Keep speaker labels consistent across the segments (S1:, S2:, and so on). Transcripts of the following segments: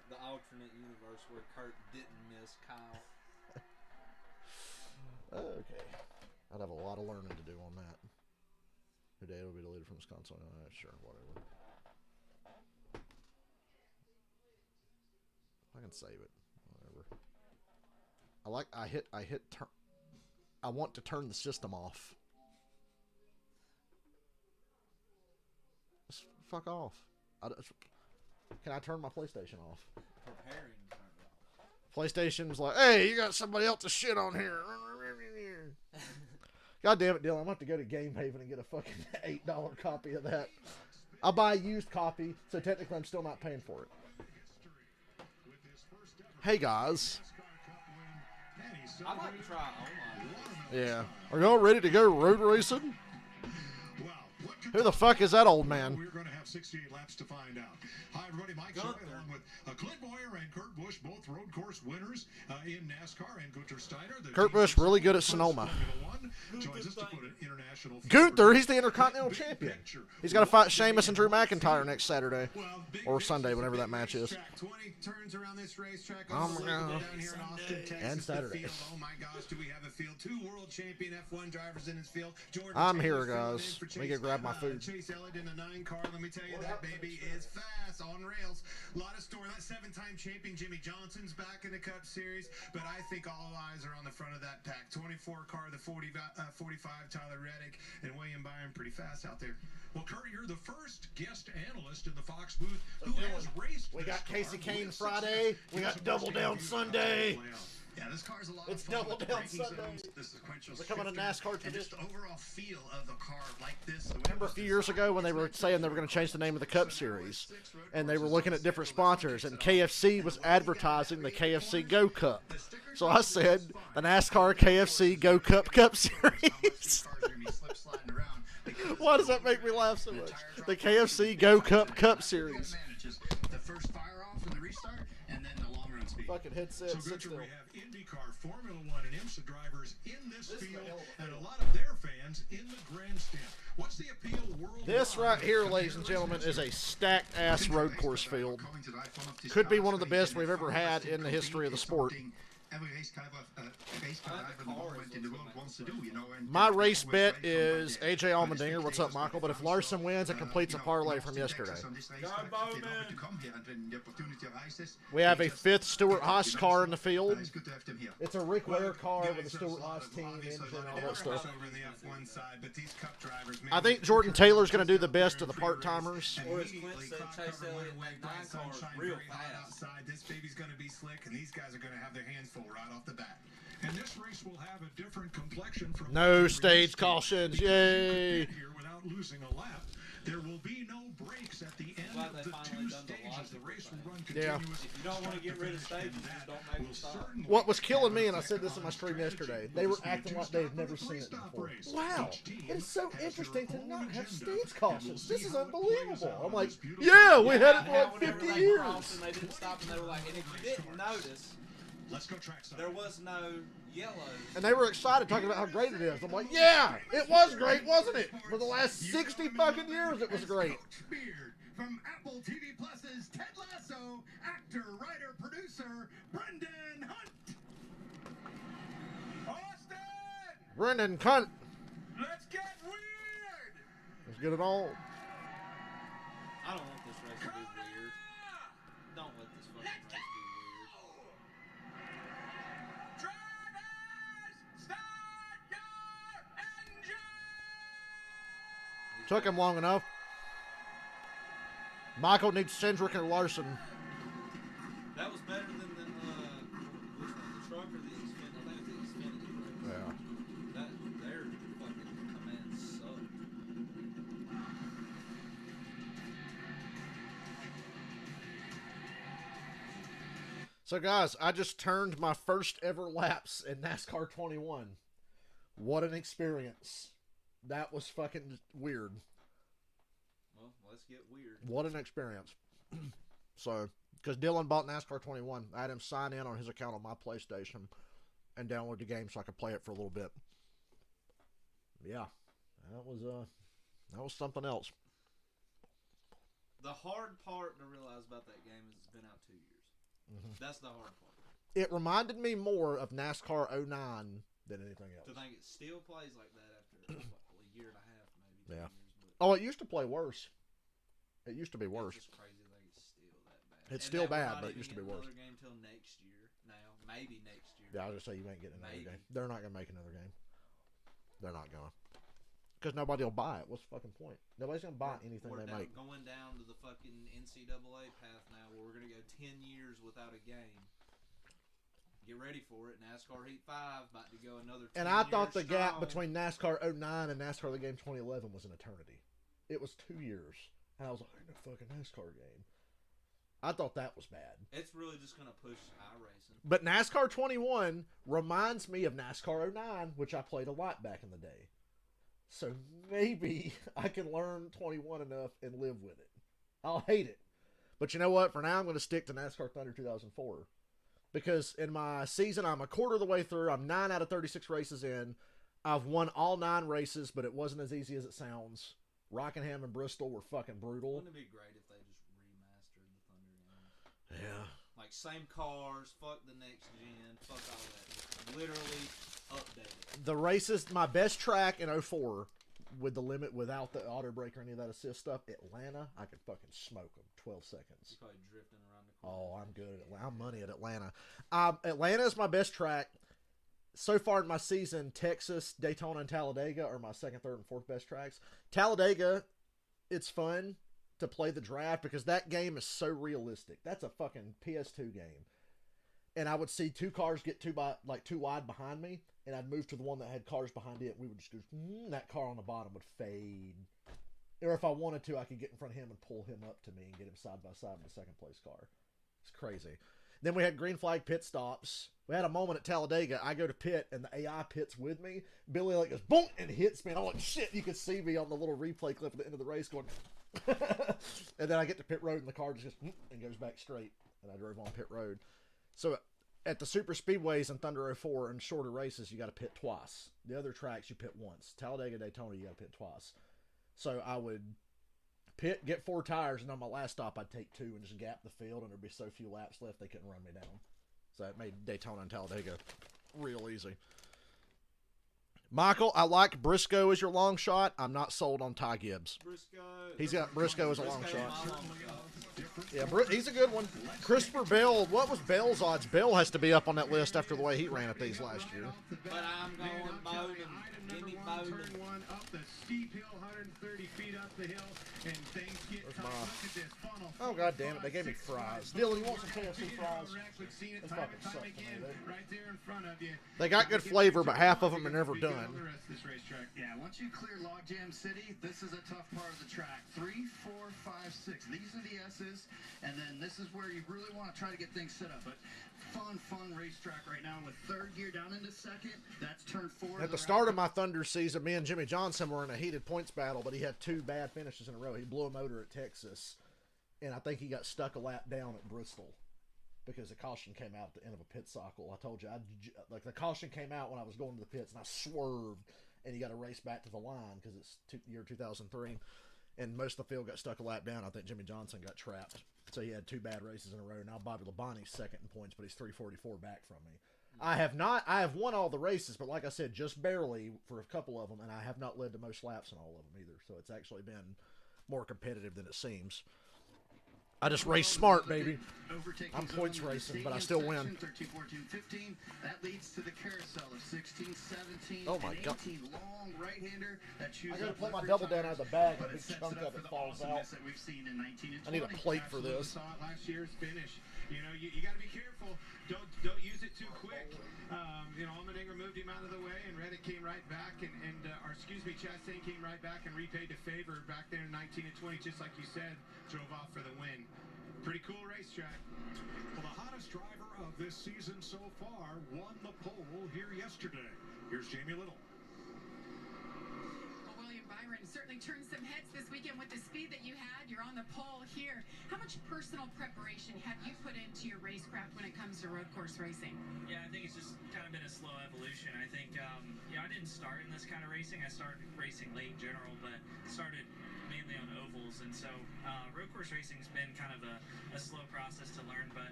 S1: The alternate universe where Kurt didn't miss Kyle.
S2: Okay. I'd have a lot of learning to do on that. Your data will be deleted from this console. Sure, whatever. I can save it. Whatever. I hit turn. I want to turn the system off. Just fuck off. Can I turn my PlayStation off?
S1: Preparing to turn it off.
S2: PlayStation's like, hey, you got somebody else's shit on here. God damn it, Dylan. I'm going to have to go to Game Haven and get a fucking $8 copy of that. I'll buy a used copy, so technically I'm still not paying for it. Hey, guys.
S1: I'd like to try online.
S2: Yeah. Are y'all ready to go road racing? Who the fuck is that old man?
S3: We're going to have 68 laps to find out. Hi, everybody. Mike Joy, along with Clint Boyer and Kurt Busch, both road course winners in NASCAR, and Gunther Steiner.
S2: Kurt Busch really good at Sonoma. Gunther, he's the Intercontinental Champion. He's got to fight Sheamus and Drew McIntyre next Saturday. Or Sunday, whenever that match is.
S3: 20 turns around this racetrack.
S2: Oh, my God.
S3: Down here in Austin, Texas.
S2: And Saturday.
S3: Oh, my gosh, do we have a field? 2 world champion F1 drivers in his field. Jordan
S2: I'm
S3: Taylor's
S2: here, guys. Let me go grab my food.
S3: Chase Elliott in a 9 car. Let me tell you, that baby is fast on rails. A lot of story. That 7-time champion Jimmy Johnson's back in the Cup Series, but I think all eyes are on the front of that pack. 24 car, the 45 Tyler Reddick and William Byron, pretty fast out there. Well, Kurt, you're the first guest analyst in the Fox booth who has raced.
S2: We got Casey Kane Friday. We got Double Down Sunday.
S3: Yeah, this car's a lot
S2: It's
S3: of fun.
S2: Double Down Sunday.
S3: The sequential
S2: We're coming to NASCAR
S3: and just
S2: tradition.
S3: the overall feel of the car like this.
S2: Remember a few years ago when they were saying they were going to change the name of the Cup Series, and they were looking at different sponsors, and KFC was advertising the KFC Go Cup. So I said the NASCAR KFC Go Cup Series. Why does that make me laugh so much? The KFC Go Cup Series.
S3: The first fire off and the restart, and then the long run speed.
S2: Fucking headset.
S3: So
S2: Sit
S3: Gunther,
S2: still.
S3: we have IndyCar, Formula One, and IMSA drivers in this field, and a lot of their fans in the grandstand. What's the appeal worldwide?
S2: This right here, ladies and gentlemen, is a stacked ass road course field. Could be one of the best we've ever had in the history of the sport.
S3: Every race driver in the world wants to do, you know. And
S2: My race bet is AJ Allmendinger. What's up, Michael? But if Larson wins, it completes a parlay from yesterday. We have a 5th Stuart Haas car in the field. It's a Rick Ware car with a Stuart Haas team engine and all that stuff. I think Jordan Taylor's going to do the best of the part-timers.
S1: Or as Clint said, Chase Elliott in that 9 car is real fast.
S3: This baby's going to be slick, and these guys are going to have their hands full right off the bat. And this race will have a different complexion from
S2: No stage cautions. Yay!
S3: Here without losing a lap. There will be no breaks at the end of the 2 stages. The race will run continuous.
S1: If you don't want to get rid of stages, just don't make them stop.
S2: What was killing me, and I said this in my stream yesterday, they were acting like they've never seen it before. Wow, it is so interesting to not have stage cautions. This is unbelievable. I'm like, yeah, we had it for like 50 years.
S1: And they didn't stop, and they were like, and if you didn't notice,
S3: Let's go trackside.
S1: there was no yellows.
S2: And they were excited talking about how great it is. I'm like, yeah, it was great, wasn't it? For the last 60 fucking years, it was great.
S3: Beard from Apple TV Plus's Ted Lasso, actor, writer, producer, Brendan Hunt. Austin!
S2: Brendan Cunt.
S3: Let's get weird!
S2: Let's get it on.
S1: I don't want this race to be weird. Don't let this fucking race be weird.
S3: Drivers, start your engine!
S2: Took him long enough. Michael needs Cindric or Larson.
S1: That was better than which one? The truck or the Xfinity? I think it's the Xfinity.
S2: Yeah.
S1: Their fucking commands suck.
S2: So, guys, I just turned my first ever laps in NASCAR 21. What an experience. That was fucking weird.
S1: Well, let's get weird.
S2: What an experience. So, because Dylan bought NASCAR 21, I had him sign in on his account on my PlayStation and download the game so I could play it for a little bit. Yeah, that was something else.
S1: The hard part to realize about that game is it's been out 2 years. That's the hard part.
S2: It reminded me more of NASCAR 09 than anything else.
S1: To think it still plays like that after a year and a half, maybe 2
S2: Yeah.
S1: years.
S2: Oh, it used to play worse. It used to be worse.
S1: It's just crazy that it's still that bad.
S2: It's
S1: And
S2: still
S1: that we're
S2: bad,
S1: not
S2: but it
S1: even
S2: used to be
S1: getting
S2: worse.
S1: Another game till next year. Now, maybe next year.
S2: Yeah, I was just say you ain't getting another
S1: Maybe.
S2: game. They're not gonna make another game. They're not gonna. Because nobody will buy it. What's the fucking point? Nobody's gonna buy anything
S1: We're
S2: they
S1: down,
S2: make.
S1: going down to the fucking NCAA path now, where we're gonna go 10 years without a game. Get ready for it. NASCAR Heat 5 about to go another 10
S2: And I thought the
S1: years
S2: gap
S1: strong.
S2: between NASCAR 09 and NASCAR the game 2011 was an eternity. It was 2 years. And I was like, ain't no fucking NASCAR game. I thought that was bad.
S1: It's really just gonna push iRacing.
S2: But NASCAR 21 reminds me of NASCAR 09, which I played a lot back in the day. So maybe I can learn 21 enough and live with it. I'll hate it. But you know what? For now, I'm going to stick to NASCAR Thunder 2004. Because in my season, I'm a quarter of the way through. I'm 9 out of 36 races in. I've won all 9 races, but it wasn't as easy as it sounds. Rockingham and Bristol were fucking brutal.
S1: Wouldn't it be great if they just remastered the Thunder games?
S2: Yeah.
S1: Like, same cars, fuck the next gen, fuck all that. Just literally updated.
S2: The races, my best track in 04 with the limit, without the auto brake or any of that assist stuff, Atlanta, I could fucking smoke them. 12 seconds.
S1: You're probably drifting around the corner.
S2: Oh, I'm good at Atlanta. I'm money at Atlanta. Atlanta is my best track. So far in my season, Texas, Daytona, and Talladega are my second, third, and fourth best tracks. Talladega, it's fun to play the draft because that game is so realistic. That's a fucking PS2 game. And I would see 2 cars get too wide behind me, and I'd move to the one that had cars behind it. And we would just go, that car on the bottom would fade. Or if I wanted to, I could get in front of him and pull him up to me and get him side by side with the second place car. It's crazy. Then we had green flag pit stops. We had a moment at Talladega. I go to pit, and the AI pits with me. Billy goes, boom, and hits me. And I'm like, shit, you could see me on the little replay clip at the end of the race going, and then I get to pit road, and the car just goes, and goes back straight. And I drove on pit road. So at the super speedways in Thunder 04 and shorter races, you got to pit twice. The other tracks, you pit once. Talladega, Daytona, you got to pit twice. So I would pit, get 4 tires, and on my last stop, I'd take 2 and just gap the field, and there'd be so few laps left, they couldn't run me down. So it made Daytona and Talladega real easy. Michael, I like Briscoe as your long shot. I'm not sold on Ty Gibbs.
S1: Briscoe.
S2: He's got Briscoe as a long shot.
S1: My long
S2: Yeah, he's a good one. Christopher Bell. What was Bell's odds? Bell has to be up on that list after the way he ran at these last year.
S1: But I'm going Bowden. Give me Bowden.
S3: Turn 1 up the steep hill, 130 feet up the hill, and things get tough. Look at this funnel.
S2: Oh, god damn it. They gave me fries. Dylan, you want some KFC fries?
S3: We've seen it
S2: They
S3: time
S2: fucking
S3: and
S2: suck
S3: time
S2: to me,
S3: again,
S2: dude.
S3: right there in front of you.
S2: They got good flavor, but half of them are never done.
S3: The rest of this racetrack.
S4: Yeah, once you clear Logjam City, this is a tough part of the track. 3, 4, 5, 6. These are the S's, and then this is where you really want to try to get things set up. But fun racetrack right now with third gear down into second. That's turn 4.
S2: At the start of my Thunder season, me and Jimmy Johnson were in a heated points battle, but he had 2 bad finishes in a row. He blew a motor at Texas, and I think he got stuck a lap down at Bristol because the caution came out at the end of a pit cycle. I told you, the caution came out when I was going to the pits, and I swerved, and you got to race back to the line because it's year 2003, and most of the field got stuck a lap down. I think Jimmy Johnson got trapped. So he had 2 bad races in a row. Now Bobby Labonte's second in points, but he's 344 back from me. I have won all the races, but like I said, just barely for a couple of them, and I have not led the most laps in all of them either. So it's actually been more competitive than it seems. I just race smart, baby. I'm points racing, but I still win.
S4: 13, 14, 15. That leads to the carousel of 16, 17,
S2: Oh my
S4: and
S2: God.
S4: 18. Long right-hander that chews
S2: I gotta
S4: up
S2: pull my
S4: leverage
S2: double down out of the bag. A
S4: but
S2: big
S4: it sets
S2: chunk
S4: it up
S2: of
S4: for
S2: it
S4: the
S2: falls out.
S4: awesomeness that we've seen in 19 and
S2: I need a
S4: 20.
S2: plate for
S3: Absolutely
S2: this.
S3: saw it last year's finish. You know, you got to be careful. Don't use it too quick. Allmendinger moved him out of the way, and Reddick came right back, Chastain came right back and repaid the favor back there in 19 and 20, just like you said, drove off for the win. Pretty cool racetrack.
S5: Well, the hottest driver of this season so far won the pole here yesterday. Here's Jamie Little.
S6: Well, William Byron certainly turned some heads this weekend with the speed that you had. You're on the pole here. How much personal preparation have you put into your racecraft when it comes to road course racing?
S7: Yeah, I think it's just kind of been a slow evolution. I think, I didn't start in this kind of racing. I started racing late in general, but started mainly on ovals, and so road course racing's been kind of a slow process to learn, but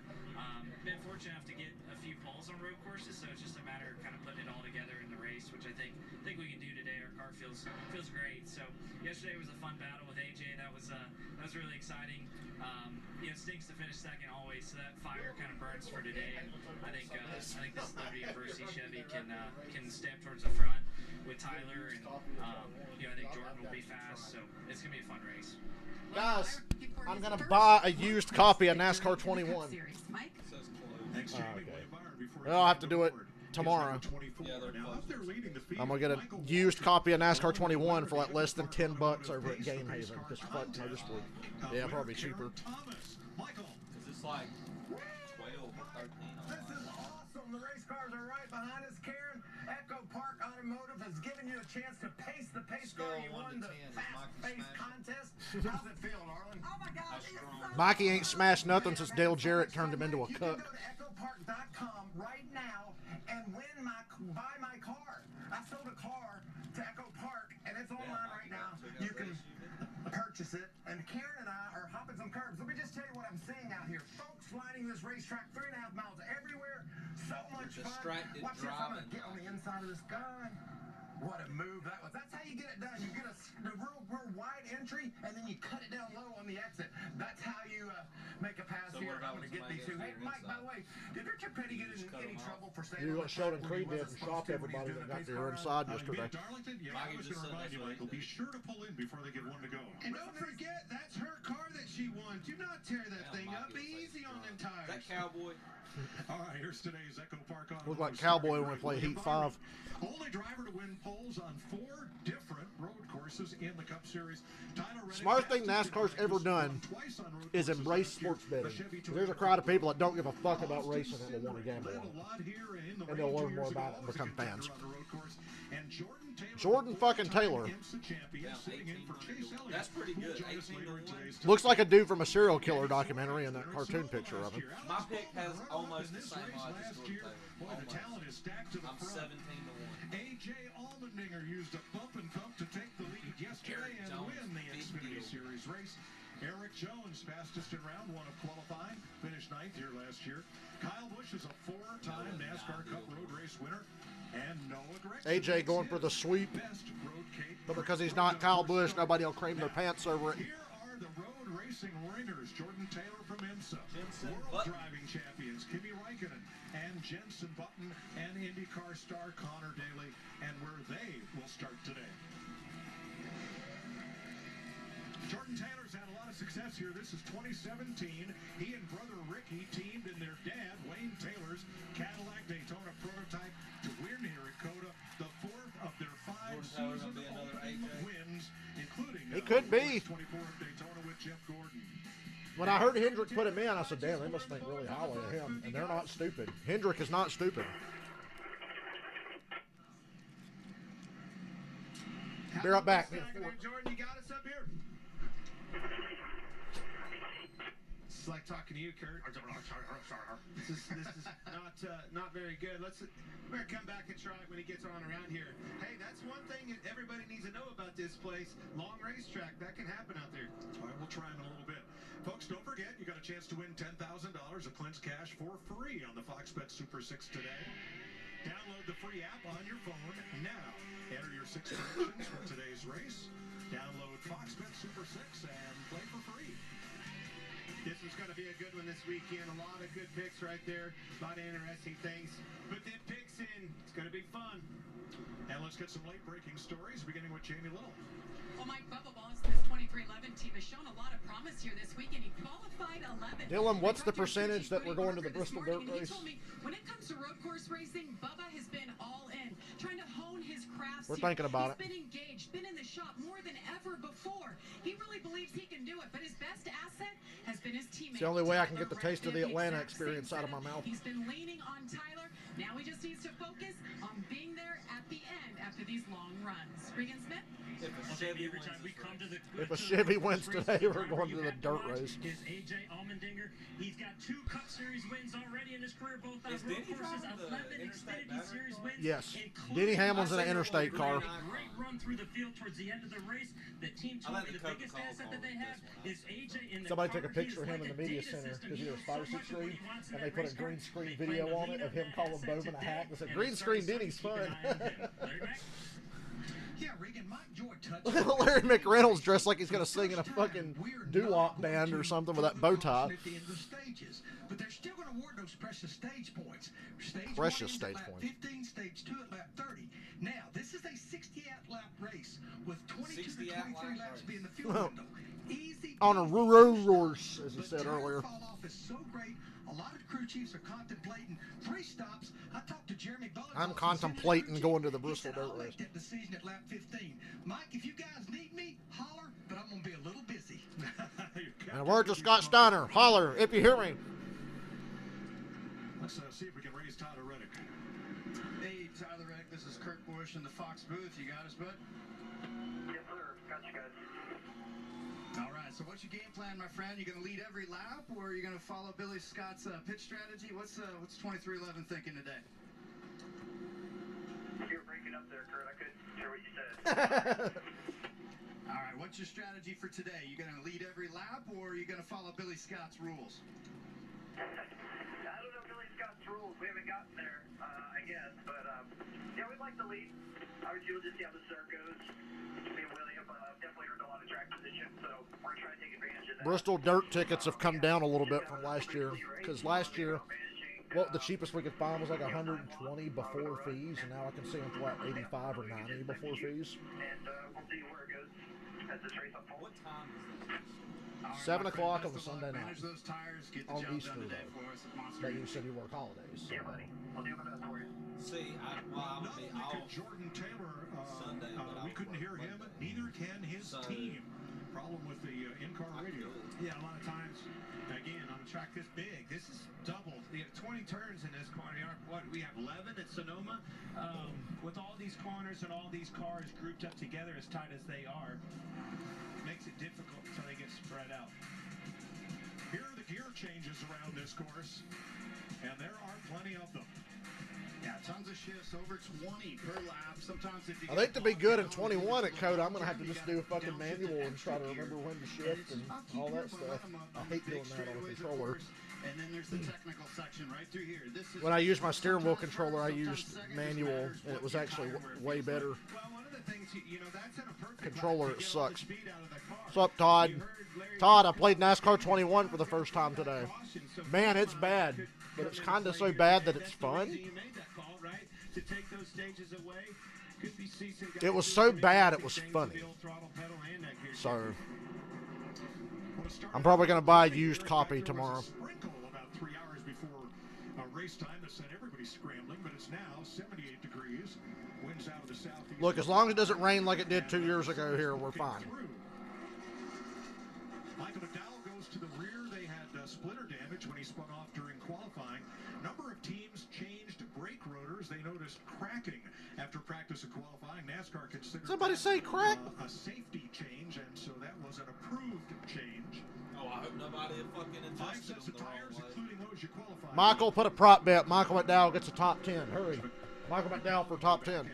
S7: been fortunate enough to get a few poles on road courses, so it's just a matter of kind of putting it all together in the race, which I think we can do today. Our car feels great. So yesterday was a fun battle with AJ. That was really exciting. You know, it stinks to finish second always, so that fire kind of burns for today. And I think this Liberty University Chevy can step towards the front with Tyler, and you know, I think Jordan will be fast, so it's gonna be a fun race.
S2: Guys, I'm gonna buy a used copy of NASCAR 21. Okay. Well, I'll have to do it tomorrow. I'm gonna get a used copy of NASCAR 21 for like less than $10 over at Game Haven. Because fuck Motorsport. Yeah, probably cheaper.
S1: Because it's like 12 or 13.
S8: This is awesome. The race cars are right behind us. Karen, Echo Park Automotive has given you a chance to pace the pace car. You won the fast pace contest. How's it feel, darling? Oh my God.
S2: Mikey ain't smashed nothing since Dale Jarrett turned him into a cook.
S8: Go to echopark.com right now and buy my car. I sold a car to Echo Park, and it's online right now. You can purchase it. And Karen and I are hopping some curbs. Let me just tell you what I'm seeing out here. Folks lining this racetrack 3.5 miles everywhere. So much fun. Watch this. I'm going to get on the inside of this guy. What a move that was. That's how you get it done. You get a real wide entry, and then you cut it down low on the exit. That's how you make a pass here. I'm going to get these two. Hey, Mike, by the way, did Richard Petty get in any trouble for saying
S2: You Sheldon Creed did and shocked everybody that got their inside yesterday.
S5: Darlington, yeah, I was going to remind you, Michael, be sure to pull in before they get one to go.
S3: And don't forget, that's her car that she won. Do not tear that thing up. Be easy on them tires.
S1: That Cowboy.
S5: All right, here's today's Echo Park on.
S2: Look like Cowboy when we play Heat 5.
S5: Only driver to win poles on 4 different road courses in the Cup Series.
S2: Smart thing NASCAR's ever done is embrace sports betting. There's a crowd of people that don't give a fuck about racing and will want to gamble on it. And they'll learn more about it and become fans. Jordan fucking Taylor.
S1: That's pretty good. 18 to 1.
S2: Looks like a dude from a serial killer documentary in that cartoon picture of him.
S1: My pick has almost the same odds as Jordan Taylor.
S5: Boy, the talent is stacked to the
S1: I'm
S5: front.
S1: 17 to 1.
S5: AJ Allmendinger used a bump and thump to take the lead yesterday and win the Xfinity Series race. Eric Jones, fastest in round 1 of qualifying, finished 9th here last year. Kyle Busch is a 4-time NASCAR Cup Road Race winner. And Noah Gregson
S2: AJ going for the sweep. But because he's not Kyle Busch, nobody will cream their pants over it.
S5: Here are the road racing ringers. Jordan Taylor from IMSA. World driving champions Kimi Räikkönen and Jenson Button and IndyCar star Connor Daly, and where they will start today. Jordan Taylor's had a lot of success here. This is 2017. He and brother Ricky teamed in their dad, Wayne Taylor's Cadillac Daytona prototype to win here at COTA, the 4th of their 5 season wins, including
S2: He could be.
S5: 24 at Daytona with Jeff Gordon.
S2: When I heard Hendrick put him in, I said, damn, they must think really highly of him. And they're not stupid. Hendrick is not stupid. Be right back.
S3: Jordan, you got us up here. It's like talking to you, Kurt. This is not very good. We're gonna come back and try it when he gets on around here. Hey, that's one thing that everybody needs to know about this place. Long racetrack, that can happen out there.
S5: All right, we'll try him in a little bit. Folks, don't forget, you got a chance to win $10,000 of Clint's cash for free on the Fox Bet Super 6 today. Download the free app on your phone now. Enter your 6 predictions for today's race. Download Fox Bet Super 6 and play for free.
S3: This is going to be a good one this weekend. A lot of good picks right there. A lot of interesting things. Put them picks in. It's going to be fun.
S5: And let's get some late-breaking stories, beginning with Jamie Little.
S6: Well, Mike Bubba Balls, this 2311 team has shown a lot of promise here this weekend. He qualified 11th.
S2: Dylan, what's the percentage that we're going to the Bristol Dirt Race?
S6: He told me when it comes to road course racing, Bubba has been all in, trying to hone his craft.
S2: We're thinking about it.
S6: He's been engaged, been in the shop more than ever before. He really believes he can do it, but his best asset has been his teammate.
S2: It's the only way I can get the taste of the Atlanta experience out of my mouth.
S6: He's been leaning on Tyler. Now he just needs to focus on being there at the end after these long runs. Regan Smith?
S2: If a Chevy wins today, we're going to the dirt race.
S9: Is AJ Allmendinger. He's got 2 Cup Series wins already in his career, both on road courses, 11 Xfinity Series wins.
S2: Yes, Denny Hamlin's in an interstate car.
S9: A great run through the field towards the end of the race. The team told me the biggest asset that they have is AJ in the
S2: Somebody
S9: car.
S2: took a picture of him in the media center because he was 5-6 screen, and they put a green screen video on it of him calling Bowman a hack. They said, "Green screen Denny's fun."
S4: Yeah, Regan, Mike Joy touched
S2: Larry McReynolds dressed like he's going to sing in a fucking doo-wop band or something with that bow tie.
S4: at the end of the stages, but they're still going to award those precious stage points. Stage
S2: Precious
S4: 1
S2: stage
S4: at lap
S2: points.
S4: 15, stage 2 at lap 30. Now, this is a 68-lap race with 22 to 23 laps being the fuel window. Easy
S2: On a horse, as he said earlier.
S4: Fall off is so great. A lot of crew chiefs are contemplating 3 stops. I talked to Jeremy Bullock.
S2: I'm contemplating going to the Bristol dirt
S4: I'll
S2: race.
S4: make that decision at lap 15. Mike, if you guys need me, holler, but I'm going to be a little busy.
S2: And a word to Scott Steiner, holler if you hear me.
S5: Let's see if we can raise Tyler Reddick.
S4: Hey, Tyler Reddick, this is Kurt Busch in the Fox booth. You got us, bud?
S10: Yes, sir. Got you guys.
S4: All right, so what's your game plan, my friend? You going to lead every lap, or are you going to follow Billy Scott's pitch strategy? What's 2311 thinking today?
S10: You were breaking up there, Kurt. I couldn't hear what you said.
S4: All right, what's your strategy for today? You going to lead every lap, or are you going to follow Billy Scott's rules?
S10: I don't know Billy Scott's rules. We haven't gotten there, I guess. But, yeah, we'd like to lead. Obviously, we'll just see how the start goes. Me and William definitely earned a lot of track position, so we're going to try to take advantage of that.
S2: Bristol dirt tickets have come down a little bit from last year, because last year, well, the cheapest we could find was like 120 before fees, and now I can see them for like 85 or 90 before fees.
S10: And we'll see where it goes as this race unfolds.
S1: What time is this?
S2: 7 o'clock on the Sunday night.
S4: Manage those tires, get the
S2: On
S4: job
S2: Easter,
S4: done today
S2: though.
S4: for us at Monster.
S2: But you said you work holidays. So.
S10: Yeah, buddy. I'll do my best for you.
S1: See, I'm
S5: Not
S1: gonna be
S5: only
S1: off
S5: could Jordan Taylor,
S1: Sunday, but
S5: we
S1: I'll
S5: couldn't
S1: work
S5: hear him,
S1: Monday.
S5: neither can his
S1: So-
S5: team. Problem with the in-car radio.
S3: Yeah, a lot of times, again, on a track this big, this is double. You have 20 turns in this corner. What, we have 11 at Sonoma? With all these corners and all these cars grouped up together as tight as they are, makes it difficult until they get spread out.
S5: Here are the gear changes around this course, and there are plenty of them.
S4: Yeah, tons of shifts, over 20 per lap. Sometimes if you
S2: I think to be good in 21 at COTA, I'm going to have to just do a fucking manual and try to remember when to shift and all that stuff. I hate doing that on a controller.
S4: And then there's the technical section right through here. This is
S2: When I used my steering wheel controller, I used manual, and it was actually way better.
S3: Well, one of the things, that's in a perfect
S2: Controller,
S3: lap to
S2: it
S3: get all the
S2: sucks.
S3: speed out of the car.
S2: What's up, Todd?
S3: You heard Larry
S2: Todd, I played NASCAR 21 for the first time today.
S3: caution, so
S2: Man, it's
S3: someone
S2: bad,
S3: could
S2: but
S3: come
S2: it's
S3: in
S2: kind of
S3: and
S2: so
S3: play
S2: bad
S3: your-
S2: that it's
S3: that's the reason
S2: fun.
S3: You made that call, right? To take those stages away. Could be ceasing
S2: It was
S3: guys
S2: so
S3: doing
S2: bad,
S3: big
S2: it was
S3: things with
S2: funny.
S3: the old throttle pedal and that gear
S2: So,
S3: shift. Well, it started
S2: I'm probably going to buy a
S5: Here
S2: used
S5: at
S2: copy
S5: Becker was a
S2: tomorrow.
S5: sprinkle about 3 hours before race time that sent everybody scrambling, but it's now 78 degrees. Winds out of the southeast.
S2: Look, as long as it doesn't rain like it did 2 years ago here, we're fine.
S5: Michael McDowell goes to the rear. They had splitter damage when he spun off during qualifying. Number of teams changed brake rotors. They noticed cracking after practice of qualifying. NASCAR considered
S2: Somebody
S5: that,
S2: say crack?
S5: A safety change, and so that was an approved change.
S1: Oh, I hope nobody fucking
S5: 5
S1: adjusted
S5: sets
S1: them
S5: of
S1: the wrong
S5: tires,
S1: way.
S5: including those you qualified.
S2: Michael, put a prop bet. Michael McDowell gets a top 10. Hurry. Michael McDowell for top 10.
S5: And,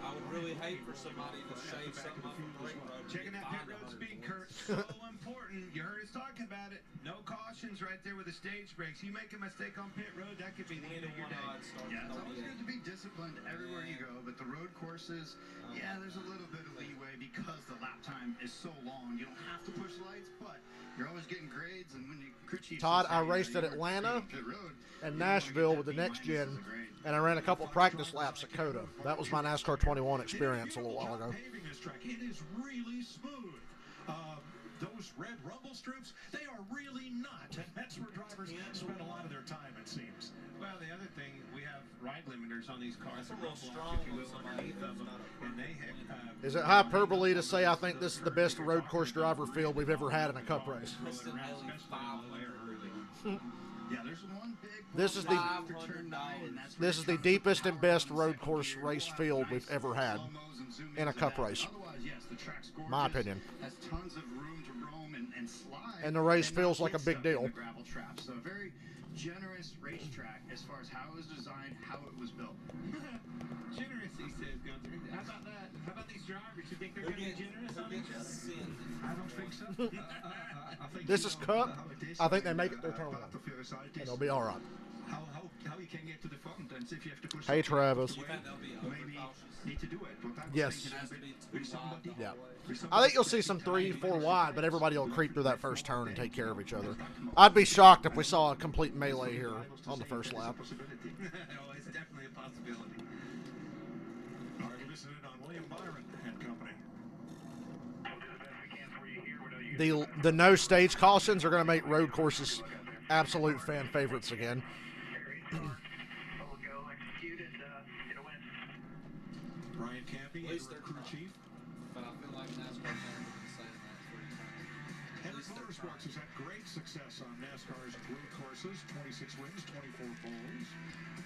S1: I would really hate for somebody to shave something off a brake rotor.
S3: Checking that pit
S1: Find
S3: road
S1: 100
S3: speed,
S1: points.
S3: Kurt. So important. You heard us talking about it. No cautions right there with the stage brakes. You make a mistake on pit road, that could be the end of your
S1: 21
S3: day.
S1: odds starts
S4: Yeah, it's
S1: at
S4: always
S1: 38.
S4: good to be disciplined everywhere you go, but the road courses, yeah, there's a little bit of leeway because the lap time is so long. You don't have to push lights, but you're always getting grades, and when you crew chief
S2: Todd,
S4: says,
S2: I
S4: hey,
S2: raced
S4: you
S2: at
S4: were
S2: Atlanta
S4: pit road,
S2: and
S4: you wanna get
S2: Nashville
S4: that
S2: with the
S4: B-
S2: next
S4: minus
S2: gen,
S4: as a grade.
S2: and I ran a couple practice laps at COTA. That was my NASCAR 21 experience a little while ago.
S5: Paving this track, it is really smooth. Those red rumble strips, they are really not, and that's where drivers spend a lot of their time, it seems.
S3: Well, the other thing, we have ride limiters on these cars.
S1: That's a little
S3: rumble
S1: strong
S3: arms, if you
S1: with
S3: will,
S1: somebody
S3: underneath
S1: who's
S3: of them.
S1: not a
S3: And they
S2: Is it hyperbole to say I think this is the best road course driver field we've ever had in a cup race?
S1: Kristen Haley, 5 layer early.
S4: Yeah, there's one big.
S2: This is the
S4: after turn 9, and that's where
S2: this is the deepest and best road course race field we've ever had in a cup race.
S4: Otherwise, yes, the track's gorgeous,
S2: My opinion.
S4: has tons of room to roam and slide.
S2: And the race
S4: not
S2: feels like a
S4: get
S2: big
S4: stuck in
S2: deal.
S4: the gravel trap. So a very generous racetrack as far as how it was designed, how it was built.
S5: Generous, he says, Gunther. How about that? How about these drivers? You think they're going to be generous on each other?
S3: I don't think so. I think,
S2: This
S3: you
S2: is
S3: know,
S2: Cup.
S3: how it is,
S2: I think they make it their turn one.
S3: part of your side
S2: And
S3: is
S2: they'll be all right.
S3: how you can get to the front and if you have to push
S2: Hey,
S3: something
S2: Travis.
S1: You think they'll be
S3: maybe
S1: overcautious?
S3: need to do it. But I was
S2: Yes.
S3: thinking
S1: It has to be too
S3: with somebody,
S1: wide the
S2: Yeah.
S1: whole way.
S3: with
S2: I
S3: somebody
S2: think you'll see some 3, 4 wide, but everybody will creep through that first turn and take care of each other. I'd be shocked if we saw a complete melee here on the first lap.
S5: Oh, it's definitely a possibility. All right, we'll listen in on William Byron and company.
S10: We'll do the best we can for you here. We know you
S2: The no stage cautions are going to make road courses absolute fan favorites again.
S10: very smart. We'll go execute and get a win.
S5: Brian Campy,
S1: At least
S5: Interim
S1: they're
S5: crew
S1: trying.
S5: chief.
S1: But I feel like NASCAR fans have been saying that for years.
S5: Henry Motorsports has had great success on NASCAR's road courses. 26 wins, 24 poles.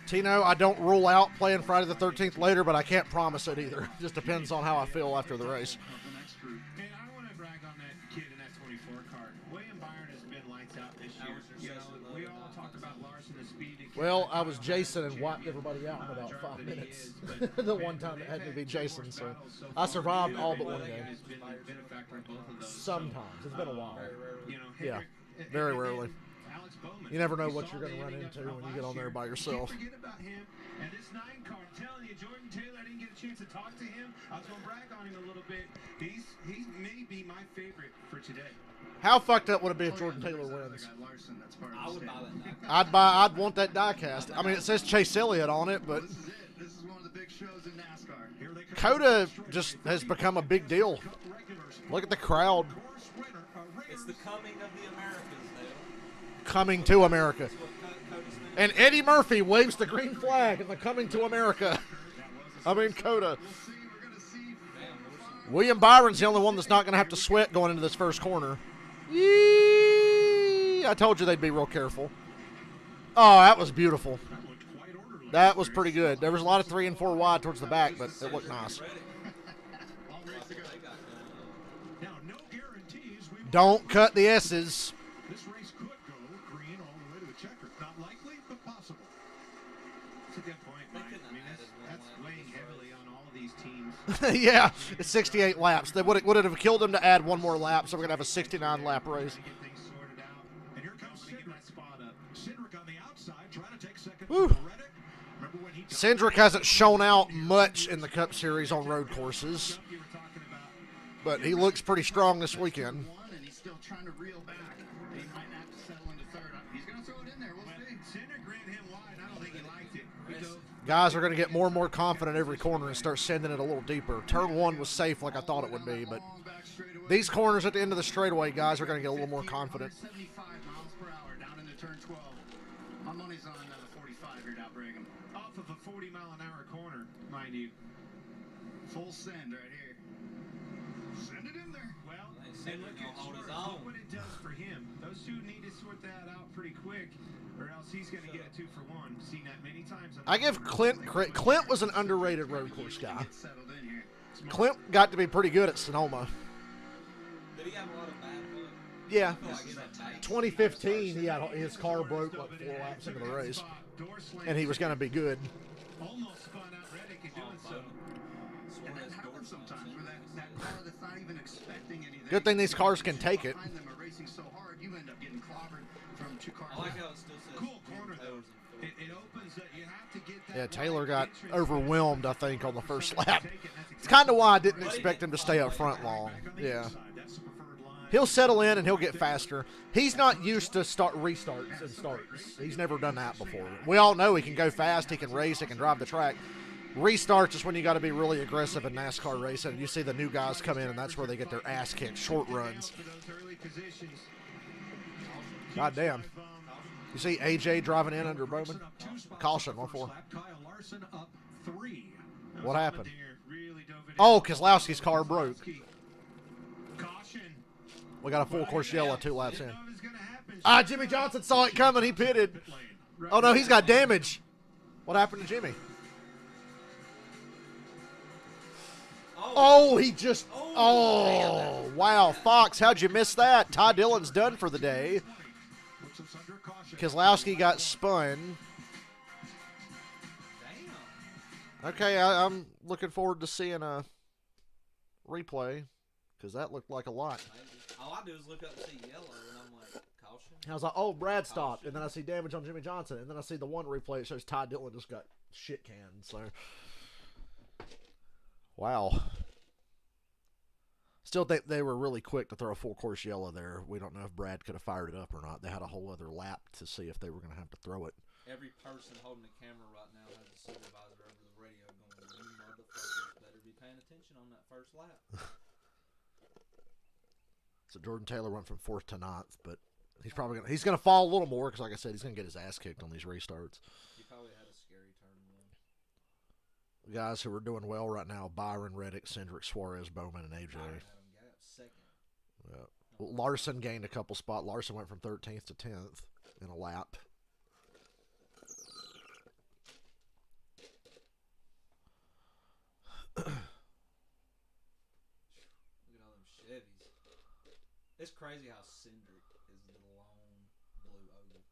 S2: Tino, I don't rule out playing Friday the 13th later, but I can't promise it either. Just depends on how I feel after the race.
S4: The next group.
S5: And I want to brag on that kid in that 24 car. William Byron has been lights out this year.
S1: was your session,
S5: We
S1: though,
S5: all
S1: not
S5: talk about Larson, the speed. and
S2: Well,
S5: Kyle
S2: I was Jason and
S5: Larson,
S2: wiped everybody out in about
S5: driver
S2: 5
S5: that he
S2: minutes.
S5: is, but
S2: The one time it had to be
S5: they've
S2: Jason, so
S5: battles so
S2: I
S5: far.
S2: survived all but
S5: Well,
S2: one game.
S5: has been a factor in both of those.
S2: Sometimes. It's been a while.
S1: Very rarely.
S5: You know,
S2: Yeah,
S5: Hendrick-
S2: very
S5: and then
S2: rarely.
S5: Alex Bowman.
S2: You never know
S5: We
S2: what
S5: saw
S2: you're gonna
S5: the
S2: run
S5: ending
S2: into
S5: of
S2: when you get
S5: last
S2: on there
S5: year.
S2: by yourself.
S5: Can't forget about him. And this 9 car, I'm telling you, Jordan Taylor, I didn't get a chance to talk to him. I was going to brag on him a little bit. He may be my favorite for today.
S2: How fucked up would it be if Jordan Taylor
S4: There's that other
S2: wins?
S4: guy, Larson, that's part of
S1: I
S4: the
S1: would buy
S4: stand.
S1: that now.
S2: I'd want that diecast. I mean, it says Chase Elliott on it, but
S4: This is it. This is one of the big shows in NASCAR.
S5: Here they come.
S2: COTA just has become a big deal.
S5: Cup regulars.
S2: Look at the crowd
S5: Course winner,
S1: It's the coming of the Americans, Dale.
S2: coming to America.
S1: That's what Cody's doing.
S2: And Eddie Murphy waves the green flag in the coming to America. I mean, COTA.
S4: We'll see. We're going to see.
S2: William Byron's the only one that's not going to have to sweat going into this first corner. Yee! I told you they'd be real careful. Oh, that was beautiful.
S5: That looked quite orderly.
S2: That was pretty good. There was a lot of 3 and 4 wide towards the back, but it looked nice.
S1: Ready.
S4: Long race to go.
S1: They got going on.
S5: Now, no guarantees. We will-
S2: Don't cut the S's.
S5: This race could go green all the way to the checker. Not likely, but possible. That's a good point,
S1: They
S5: Mike.
S1: couldn't
S5: I mean,
S1: have
S5: that's,
S1: added one
S5: that's
S1: lap
S5: weighing
S1: to this
S5: heavily
S1: race.
S5: on all of these teams.
S2: Yeah, it's 68 laps. They would it have killed them to add one more lap, so we're going to have a 69 lap race.
S5: Trying to get things sorted out. And here comes Cindric. Spot up. Cindric on the outside, trying to take second.
S2: Whew.
S5: from Reddick. Remember when he
S2: Cindric hasn't shown out much in the Cup Series on road courses,
S5: you were talking about?
S2: but he looks pretty strong this weekend.
S4: One, and he's still trying to reel back. He might have to settle into third. He's going to throw it in there. We'll
S5: When
S4: see.
S5: Cindric ran him wide, I don't think he liked it. He dove-
S2: Guys are going to get more and more confident every corner and start sending it a little deeper. Turn 1 was safe like I thought it would be, but
S4: Long back straightaway.
S2: these corners at the end of the straightaway, guys are going to get a little more confident.
S4: 75 miles per hour down into turn 12. My money's on 45 here now, Brigham.
S5: off of a 40-mile-an-hour corner, mind you.
S4: Full send right here. Send it in there.
S5: Well,
S1: They
S5: and
S1: said
S5: look
S1: they're
S5: at
S1: gonna hold his
S5: Swerve.
S1: own.
S5: Look what it does for him. Those two need to sort that out pretty quick, or else he's going to get a 2-for-1. Seen that many times.
S2: I give Clint credit. Clint was an underrated road course guy.
S4: Get settled in here.
S2: Clint got to be pretty good at Sonoma.
S1: Did he have a lot of bad luck?
S2: Yeah.
S1: I feel like he's had bad
S2: 2015, he had his car broke like 4 laps into the race, and he was going to be good.
S5: Almost spun out Reddick in doing so.
S4: And that happens sometimes where that car that's not even expecting anything.
S2: Good thing these cars can take it.
S4: Behind them are racing so hard, you end up getting clobbered from 2 cars.
S1: I like how it still says
S5: Cool corner, though.
S1: Taylor's in
S5: It opens that you have to get that
S2: Yeah,
S5: right
S2: Taylor got
S5: entrance
S2: overwhelmed, I think, on the first lap.
S5: take it. That's
S2: It's kind of why I didn't expect him to stay up front long.
S5: back on the
S2: Yeah.
S5: inside. That's the preferred line.
S2: He'll settle in and he'll get faster. He's not used to restarts and starts. He's never done that before. We all know he can go fast, he can race, he can drive the track. Restarts is when you got to be really aggressive in NASCAR racing. You see the new guys come in, and that's where they get their ass kicked, short runs.
S5: For those early positions.
S2: God damn. You see AJ driving in under Bowman?
S5: Up 2 spots
S2: Caution,
S5: on the first
S2: 1-4.
S5: lap. Kyle Larson up 3. That
S2: What
S5: was
S2: happened?
S5: Allmendinger really dove it in.
S2: Oh, Keselowski's car broke.
S5: Caution.
S2: We got a full course yellow 2 laps in.
S5: Didn't know it was gonna happen.
S2: Ah, Jimmy Johnson saw it coming. He pitted. Oh, no, he's got damage. What happened to Jimmy? Oh, he just... Oh, wow. Fox, how'd you miss that? Ty Dillon's done for the day. Keselowski got spun. Okay, I'm looking forward to seeing a replay because that looked like a lot.
S1: All I do is look up and see yellow, and I'm like, caution.
S2: I was like, oh, Brad stopped, and then I see damage on Jimmy Johnson, and then I see the one replay that shows Ty Dillon just got shit canned. So, wow. Still think they were really quick to throw a full course yellow there. We don't know if Brad could have fired it up or not. They had a whole other lap to see if they were going to have to throw it.
S1: Every person holding the camera right now has a supervisor over the radio going, you motherfuckers better be paying attention on that first lap.
S2: So Jordan Taylor went from 4th to 9th, but he's gonna fall a little more because, like I said, he's gonna get his ass kicked on these restarts.
S1: He probably had a scary turn though.
S2: The guys who are doing well right now: Byron, Reddick, Cindric, Suarez, Bowman, and AJ. Yeah. Well, Larson gained a couple spots. Larson went from 13th to 10th in a lap.
S1: Look at all them Chevys. It's crazy how Cindric is the long blue oval.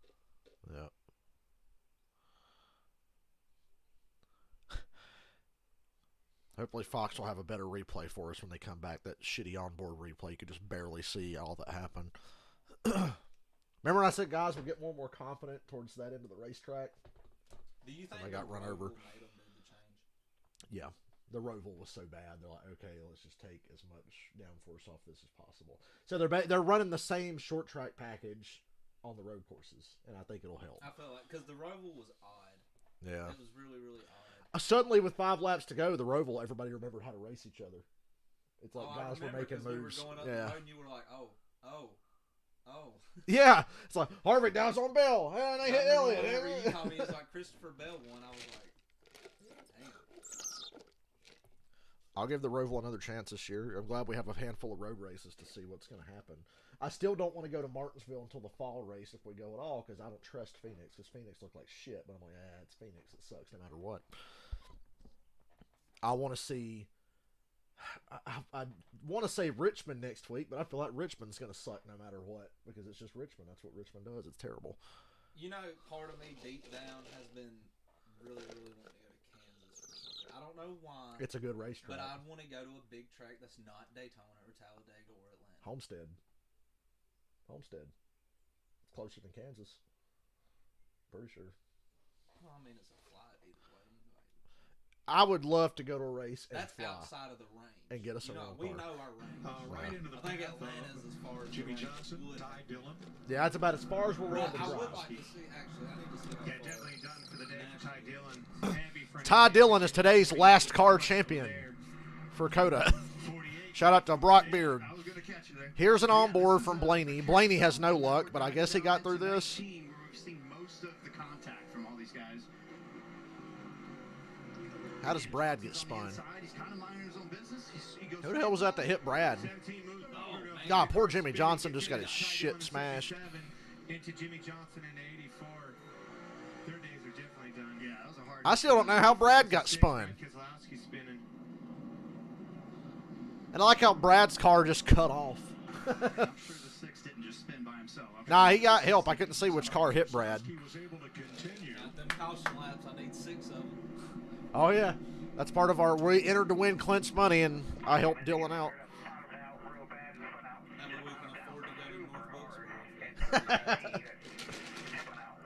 S2: Yeah. Hopefully Fox will have a better replay for us when they come back. That shitty onboard replay, you could just barely see all that happened. Remember when I said guys would get more and more confident towards that end of the racetrack?
S1: Do you think
S2: they got run over?
S1: Made them do the change?
S2: Yeah. The Roval was so bad. They're like, okay, let's just take as much downforce off this as possible. So they're running the same short track package on the road courses, and I think it'll help.
S1: I feel like because the Roval was odd.
S2: Yeah.
S1: It was really, really odd.
S2: Suddenly, with 5 laps to go, the Roval, everybody remembered how to race each other. It's like guys were making moves.
S1: We were going up
S2: yeah.
S1: the road and you were like, oh.
S2: Yeah. It's like, Harvick down on Bell. And they hit Elliott.
S1: Whenever you told me it's like Christopher Bell won, I was like, damn.
S2: I'll give the Roval another chance this year. I'm glad we have a handful of road races to see what's going to happen. I still don't want to go to Martinsville until the fall race if we go at all because I don't trust Phoenix because Phoenix looked like shit. But I'm like, it's Phoenix. It sucks no matter what. I want to see. I want to say Richmond next week, but I feel like Richmond's going to suck no matter what because it's just Richmond. That's what Richmond does. It's terrible.
S1: You know, part of me deep down has been really, really wanting to go to Kansas or something. I don't know why.
S2: It's a good racetrack.
S1: But I want to go to a big track that's not Daytona or Talladega or Atlanta.
S2: Homestead. It's closer than Kansas. Pretty sure.
S1: Well, I mean, it's a flight either way.
S2: I would love to go to a race and
S1: that's
S2: fly.
S1: Outside of the range.
S2: And get us a rental car.
S1: We know our range.
S5: Right into the
S1: I think Atlanta's as far as
S5: Jimmy Johnson, Ty Dillon.
S2: Yeah, that's about as far as we're willing to drive.
S1: I would like to see, actually, I need to see.
S3: Yeah, definitely done for the day for Ty Dillon.
S2: Ty Dillon is today's last car champion for COTA. Shout out to Brock Beard. Here's an onboard from Blaney. Blaney has no luck, but I guess he got through this. How does Brad get spun? Who the hell was that hit Brad? God, poor Jimmy Johnson just got his shit smashed.
S3: Into Jimmy Johnson in 84. Their days are definitely done. Yeah, that was a hard.
S2: I still don't know how Brad got spun. And I like how Brad's car just cut off.
S4: I'm sure the 6 didn't just spin by himself.
S2: Nah, he got help. I couldn't see which car hit Brad.
S5: He was able to continue.
S1: Them caution laps, I need 6 of them.
S2: Oh, yeah. That's part of our, we entered to win Clint's money, and I helped Dylan out.
S1: That way we can afford to go to North Wilkesboro.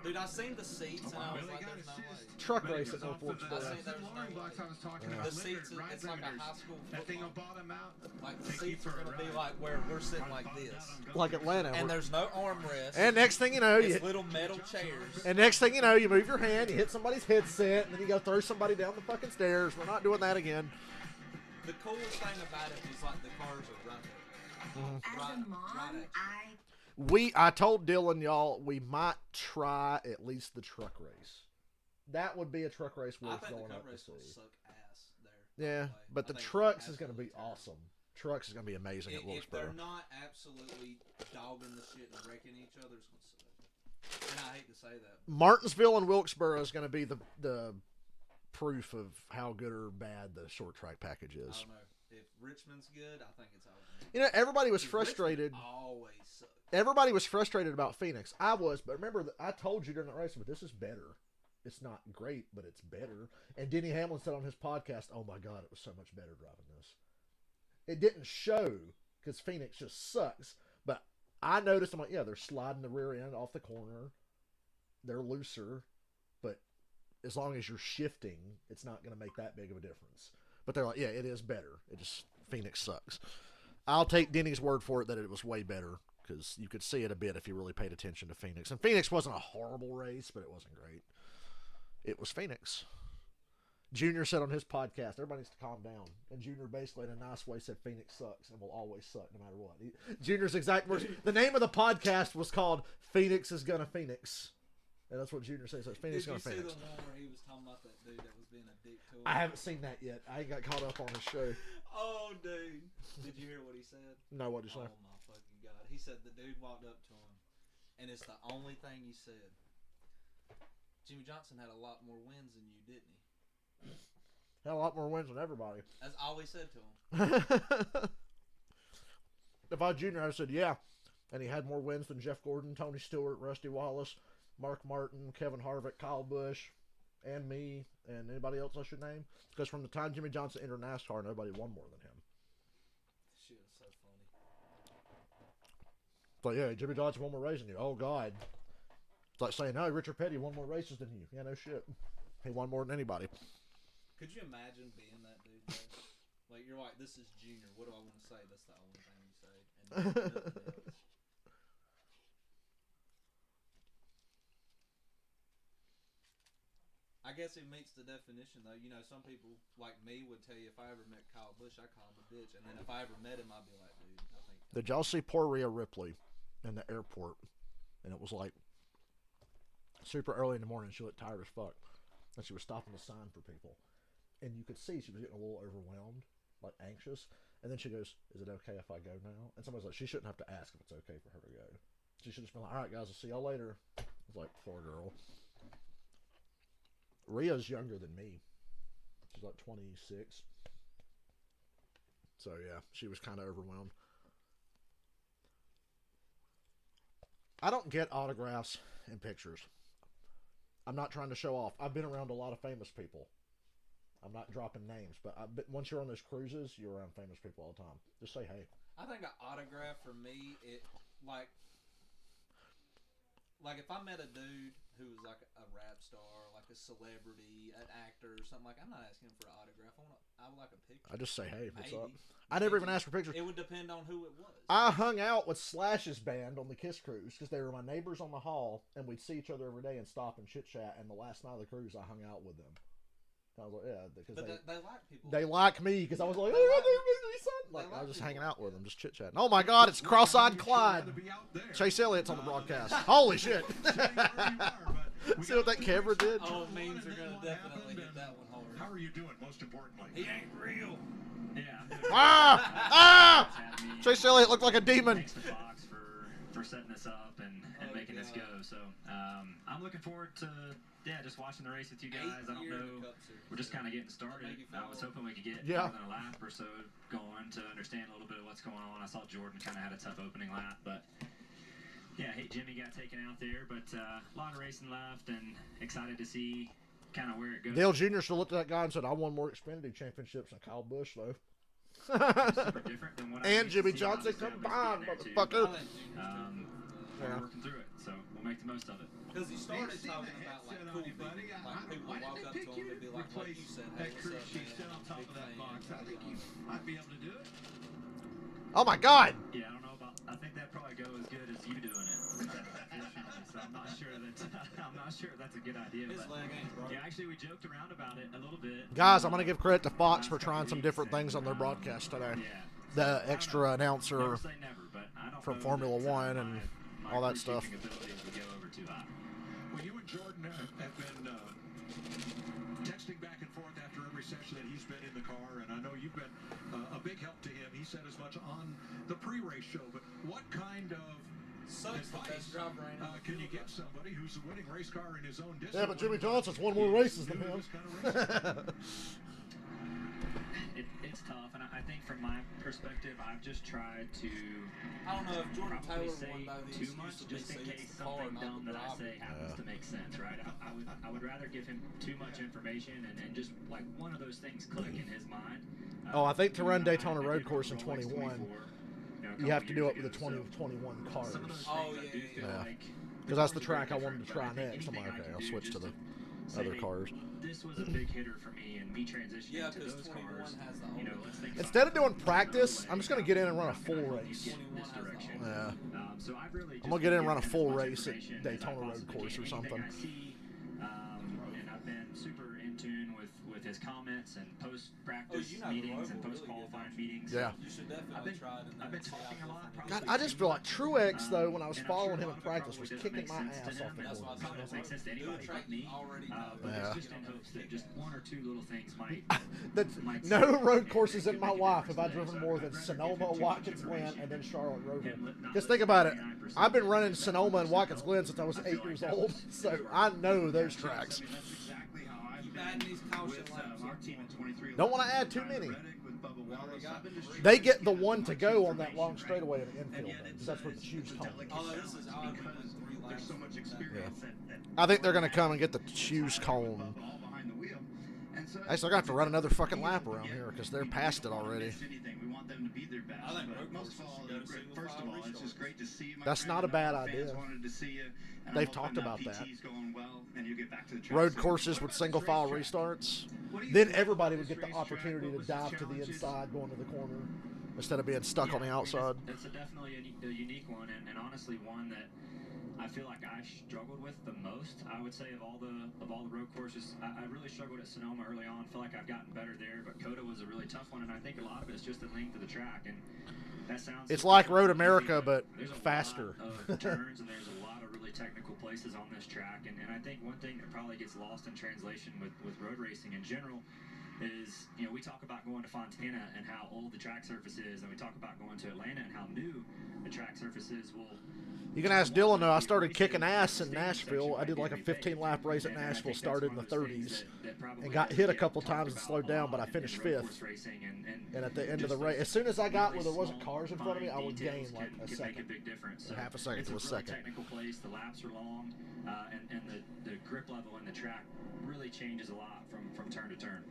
S1: Dude, I seen the seats, and I was like, there's no way.
S2: Truck race at North Wilkesboro.
S1: The seats, it's like a high school
S3: That thing will
S1: football.
S3: bottom out.
S1: Like, the seats are going to be like where we're sitting like this.
S2: Like Atlanta.
S1: And there's no armrest.
S2: And next thing you know,
S1: it's little metal chairs.
S2: And next thing you know, you move your hand, you hit somebody's headset, and then you go throw somebody down the fucking stairs. We're not doing that again.
S1: The coolest thing about it is like the cars are right there.
S11: As a mom,
S2: I told Dylan, y'all, we might try at least the truck race. That would be a truck race worth going up to see.
S1: Suck ass there.
S2: Yeah, but the trucks is going to be awesome. Trucks is going to be amazing at Wilkesboro.
S1: If they're not absolutely dogging the shit and wrecking each other, it's going to suck. say that.
S2: Martinsville and Wilkesboro is going to be the proof of how good or bad the short track package is.
S1: I don't know. If Richmond's good, I think it's all good.
S2: You know, everybody was frustrated.
S1: Richmond always sucks.
S2: Everybody was frustrated about Phoenix. I was, but remember, I told you during the race, but this is better. It's not great, but it's better. And Denny Hamlin said on his podcast, oh my God, it was so much better driving this. It didn't show because Phoenix just sucks. But I noticed, I'm like, yeah, they're sliding the rear end off the corner. They're looser. But as long as you're shifting, it's not going to make that big of a difference. But they're like, yeah, it is better. It just, Phoenix sucks. I'll take Denny's word for it that it was way better because you could see it a bit if you really paid attention to Phoenix. And Phoenix wasn't a horrible race, but it wasn't great. It was Phoenix. Junior said on his podcast, everybody needs to calm down. And Junior basically in a nice way said Phoenix sucks and will always suck no matter what. Junior's exact words. The name of the podcast was called Phoenix is Gonna Phoenix. And that's what Junior says. So Phoenix is Gonna Phoenix.
S1: Did you see the one where he was talking about that dude that was being a dick to him?
S2: I haven't seen that yet. I ain't got caught up on his show.
S1: Oh, dude. Did you hear what he said?
S2: No, what did you say?
S1: Oh, my fucking God. He said the dude walked up to him, and it's the only thing he said. Jimmy Johnson had a lot more wins than you, didn't he?
S2: Had a lot more wins than everybody.
S1: That's all he said to him.
S2: If I was Junior, I would have said, yeah. And he had more wins than Jeff Gordon, Tony Stewart, Rusty Wallace, Mark Martin, Kevin Harvick, Kyle Busch, and me, and anybody else I should name. Because from the time Jimmy Johnson entered NASCAR, nobody won more than him.
S1: Shit, it's so funny.
S2: But yeah, Jimmy Johnson won more races than you. Oh, God. It's like saying, no, Richard Petty won more races than you. Yeah, no shit. He won more than anybody.
S1: Could you imagine being that dude, though? Like, you're like, this is Junior. What do I want to say? That's the only thing you say. And nothing else. I guess it meets the definition, though. You know, some people, like me, would tell you if I ever met Kyle Busch, I'd call him a bitch. And then if I ever met him, I'd be like, dude, I think...
S2: Did y'all see poor Rhea Ripley in the airport? And it was like super early in the morning. She looked tired as fuck. And she was stopping to sign for people. And you could see she was getting a little overwhelmed, like anxious. And then she goes, is it okay if I go now? And somebody's like, she shouldn't have to ask if it's okay for her to go. She should just be like, all right, guys, I'll see y'all later. It's like, poor girl. Rhea's younger than me. She's like 26. So, yeah, she was kind of overwhelmed. I don't get autographs and pictures. I'm not trying to show off. I've been around a lot of famous people. I'm not dropping names, but once you're on those cruises, you're around famous people all the time. Just say hey.
S1: I think an autograph for me, it like if I met a dude who was like a rap star, like a celebrity, an actor, or something, like I'm not asking him for an autograph. I would like a picture.
S2: I just say hey, what's
S1: Maybe.
S2: up? I never even asked for pictures.
S1: It would depend on who it was.
S2: I hung out with Slash's band on the Kiss cruise because they were my neighbors on the hall, and we'd see each other every day and stop and chit chat. And the last night of the cruise, I hung out with them. I was like, yeah, because
S1: they like people.
S2: They like me because I was like, I was just hanging out with them, just chit chatting. Oh my God, it's cross-eyed Clyde. Chase Elliott's on the broadcast. Holy shit! See what that camera did?
S1: Oh, memes are gonna definitely hit that one hard.
S5: How are you doing? Most importantly,
S1: he ain't real.
S2: Yeah. Chase Elliott looked like a demon.
S11: Thanks to Fox for setting this up and making this go. So I'm looking forward to just watching the race with you guys. I don't know. We're just kind of getting started. I was hoping we could get more than a lap or so going to understand a little bit of what's going on. I saw Jordan kind of had a tough opening lap, but yeah, Jimmy got taken out there, but a lot of racing left and excited to see kind of where it goes.
S2: Dale Jr. should have looked at that guy and said, I won more Xfinity championships than Kyle Busch, though.
S11: Super different than what
S2: and Jimmy Johnson combined, motherfucker.
S11: We're working through it, so we'll make the most of it.
S1: Because he started talking about like cool people, like people walk up to him and be like you said, hey, what's up, man?
S3: On top of that box. I think you might be able to do it.
S2: Oh my God!
S11: Yeah, I don't know about. I think that probably go as good as you doing it. So I'm not sure that's a good idea. But yeah, actually, we joked around about it a little bit.
S2: Guys, I'm gonna give credit to Fox for trying some different things on their broadcast today. The extra announcer from Formula One and all that stuff.
S5: Well, you and Jordan have been texting back and forth after every session that he's been in the car, and I know you've been a big help to him. He said as much on the pre-race show, but what kind of
S1: Sucks the best driver ain't on the
S5: Can you
S1: field
S5: get somebody who's a winning race car in his own discipline?
S2: Yeah, but Jimmy Johnson's won more races than him.
S11: It's tough, and I think from my perspective, I've just tried to.
S1: I don't know if Jordan
S11: probably
S1: Taylor
S11: say
S1: won by the
S11: too much, just in case something dumb that I say happens to make sense, right? I would rather give him too much information and just like one of those things click in his mind.
S2: I think to run Daytona Road Course in 21, you have to do it with the 2021 cars.
S1: Oh yeah.
S2: Because that's the track I wanted to try next. I'm like, okay, I'll switch to the other cars.
S11: This was a big hitter for me, and me transitioning to those cars.
S2: Instead of doing practice, I'm just gonna get in and run a full race. Yeah.
S11: So I've really
S2: I'm gonna get in and run a full race at Daytona Road Course or something.
S11: And I've been super in tune with his comments and post-practice meetings and post-qualifying meetings.
S2: Yeah.
S1: You should definitely try it.
S11: I've been talking a lot.
S2: God, I just feel like Truex, though, when I was following him in practice, was kicking my ass off the
S11: Probably
S2: course.
S11: doesn't make sense to anybody but me. But it's just in hopes that just one or two little things might.
S2: No road courses in my life have I driven more than Sonoma, Watkins Glen, and then Charlotte Roval. Just think about it. I've been running Sonoma and Watkins Glen since I was 8 years old, so I know those tracks. Don't want to add too many. They get the one to go on that long straightaway in the infield. That's what the shoes call.
S4: There's so much experience.
S2: I think they're going to come and get the shoes cone. Actually, they're going to have to run another fucking lap around here because they're past it already.
S4: We want them to be their best. Most of all, first of all, it's just great to see you.
S2: That's not a bad idea. They've talked about that. Road courses with single file restarts. Then everybody would get the opportunity to dive to the inside going to the corner instead of being stuck on the outside.
S11: It's definitely a unique one, and honestly one that I feel like I struggled with the most. I would say of all the road courses, I really struggled at Sonoma early on. I feel like I've gotten better there, but COTA was a really tough one, and I think a lot of it is just the length of the track. And that sounds.
S2: It's like Road America, but faster.
S11: There's a lot of turns, and there's a lot of really technical places on this track, and I think one thing that probably gets lost in translation with road racing in general is, we talk about going to Fontana and how old the track surface is, and we talk about going to Atlanta and how new the track surface is. Well,
S2: you can ask Dylan, though. I started kicking ass in Nashville. I did like a 15-lap race at Nashville, started in the 30s, and got hit a couple times and slowed down, but I finished 5th. And at the end of the race, as soon as I got where there wasn't cars in front of me, I would gain like a second. Half a second to a second.
S11: Technical place, the laps are long, and the grip level in the track really changes a lot from turn to turn.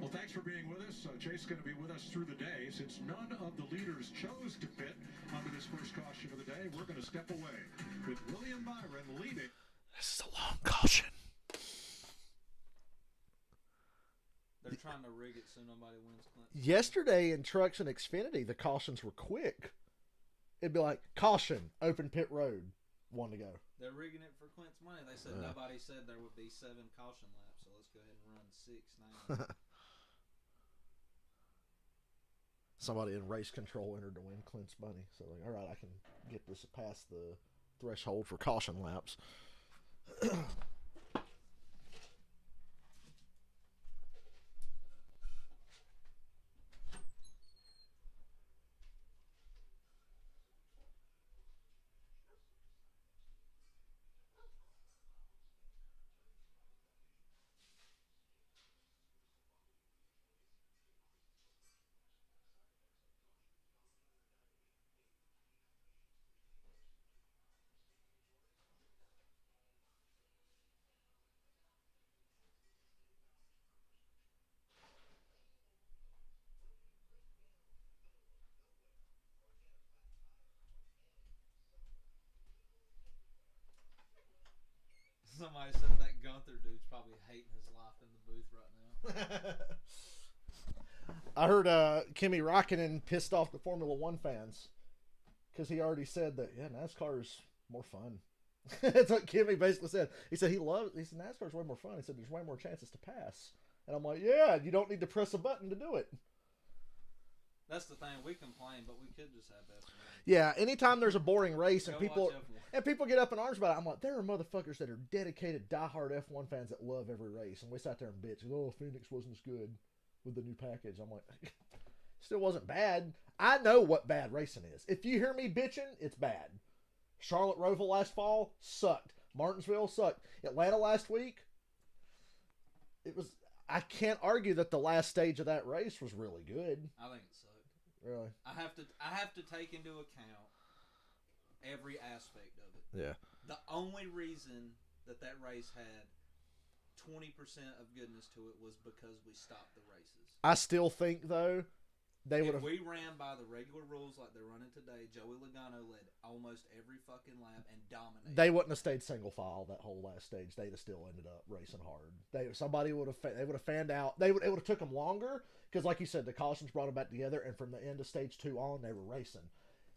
S5: Well, thanks for being with us. Chase is going to be with us through the day. Since none of the leaders chose to pit onto this first caution of the day, we're going to step away with William Byron leading.
S2: This is a long caution.
S1: They're trying to rig it so nobody wins.
S2: Yesterday in Trucks and Xfinity, the cautions were quick. It'd be like, caution, open pit road, 1 to go.
S1: They're rigging it for Clint's money. They said nobody said there would be 7 caution laps, so let's go ahead and run 6 now.
S2: Somebody in race control entered to win Clint's money. So, like, all right, I can get this past the threshold for caution laps.
S1: Somebody said that Gunther dude's probably hating his life in the booth right now.
S2: I heard Kimi Räikkönen pissed off the Formula One fans because he already said that NASCAR is more fun. That's what Kimi basically said. He said NASCAR's way more fun. He said there's way more chances to pass. And I'm like, yeah, you don't need to press a button to do it.
S1: That's the thing. We complain, but we could just have that.
S2: Yeah, anytime there's a boring race and people get up in arms about it, I'm like, there are motherfuckers that are dedicated, diehard F1 fans that love every race, and we sat there and bitched. Oh, Phoenix wasn't as good with the new package. I'm like, still wasn't bad. I know what bad racing is. If you hear me bitching, it's bad. Charlotte Roval last fall sucked. Martinsville sucked. Atlanta last week, it was. I can't argue that the last stage of that race was really good.
S1: I think it sucked.
S2: Really?
S1: I have to take into account every aspect of it.
S2: Yeah.
S1: The only reason that race had 20% of goodness to it was because we stopped the races.
S2: I still think though they would have.
S1: If we ran by the regular rules like they're running today, Joey Logano led almost every fucking lap and dominated.
S2: They wouldn't have stayed single file that whole last stage. They'd have still ended up racing hard. Somebody would have. They would have fanned out. It would have took them longer because, like you said, the cautions brought them back together, and from the end of stage 2 on, they were racing.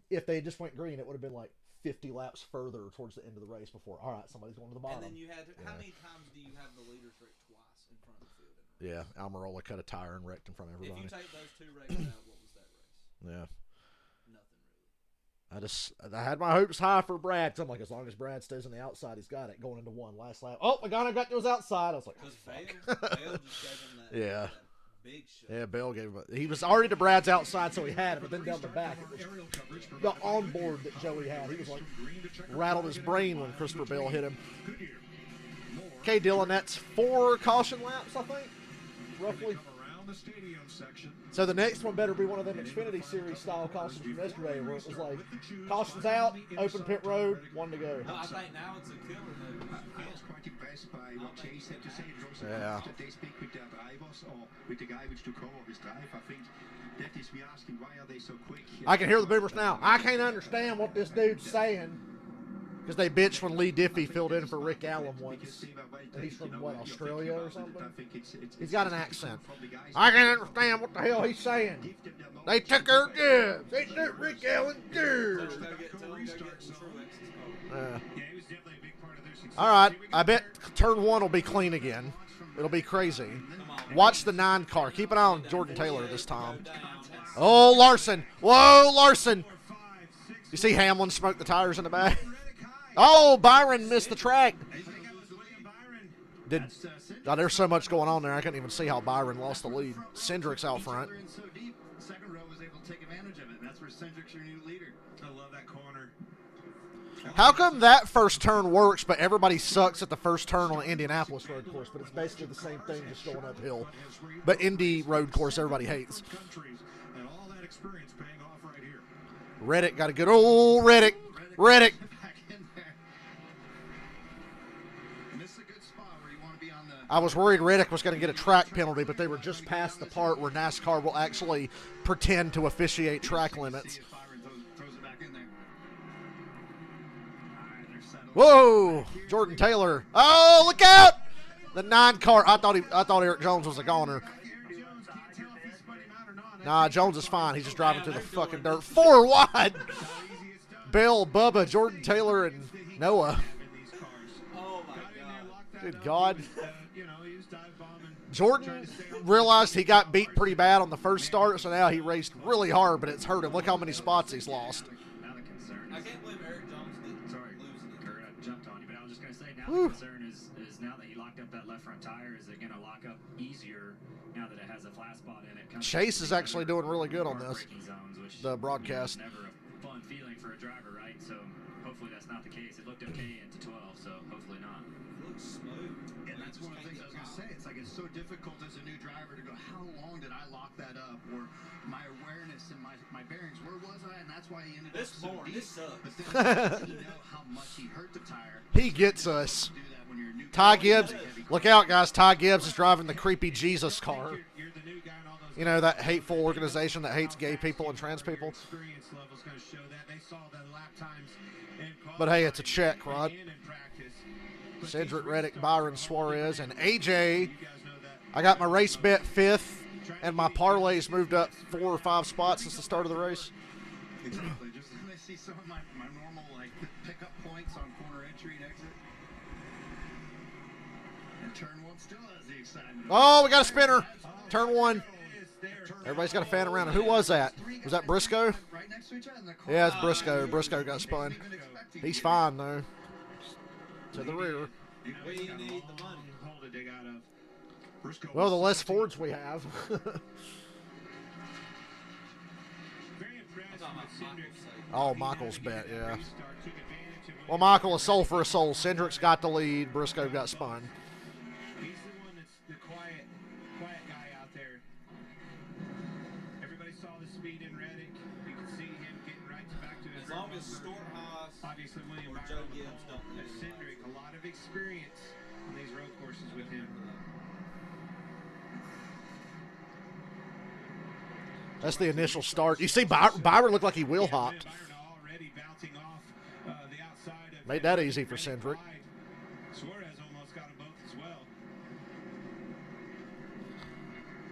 S2: If they just went green, it would have been like 50 laps further towards the end of the race before. All right, somebody's going to the bottom.
S1: And then you had to, how many times do you have the leaders wreck twice in front of the field?
S2: Yeah, Almirola cut a tire and wrecked in front of everybody.
S1: If you take those 2 wrecks out, what was that race?
S2: Yeah.
S1: Nothing really.
S2: I had my hopes high for Brad. So I'm like, as long as Brad stays on the outside, he's got it. Going into 1 last lap. Oh, Logano got to his outside. I was like,
S1: because Bale just gave him that.
S2: Yeah.
S1: That big shot.
S2: Yeah, Bale gave him. He was already to Brad's outside, so he had it. But then down the back, it was the onboard that Joey had. He was like rattled his brain when Christopher Bale hit him. Okay, Dylan, that's 4 caution laps, I think, roughly. So the next one better be one of them Xfinity Series style cautions from yesterday, where it was like cautions out, open pit road, 1 to go.
S1: No, I think now it's a killer move.
S12: I was quite impressed by what Chase had to say. It was
S2: Yeah.
S12: that they speak with their drivers or with the guy which took over his drive. I think that is, we asking why are they so quick?
S2: I can hear the boomers now. I can't understand what this dude's saying. Because they bitched when Lee Diffie filled in for Rick Allen once. And he's from, what, Australia or something? He's got an accent. I can't understand what the hell he's saying. They took our jobs. They took Rick Allen's jobs. All right. I bet turn 1 will be clean again. It'll be crazy. Watch the 9 car. Keep an eye on Jordan Taylor this time. Oh, Larson. Whoa, Larson. You see Hamlin smoke the tires in the back? Oh, Byron missed the track. There's so much going on there. I couldn't even see how Byron lost the lead. Cindric's out front.
S4: Second row was able to take advantage of it, and that's where Cindric's your new leader.
S5: I love that corner.
S2: How come that first turn works, but everybody sucks at the first turn on the Indianapolis road course? But it's basically the same thing, just going uphill. But Indy road course, everybody hates.
S5: And all that experience paying off right here.
S2: Reddick got a good old Reddick. Reddick. I was worried Reddick was going to get a track penalty, but they were just past the part where NASCAR will actually pretend to officiate track limits. Whoa, Jordan Taylor. Oh, look out! The 9 car. I thought Eric Jones was a goner. Nah, Jones is fine. He's just driving through the fucking dirt. 4 wide. Bill, Bubba, Jordan Taylor, and Noah.
S1: Oh my God.
S2: Good God. Jordan realized he got beat pretty bad on the first start, so now he raced really hard, but it's hurt him. Look how many spots he's lost.
S1: I can't believe Eric Jones didn't lose it.
S11: Kurt, I jumped on you, but I was just going to say, now
S2: Whew.
S11: the concern is now that he locked up that left front tire, is it going to lock up easier now that it has a flat spot in it?
S2: Chase is actually doing really good on this,
S11: zones,
S2: the broadcast.
S11: Never a fun feeling for a driver, right? So hopefully that's not the case. It looked okay into 12, so hopefully not.
S1: It looks smooth.
S4: And that's one of the things I was going to say. It's like it's so difficult as a new driver to go, how long did I lock that up? Or my awareness and my bearings, where was I? And that's why he ended up so deep.
S1: This sucks.
S4: But then you know how much he hurt the tire.
S2: He gets us. Ty Gibbs, look out, guys. Ty Gibbs is driving the creepy Jesus car. You know, that hateful organization that hates gay people and trans people. But hey, it's a check, Rod. Cedric Reddick, Byron Suarez, and AJ. I got my race bet 5th, and my parlays moved up 4 or 5 spots since the start of the race.
S4: Exactly. Just when I see some of my normal like pickup points on corner entry and exit. And turn 1 still has the excitement.
S2: Oh, we got a spinner. Turn 1. Everybody's got a fan around. Who was that? Was that Briscoe? Yeah, it's Briscoe. Briscoe got spun. He's fine, though. To the rear.
S1: We need the money.
S2: Well, the less Fords we have. Oh, Michael's bet, yeah. Well, Michael, a soul for a soul. Cindric's got the lead. Briscoe got spun.
S3: He's the one that's the quiet guy out there. Everybody saw the speed in Reddick. You can see him getting right back to his.
S1: As long as Storthaus
S3: obviously William
S1: or Joe Gibbs don't
S3: and Cindric, a lot of experience on these road courses with him.
S2: That's the initial start. You see, Byron looked like he wheel hopped. Made that easy for Cindric.
S3: Suarez almost got them both as well.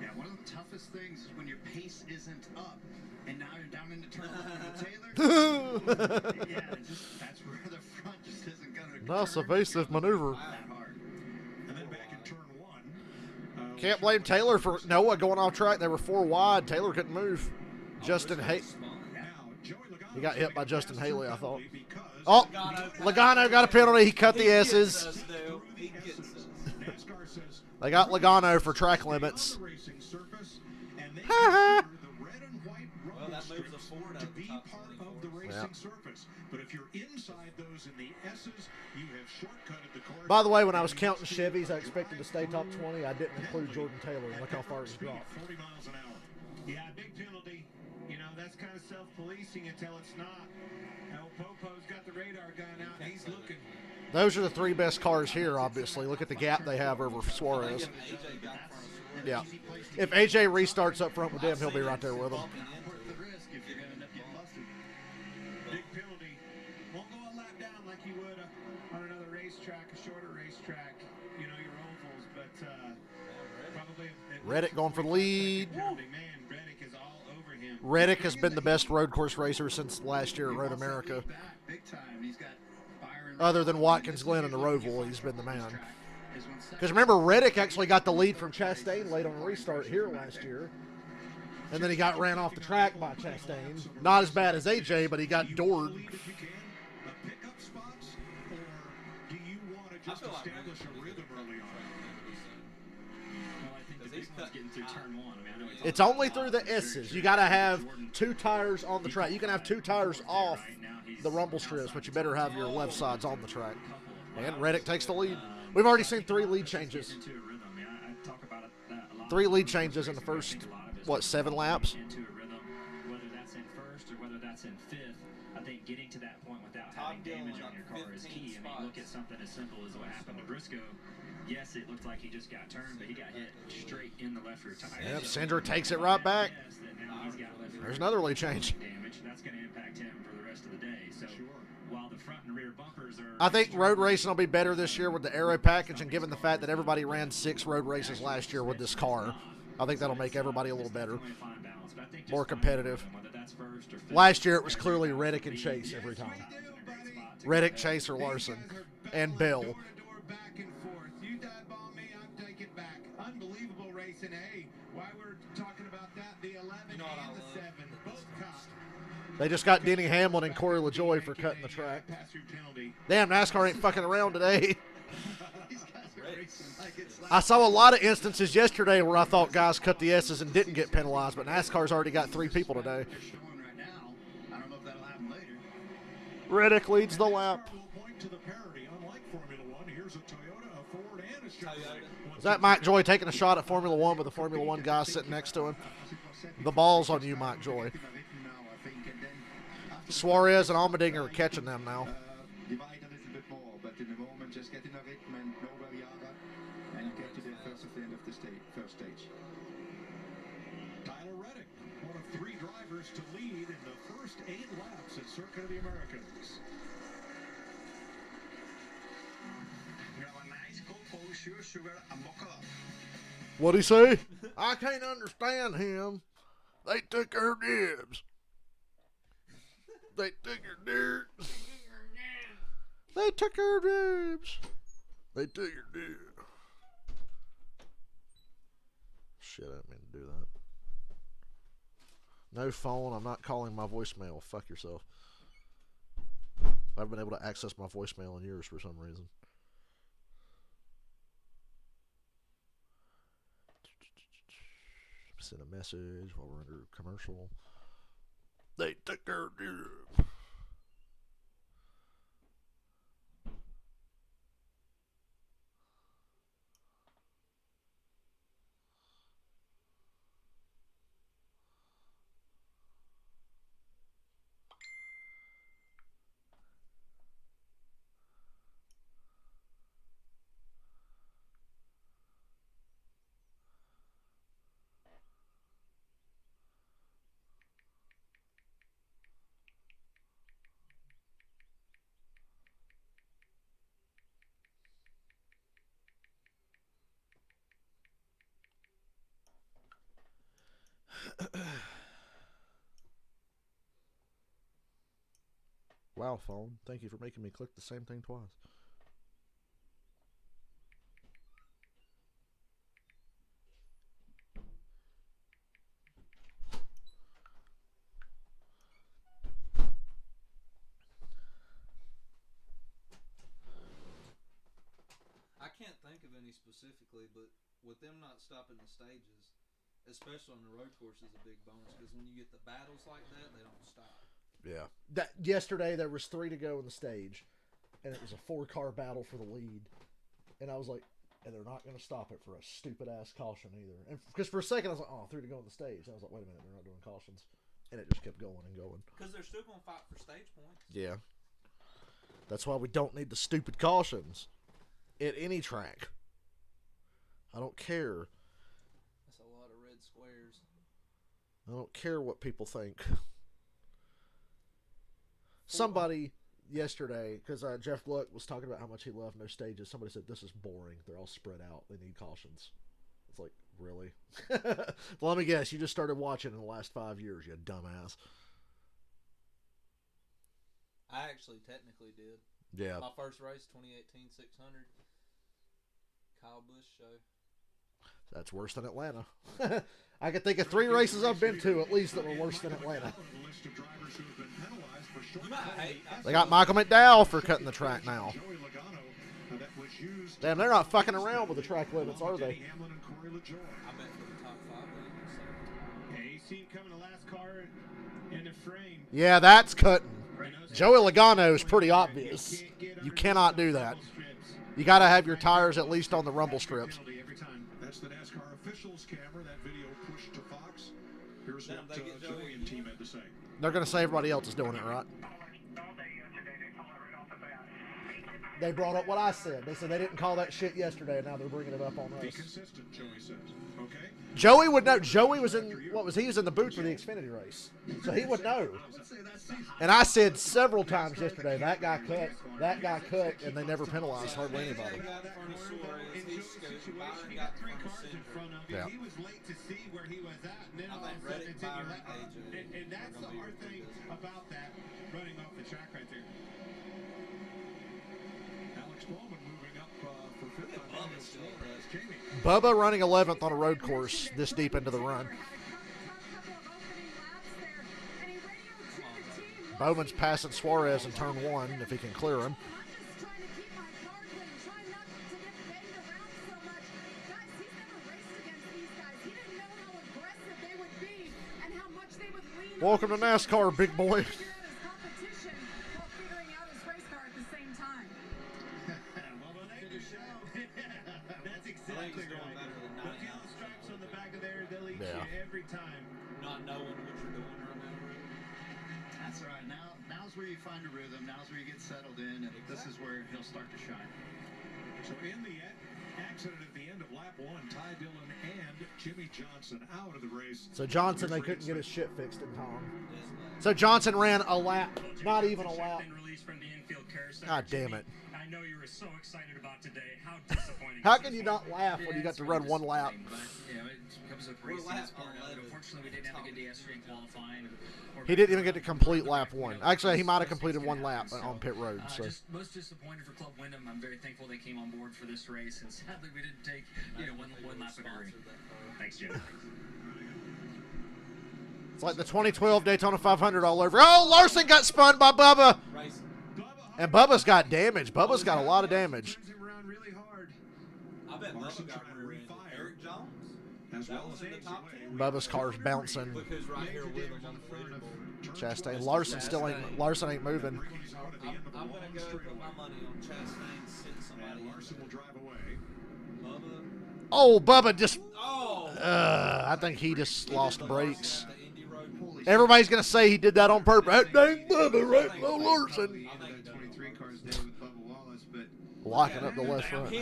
S4: Yeah, one of the toughest things is when your pace isn't up, and now you're down into turn 11 with Taylor. Yeah, that's where the front just isn't going to.
S2: Nice evasive maneuver.
S5: And then back in turn 1.
S2: Can't blame Taylor for Noah going off track. They were 4 wide. Taylor couldn't move. Justin Haley. He got hit by Justin Haley, I thought. Oh, Logano got a penalty. He cut the S's. They got Logano for track limits.
S5: Well, that moves the forward to be part of the racing surface. But if you're inside those in the S's, you have shortcutted the course.
S2: By the way, when I was counting Chevys, I expected to stay top 20. I didn't include Jordan Taylor. Look how far he's dropped.
S5: 40 miles an hour.
S3: Yeah, big penalty. You know, that's kind of self-policing until it's not. Now, Popo's got the radar gun out. He's looking.
S2: Those are the 3 best cars here, obviously. Look at the gap they have over Suarez. Yeah. If AJ restarts up front with them, he'll be right there with them.
S3: Big penalty. Won't go a lap down like you would on another racetrack, a shorter racetrack, you know, your ovals, but probably.
S2: Reddick going for the lead.
S3: Man, Reddick is all over him.
S2: Reddick has been the best road course racer since last year at Road America.
S4: Big time. He's got Byron.
S2: Other than Watkins Glen and the Roval, he's been the man. Because remember, Reddick actually got the lead from Chastain late on a restart here last year. And then he got ran off the track by Chastain. Not as bad as AJ, but he got doored.
S5: Just establish a rhythm early on.
S11: Well, I think the big one's getting through turn 1. I mean, I know
S2: It's only through the S's. You got to have 2 tires on the track. You can have 2 tires off the rumble strips, but you better have your left sides on the track. And Reddick takes the lead. We've already seen 3 lead changes. 3 lead changes in the first, what, 7 laps?
S11: Whether that's in first or whether that's in 5th, I think getting to that point without having damage on your car is key. I mean, look at something as simple as what happened to Briscoe. Yes, it looked like he just got turned, but he got hit straight in the left rear tire.
S2: Yep, Cindric takes it right back. There's another lead change.
S11: Damage. That's going to impact him for the rest of the day. So while the front and rear bumpers are...
S2: I think road racing will be better this year with the aero package, and given the fact that everybody ran 6 road races last year with this car, I think that'll make everybody a little better, more competitive. Last year it was clearly Reddick and Chase every time. Reddick, Chase, or Larson, and Bell.
S3: Back and forth. You dive bomb me, I'm taking back. Unbelievable race in A. Why we're talking about that, the 11 and the 7, both caught.
S2: They just got Denny Hamlin and Corey LaJoie for cutting the track. Damn, NASCAR ain't fucking around today. I saw a lot of instances yesterday where I thought guys cut the S's and didn't get penalized, but NASCAR's already got 3 people today. Reddick leads the lap. Is that Mike Joy taking a shot at Formula 1 with the Formula 1 guy sitting next to him? The ball's on you, Mike Joy. Suarez and Allmendinger are catching them now.
S12: Divide a little bit more, but in the moment, just get in a rhythm and know where you are, and get to the first of the end of the first stage.
S5: Tyler Reddick, one of 3 drivers to lead in the first 8 laps at Circuit of the Americans.
S2: What'd he say? I can't understand him. They took our dibs. They took your dirt. They took our dibs. They took your dib. Shit, I didn't mean to do that. No phone. I'm not calling my voicemail. Fuck yourself. I've been able to access my voicemail in years for some reason. Send a message while we're under commercial. They took our dib. Wow, phone. Thank you for making me click the same thing twice.
S1: I can't think of any specifically, but with them not stopping the stages, especially on the road course, is a big bonus because when you get the battles like that, they don't stop.
S2: Yeah. Yesterday there was 3 to go in the stage, and it was a 4-car battle for the lead, and I was like, and they're not going to stop it for a stupid ass caution either. And because for a second I was like, oh, 3 to go in the stage. I was like, wait a minute, they're not doing cautions, and it just kept going and going.
S1: Because they're still going to fight for stage points.
S2: Yeah. That's why we don't need the stupid cautions at any track. I don't care.
S1: That's a lot of red squares.
S2: I don't care what people think. Somebody yesterday, because Jeff Gluck was talking about how much he loved no stages, somebody said, this is boring. They're all spread out. They need cautions. It's like, really? Well, let me guess. You just started watching in the last 5 years, you dumbass.
S1: I actually technically did.
S2: Yeah.
S1: My first race, 2018 600. Kyle Busch show.
S2: That's worse than Atlanta. I could think of 3 races I've been to at least that were worse than Atlanta. They got Michael McDowell for cutting the track now. Damn, they're not fucking around with the track limits, are they?
S1: I bet for the top 5.
S2: Yeah, that's cutting. Joey Logano is pretty obvious. You cannot do that. You got to have your tires at least on the rumble strips.
S5: That's the NASCAR officials camera. That video pushed to Fox. Here's what Joey and team had to say.
S2: They're going to say everybody else is doing it, right? They brought up what I said. They said they didn't call that shit yesterday, and now they're bringing it up on us.
S5: Be consistent, Joey says. Okay.
S2: Joey would know. Joey was in, he was in the booth for the Xfinity race. So he would know. And I said several times yesterday, that guy cut, and they never penalized hardly anybody. Yeah.
S3: He was late to see where he was at, and then all of a sudden it's in your lap. And that's the hard thing about that, running off the track right there.
S5: Alex Bowman moving up for 5th on Jamie.
S2: Bubba running 11th on a road course this deep into the run. Bowman's passing Suarez in turn 1 if he can clear him. Welcome to NASCAR, big boy.
S3: Every time,
S1: not knowing what you're doing right now.
S4: That's right. Now's where you find a rhythm. Now's where you get settled in, and this is where he'll start to shine.
S5: So in the accident at the end of lap 1, Ty Dillon and Jimmy Johnson out of the race.
S2: So Johnson, they couldn't get his shit fixed in time. So Johnson ran a lap, not even a lap. God damn it.
S9: I know you were so excited about today. How disappointing.
S2: How can you not laugh when you got to run one lap?
S7: Unfortunately, we didn't have a good day yesterday in qualifying.
S2: He didn't even get to complete lap 1. Actually, he might have completed 1 lap on pit road. So.
S7: Just most disappointed for Club Wyndham. I'm very thankful they came on board for this race, and sadly we didn't take one lap in a hurry. Thanks, Jim.
S2: It's like the 2012 Daytona 500 all over. Oh, Larson got spun by Bubba. And Bubba's got damage. Bubba's got a lot of damage.
S1: I bet Bubba got rear-ended. Eric Jones. That was in the top 10.
S2: Bubba's car's bouncing.
S1: Look who's right here with him on the leaderboard.
S2: Chastain. Larson ain't moving.
S1: I'm going to go put my money on Chastain sitting somebody.
S5: Larson will drive away.
S1: Bubba.
S2: Oh, Bubba just...
S1: Oh!
S2: I think he just lost brakes. Everybody's going to say he did that on purpose. That dang Bubba right below Larson. Locking up the left front.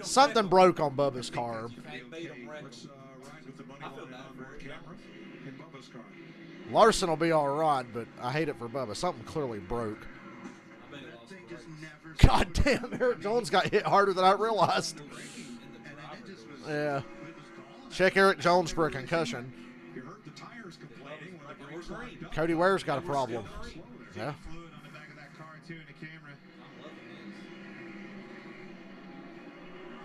S2: Something broke on Bubba's car. Larson will be all right, but I hate it for Bubba. Something clearly broke. God damn, Eric Jones got hit harder than I realized. Yeah. Check Eric Jones for a concussion.
S1: green.
S2: Cody Ware's got a problem. Yeah.
S3: Fluid on the back of that car too in the camera.
S1: I'm loving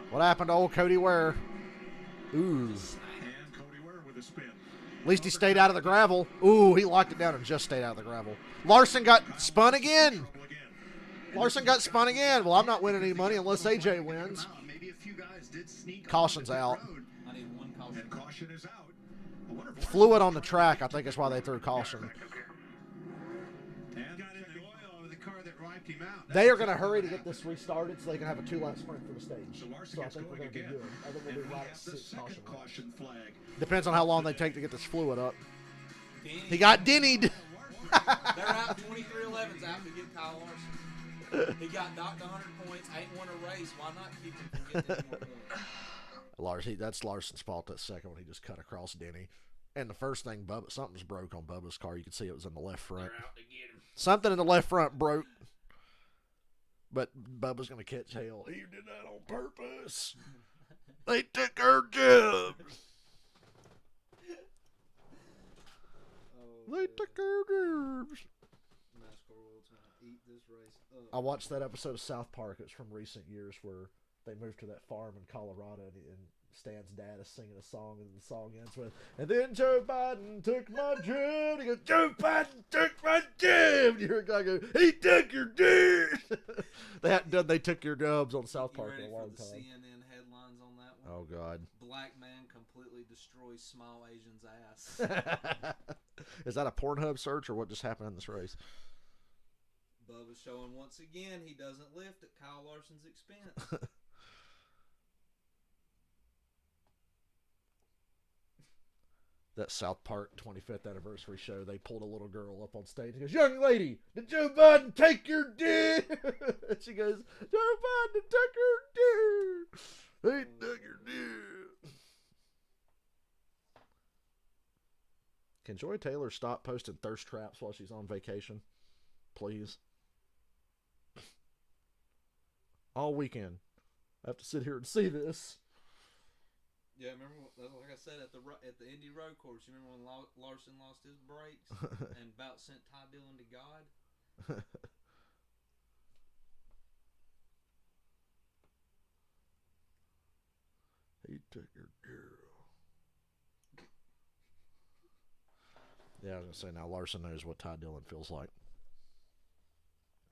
S1: this.
S2: What happened to old Cody Ware? Ooh.
S5: And Cody Ware with a spin.
S2: At least he stayed out of the gravel. Ooh, he locked it down and just stayed out of the gravel. Larson got spun again. Larson got spun again. Well, I'm not winning any money unless AJ wins.
S4: Maybe a few guys did sneak
S2: Caution's out.
S1: I need one caution.
S5: And caution is out.
S2: Fluid on the track, I think is why they threw caution.
S3: And got in the oil over the car that wiped him out.
S2: They are going to hurry to get this restarted so they can have a 2-lap sprint for the stage.
S5: So
S2: I think we're going to be good. I think we'll be right at 6 caution.
S5: Caution flag.
S2: Depends on how long they take to get this fluid up. He got dennied.
S1: They're out 23-11's out to get Kyle Larson. He got docked 100 points, ain't won a race. Why not keep him from getting any more points?
S2: That's Larson's fault that second one. He just cut across Denny. And the first thing, something's broke on Bubba's car. You can see it was in the left front.
S1: They're out to get him.
S2: Something in the left front broke. But Bubba's going to catch hell. He did that on purpose. They took our job. They took our jobs.
S1: NASCAR World's going to eat this race up.
S2: I watched that episode of South Park. It's from recent years where they moved to that farm in Colorado and Stan's dad is singing a song and the song ends with, and then Joe Biden took my job. He goes, Joe Biden took my job. And you hear a guy go, he took your job. They hadn't done They Took Your Jobs on South Park in a long time.
S1: CNN headlines on that one?
S2: Oh, God.
S1: Black man completely destroys small Asian's ass.
S2: Is that a Pornhub search or what just happened in this race?
S1: Bubba's showing once again he doesn't lift at Kyle Larson's expense.
S2: That South Park 25th anniversary show, they pulled a little girl up on stage and goes, young lady, did Joe Biden take your dick? And she goes, Joe Biden took your dick. He took your dick. Can Joy Taylor stop posting thirst traps while she's on vacation? Please. All weekend. I have to sit here and see this.
S1: Yeah, remember, like I said, at the Indy Road Course, you remember when Larson lost his brakes and about sent Ty Dillon to God?
S2: He took your girl. Yeah, I was going to say, now Larson knows what Ty Dillon feels like.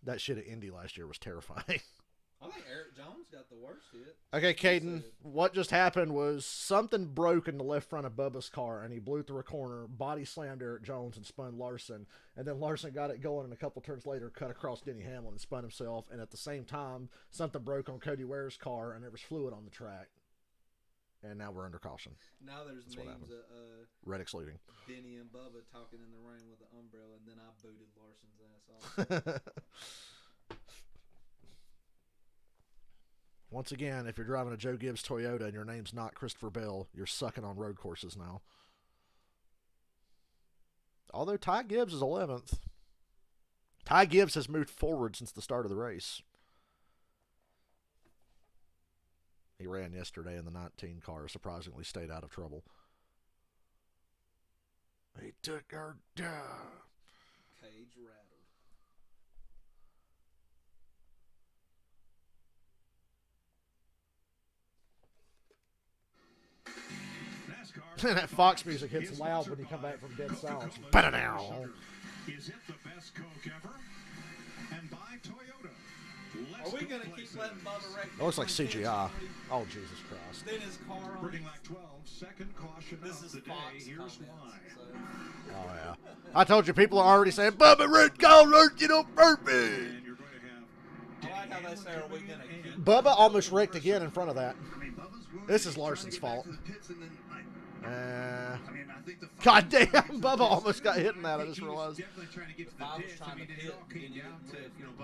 S2: That shit at Indy last year was terrifying.
S1: I think Eric Jones got the worst hit.
S2: Okay, Caden, what just happened was something broke in the left front of Bubba's car, and he blew through a corner, body slammed Eric Jones, and spun Larson. And then Larson got it going, and a couple turns later, cut across Denny Hamlin and spun himself. And at the same time, something broke on Cody Ware's car, and there was fluid on the track. And now we're under caution.
S1: Now there's memes of
S2: red excluding
S1: Denny and Bubba talking in the rain with an umbrella, and then I booted Larson's ass off.
S2: Once again, if you're driving a Joe Gibbs Toyota and your name's not Christopher Bell, you're sucking on road courses now. Although Ty Gibbs is 11th. Ty Gibbs has moved forward since the start of the race. He ran yesterday in the 19 car, surprisingly stayed out of trouble. He took our job.
S1: Cage rattled.
S2: That Fox music hits loud when you come back from dead silence.
S5: Is it the best Coke ever? And by Toyota.
S1: Are we going to keep letting Bubba wreck?
S2: It looks like CGI. Oh, Jesus Christ.
S1: Then his car on.
S5: Pretty like 12, second caution of the day. Here's why.
S2: Oh, yeah. I told you, people are already saying, Bubba Root, go Root, you on purpose.
S5: And you're going to have
S1: I like how they say, are we going to keep...
S2: Bubba almost wrecked again in front of that. This is Larson's fault. God damn, Bubba almost got hit in that, I just realized.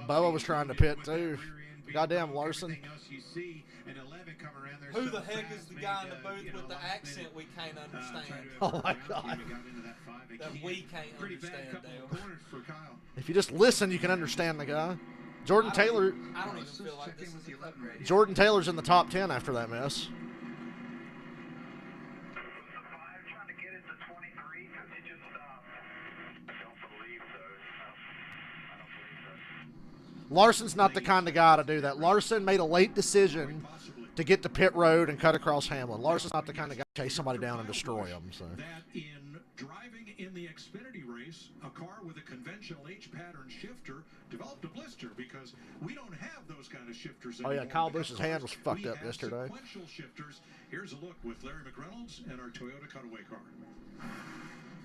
S2: Bubba was trying to pit too. Goddamn Larson.
S1: Who the heck is the guy in the booth with the accent we can't understand?
S2: Oh my God.
S1: That we can't understand, Dale.
S2: If you just listen, you can understand the guy. Jordan Taylor.
S1: I don't even feel like this is a club radio.
S2: Jordan Taylor's in the top 10 after that mess. Larson's not the kind of guy to do that. Larson made a late decision to get to pit road and cut across Hamlin. Larson's not the kind of guy to chase somebody down and destroy them. So.
S5: That in driving in the Xfinity race, a car with a conventional H-pattern shifter developed a blister because we don't have those kind of shifters anymore.
S2: Oh yeah, Kyle Busch's hand was fucked up yesterday.
S5: Sequential shifters. Here's a look with Larry McReynolds and our Toyota Cutaway car.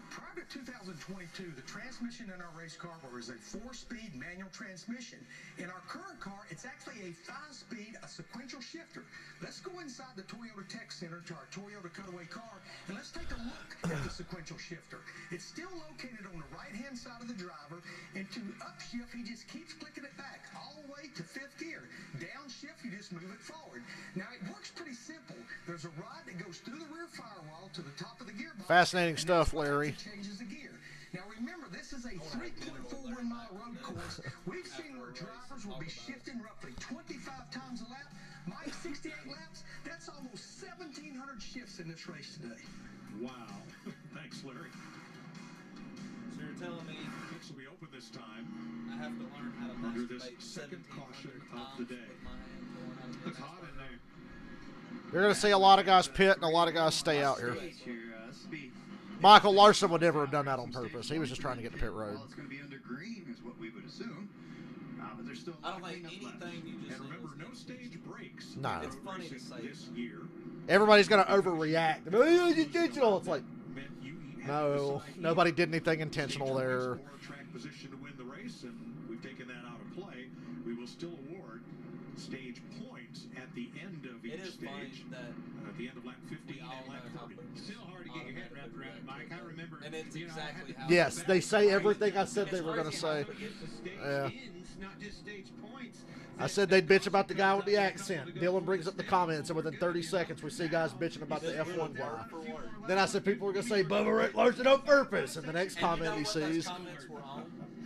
S8: Prior to 2022, the transmission in our race car was a 4-speed manual transmission. In our current car, it's actually a 5-speed, a sequential shifter. Let's go inside the Toyota Tech Center to our Toyota Cutaway car, and let's take a look at the sequential shifter. It's still located on the right-hand side of the driver, and to upshift, he just keeps clicking it back all the way to 5th gear. Downshift, you just move it forward. Now, it works pretty simple. There's a rod that goes through the rear firewall to the top of the gearbox.
S2: Fascinating stuff, Larry.
S8: Changes the gear. Now remember, this is a 3.41 mile road course. We've seen where drivers will be shifting roughly 25 times a lap. Mike, 68 laps, that's almost 1,700 shifts in this race today.
S5: Wow. Thanks, Larry.
S1: So you're telling me
S5: Pits will be open this time.
S1: I have to learn how to
S5: Under this
S1: masturbate
S5: second caution of the day.
S1: It's
S5: hot in there.
S2: You're going to see a lot of guys pit and a lot of guys stay out here. Michael Larson would never have done that on purpose. He was just trying to get to pit road.
S4: Well, it's going to be under green is what we would assume. But there's still
S1: I don't think anything you just
S5: and remember, no stage breaks.
S2: No.
S1: It's funny to say
S5: this year.
S2: Everybody's going to overreact. It's like, no, nobody did anything intentional there.
S5: Track position to win the race, and we've taken that out of play. We will still award stage points at the end of each
S1: It is
S5: stage.
S1: funny that
S5: At the end of lap 15
S1: we all
S5: and lap
S1: know how
S5: 30.
S9: Still hard to get your head wrapped around it, Mike. I remember.
S1: and it's exactly how
S2: Yes, they say everything I said they were going to say. Yeah.
S9: Not just stage points.
S2: I said they'd bitch about the guy with the accent. Dylan brings up the comments, and within 30 seconds, we see guys bitching about the F1 guy. Then I said people were going to say Bubba Rick Larson on purpose, and the next comment he sees,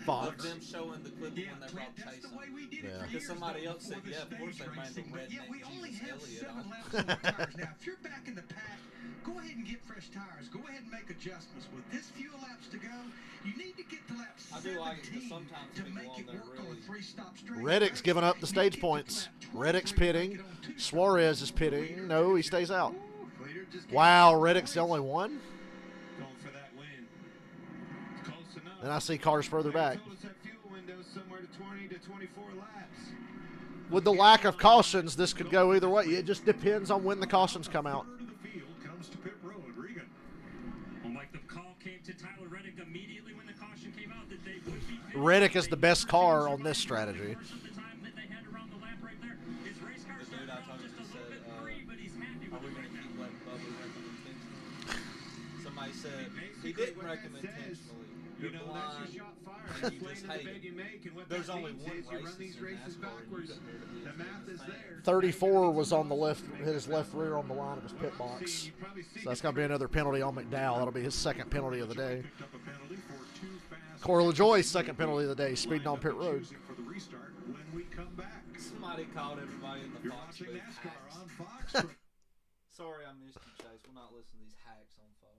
S2: Fox.
S1: them showing the clip when they brought Chase on.
S2: Yeah.
S1: Because somebody else said, yeah, of course they ran the redneck
S8: Yeah, we only
S1: Jesus
S8: have
S1: Elliott
S8: 7
S1: on.
S8: laps on the tires. Now, if you're back in the pack, go ahead and get fresh tires. Go ahead and make adjustments. With this few laps to go, you need to get to lap 17
S1: I do like it because sometimes
S8: to
S1: people
S8: make
S1: on
S8: it
S1: there
S8: work on a
S1: really...
S8: 3-stop straight.
S2: Reddick's giving up the stage points. Reddick's pitting. Suarez is pitting. No, he stays out. Wow, Reddick's the only one?
S5: Going for that win. Close enough.
S2: And I see cars further back.
S5: Told us that fuel window's somewhere to 20 to 24 laps.
S2: With the lack of cautions, this could go either way. It just depends on when the cautions come out.
S5: Quarter to the field comes to pit road. Regan.
S9: Well, like the call came to Tyler Reddick immediately when the caution came out that they would be.
S2: Reddick is the best car on this strategy.
S1: The dude I talked to said, are we going to keep letting Bubba wreck him intentionally? Somebody said, he didn't wreck him intentionally. You're blind,
S5: that's your shot fire.
S1: and you just hate him. There's only one race
S5: run these races backwards. The math is there.
S2: 34 was on the left, his left rear on the line of his pit box. So that's going to be another penalty on McDowell. That'll be his second penalty of the day.
S5: Picked up a penalty for too fast.
S2: Corey LaJoy's second penalty of the day, speeding on pit road.
S5: For the restart when we come back.
S1: Somebody called everybody in the
S5: You're
S1: Fox
S5: watching
S1: booth
S5: NASCAR
S1: hacks.
S5: on Fox.
S1: Sorry I missed you, Chase. We'll not listen to these hacks on Fox.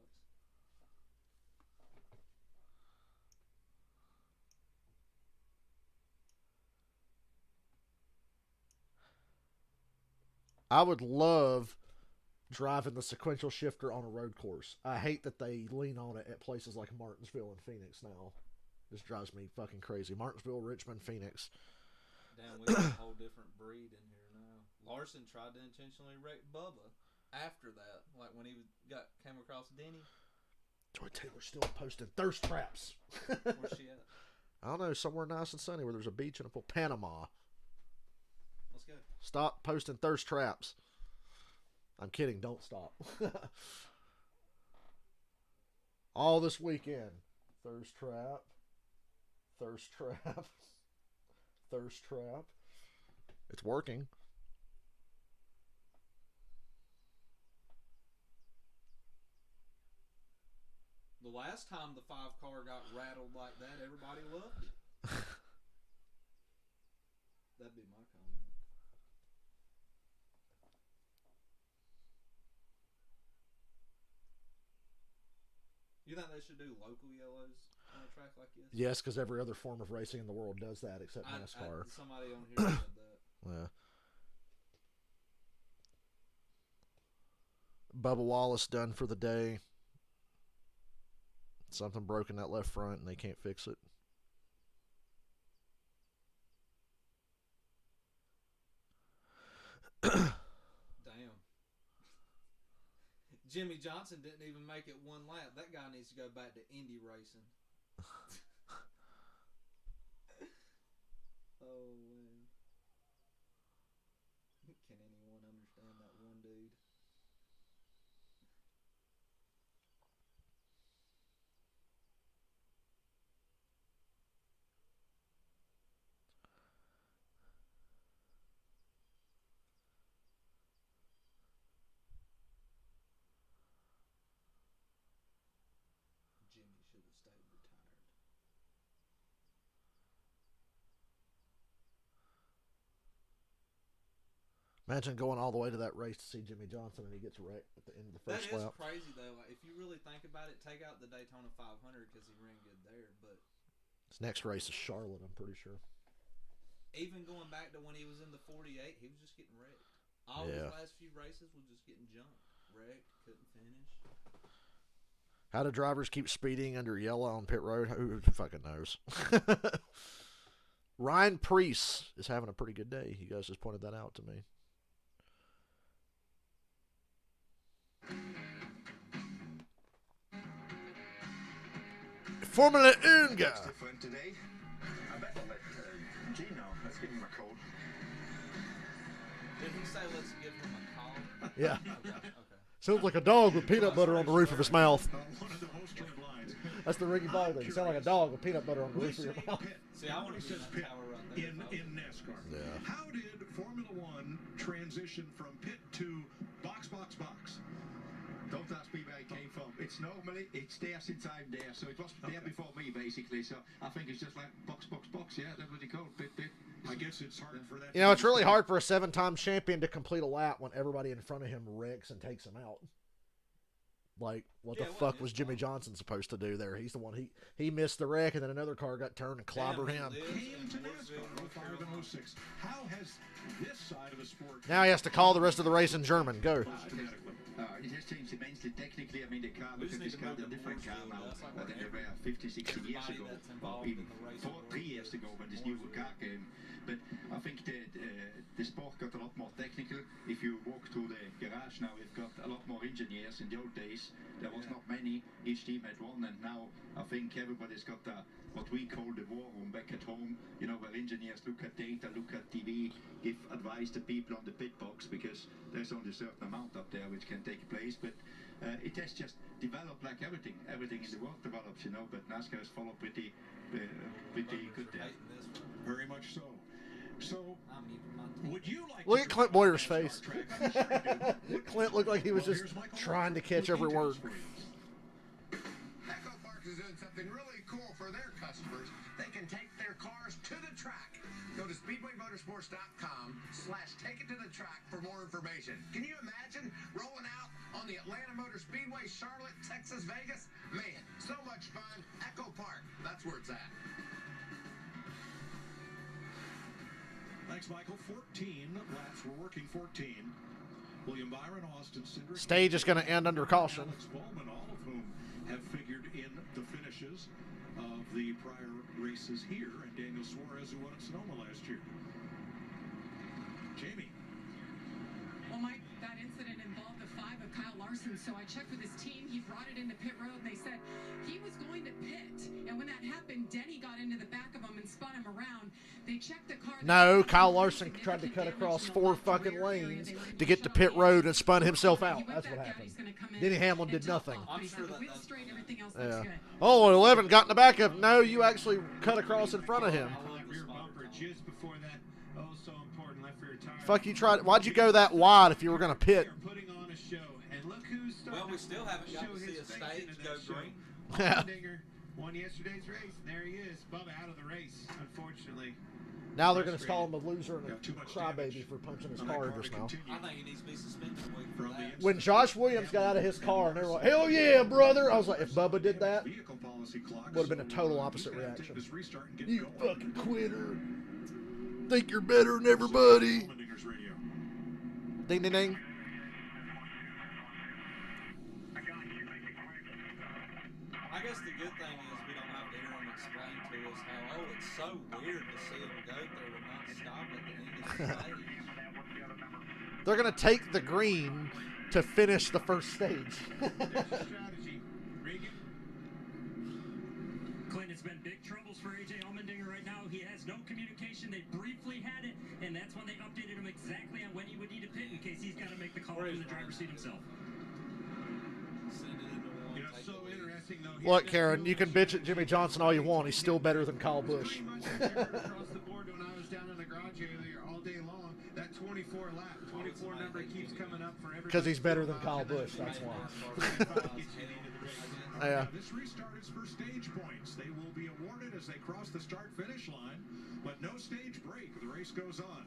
S2: I would love driving the sequential shifter on a road course. I hate that they lean on it at places like Martinsville and Phoenix now. This drives me fucking crazy. Martinsville, Richmond, Phoenix.
S1: Damn, we have a whole different breed in here now. Larson tried to intentionally wreck Bubba after that, like when he came across Denny.
S2: Joy Taylor's still posting thirst traps.
S1: Where's she at?
S2: I don't know, somewhere nice and sunny where there's a beach and a pool. Panama.
S1: Let's go.
S2: Stop posting thirst traps. I'm kidding. Don't stop. All this weekend. Thirst trap. Thirst trap. Thirst trap. It's working.
S1: The last time the 5-car got rattled like that, everybody loved it. That'd be my comment. You think they should do local yellows? on a track like this?
S2: Yes, because every other form of racing in the world does that except NASCAR.
S1: Somebody on here said that.
S2: Yeah. Bubba Wallace done for the day. Something broke in that left front, and they can't fix it.
S1: Damn. Jimmy Johnson didn't even make it one lap. That guy needs to go back to Indy racing. Oh, man. Can anyone understand that one dude? Jimmy should have stayed retired.
S2: Imagine going all the way to that race to see Jimmy Johnson and he gets wrecked at the end of the first lap.
S1: That is crazy, though. Like, if you really think about it, take out the Daytona 500 because he ran good there. But
S2: his next race is Charlotte, I'm pretty sure.
S1: Even going back to when he was in the 48, he was just getting wrecked. All his last few races was just getting jumped. Wrecked, couldn't finish.
S2: How do drivers keep speeding under yellow on pit road? Who fucking knows? Ryan Preece is having a pretty good day. You guys just pointed that out to me. Formula 1 guy.
S12: Different today. I bet I'll let Gino. Let's give him a call.
S1: Did he say let's give him a call?
S2: Yeah.
S1: Okay.
S2: Sounds like a dog with peanut butter on the roof of his mouth. That's the Ricky Bobby thing. You sound like a dog with peanut butter on the roof of your mouth.
S1: See, I want to see that tower right there.
S5: In NASCAR.
S2: Yeah.
S5: How did Formula One transition from pit to box?
S12: Don't ask me where it came from. It's there since I'm there. So it was there before me, basically. So I think it's just like box. Yeah, that's what they call it. Pit.
S5: I guess it's hard for that.
S2: You know, it's really hard for a 7-time champion to complete a lap when everybody in front of him wrecks and takes him out. Like, what the fuck was Jimmy Johnson supposed to do there? He's the one, he missed the wreck, and then another car got turned and clobbered him.
S5: Came to NASCAR 05 and 06. How has this side of the sport...
S2: Now he has to call the rest of the race in German. Go.
S12: It has changed immensely technically. I mean, the car, look at this car, a different car now than they were 50, 60 years ago, or even 3 years ago when this new car came. But I think the sport got a lot more technical. If you walk to the garage now, we've got a lot more engineers. In the old days, there was not many. Each team had one, and now I think everybody's got what we call the war room back at home. You know, where engineers look at data, look at TV, give advice to people on the pit box, because there's only a certain amount up there which can take place. But it has just developed like everything. Everything in the world develops, you know. But NASCAR has followed pretty good there.
S5: Very much so. So, would you like
S2: Look at Clint Boyer's face. Clint looked like he was just trying to catch every word.
S8: Echo Park is doing something really cool for their customers. They can take their cars to the track. Go to speedwaymotorsports.com/take it to the track for more information. Can you imagine rolling out on the Atlanta Motor Speedway, Charlotte, Texas, Vegas? Man, so much fun. Echo Park, that's where it's at.
S5: Thanks, Michael. 14 laps. We're working 14. William Byron, Austin Cindric.
S2: Stage is going to end under caution.
S5: Alex Bowman, all of whom have figured in the finishes of the prior races here, and Daniel Suarez, who won at Sonoma last year. Jamie.
S6: Well, Mike, that incident involved the 5 of Kyle Larson, so I checked with his team. He brought it into pit road, and they said he was going to pit. And when that happened, Denny got into the back of him and spun him around. They checked the car.
S2: No, Kyle Larson tried to cut across 4 fucking lanes to get to pit road and spun himself out. That's what happened. Denny Hamlin did nothing. Yeah. Oh, 11 got in the back of. No, you actually cut across in front of him. Fuck, you tried. Why'd you go that wide if you were going to pit?
S1: Well, we still haven't got to see a stage go green.
S2: Yeah.
S13: Won yesterday's race. There he is. Bubba out of the race, unfortunately.
S2: Now they're going to call him a loser and a crybaby for punching his car just now.
S1: I think he needs to be suspended for that.
S2: When Josh Williams got out of his car and they were like, hell yeah, brother. I was like, if Bubba did that, would have been a total opposite reaction. You fucking quitter. Think you're better than everybody. Ding, ding, ding.
S1: I guess the good thing is we don't have to hear him explain to us how, oh, it's so weird to see him go there and not stop at the end of the stage.
S2: They're going to take the green to finish the first stage.
S9: Clint, it's been big troubles for AJ Allmendinger right now. He has no communication. They briefly had it, and that's when they updated him exactly on when he would need to pit in case he's got to make the call from the driver's seat himself.
S2: Look, Karen, you can bitch at Jimmy Johnson all you want. He's still better than Kyle Busch.
S3: Across the board when I was down in the garage earlier all day long, that 24 number keeps coming up for everybody.
S2: Because he's better than Kyle Busch, that's why. Yeah.
S5: This restart is for stage points. They will be awarded as they cross the start-finish line, but no stage break. The race goes on.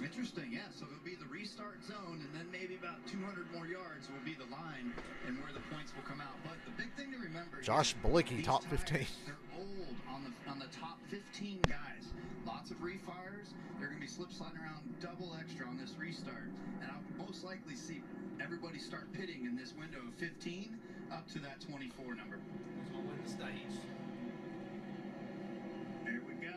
S4: Interesting, yeah. So it'll be the restart zone, and then maybe about 200 more yards will be the line and where the points will come out. But the big thing to remember
S2: Josh Bilicki, top 15.
S4: They're old on the top 15 guys. Lots of refires. They're going to be slip-sliding around double extra on this restart. And I'll most likely see everybody start pitting in this window of 15 up to that 24 number.
S1: Who's going to win the stage?
S4: There we go.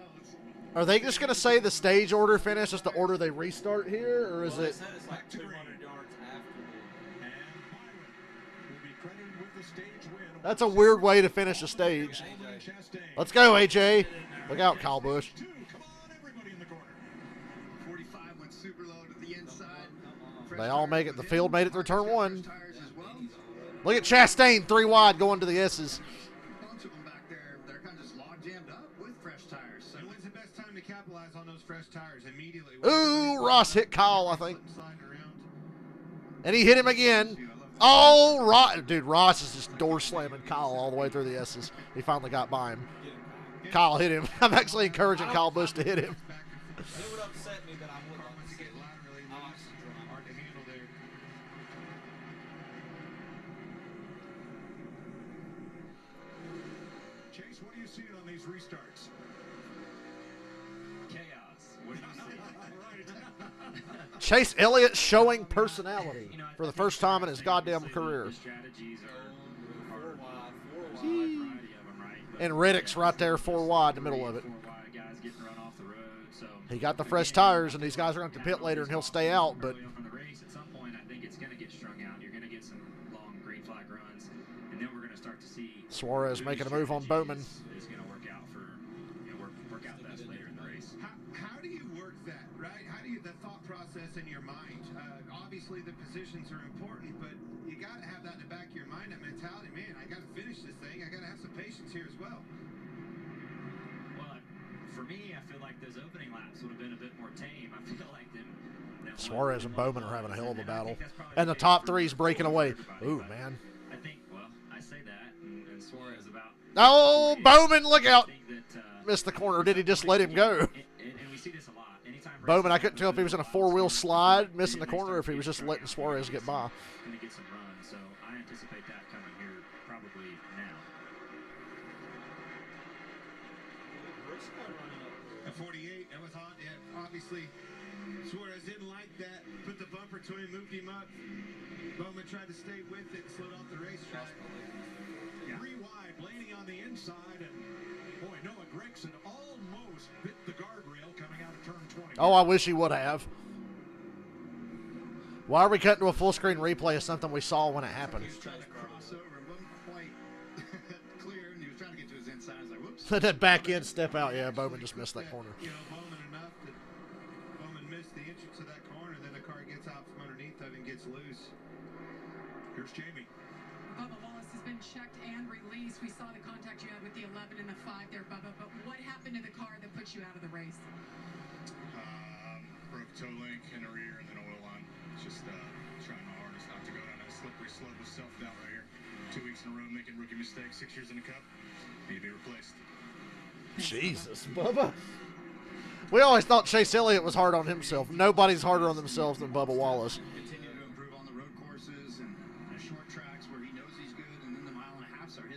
S2: Are they just going to say the stage order finish is the order they restart here, or is it?
S1: They said it's like 200 yards after
S5: And Byron will be credited with the stage win.
S2: That's a weird way to finish a stage. Let's go, AJ. Look out, Kyle Busch.
S5: Come on, everybody in the corner.
S4: 45 went super low to the inside.
S2: They all make it. The field made it through turn one. Look at Chastain, 3 wide, going to the S's.
S4: A bunch of them back there, they're kind of just log jammed up with fresh tires. So
S3: And when's the best time to capitalize on those fresh tires? Immediately.
S2: Ooh, Ross hit Kyle, I think. And he hit him again. Oh, dude, Ross is just door slamming Kyle all the way through the S's. He finally got by him. Kyle hit him. I'm actually encouraging Kyle Busch to hit him.
S1: It would upset me, but I would like to get
S3: laterally hard to handle there.
S5: Chase, what do you see on these restarts?
S11: Chaos. What do you see?
S2: Chase Elliott showing personality for the first time in his goddamn career.
S11: Strategies are
S1: four wide.
S11: variety of them, right?
S2: And Reddick's right there 4 wide in the middle of it.
S11: 4 wide guys getting run off the road. So
S2: He got the fresh tires, and these guys are going to pit later, and he'll stay out. But
S11: from the race, at some point, I think it's going to get strung out. You're going to get some long green flag runs, and then we're going to start to see
S2: Suarez making a move on Bowman.
S11: Is going to work out for work out best later in the race.
S3: How do you work that, right? How do you, the thought process in your mind? Obviously, the positions are important, but you got to have that in the back of your mind, that mentality. Man, I got to finish this thing. I got to have some patience here as well.
S11: Well, for me, I feel like those opening laps would have been a bit more tame. I feel like them.
S2: Suarez and Bowman are having a hell of a battle. And the top 3's breaking away. Ooh, man.
S11: I think, well, I say that, and Suarez about.
S2: Oh, Bowman, look out. Missed the corner. Did he just let him go?
S11: And we see this a lot. Anytime
S2: Bowman, I couldn't tell if he was in a 4-wheel slide, missing the corner, or if he was just letting Suarez get by.
S11: Going to get some runs, so I anticipate that coming here probably now.
S3: At 48, that was hot. Yeah, obviously, Suarez didn't like that. Put the bumper to him, moved him up. Bowman tried to stay with it, slid off the racetrack.
S5: 3 wide, Blaney on the inside, and boy, Noah Gregson almost bit the guardrail coming out of turn 20.
S2: Oh, I wish he would have. Why are we cutting to a full screen replay of something we saw when it happened?
S4: He was trying to cross over and wasn't quite clear, and he was trying to get to his inside. I was like, whoops.
S2: That back end step out. Yeah, Bowman just missed that corner.
S3: You know, Bowman enough that Bowman missed the entrance of that corner, then the car gets out from underneath of it and gets loose.
S5: Here's Jamie.
S6: Bubba Wallace has been checked and released. We saw the contact you had with the 11 and the 5 there, Bubba. But what happened to the car that put you out of the race?
S13: Broke toe link in the rear and then oil line. Just trying my hardest not to go down that slippery slope of self-doubt right here. 2 weeks in a row making rookie mistakes, 6 years in the cup. Need to be replaced.
S2: Jesus, Bubba. We always thought Chase Elliott was hard on himself. Nobody's harder on themselves than Bubba Wallace.
S4: Continue to improve on the road courses and short tracks where he knows he's good, and then the mile and a halfs are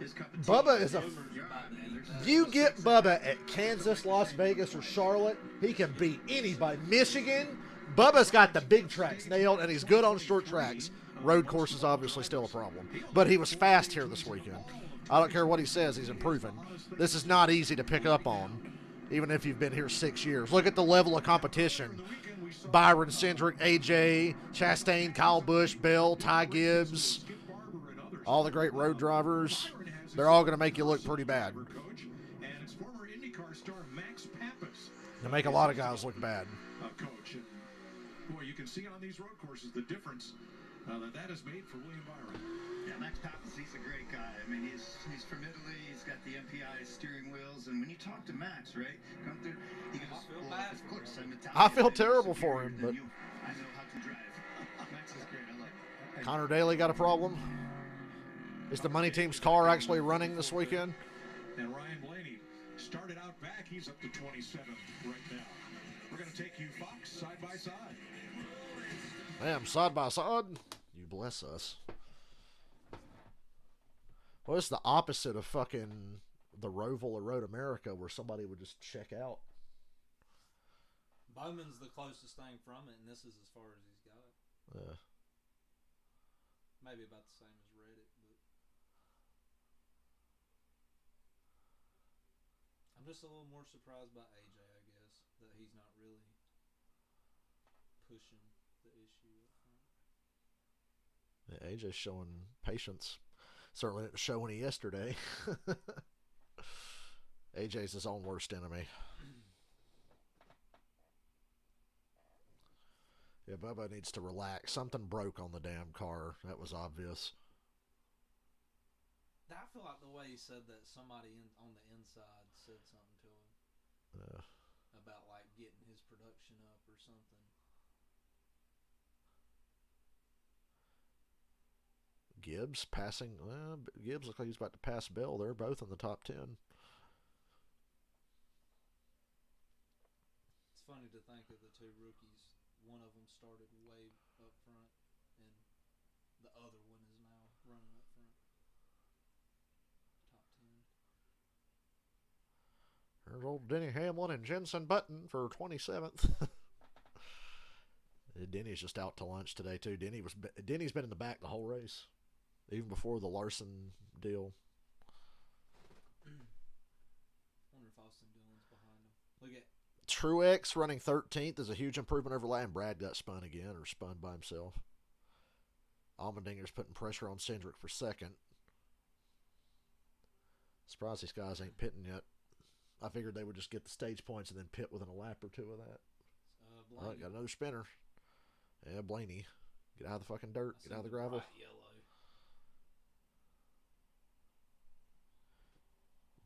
S4: his cup of tea.
S2: Bubba is a... You get Bubba at Kansas, Las Vegas, or Charlotte, he can beat anybody. Michigan, Bubba's got the big tracks nailed, and he's good on short tracks. Road course is obviously still a problem. But he was fast here this weekend. I don't care what he says, he's improving. This is not easy to pick up on, even if you've been here 6 years. Look at the level of competition. Byron Cindric, AJ, Chastain, Kyle Busch, Bell, Ty Gibbs, all the great road drivers. They're all going to make you look pretty bad. They make a lot of guys look bad.
S5: Coach. And boy, you can see on these road courses the difference that has made for William Byron.
S4: Yeah, Max Pappas, he's a great guy. I mean, he's from Italy. He's got the MPI steering wheels. And when you talk to Max, right, come through, he goes, well, of course, I'm Italian.
S2: I feel terrible for him, but...
S4: I know how to drive. Max is great. I like it.
S2: Connor Daly got a problem. Is the money team's car actually running this weekend?
S5: And Ryan Blaney started out back. He's up to 27th right now. We're going to take you, Fox, side by side.
S2: Damn, side by side. You bless us. Well, it's the opposite of fucking the Roval or Road America where somebody would just check out.
S1: Bowman's the closest thing from it, and this is as far as he's got.
S2: Yeah.
S1: Maybe about the same as Reddit, but I'm just a little more surprised by AJ, I guess, that he's not really pushing the issue up front.
S2: Yeah, AJ's showing patience. Certainly didn't show any yesterday. AJ's his own worst enemy. Yeah, Bubba needs to relax. Something broke on the damn car. That was obvious.
S1: I feel like the way he said that, somebody on the inside said something to him about like getting his production up or something.
S2: Gibbs passing. Well, Gibbs looks like he's about to pass Bell. They're both in the top 10.
S1: It's funny to think of the two rookies. One of them started way up front, and the other one is now running up front. Top 10.
S2: There's old Denny Hamlin and Jensen Button for 27th. Denny's just out to lunch today too. Denny's been in the back the whole race, even before the Larson deal.
S1: Wonder if Austin Dillon's behind him. Look at
S2: Truex running 13th is a huge improvement over last. Brad got spun again, or spun by himself. Allmendinger's putting pressure on Cindric for second. Surprised these guys ain't pitting yet. I figured they would just get the stage points and then pit within a lap or two of that. All right, got another spinner. Yeah, Blaney. Get out of the fucking dirt. Get out of the gravel.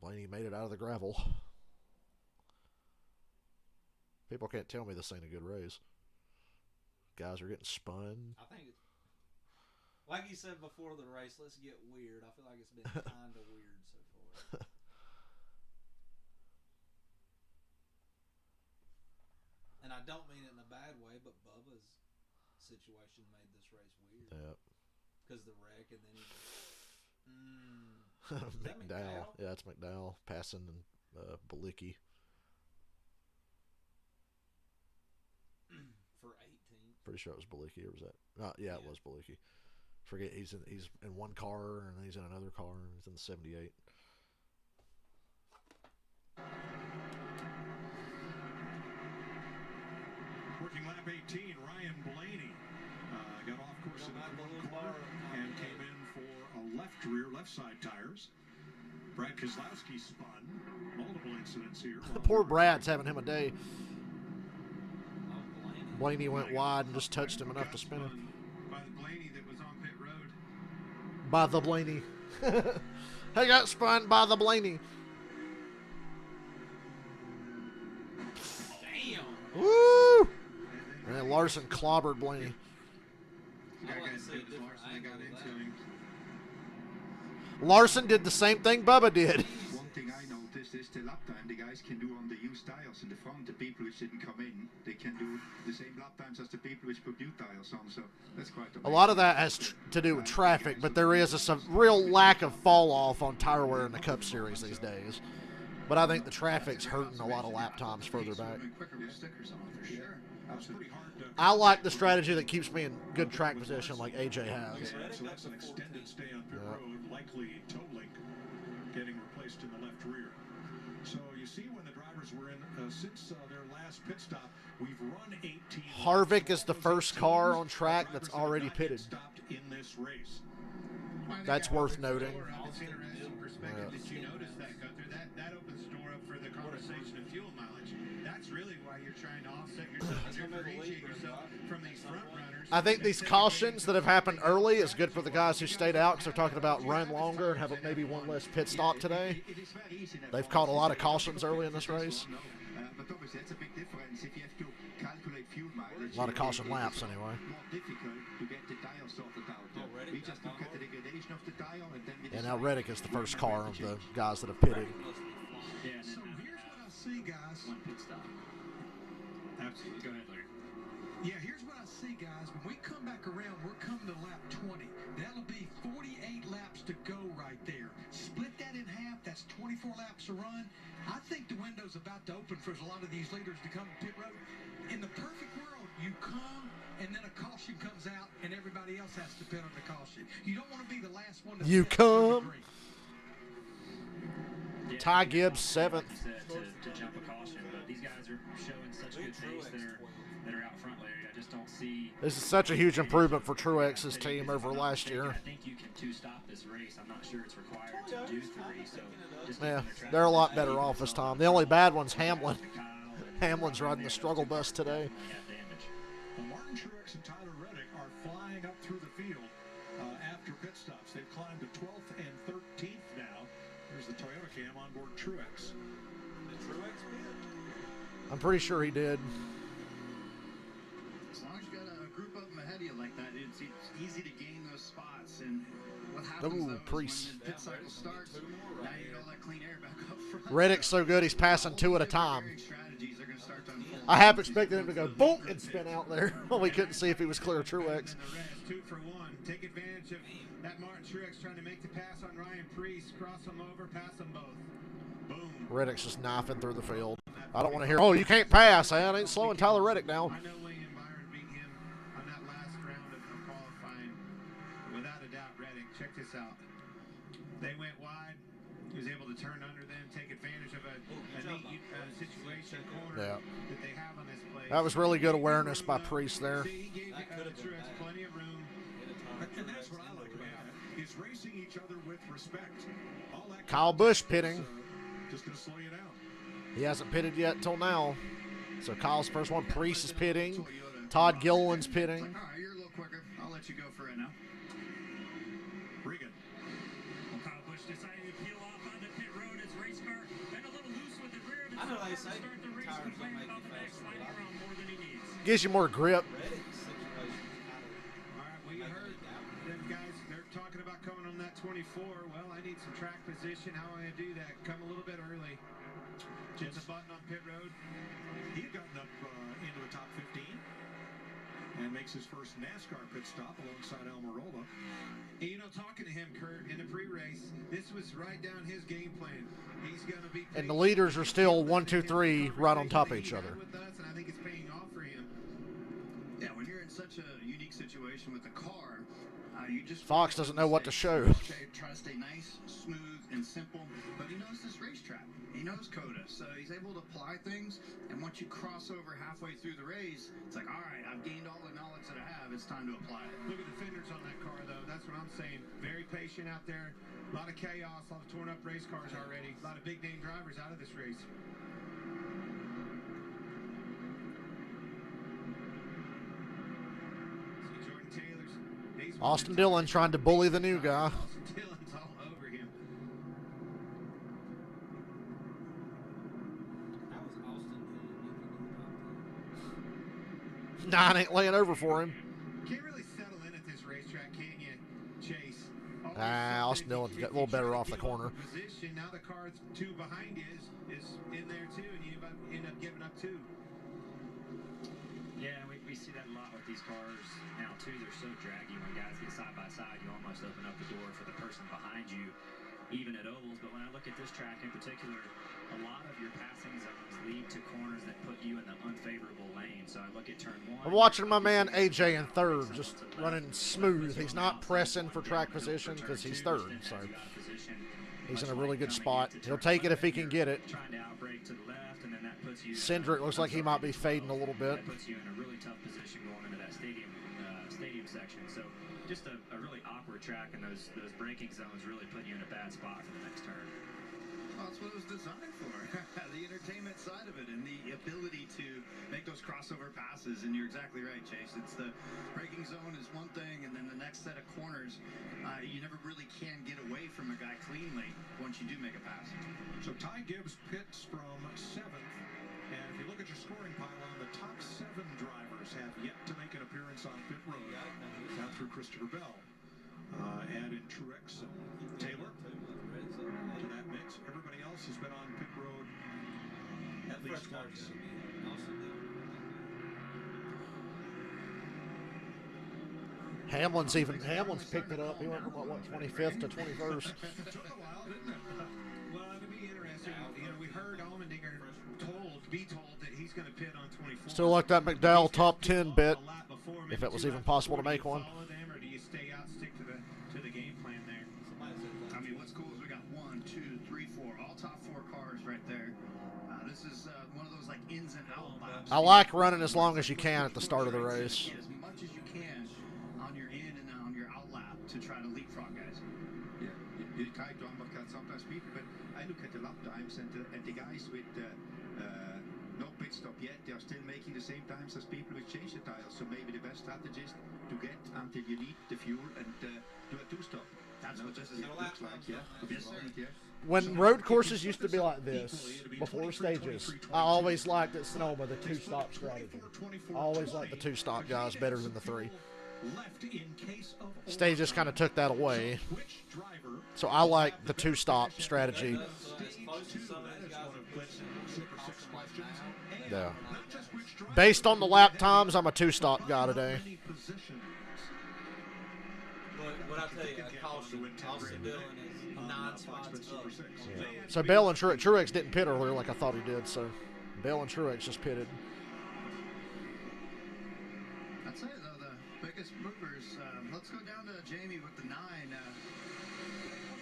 S2: Blaney made it out of the gravel. People can't tell me this ain't a good race. Guys are getting spun.
S1: I think it's like you said before the race, let's get weird. I feel like it's been kind of weird so far. And I don't mean it in a bad way, but Bubba's situation made this race weird.
S2: Yeah.
S1: Because the wreck, and then he
S2: McDowell. Yeah, it's McDowell passing Balicki.
S1: For 18th.
S2: Pretty sure it was Balicki, or was that? Yeah, it was Balicki. Forget he's in one car and he's in another car and he's in the 78.
S5: Working lap 18, Ryan Blaney got off course in that one corner and came in for a left side tires. Brad Keselowski spun. Multiple incidents here.
S2: Poor Brad's having him a day. Blaney went wide and just touched him enough to spin him.
S3: By the Blaney that was on pit road.
S2: By the Blaney. He got spun by the Blaney.
S1: Damn.
S2: Woo! And Larson clobbered Blaney. Larson did the same thing Bubba did.
S12: One thing I noticed is the lap time the guys can do on the used tires in the front. The people which didn't come in, they can do the same lap times as the people which put new tires on. So that's quite amazing.
S2: A lot of that has to do with traffic, but there is a real lack of fall off on tire wear in the Cup Series these days. But I think the traffic's hurting a lot of lap times further back. I like the strategy that keeps me in good track position like AJ has.
S5: So that's an extended stay on pit road, likely toe link getting replaced in the left rear. So you see when the drivers were in, since their last pit stop, we've run 18.
S2: Harvick is the first car on track that's already pitted.
S5: Stopped in this race.
S2: That's worth noting.
S3: It's interesting perspective. Did you notice that, Gunther? That opens the door up for the conversation of fuel mileage. That's really why you're trying to offset yourself and differentiate yourself from these front runners.
S2: I think these cautions that have happened early is good for the guys who stayed out because they're talking about run longer and have maybe one less pit stop today. They've caught a lot of cautions early in this race.
S12: But obviously that's a big difference if you have to calculate fuel mileage.
S2: A lot of caution laps anyway.
S12: More difficult to get the tire sorted out. We just look at the degradation of the tire and then we
S2: And now Reddick is the first car of the guys that have pitted.
S5: Yeah, so here's what I see, guys.
S11: One pit stop. Absolutely. Go ahead, Larry.
S14: Yeah, here's what I see, guys. When we come back around, we're coming to lap 20. That'll be 48 laps to go right there. Split that in half. That's 24 laps to run. I think the window's about to open for a lot of these leaders to come to pit road. In the perfect world, you come and then a caution comes out and everybody else has to pit on the caution. You don't want to be the last one to
S2: You come.
S11: Yeah,
S2: Ty Gibbs, 7th.
S11: To jump a caution, but these guys are showing such good pace that are out front, Larry. I just don't see.
S2: This is such a huge improvement for Truex's team over last year.
S11: I think you can two-stop this race. I'm not sure it's required to do 3. So just
S2: Yeah, they're a lot better off this time. The only bad one's Hamlin. Hamlin's riding the struggle bus today.
S5: Well, Martin Truex and Tyler Reddick are flying up through the field after pit stops. They've climbed to 12th and 13th now. There's the Toyota cam on board Truex.
S1: Did Truex pit?
S2: I'm pretty sure he did.
S4: As long as you got a group of them ahead of you like that, it's easy to gain those spots. And what happens though
S2: Priest.
S4: is when the pit cycle starts, now you got all that clean air back up front.
S2: Reddick's so good, he's passing 2 at a time.
S4: Strategies are going to start to unfold.
S2: I half expected him to go boom and spin out there. Well, we couldn't see if he was clear of Truex.
S3: 2 for 1. Take advantage of that Martin Truex trying to make the pass on Ryan Preece. Cross them over, pass them both. Boom.
S2: Reddick's just knifing through the field. I don't want to hear, oh, you can't pass. That ain't slowing Tyler Reddick down.
S3: I know William Byron beat him on that last round of qualifying. Without a doubt, Reddick. Check this out. They went wide. He was able to turn under them, take advantage of a neat situation corner that they have on this place.
S2: That was really good awareness by Priest there.
S3: See, he gave Truex plenty of room.
S5: And that's what I like about it, is racing each other with respect. All that
S2: Kyle Busch pitting.
S5: Just going to slow you down.
S2: He hasn't pitted yet till now. So Kyle's first one. Priest is pitting. Todd Gilliland's pitting.
S4: All right, you're a little quicker. I'll let you go for it now.
S5: Regan.
S9: Well, Kyle Busch decided to peel off on the pit road. His race car been a little loose with the rear.
S1: I know they say
S9: start the race
S1: tires don't
S9: complaining
S1: make
S9: about
S1: you
S9: the back
S1: faster,
S9: sliding
S1: but
S9: around more than he needs.
S2: Gives you more grip.
S1: Reddick's situation is kind of.
S3: All right, well, you heard them guys. They're talking about coming on that 24. Well, I need some track position. How am I going to do that? Come a little bit early. Hit the button on pit road.
S5: He's gotten up into the top 15 and makes his first NASCAR pit stop alongside Almirola.
S3: And, you know, talking to him, Kurt, in the pre-race, this was right down his game plan. He's going to be.
S2: And the leaders are still 1, 2, 3 right on top of each other.
S3: With us, and I think it's paying off for him.
S4: Yeah, when you're in such a unique situation with the car, you just
S2: Fox doesn't know what to show.
S4: Try to stay nice, smooth, and simple, but he knows this racetrack. He knows COTA, so he's able to apply things, and once you cross over halfway through the race, it's like, all right, I've gained all the knowledge that I have, it's time to apply it.
S3: Look at the fenders on that car, though. That's what I'm saying. Very patient out there. A lot of chaos, a lot of torn-up race cars already. A lot of big-name drivers out of this race. See Jordan Taylor's.
S2: Austin Dillon trying to bully the new guy.
S3: Austin Dillon's all over him.
S1: How was Austin
S2: Nine ain't laying over for him.
S3: Can't really settle in at this racetrack, can you, Chase?
S2: Austin Dillon's got a little better off the corner.
S3: Position. Now the car 2 behind you is in there too, and you end up giving up 2.
S11: Yeah, we see that a lot with these cars now too. They're so draggy when guys get side by side. You almost open up the door for the person behind you, even at ovals. But when I look at this track in particular, a lot of your passing zones lead to corners that put you in the unfavorable lane. So I look at turn 1.
S2: I'm watching my man AJ in third, just running smooth. He's not pressing for track position because he's third, so he's in a really good spot. He'll take it if he can get it. Cindric looks like he might be fading a little bit.
S11: That puts you in a really tough position going into that stadium section. So just a really awkward track, and those braking zones really put you in a bad spot for the next turn.
S4: Well, that's what it was designed for. The entertainment side of it and the ability to make those crossover passes. And you're exactly right, Chase. It's the braking zone is one thing, and then the next set of corners, you never really can get away from a guy cleanly once you do make a pass.
S5: So Ty Gibbs pits from 7th. And if you look at your scoring pylon, the top 7 drivers have yet to make an appearance on pit road. Down through Christopher Bell. Add in Truex and Taylor to that mix. Everybody else has been on pit road at least once.
S2: Hamlin's picked it up. He went from what 25th to 21st.
S3: Took a while, didn't it? Well, it'll be interesting. You know, we heard Allmendinger be told that he's going to pit on 24.
S2: Still like that McDowell top 10 bit, if it was even possible to make one.
S3: Or do you stay out, stick to the game plan there?
S4: I mean, what's cool is we got 1, 2, 3, 4, all top 4 cars right there. This is one of those like ins and out laps.
S2: I like running as long as you can at the start of the race.
S4: As much as you can on your in and on your out lap to try to leapfrog guys.
S12: Yeah, you try to undercut sometimes people, but I look at the lap times and the guys with no pit stop yet, they are still making the same times as people with change the tires. So maybe the best strategy is to get until you need the fuel and do a 2-stop. That's what this looks like, yeah.
S4: Yes, sir.
S12: Yeah.
S2: When road courses used to be like this, before stages, I always liked at Sonoma the 2-stop strategy. I always liked the 2-stop guys better than the 3. Stages kind of took that away. So I like the 2-stop strategy. Yeah. Based on the lap times, I'm a 2-stop guy today.
S1: But what I tell you, Austin Dillon is 9 spots up.
S2: Yeah. So Bell and Truex didn't pit earlier like I thought he did. So Bell and Truex just pitted.
S4: I'd say though the biggest movers. Let's go down to Jamie with the 9.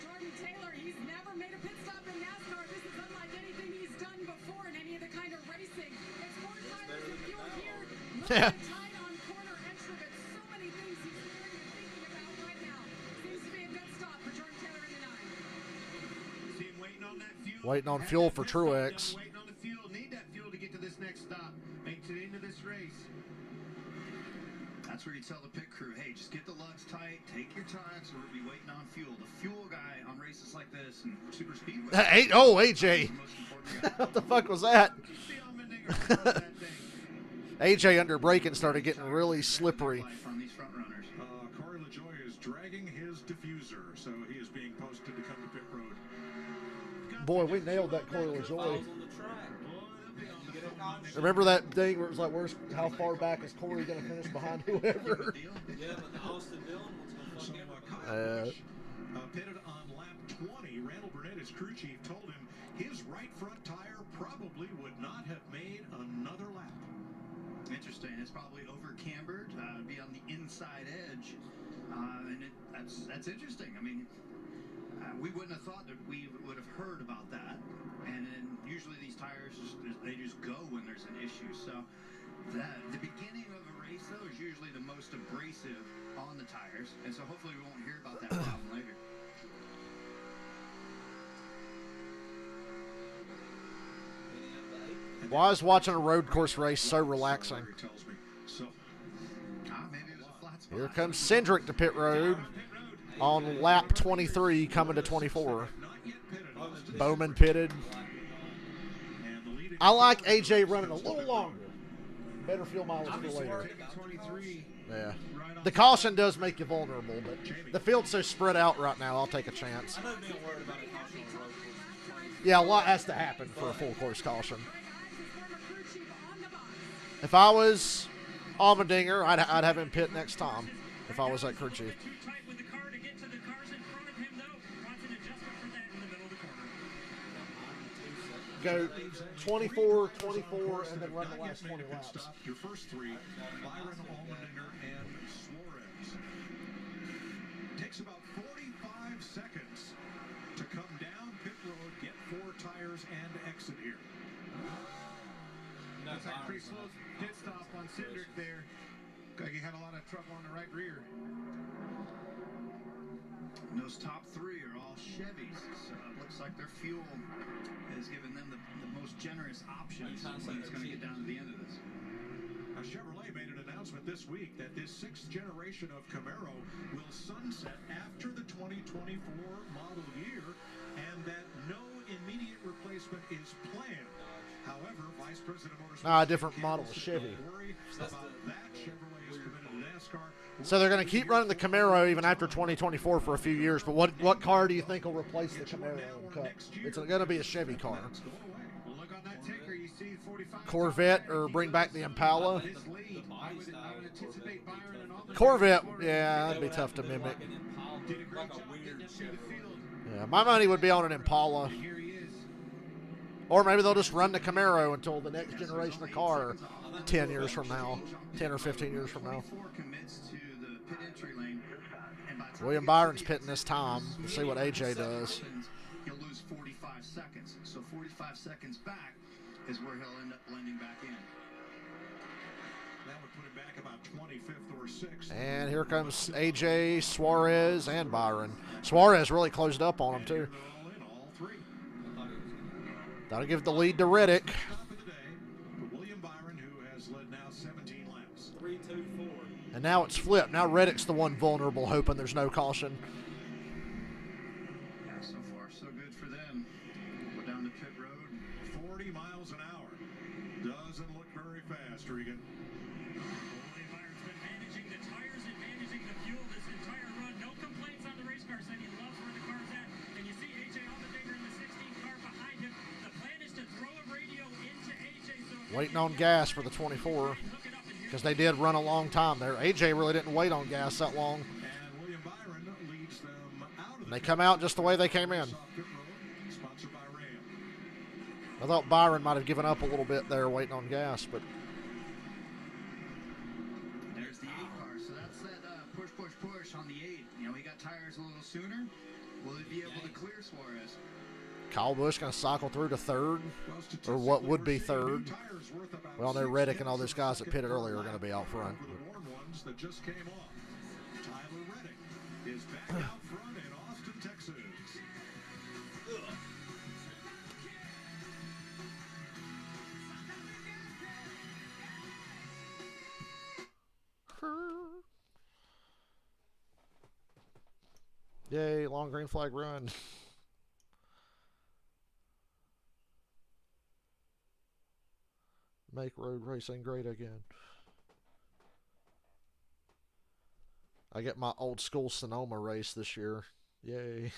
S6: Jordan Taylor, he's never made a pit stop in NASCAR. This is unlike anything he's done before in any of the kind of racing. It's 4 tires of fuel here.
S2: Yeah.
S6: Tight on corner entry, but so many things he's hearing and thinking about right now. Seems to be a good stop for Jordan Taylor in the 9.
S3: See him waiting on that fuel.
S2: Waiting on fuel for Truex.
S3: Waiting on the fuel. Need that fuel to get to this next stop. Make it into this race.
S4: That's where you tell the pit crew, hey, just get the lugs tight, take your time, so we'll be waiting on fuel. The fuel guy on races like this and super speedway.
S2: AJ. What the fuck was that? AJ under braking started getting really slippery.
S5: Corey LaJoie is dragging his diffuser, so he is being posted to come to pit road.
S2: Boy, we nailed that Corey LaJoie. Remember that thing where it was like, how far back is Corey going to finish behind whoever?
S1: Yeah, but the Austin Dillon one's going to fuck
S5: Kyle pitted on lap 20. Randall Burnett, his crew chief, told him his right front tire probably would not have made another lap.
S4: Interesting. It's probably over cambered, be on the inside edge, and that's interesting. I mean, we wouldn't have thought that we would have heard about that. And then usually these tires they just go when there's an issue. So the beginning of a race though is usually the most abrasive on the tires, and so hopefully we won't hear about that problem later.
S2: Why is watching a road course race so relaxing? Here comes Cindric to pit road on lap 23 coming to 24. Bowman pitted. I like AJ running a little longer. Better fuel mileage
S1: I'm
S2: for
S1: just
S2: later.
S1: worried about
S3: 23.
S2: Yeah. The caution does make you vulnerable, but the field's so spread out right now, I'll take a chance.
S1: I know being worried about a caution on a road course is
S2: Yeah, a lot has to happen for a full course caution. If I was Allmendinger, I'd have him pit next time if I was at crew chief. Go 24, 24, and then run the last 20 laps.
S5: Your first three, Byron, Allmendinger, and Suarez. Takes about 45 seconds to come down pit road, get 4 tires, and exit here.
S3: That's a pretty slow pit stop on Cindric there. He had a lot of trouble on the right rear.
S4: And those top 3 are all Chevys, so it looks like their fuel has given them the most generous options when it's going to get down to the end of this.
S5: Now, Chevrolet made an announcement this week that this 6th generation of Camaro will sunset after the 2024 model year and that no immediate replacement is planned. However, Vice President of Motorsports
S2: Different model of Chevy.
S5: worried about that. Chevrolet is committed to NASCAR.
S2: So they're going to keep running the Camaro even after 2024 for a few years. But what car do you think will replace the Camaro in Cup? It's going to be a Chevy car.
S3: Look on that ticker, you see 45.
S2: Corvette or bring back the Impala.
S3: His lead. I would anticipate Byron and Allmendinger.
S2: Corvette, yeah, that'd be tough to mimic.
S3: Did a great job getting up through the field.
S2: Yeah, my money would be on an Impala.
S3: Here he is.
S2: Or maybe they'll just run the Camaro until the next generation of car 10 years from now, 10 or 15 years from now. William Byron's pitting this time. We'll see what AJ does.
S4: He'll lose 45 seconds. So 45 seconds back is where he'll end up blending back in.
S5: That would put him back about 25th or 6th.
S2: And here comes AJ, Suarez, and Byron. Suarez really closed up on him, too. That'll give the lead to Reddick.
S5: William Byron, who has led now 17 laps.
S1: 3, 2, 4.
S2: And now it's flipped. Now Reddick's the one vulnerable, hoping there's no caution.
S4: Yeah, so far, so good for them. We're down to pit road.
S5: 40 miles an hour. Doesn't look very fast, Regan.
S9: William Byron's been managing the tires and managing the fuel this entire run. No complaints on the race car side. He loves where the car's at. And you see AJ Allmendinger in the 16 car behind him. The plan is to throw a radio into AJ.
S2: Waiting on gas for the 24. Because they did run a long time there. AJ really didn't wait on gas that long.
S5: And William Byron leads them out of
S2: And they come out just the way they came in.
S5: Sponsored by Ram.
S2: I thought Byron might have given up a little bit there waiting on gas, but
S4: There's the 8 car. So that's that push on the 8. You know, he got tires a little sooner. Will he be able to clear Suarez?
S2: Kyle Busch going to cycle through to 3rd, or what would be 3rd. Well, no, Reddick and all those guys that pitted earlier are going to be out front.
S5: The warm ones that just came off. Tyler Reddick is back out front in Austin, Texas.
S2: Yay, long green flag run. Make road racing great again. I get my old school Sonoma race this year. Yay.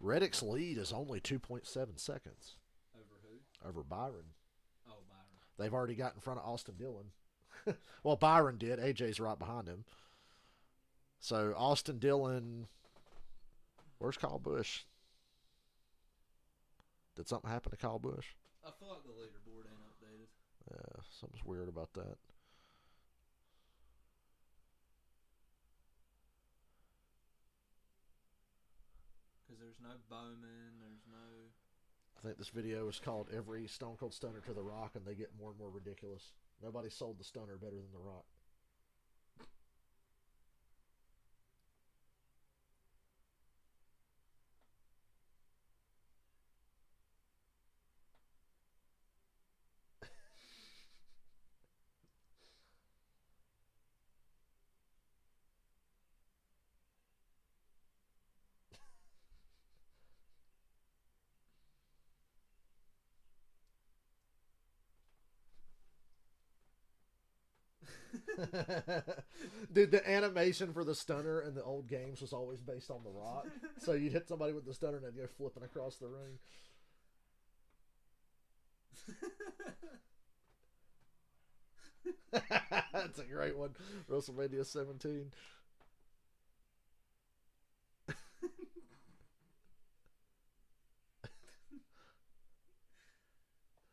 S2: Reddick's lead is only 2.7 seconds.
S1: Over who?
S2: Over Byron.
S1: Oh, Byron.
S2: They've already got in front of Austin Dillon. Well, Byron did. AJ's right behind him. So, Austin Dillon. Where's Kyle Busch? Did something happen to Kyle Busch?
S1: I feel like the leaderboard ain't updated.
S2: Yeah, something's weird about that.
S1: Because there's no Bowman, there's no...
S2: I I think this video is called Every Stone Cold Stunner to the Rock, and they get more and more ridiculous. Nobody sold the Stunner better than the Rock. Dude, the animation for the Stunner in the old games was always based on the Rock. So you'd hit somebody with the Stunner and they'd go flipping across the ring. That's a great one. WrestleMania 17.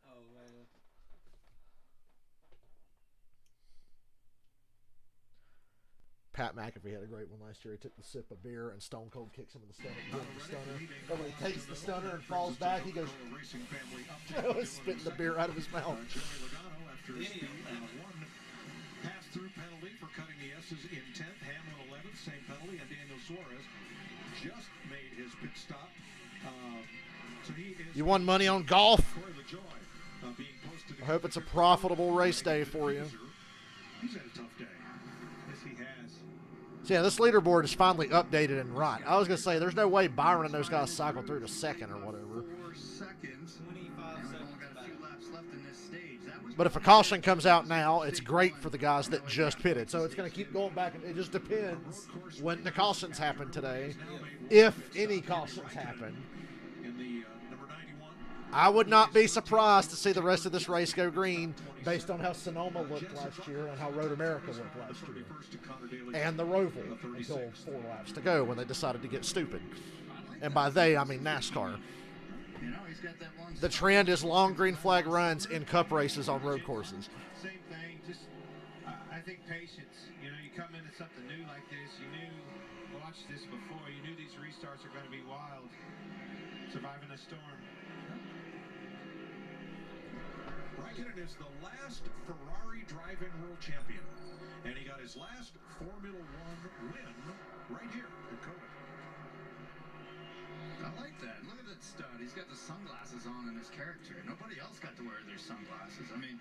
S1: Oh, man.
S2: Pat McAfee had a great one last year. He took the sip of beer and Stone Cold kicks him in the stomach with the Stunner. And when he takes the Stunner and falls back, he goes, spitting the beer out of his mouth.
S5: Pass through penalty for cutting the S's in 10th. Hamlin 11th, same penalty, and Daniel Suarez just made his pit stop. So he is.
S2: You won money on golf? I hope it's a profitable race day for you.
S5: He's had a tough day. Yes, he has.
S2: So yeah, this leaderboard is finally updated and right. I was going to say, there's no way Byron and those guys cycle through to second or whatever.
S4: 4 seconds. 25 seconds. Only got a few laps left in this stage.
S2: But if a caution comes out now, it's great for the guys that just pitted. So it's going to keep going back. And it just depends when the cautions happen today, if any cautions happen. I would not be surprised to see the rest of this race go green based on how Sonoma looked last year and how Road America looked last year. And the Roval until 4 laps to go when they decided to get stupid. And by they, I mean NASCAR. The trend is long green flag runs in cup races on road courses.
S3: Same thing, just I think patience. You know, you come into something new like this, you knew, watched this before, you knew these restarts are going to be wild. Surviving a storm.
S5: Raikkonen is the last Ferrari drive-in world champion, and he got his last Formula One win right here at COTA.
S4: I like that. Look at that stud. He's got the sunglasses on in his character. Nobody else got to wear their sunglasses. I mean,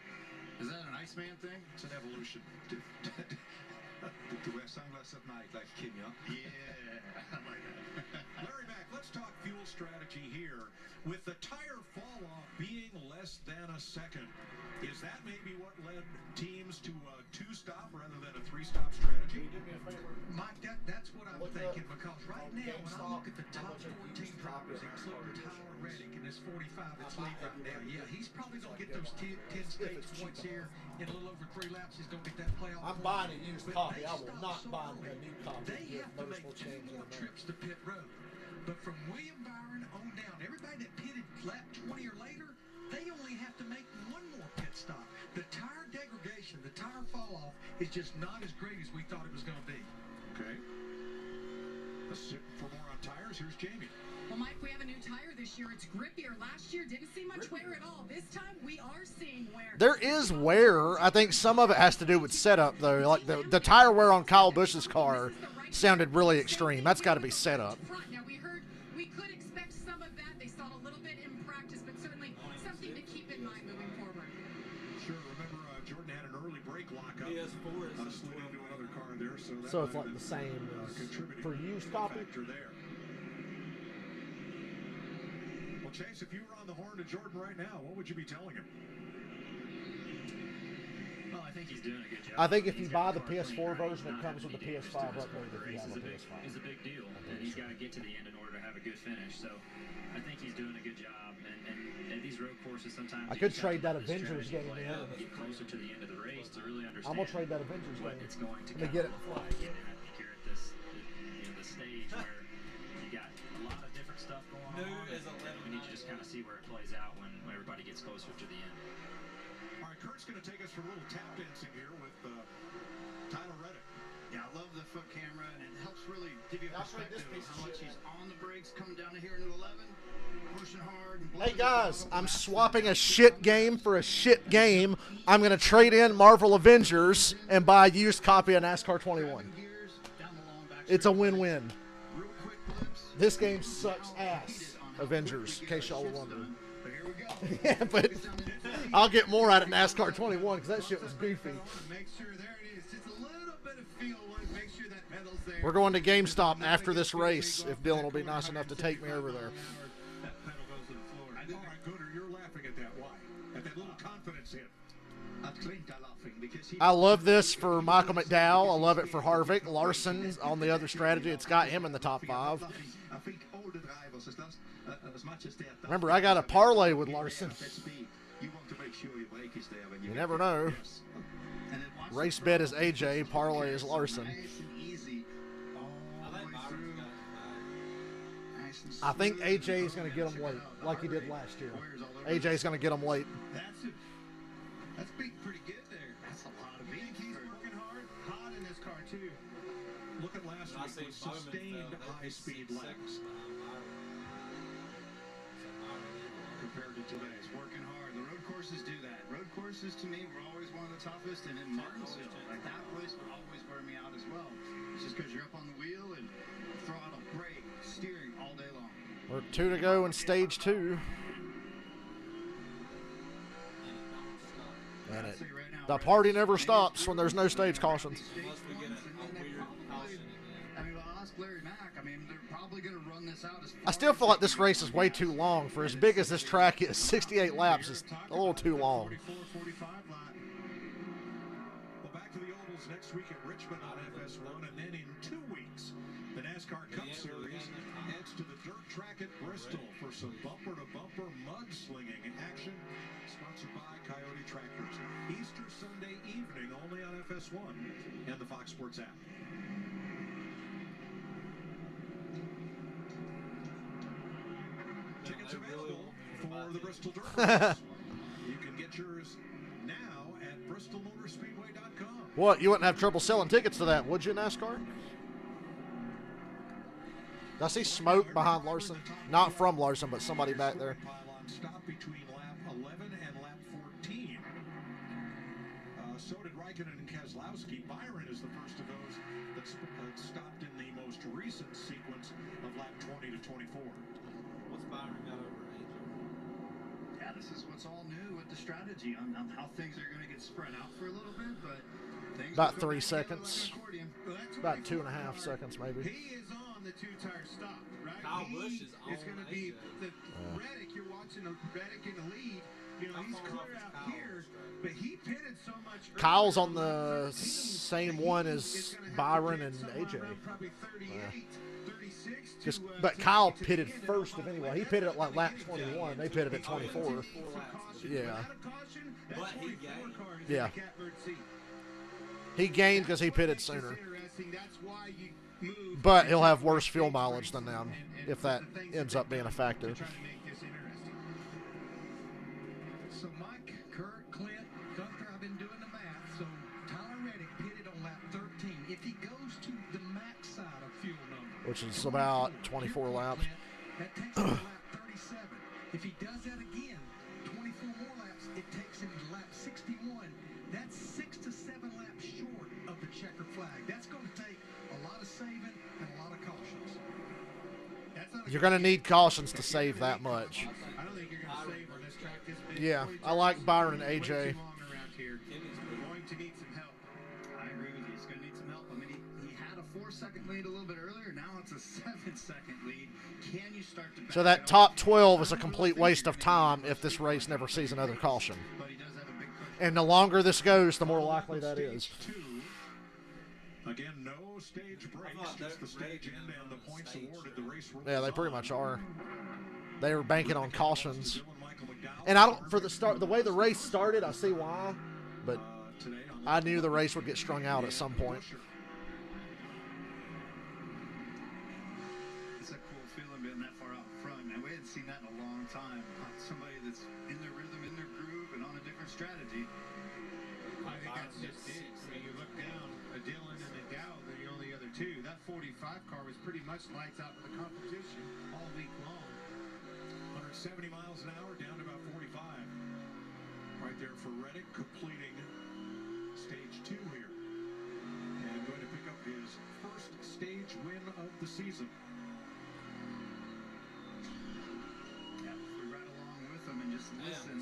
S4: is that an Iceman thing?
S5: It's an evolution.
S12: To wear sunglasses at night like Kim, yeah?
S4: Yeah, I like that.
S5: Larry Mack, let's talk fuel strategy here. With the tire fall off being less than a second, is that maybe what led teams to a 2-stop rather than a 3-stop strategy?
S14: Mike, that's what I'm thinking, because right now when I look at the top 14 drivers, including Tyler Reddick in this 45 that's lead right now, yeah, he's probably going to get those 10 stage points here in a little over 3 laps. He's going to get that playoff.
S2: I'm buying a used copy. I will not buy a new copy.
S14: They have to make 2 more trips to pit road. But from William Byron on down, everybody that pitted lap 20 or later, they only have to make 1 more pit stop. The tire degradation, the tire fall off is just not as great as we thought it was going to be.
S5: Okay. For more on tires, here's Jamie.
S6: Well, Mike, we have a new tire this year. It's grippier. Last year didn't see much wear at all. This time we are seeing wear.
S2: There is wear. I think some of it has to do with setup, though. Like the tire wear on Kyle Busch's car sounded really extreme. That's got to be setup.
S6: Now, we could expect some of that. They saw it a little bit in practice, but certainly something to keep in mind moving forward.
S5: Sure. Remember, Jordan had an early brake lockup.
S1: PS4
S5: slid into another car there,
S2: so it's like the same for used copy.
S5: There. Well, Chase, if you were on the horn to Jordan right now, what would you be telling him?
S11: Well, I think he's doing a good job.
S2: I think if you buy the PS4 version, it comes with the PS5 upgrade if you have a PS5.
S11: It's a big deal, and he's got to get to the end in order to have a good finish. So I think he's doing a good job. And these road courses sometimes.
S2: I could trade that Avengers game in.
S11: Get closer to the end of the race to really understand.
S2: I'm gonna trade that Avengers
S11: what
S2: game.
S11: It's going to
S2: get it.
S11: Look like. And I think you're at the stage where you got a lot of different stuff going on. We need to just kind of see where it plays out when everybody gets closer to the end.
S5: All right, Kurt's going to take us for a little tap dancing here with Tyler Reddick.
S4: Yeah, I love the foot camera, and it helps really give you a perspective of how much he's on the brakes, coming down to here into 11, pushing hard.
S2: Hey guys, I'm swapping a shit game for a shit game. I'm going to trade in Marvel Avengers and buy a used copy of NASCAR 21. It's a win-win. This game sucks ass, Avengers, in case y'all were wondering. Yeah, but I'll get more out of NASCAR 21 because that shit was goofy. We're going to GameStop after this race if Dylan will be nice enough to take me over there. I love this for Michael McDowell. I love it for Harvick. Larson on the other strategy. It's got him in the top 5. Remember, I got a parlay with Larson. You never know. Race bet is AJ. Parlay is Larson. I think AJ is going to get him late, like he did last year. AJ is going to get him late.
S3: That's pretty good there. That's a lot of beans. He's working hard in this car too.
S5: Look at last week with sustained high-speed laps.
S4: Compared to today's, working hard. The road courses do that. Road courses, to me, were always one of the toughest, and in Martinsville, like that place would always wear me out as well. It's just because you're up on the wheel and throttle, brake, steering all day long.
S2: We're 2 to go in stage 2. And the party never stops when there's no stage cautions. I still feel like this race is way too long. For as big as this track is, 68 laps is a little too long.
S5: Well, back to the ovals next week at Richmond on FS1, and then in 2 weeks, the NASCAR Cup Series heads to the dirt track at Bristol for some bumper-to-bumper mudslinging action, sponsored by Coyote Tractors. Easter Sunday evening only on FS1 and the Fox Sports app. Tickets available for the Bristol Dirt Race. You can get yours now at bristolmotorspeedway.com.
S2: What? You wouldn't have trouble selling tickets to that, would you, NASCAR? I see smoke behind Larson. Not from Larson, but somebody back there.
S5: Stop between lap 11 and lap 14. So did Raikkonen and Keselowski. Byron is the first of those that stopped in the most recent sequence of lap 20 to 24.
S1: What's Byron got over AJ?
S4: Yeah, this is what's all new with the strategy on how things are going to get spread out for a little bit, but things
S2: about 3 seconds. About 2.5 seconds, maybe.
S3: He is on the 2-tire stop, right?
S1: Kyle Busch is on.
S3: It's going to be the Reddick. You're watching the Reddick in the lead. You know, he's clear out here, but he pitted so much.
S2: Kyle's on the same one as Byron and AJ.
S3: Probably 38, 36.
S2: But Kyle pitted first of anyone. He pitted at like lap 21. They pitted at 24. Yeah. Yeah. He gained because he pitted sooner. But he'll have worse fuel mileage than them if that ends up being a factor.
S14: So Mike, Kurt, Clint, Gunther, I've been doing the math. So Tyler Reddick pitted on lap 13. If he goes to the max side of fuel number,
S2: which is about 24 laps.
S14: That takes him to lap 37. If he does that again, 24 more laps, it takes him to lap 61. That's 6 to 7 laps short of the checkered flag. That's going to take a lot of saving and a lot of cautions.
S2: You're going to need cautions to save that much.
S3: I don't think you're going to save on this track.
S2: Yeah, I like Byron and AJ.
S3: Going to need some help.
S4: I agree with you. He's going to need some help. I mean, he had a 4-second lead a little bit earlier. Now it's a 7-second lead. Can you start to?
S2: So that top 12 is a complete waste of time if this race never sees another caution. And the longer this goes, the more likely that is.
S5: Again, no stage breaks. Just the stage end and the points awarded. The race.
S2: Yeah, they pretty much are. They were banking on cautions. And I don't, for the start, the way the race started, I see why, but I knew the race would get strung out at some point.
S4: It's a cool feeling being that far out front, and we hadn't seen that in a long time. Somebody that's in their rhythm, in their groove, and on a different strategy.
S3: I think that's just it. I mean, you look down, Dylan and Dow, they're the only other two. That 45 car was pretty much lights out for the competition all week long.
S5: 170 miles an hour, down to about 45. Right there for Reddick, completing stage 2 here. And going to pick up his first stage win of the season.
S4: Yeah, we ride along with them and just listen.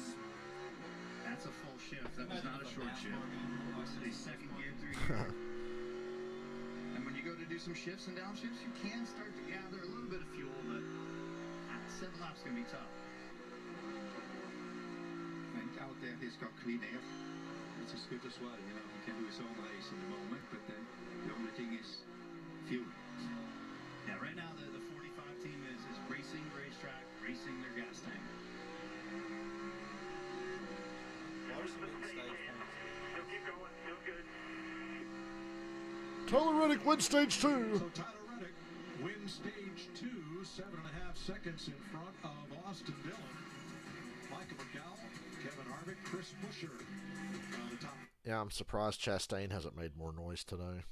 S4: That's a full shift. That was not a short shift. The second gear through here. And when you go to do some shifts and downshifts, you can start to gather a little bit of fuel, but 7 laps is going to be tough.
S12: And out there, he's got clean air. Which is good as well. You know, he can do his own race in the moment, but then the only thing is fuel.
S4: Yeah, right now the 45 team is racing the racetrack, racing their gas tank.
S10: He'll keep going. He'll good.
S2: Tyler Reddick wins stage 2.
S5: So Tyler Reddick wins stage 2, 7.5 seconds in front of Austin Dillon. Michael McDowell, Kevin Harvick, Chris Buescher on the top.
S2: Yeah, I'm surprised Chastain hasn't made more noise today.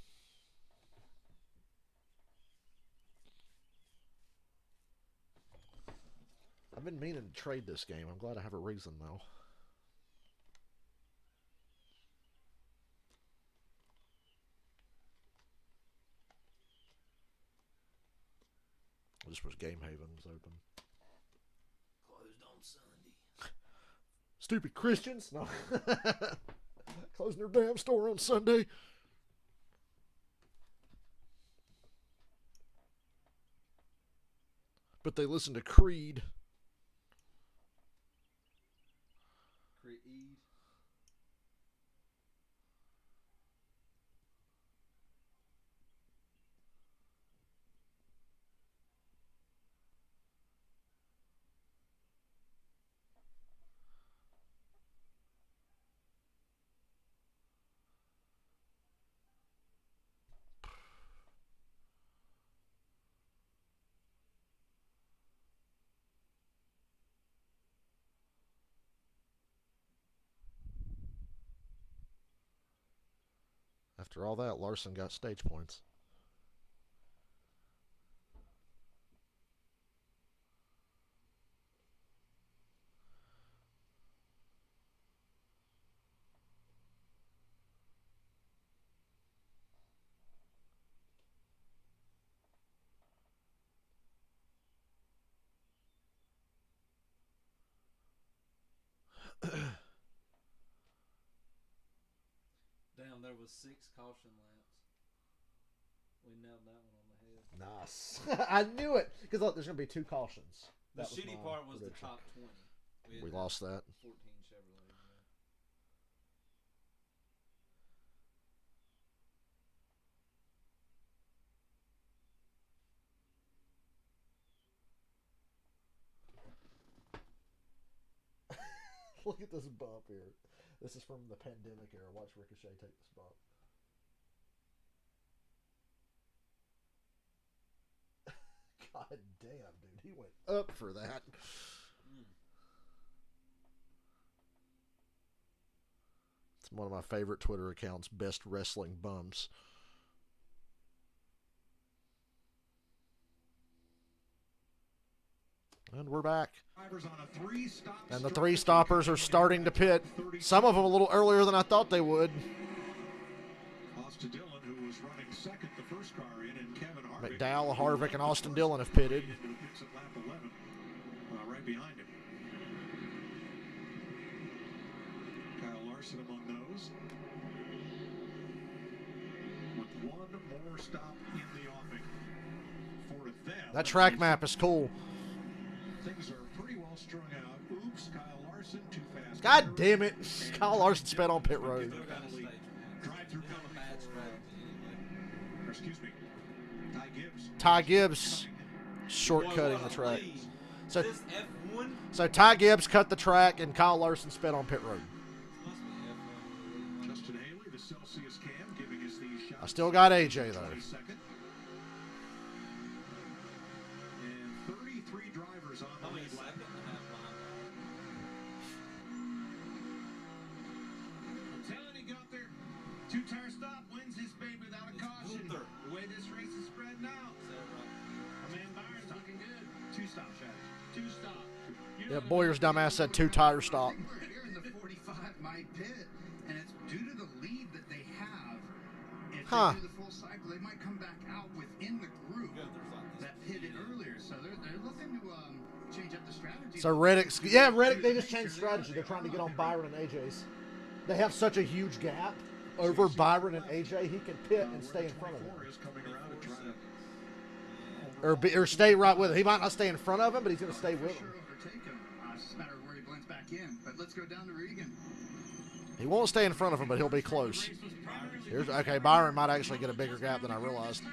S2: I've been meaning to trade this game. I'm glad I have a reason now. I just wish Game Haven was open.
S1: Closed on Sunday.
S2: Stupid Christians. No. Closing their damn store on Sunday. But they listen to Creed.
S1: Creed.
S2: After all that, Larson got stage points.
S1: Damn, there was 6 caution laps. We nailed that one on the head.
S2: Nice. I knew it. Because look, there's going to be 2 cautions.
S1: The shitty part was
S2: prediction.
S1: the top 20.
S2: We lost that.
S1: 14 Chevrolet. Yeah.
S2: Look at this bump here. This is from the pandemic era. Watch Ricochet take this bump. God damn, dude. He went up for that. It's one of my favorite Twitter accounts, Best Wrestling Bumps. And we're back. And the 3 stoppers are starting to pit. Some of them a little earlier than I thought they would.
S5: Austin Dillon, who was running second the first car in, and Kevin Harvick.
S2: McDowell, Harvick, and Austin Dillon have pitted.
S5: Picks at lap 11, right behind him. Kyle Larson among those. With one more stop in the offing for them.
S2: That track map is cool.
S5: Things are pretty well strung out. Oops, Kyle Larson too fast.
S2: God damn it. Kyle Larson sped on pit road.
S5: Excuse me. Ty Gibbs.
S2: Ty Gibbs shortcutting the track. So Ty Gibbs cut the track and Kyle Larson sped on pit road.
S5: Justin Haley, the Celsius cam, giving us these shots.
S2: I still got AJ though.
S5: And 33 drivers on the lead lap.
S3: Talenty got there Two-tire stop wins this baby without a caution. The way this race is spread now. My man Byron's looking good. Two-stop strategy. Two-stop.
S2: Yeah, Boyer's dumbass said 2-tire stop.
S4: Here in the 45 might pit, and it's due to the lead that they have. If they do the full cycle, they might come back out within the group that pitted earlier. So they're looking to change up the strategy.
S2: So Reddick's, yeah, Reddick, they just changed strategy. They're trying to get on Byron and AJ's. They have such a huge gap over Byron and AJ. He can pit and stay in front of them. Or stay right with him. He might not stay in front of him, but he's going to stay with him.
S4: It's just a matter of where he blends back in. But let's go down to Regan.
S2: He won't stay in front of him, but he'll be close. Okay, Byron might actually get a bigger gap than I realized.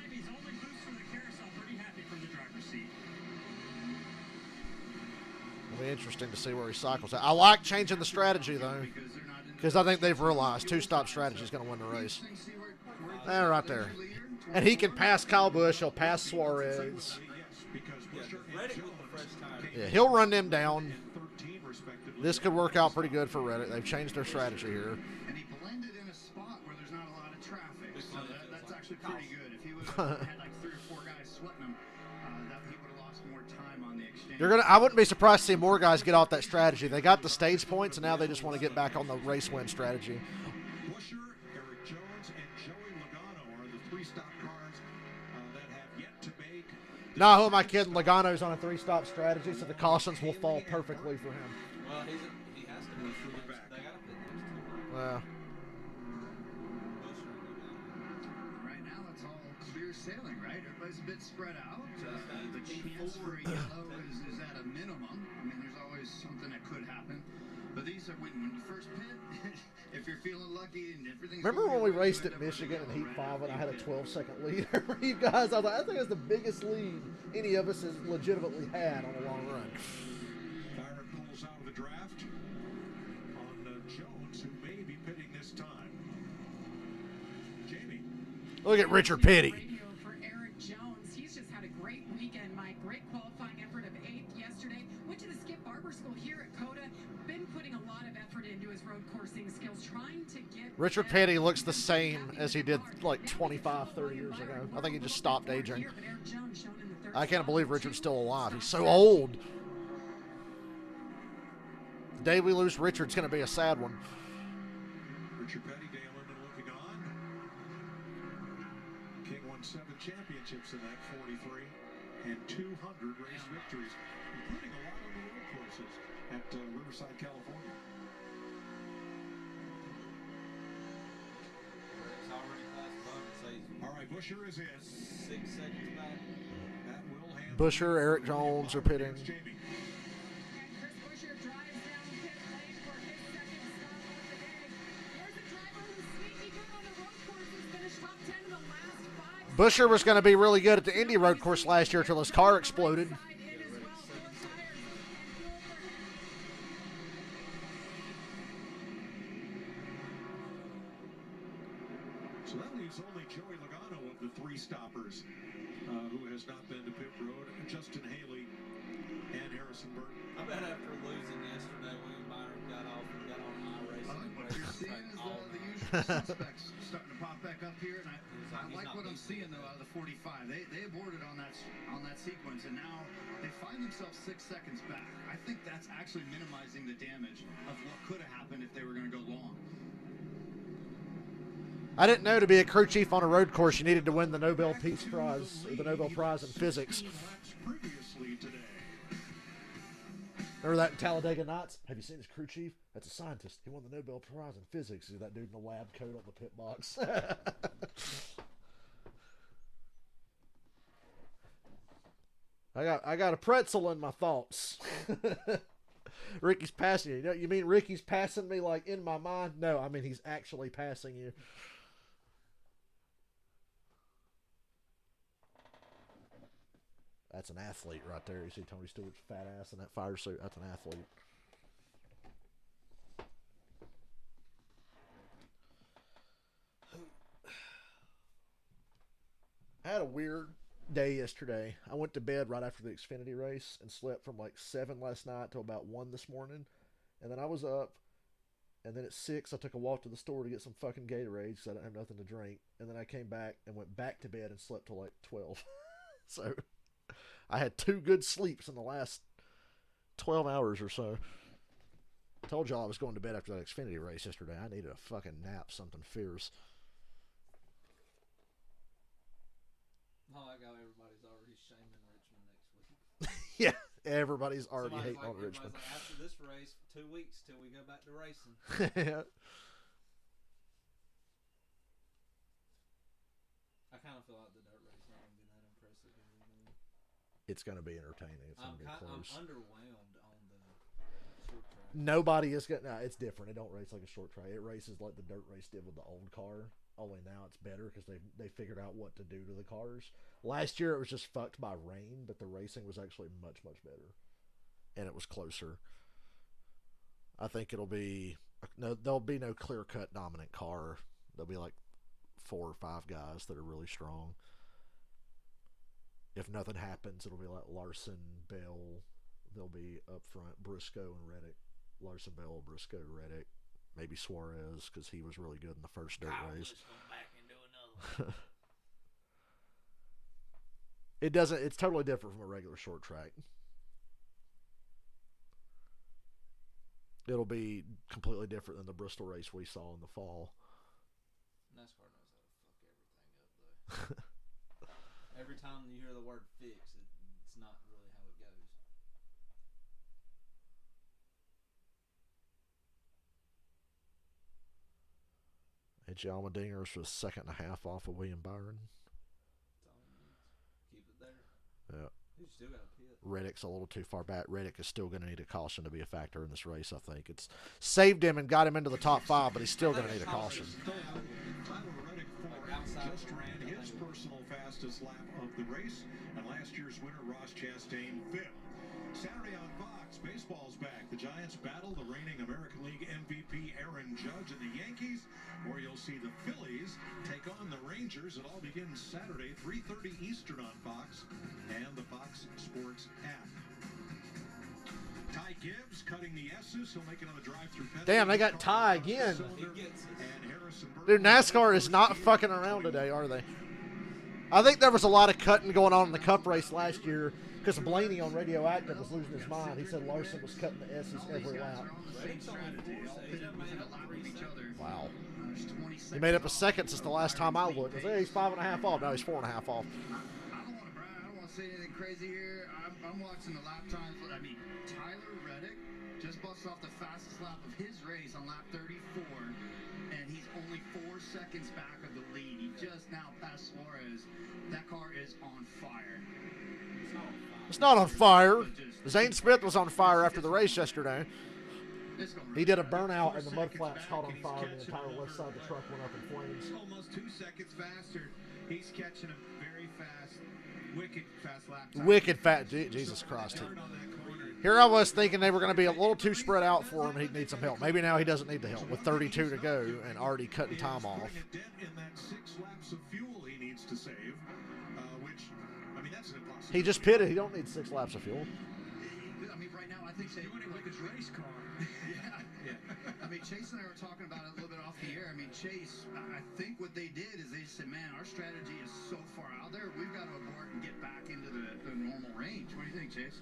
S2: It'll be interesting to see where he cycles at. I like changing the strategy, though, because I think they've realized two-stop strategy is going to win the race. There, right there. And he can pass Kyle Busch. He'll pass Suarez. Yeah, he'll run them down. This could work out pretty good for Reddick. They've changed their strategy here.
S4: And he blended in a spot where there's not a lot of traffic, so that's actually pretty good. If he would have had like 3 or 4 guys sweating him, he would have lost more time on the exchange.
S2: I wouldn't be surprised to see more guys get off that strategy. They got the stage points, and now they just want to get back on the race win strategy.
S5: Busher, Eric Jones, and Joey Logano are the 3-stop cars that have yet to make.
S2: No, who am I kidding? Logano's on a 3-stop strategy, so the cautions will fall perfectly for him.
S1: Well, he has to be further back. They got to pit next to him.
S2: Well.
S4: Right now, it's all clear sailing, right? Everybody's a bit spread out. The chance for a yellow is at a minimum. I mean, there's always something that could happen. But these are when you first pit, if you're feeling lucky and everything's.
S2: Remember when we raced at Michigan in Heat 5 and I had a 12-second lead over you guys? I was like, I think that's the biggest lead any of us has legitimately had on a long run.
S5: Byron pulls out of the draft on Jones, who may be pitting this time. Jamie.
S2: Look at Richard Petty.
S6: For Eric Jones, he's just had a great weekend, Mike. Great qualifying effort of 8th yesterday. Went to the Skip Barber School here at COTA. Been putting a lot of effort into his road coursing skills, trying to get.
S2: Richard Petty looks the same as he did like 25, 30 years ago. I think he just stopped aging. I can't believe Richard's still alive. He's so old. The day we lose Richard's going to be a sad one.
S5: Richard Petty, Dale Linden looking on. King won 7 championships in that 43 and 200 race victories, including a lot on the road courses at Riverside, California. All right, Busher is in.
S1: 6 seconds back.
S2: Busher, Eric Jones are pitting. Busher was going to be really good at the Indy road course last year until his car exploded.
S5: So that leaves only Joey Logano of the 3 stoppers who has not been to pit road. Justin Haley and Harrison Burton.
S1: I bet after losing yesterday, William Byron got off and got on iRacing.
S4: What you're seeing is the usual suspects starting to pop back up here, and I like what I'm seeing though out of the 45. They aborted on that sequence, and now they find themselves 6 seconds back. I think that's actually minimizing the damage of what could have happened if they were going to go long.
S2: I didn't know to be a crew chief on a road course you needed to win the Nobel Peace Prize, or the Nobel Prize in Physics. Remember that in Talladega Nights? Have you seen this crew chief? That's a scientist. He won the Nobel Prize in Physics. See that dude in the lab coat on the pit box. I got a pretzel in my thoughts. Ricky's passing you. You mean Ricky's passing me like in my mind? No, I mean he's actually passing you. That's an athlete right there. You see Tony Stewart's fat ass in that fire suit. That's an athlete. I had a weird day yesterday. I went to bed right after the Xfinity race and slept from like 7 last night till about 1 this morning. And then I was up And then at 6, I took a walk to the store to get some fucking Gatorade because I didn't have nothing to drink. And then I came back and went back to bed and slept till like 12. So I had 2 good sleeps in the last 12 hours or so. I told y'all I was going to bed after that Xfinity race yesterday. I needed a fucking nap, something fierce.
S1: Oh, I got everybody's already shaming Richmond next week.
S2: Yeah, everybody's already hating on Richmond.
S1: Like, after this race, 2 weeks till we go back to racing.
S2: Yeah.
S1: I kind of feel like the dirt race not going to be that impressive anymore.
S2: It's going to be entertaining. It's going to be close.
S1: I'm underwhelmed on the short track.
S2: Nobody is going to... Nah, it's different. It don't race like a short track. It races like the dirt race did with the old car. Only now it's better because they figured out what to do to the cars. Last year it was just fucked by rain, but the racing was actually much, much better. And it was closer. I think it'll be... No, there'll be no clear-cut dominant car. There'll be like 4 or 5 guys that are really strong. If nothing happens, it'll be like Larson, Bell. They'll be up front. Briscoe and Reddick. Larson, Bell, Briscoe, Reddick. Maybe Suarez because he was really good in the first dirt race. It doesn't. It's totally different from a regular short track. It'll be completely different than the Bristol race we saw in the fall.
S1: NASCAR knows how to fuck everything up, though. Every time you hear the word fix, it's not really how it goes.
S2: H. Allmendingers was 2.5 off of William Byron.
S1: Keep it there.
S2: Yeah.
S1: He's still got a pit.
S2: Reddick's a little too far back. Reddick is still going to need a caution to be a factor in this race, I think. It's saved him and got him into the top 5, but he's still going to need a caution.
S5: Just ran his personal fastest lap of the race, and last year's winner, Ross Chastain, 5th. Saturday on Fox, baseball's back. The Giants battle the reigning American League MVP Aaron Judge and the Yankees, or you'll see the Phillies take on the Rangers. It all begins Saturday, 3:30 Eastern on Fox and the Fox Sports app. Ty Gibbs cutting the S's. He'll make another drive-through penalty.
S2: Damn, they got Ty again. Dude, NASCAR is not fucking around today, are they? I think there was a lot of cutting going on in the Cup race last year because Blaney on Radioactive was losing his mind. He said Larson was cutting the S's every lap. Wow. He made up a second since the last time I looked. I said, hey, he's 5.5 off. Now he's 4.5 off.
S4: I don't want to brag. I don't want to say anything crazy here. I'm watching the lap times. I mean, Tyler Reddick just busted off the fastest lap of his race on lap 34, and he's only 4 seconds back of the lead. He just now passed Suarez. That car is on fire.
S2: It's not on fire. Zane Smith was on fire after the race yesterday. He did a burnout and the mud flaps caught on fire and the entire left side of the truck went up in flames.
S3: Almost 2 seconds faster. He's catching a very fast, wicked fast lap time.
S2: Wicked fat. Jesus Christ. Here I was thinking they were going to be a little too spread out for him and he'd need some help. Maybe now he doesn't need the help with 32 to go and already cutting time off.
S5: In that 6 laps of fuel he needs to save, which, I mean, that's an impossibility.
S2: He just pitted. He don't need 6 laps of fuel.
S4: I mean, right now, I think
S14: he's doing it with his race car.
S4: Yeah. I mean, Chase and I were talking about it a little bit off the air. I mean, Chase, I think what they did is they said, man, our strategy is so far out there, we've got to abort and get back into the normal range. What do you think, Chase?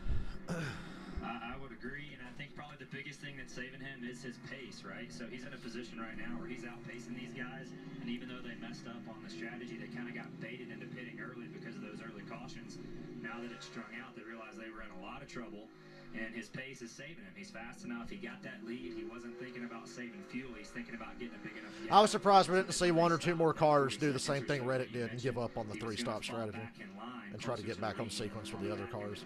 S11: I would agree, and I think probably the biggest thing that's saving him is his pace, right? So he's in a position right now where he's outpacing these guys, and even though they messed up on the strategy, they kind of got baited into pitting early because of those early cautions. Now that it's strung out, they realize they were in a lot of trouble, and his pace is saving him. He's fast enough. He got that lead. He wasn't thinking about saving fuel. He's thinking about getting a big enough gap.
S2: I was surprised we didn't see 1 or 2 more cars do the same thing Reddick did and give up on the 3-stop strategy and try to get back on sequence with the other cars.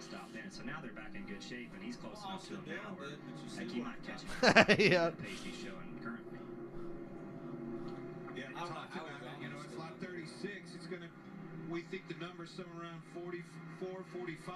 S11: So now they're back in good shape, and he's close enough to him now where I think he might catch him.
S2: Yeah.
S11: The pace he's showing currently.
S3: Yeah, it's lap 36. It's going to, we think the number's somewhere around 44, 45.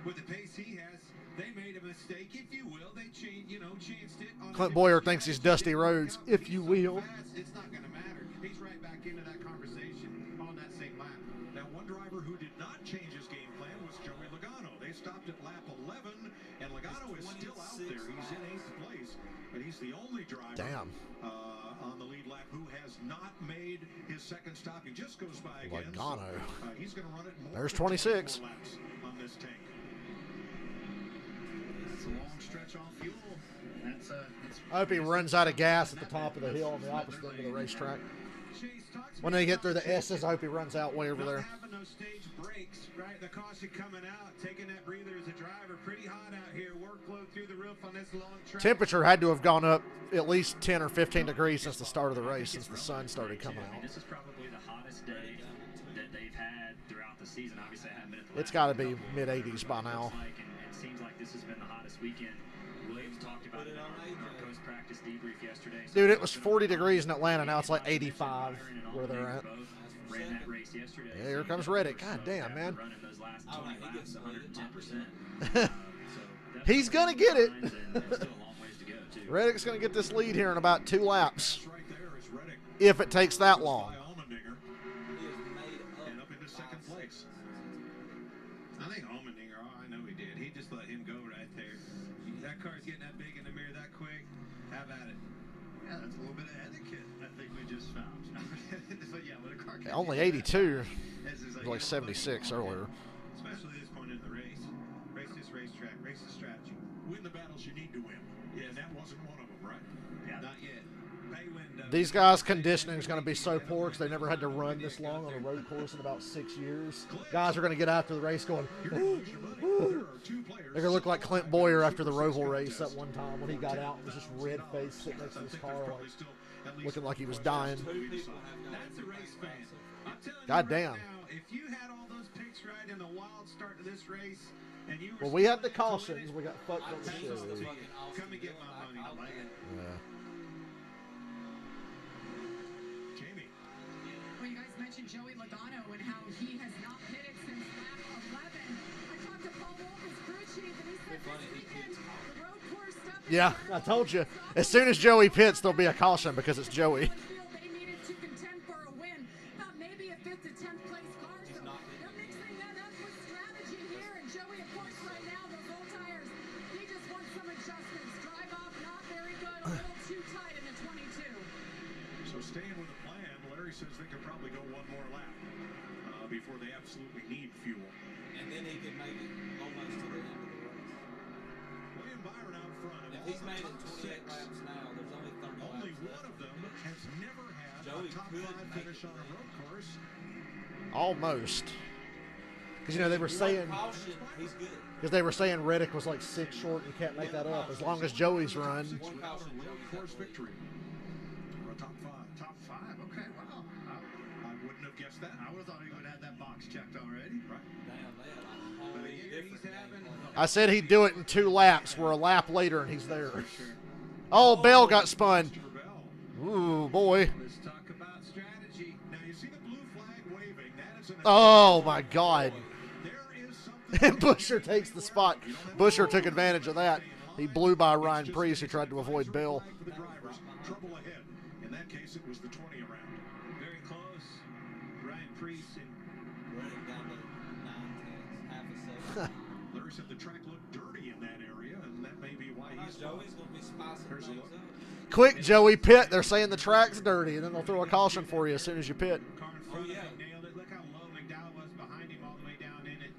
S3: With the pace he has, they made a mistake, if you will. They chanced it.
S2: Clint Boyer thinks he's Dusty Rhodes, if you will.
S3: It's not going to matter. He's right back into that conversation on that same lap.
S5: Now, one driver who did not change his game plan was Joey Logano. They stopped at lap 11, and Logano is still out there. He's in 8th place. but he's the only driver.
S2: Damn.
S5: On the lead lap who has not made his second stop. He just goes by again.
S2: Logano.
S5: So, he's going to run it more.
S2: There's
S5: than
S2: 26.
S5: 24 laps on this tank.
S4: It's a long stretch off fuel.
S2: I hope he runs out of gas at the top of the hill on the opposite end of the racetrack. When they get through the S's, I hope he runs out way over there.
S3: Having those stage breaks, right? The caution coming out, taking that breather as a driver. Pretty hot out here. Workload through the roof on this long track.
S2: Temperature had to have gone up at least 10 or 15 degrees since the start of the race, since the sun started coming out.
S11: This is probably the hottest day that they've had throughout the season. Obviously, I haven't been at the
S2: It's got to be mid-80s by now.
S11: It seems like this has been the hottest weekend. Williams talked about it on our post-practice debrief yesterday.
S2: Dude, it was 40 degrees in Atlanta. Now it's like 85 where they're at.
S11: Ran that race yesterday.
S2: Yeah, here comes Reddick. God damn, man.
S11: Running those last 20 laps, 110%.
S2: He's going to get it. Reddick's going to get this lead here in about 2 laps. If it takes that long.
S3: I think Allmendinger, I know he did. He just let him go right there. That car's getting that big in the mirror that quick. Have at it.
S4: Yeah, that's a little bit of etiquette I think we just found. But yeah, when a car
S2: Only 82. It was like 76 earlier.
S3: Especially this point in the race. Race this racetrack. Race the strategy.
S5: Win the battles you need to win. Yeah, and that wasn't one of them, right?
S3: Yeah. Not yet.
S2: These guys' conditioning is going to be so poor because they never had to run this long on a road course in about 6 years. Guys are going to get after the race going, ooh, ooh. They're going to look like Clint Boyer after the Roval race that one time when he got out and was just red-faced sitting next to his car, like, looking like he was dying.
S3: That's a race fan. I'm telling
S2: God
S3: you right
S2: damn.
S3: now, if you had all those picks right in the wild start to this race, and you were
S2: Well, we had the cautions. We got fucked on the show.
S3: Come and get my money. I like it.
S2: Yeah.
S6: Well, you guys mentioned Joey Logano and how he has not pitted since lap 11. I talked to Paul Wolf's crew chief, and he said this weekend, the road course stuff.
S2: Yeah, I told you. As soon as Joey pits, there'll be a caution because it's Joey.
S6: They needed to contend for a win. Thought maybe a 5th to 10th place car. So they're mixing that up with strategy here. And Joey, of course, right now, those old tires, he just wants some adjustments. Drive off, not very good. A little too tight in the 22.
S5: So staying with the plan, Larry says they could probably go one more lap before they absolutely need fuel.
S1: And then he could make it almost to the end of the race.
S5: William Byron out front.
S1: If he's made it 28 laps now, there's only 30 laps.
S5: Only one of them has never had
S1: Joey
S5: a top 5 finish on a road course.
S2: Almost. Because, you know, they were saying...
S1: He's good.
S2: Because they were saying Reddick was like 6 short and you can't make that up. As long as Joey's run.
S5: Road course victory. Or a top 5.
S4: Top 5, okay, wow.
S5: I wouldn't have guessed that.
S4: I would have thought he would have had that box checked already.
S5: Right.
S2: I said he'd do it in 2 laps. We're a lap later and he's there. Oh, Bell got spun. Ooh, boy.
S3: Let's talk about strategy. Now, you see the blue flag waving. That is an
S2: Oh, my God. And Busher takes the spot. Busher took advantage of that. He blew by Ryan Preece, who tried to avoid Bell.
S5: Trouble ahead. In that case, it was the 20 around.
S3: Very close. Ryan Preece and
S1: running down to 9 tenths, half a second.
S5: Larry said the track looked dirty in that area, and that may be why he's
S1: Joey's going to be spicing things up.
S2: Quick, Joey, pit. They're saying the track's dirty, and then they'll throw a caution for you as soon as you pit.
S3: Oh, yeah. Nailed it. Look how low McDowell was behind him all the way down in it.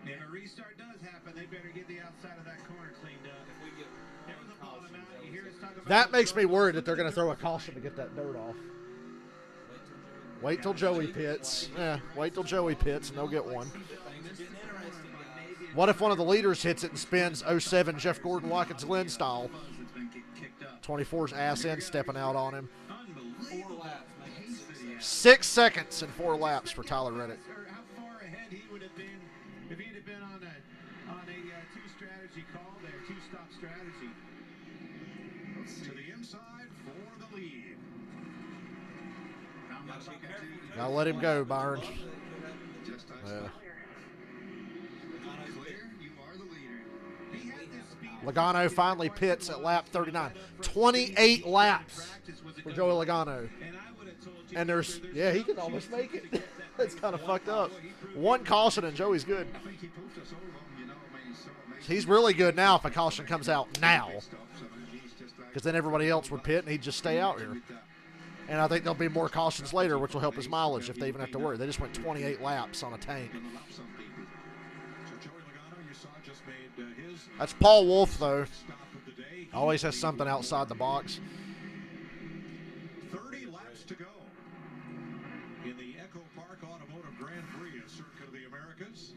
S3: If a restart does happen, they better get the outside of that corner cleaned up. If we get there was a bottom out. You hear us talk about
S2: That makes me worried that they're going to throw a caution to get that dirt off. Wait till Joey pits. Yeah, wait till Joey pits, and they'll get one. What if one of the leaders hits it and spins 07 Jeff Gordon Watkins Glen style? 24's ass end stepping out on him. 6 seconds and 4 laps for Tyler Reddick.
S3: how far ahead he would have been if he'd have been on a 2-strategy call there, 2-stop strategy.
S5: To the inside for the lead.
S2: Gotta let him go, Byron. Yeah. Logano finally pits at lap 39. 28 laps for Joey Logano. And there's, yeah, he can almost make it. That's kind of fucked up. 1 caution and Joey's good. He's really good now if a caution comes out now. because then everybody else would pit and he'd just stay out here. And I think there'll be more cautions later, which will help his mileage if they even have to worry. They just went 28 laps on a tank. That's Paul Wolf, though. Always has something outside the box.
S5: 30 laps to go in the Echo Park Automotive Grand Prix at Circuit of the Americas.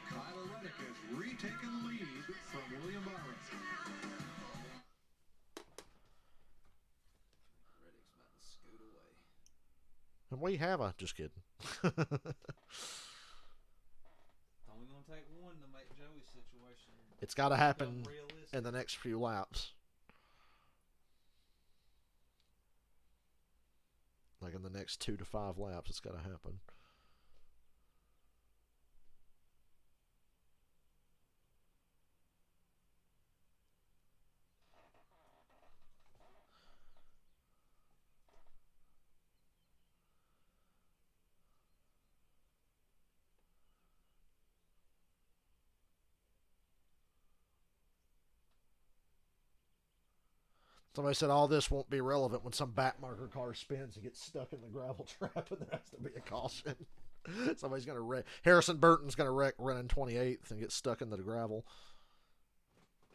S5: Tyler Reddick has retaken the lead from William Byron.
S2: And we have a, just kidding.
S1: Only going to take one to make Joey's situation.
S2: It's got to happen in the next few laps. Like in the next 2 to 5 laps, it's got to happen. Somebody said all this won't be relevant when some back marker car spins and gets stuck in the gravel trap and there has to be a caution. Somebody's going to wreck. Harrison Burton's going to wreck running 28th and get stuck into the gravel.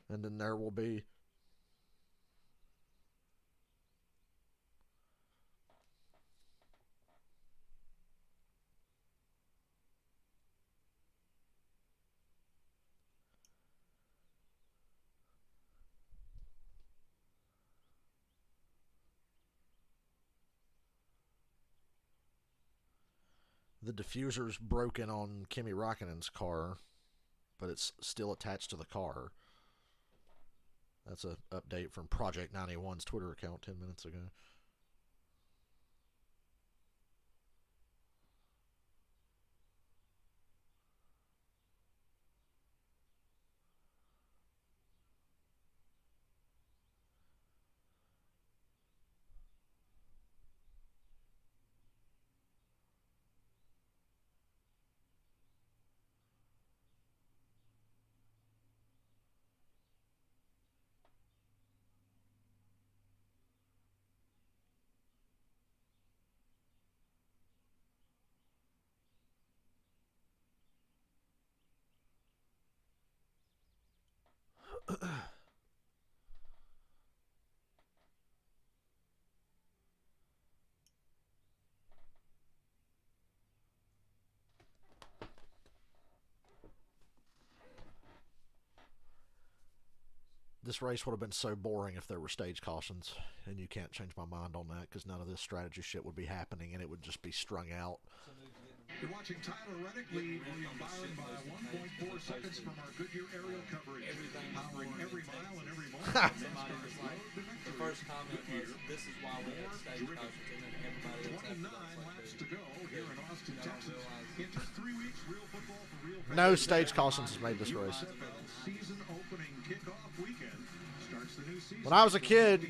S2: And then there will be... The diffuser's broken on Kimi Räikkönen's car, but it's still attached to the car. That's an update from Project 91's Twitter account 10 minutes ago. This race would have been so boring if there were stage cautions, and you can't change my mind on that because none of this strategy shit would be happening and it would just be strung out.
S5: You're watching Tyler Reddick lead William Byron by 1.4 seconds from our Goodyear aerial coverage. Powering every mile and every moment.
S1: The first comment was, this is why we had stage cautions, and then everybody else
S5: 29 laps to go here in Austin, Texas. In just 3 weeks, real football for real fans.
S2: No stage cautions has made this race.
S5: Season opening kickoff weekend starts the new season.
S2: When I was a kid,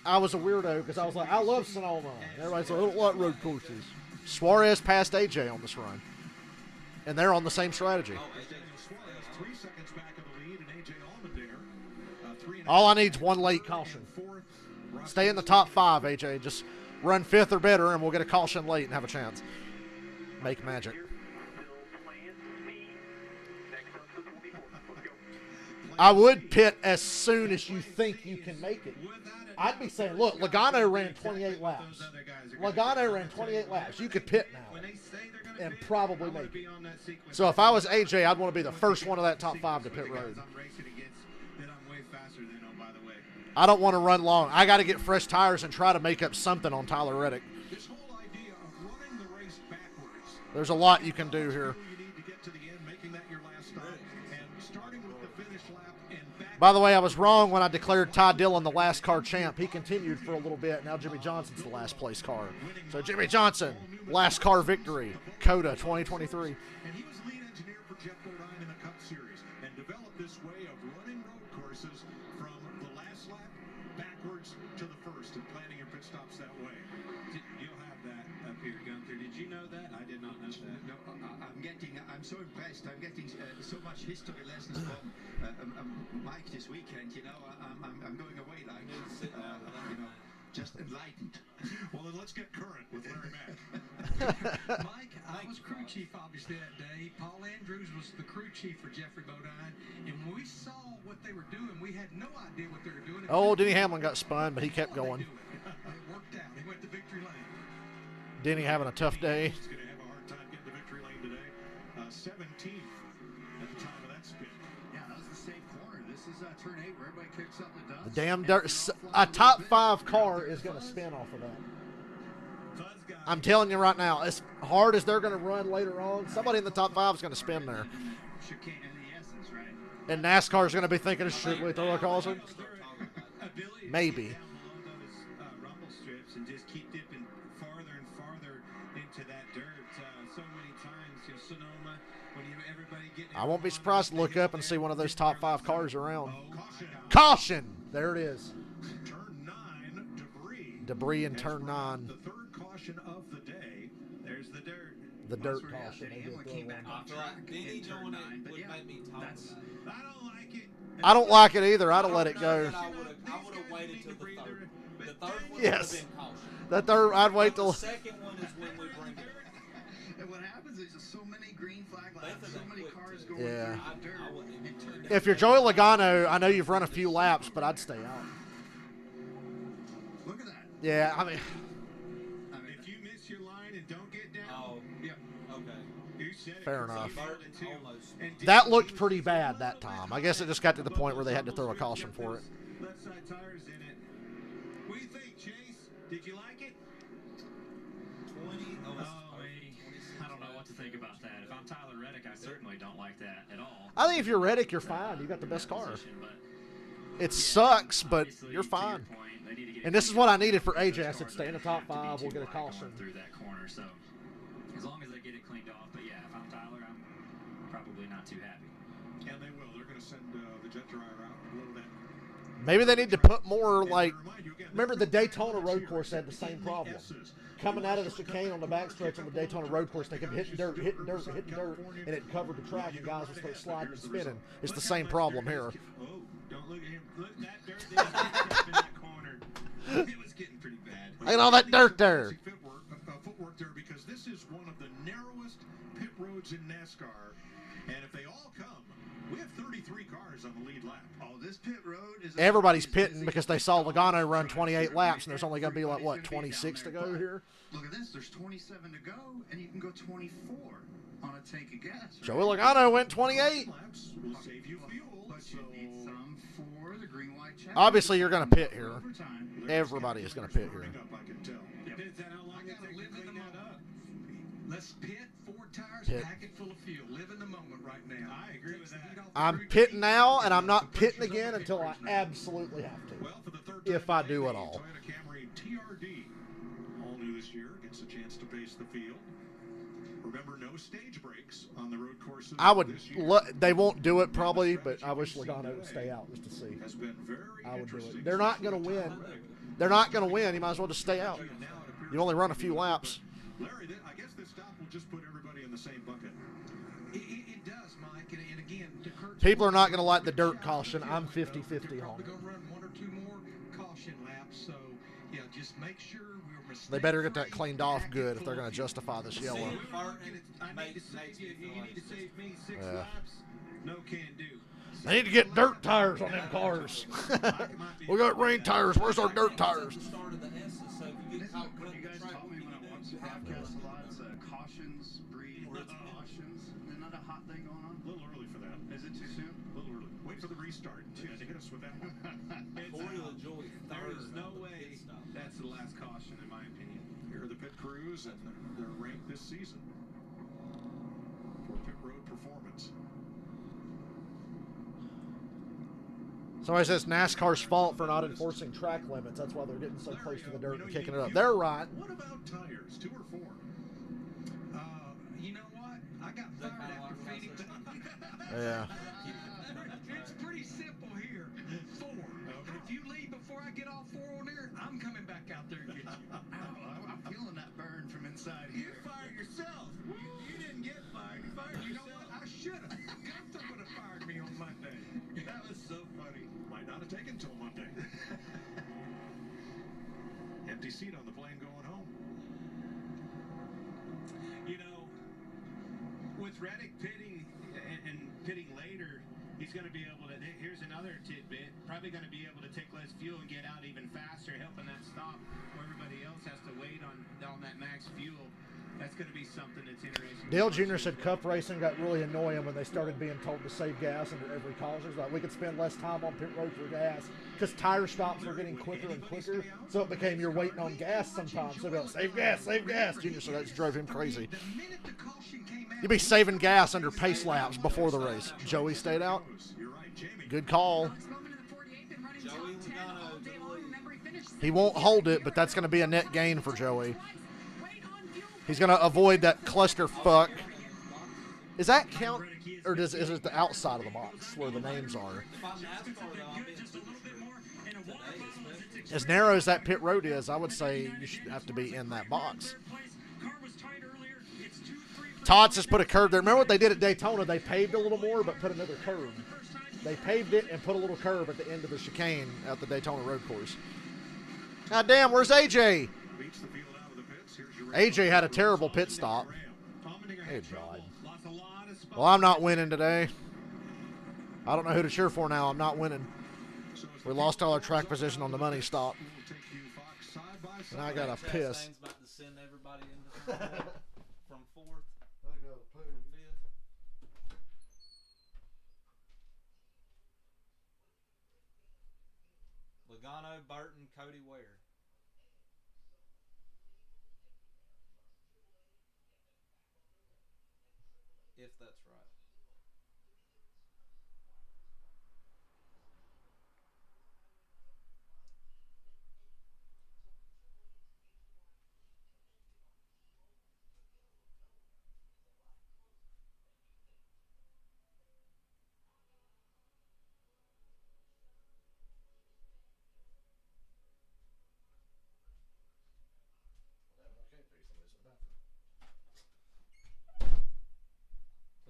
S2: I was a weirdo because I was like, I love Sonoma. And everybody's like, I don't like road courses. Suarez passed AJ on this run. And they're on the same strategy. All I need is one late caution. Stay in the top 5, AJ. Just run 5th or better, and we'll get a caution late and have a chance. Make magic. I would pit as soon as you think you can make it. I'd be saying, look, Logano ran 28 laps. Logano ran 28 laps. You could pit now and probably make it. So if I was AJ, I'd want to be the first one of that top 5 to pit road. I don't want to run long. I got to get fresh tires and try to make up something on Tyler Reddick. There's a lot you can do here. By the way, I was wrong when I declared Ty Dillon the last car champ. He continued for a little bit. Now Jimmy Johnson's the last place car. So Jimmy Johnson, last car victory, COTA 2023.
S5: And he was lead engineer for Jeff Bodine in the Cup Series and developed this way of running road courses from the last lap backwards to the first and planning your pit stops that way. You'll have that up here, Gun. Gunther, did you know that? I did not know that.
S12: No, I'm so impressed. I'm getting so much history lessons from Mike this weekend. You know, I'm going away like, you know, just enlightened.
S5: Well, then let's get current with Larry Mack.
S14: Mike, I was crew chief obviously that day. Paul Andrews was the crew chief for Jeffrey Bodine, and when we saw what they were doing, we had no idea what they were doing.
S2: Oh, Denny Hamlin got spun, but he kept going.
S14: It worked out. He went to victory lane.
S2: Denny having a tough day.
S5: He's going to have a hard time getting to victory lane today. 17th at the time of that spin.
S4: Yeah, that was the same corner. This is turn 8 where everybody kicks up the dust.
S2: The damn dirt. A top 5 car is going to spin off of that. I'm telling you right now, as hard as they're going to run later on, somebody in the top 5 is going to spin there. And NASCAR is going to be thinking, should we throw a caution? Maybe.
S3: Rumble strips and just keep dipping farther and farther into that dirt. So many times, Sonoma, when everybody getting.
S2: I won't be surprised to look up and see one of those top 5 cars around. Caution! There it is.
S5: Turn 9, debris.
S2: Debris in turn 9.
S5: The third caution of the day. There's the dirt.
S2: The dirt caution.
S1: I feel like Denny doing it would make me talk about it.
S3: I don't like it.
S2: I don't like it either. I'd have let it go.
S1: I would have waited till the third. The third one would
S2: Yes.
S1: have been caution.
S2: The third, I'd wait till.
S1: The second one is when we bring it up.
S4: And what happens is there's so many green flag laps, so many cars going
S2: Yeah.
S4: through the dirt.
S2: If you're Joey Logano, I know you've run a few laps, but I'd stay out.
S4: Look at that.
S2: Yeah, I mean.
S3: If you miss your line and don't get down,
S1: yeah, okay.
S3: You said it.
S2: Fair enough.
S3: And
S2: That looked pretty bad that time. I guess it just got to the point where they had to throw a caution for it.
S3: left side tires in it. What do you think, Chase? Did you like it?
S11: 20. I don't know what to think about that. If I'm Tyler Reddick, I certainly don't like that at all.
S2: I think if you're Reddick, you're fine. You got the best car. It sucks, but you're fine. And this is what I needed for AJ. I said, stay in the top 5. We'll get a caution.
S11: Through that corner, so as long as they get it cleaned off. But yeah, if I'm Tyler, I'm probably not too happy.
S5: And they will. They're going to send the jet dryer out below that.
S2: Maybe they need to put more, like, remember the Daytona road course had the same problem. Coming out of the chicane on the backstretch on the Daytona road course, they kept hitting dirt, and it covered the track, and guys would start sliding and spinning. It's the same problem here.
S3: Oh, don't look at him. Look, that dirt there is in that corner. It was getting pretty bad.
S2: Look at all that dirt there.
S5: Footwork there, because this is one of the narrowest pit roads in NASCAR, and if they all come, we have 33 cars on the lead lap.
S4: Oh, this pit road is...
S2: Everybody's pitting because they saw Logano run 28 laps, and there's only going to be, like, what, 26 to go here?
S4: Look at this. There's 27 to go, and you can go 24 on a tank of gas. Right?
S2: Joey Logano went 28.
S5: Laps will save you fuel.
S4: But you need some for the green, white check.
S2: Obviously, you're going to pit here. Everybody is going to pit here.
S5: I can tell.
S3: Depends on how long it takes to clean that up.
S14: Let's pit 4 tires,
S2: Pit.
S14: pack it full of fuel. Live in the moment right now.
S3: I agree with that.
S2: I'm pitting now, and I'm not pitting again until I absolutely have to.
S5: Well, for the third
S2: If
S5: time
S2: I do
S5: today,
S2: at all.
S5: Toyota Camry TRD, all new this year, gets a chance to pace the field. Remember, no stage breaks on the road courses.
S2: I would.
S5: This year.
S2: They won't do it probably, but I wish Logano would stay out just to see.
S5: Has been very
S2: I would do
S5: interesting.
S2: it. They're not going to win. They're not going to win. You might as well just stay out. You only run a few laps.
S5: Larry, I guess this stop will just put everybody in the same bucket.
S14: It does, Mike. And again, to Kurt's
S2: People are
S14: point,
S2: not going to like the dirt caution. I'm 50-50
S14: You're
S2: on
S14: probably
S2: it.
S14: going to run 1 or 2 more caution laps. So, yeah, just make sure we're mistake-free.
S2: They better get that cleaned off good if they're going to justify this yellow.
S3: I need to save you need to save me 6
S2: Yeah.
S3: laps. No can do.
S2: They need to get dirt tires on them cars. We got rain tires. Where's our dirt tires?
S4: This is what you guys told me when I watched the podcast a lot. It's cautions breed cautions. Isn't that a hot thing going on?
S5: A little early for that.
S4: Is it too soon?
S5: A little early. Wait for the restart to hit us with that one.
S3: There is no way that's the last caution, in my opinion.
S5: Here are the pit crews, and they're ranked this season for pit road performance.
S2: Somebody says NASCAR's fault for not enforcing track limits. That's why they're getting so close to the dirt and kicking it up. They're right.
S5: What about tires? 2 or 4?
S14: You know what? I got fired after Phoenix.
S2: Yeah.
S14: It's pretty simple here. 4. If you leave before I get all 4 on there, I'm coming back out there and get you.
S4: I'm feeling that burn from inside here.
S3: That was so funny.
S5: Might not have taken till Monday. Empty seat on the plane going home.
S3: You know, with Reddick pitting and pitting later, he's going to be able to, here's another tidbit, probably going to be able to take less fuel and get out even faster, helping that stop where everybody else has to wait on that max fuel. That's going to be something that's interesting.
S2: Dale Jr. said Cup racing got really annoying when they started being told to save gas under every call. It was like we could spend less time on pit road for gas because tire stops were getting quicker and quicker. So it became you're waiting on gas sometimes. So they'll save gas, save gas. Jr. said that just drove him crazy. You'd be saving gas under pace laps before the race. Joey stayed out. Good call. He won't hold it, but that's going to be a net gain for Joey. He's going to avoid that clusterfuck. Is that count, or is it the outside of the box where the names are? As narrow as that pit road is, I would say you should have to be in that box. Tots has put a curve there. Remember what they did at Daytona? They paved a little more, but put another curve. They paved it and put a little curve at the end of the chicane at the Daytona road course. God damn, where's AJ? AJ had a terrible pit stop. Hey, God. Well, I'm not winning today. I don't know who to cheer for now. I'm not winning. We lost all our track position on the money stop. And I got to piss.
S1: From fourth. Logano, Burton, Cody Ware. If that's right.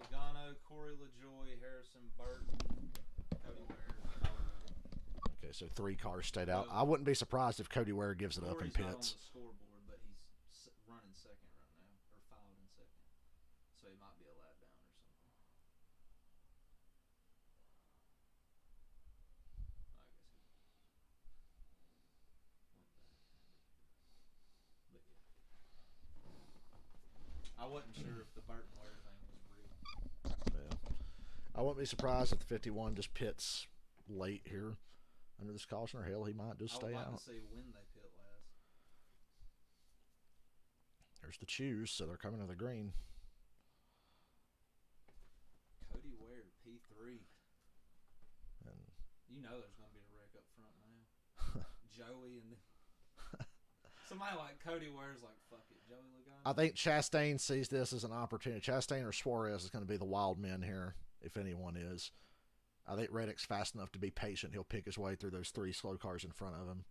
S1: Logano, Corey LaJoy, Harrison Burton, Cody Ware.
S2: Okay, so 3 cars stayed out. I wouldn't be surprised if Cody Ware gives it up in
S1: Corey's not on
S2: pits.
S1: the scoreboard, but he's running second right now, or fouled in second. So he might be a lap down or something. I guess he went back. But yeah. I wasn't sure if the Burton Ware thing was real.
S2: Yeah. I wouldn't be surprised if the 51 just pits late here under this caution, or hell, he might just stay out.
S1: I would like to see when they pit last.
S2: There's the choose, so they're coming to the green.
S1: Cody Ware, P3.
S2: And
S1: you know there's going to be a wreck up front now. Joey and somebody like Cody Ware's like, fuck it, Joey Logano.
S2: I think Chastain sees this as an opportunity. Chastain or Suarez is going to be the wild men here, if anyone is. I think Reddick's fast enough to be patient. He'll pick his way through those 3 slow cars in front of him.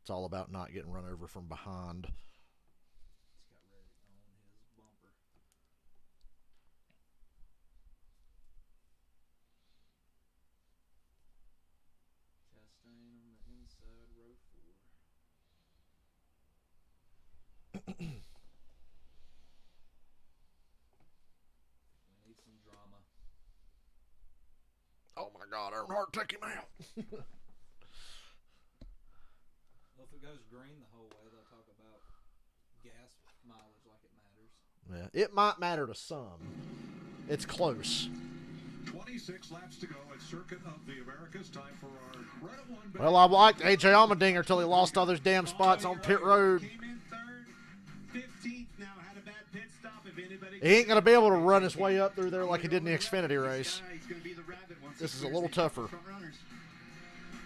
S2: It's all about not getting run over from behind.
S1: He's got Reddick on his bumper. Chastain on the inside, row 4. We need some drama.
S2: Oh my God, Earnhardt took him out.
S1: Well, if it goes green the whole way, they'll talk about gas mileage like it matters.
S2: Yeah, it might matter to some. It's close.
S5: 26 laps to go at Circuit of the Americas. Time for our credit one.
S2: Well, I liked AJ Allmendinger till he lost all those damn spots on pit road.
S3: Came in third, 15th now, had a bad pit stop. If anybody
S2: He ain't going to be able to run his way up through there like he did in the Xfinity race. This is a little tougher.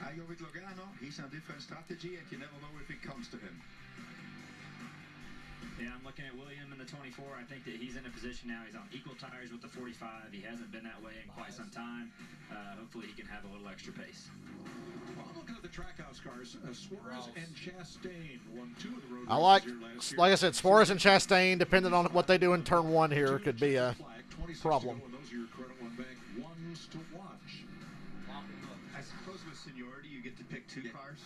S12: I go with Logano. He's on a different strategy, and you never know if it comes to him.
S11: Yeah, I'm looking at William in the 24. I think that he's in a position now. He's on equal tires with the 45. He hasn't been that way in quite some time. Hopefully he can have a little extra pace.
S5: Well, I'm looking at the Trackhouse cars. Suarez and Chastain won 2 of the road
S2: I
S5: races
S2: like I said, Suarez and Chastain, depending on what they do in turn 1 here, could be a problem.
S5: Those are your credit one bank ones to watch.
S4: seniority, you get to pick 2 cars.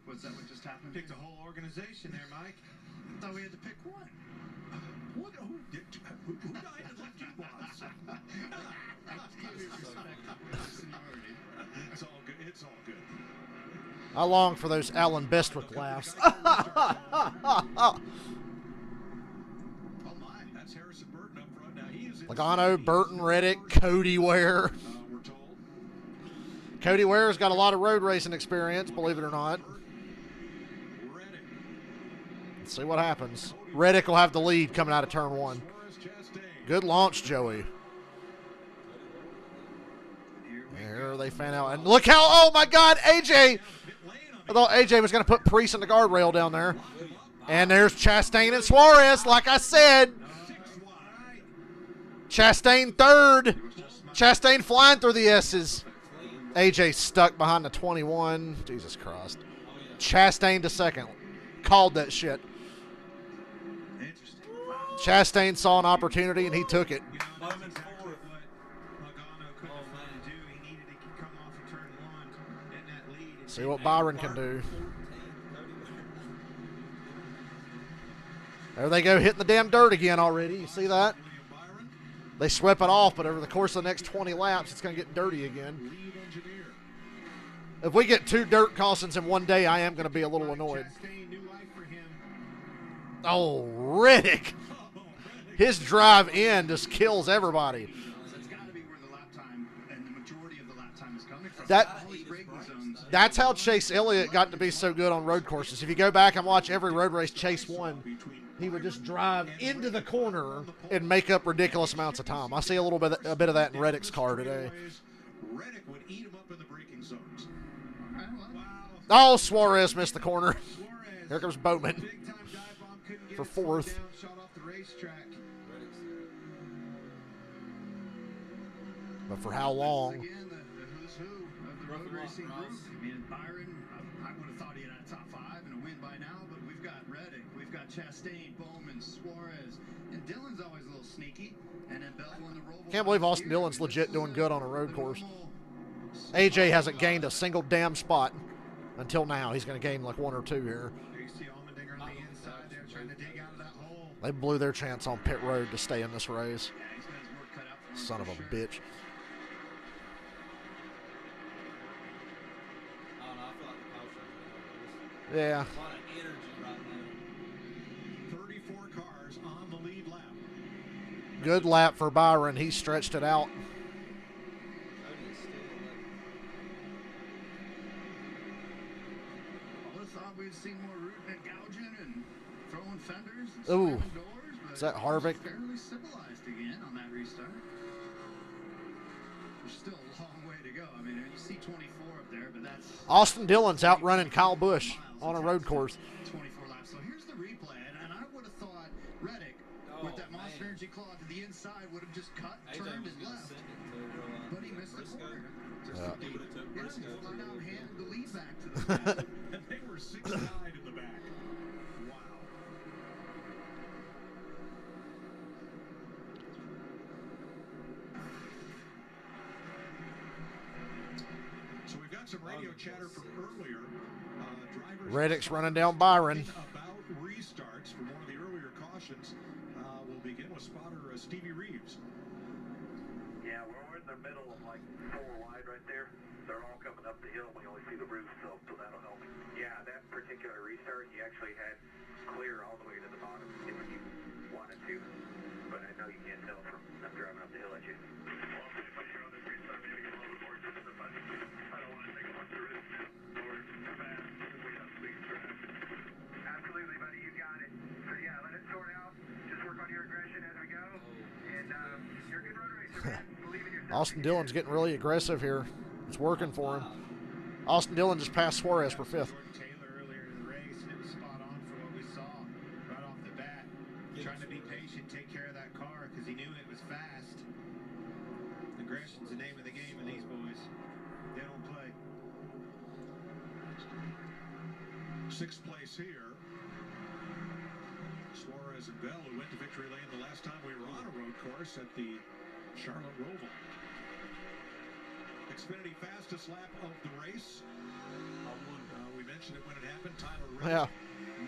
S4: Was that what just happened?
S5: Pick the whole organization there, Mike.
S4: I thought we had to pick 1.
S5: What? Who died and left you, boss? It's all good. It's all good.
S2: I long for those Alan Bestwick laughs. Logano, Burton, Reddick, Cody Ware. Cody Ware's got a lot of road racing experience, believe it or not. Let's see what happens. Reddick will have the lead coming out of turn 1. Good launch, Joey. There they fan out. And look how, oh my God, AJ. I thought AJ was going to put Priest in the guardrail down there. And there's Chastain and Suarez, like I said. Chastain third. Chastain flying through the S's. AJ stuck behind the 21. Jesus Christ. Chastain to second. Called that shit. Chastain saw an opportunity and he took it. See what Byron can do. There they go, hitting the damn dirt again already. You see that? They swept it off, but over the course of the next 20 laps, it's going to get dirty again. If we get 2 dirt cautions in one day, I am going to be a little annoyed. Oh, Reddick. His drive in just kills everybody. That's how Chase Elliott got to be so good on road courses. If you go back and watch every road race Chase won, he would just drive into the corner and make up ridiculous amounts of time. I see a bit of that in Reddick's car today. Oh, Suarez missed the corner. Here comes Bowman for 4th. But for how long?
S4: Racing group. I mean, Byron, I would have thought he had a top 5 and a win by now, but we've got Reddick, we've got Chastain, Bowman, Suarez, and Dillon's always a little sneaky, and then Bell won the roll.
S2: Can't believe Austin Dillon's legit doing good on a road course. AJ hasn't gained a single damn spot until now. He's going to gain like 1 or 2 here. They blew their chance on pit road to stay in this race. Son of a bitch. Yeah.
S5: A lot of energy right now. 34 cars on the lead lap.
S2: Good lap for Byron. He stretched it out.
S4: I would have thought we'd seen more rooting and gouging and throwing fenders and
S2: ooh.
S4: slamming doors, but
S2: Is that Harvick?
S4: Fairly civilized again on that restart. There's still a long way to go. I mean, you see 24 up there, but that's...
S2: Austin Dillon's outrunning Kyle Busch on a road course.
S4: 24 laps. So here's the replay, and I would have thought Reddick, with that Monster Energy claw to the inside, would have just cut, turned, and left. But he missed the corner. He would have took Briscoe. Yeah, flat out handed the lead back to them.
S5: And they were 6 wide in the back. Wow. So we've got some radio chatter from earlier.
S2: Reddick's running down Byron.
S5: About restarts from one of the earlier cautions. We'll begin with spotter Stevie Reeves.
S10: Yeah, we're in the middle of like 4 wide right there. They're all coming up the hill. We only see the roof, so that'll help. Yeah, that particular restart, he actually had clear all the way to the bottom if you wanted to. But I know you can't tell from them driving up the hill at you. Well, if I hear on this restart, maybe get a little bit more aggressive, but I don't want to take a bunch of risks or too fast if we have big track. Absolutely, buddy, you got it. So yeah, let it sort out. Just work on your aggression as we go. And you're a good road racer, man. Believe in yourself.
S2: Austin Dillon's getting really aggressive here. It's working for him. Austin Dillon just passed Suarez for 5th.
S13: Taylor earlier in the race, and it was spot on for what we saw right off the bat. Trying to be patient, take care of that car because he knew it was fast. Aggression's the name of the game with these boys. They don't play.
S5: 6th place here. Suarez and Bell, who went to victory lane the last time we were on a road course at the Charlotte Roval. Xfinity fastest lap of the race. We mentioned it when it happened. Tyler
S2: Yeah.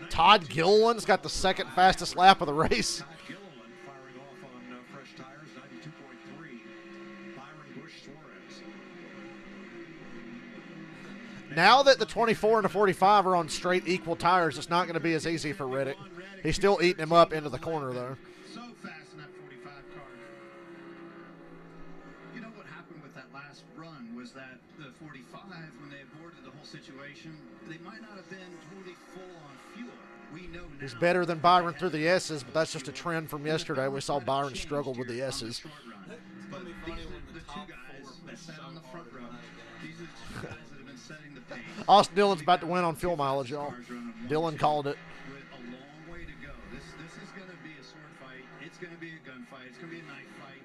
S2: Todd Gilliland's got the second fastest lap of the race.
S5: Todd Gilliland firing off on fresh tires, 92.3. Byron Busch Suarez.
S2: Now that the 24 and the 45 are on straight equal tires, it's not going to be as easy for Reddick. He's still eating him up into the corner, though.
S13: So fast in that 45 car.
S4: You know what happened with that last run was that the 45, when they aborted the whole situation, they might not have been totally full on fuel. We know now.
S2: He's better than Byron through the S's, but that's just a trend from yesterday. We saw Byron struggle with the S's.
S4: But these are the two guys that sat on the front row. These are the two guys that have been setting the pace.
S2: Austin Dillon's about to win on fuel mileage, y'all. Dillon called it.
S4: With a long way to go. This is going to be a sword fight. It's going to be a gunfight. It's going to be a knife fight.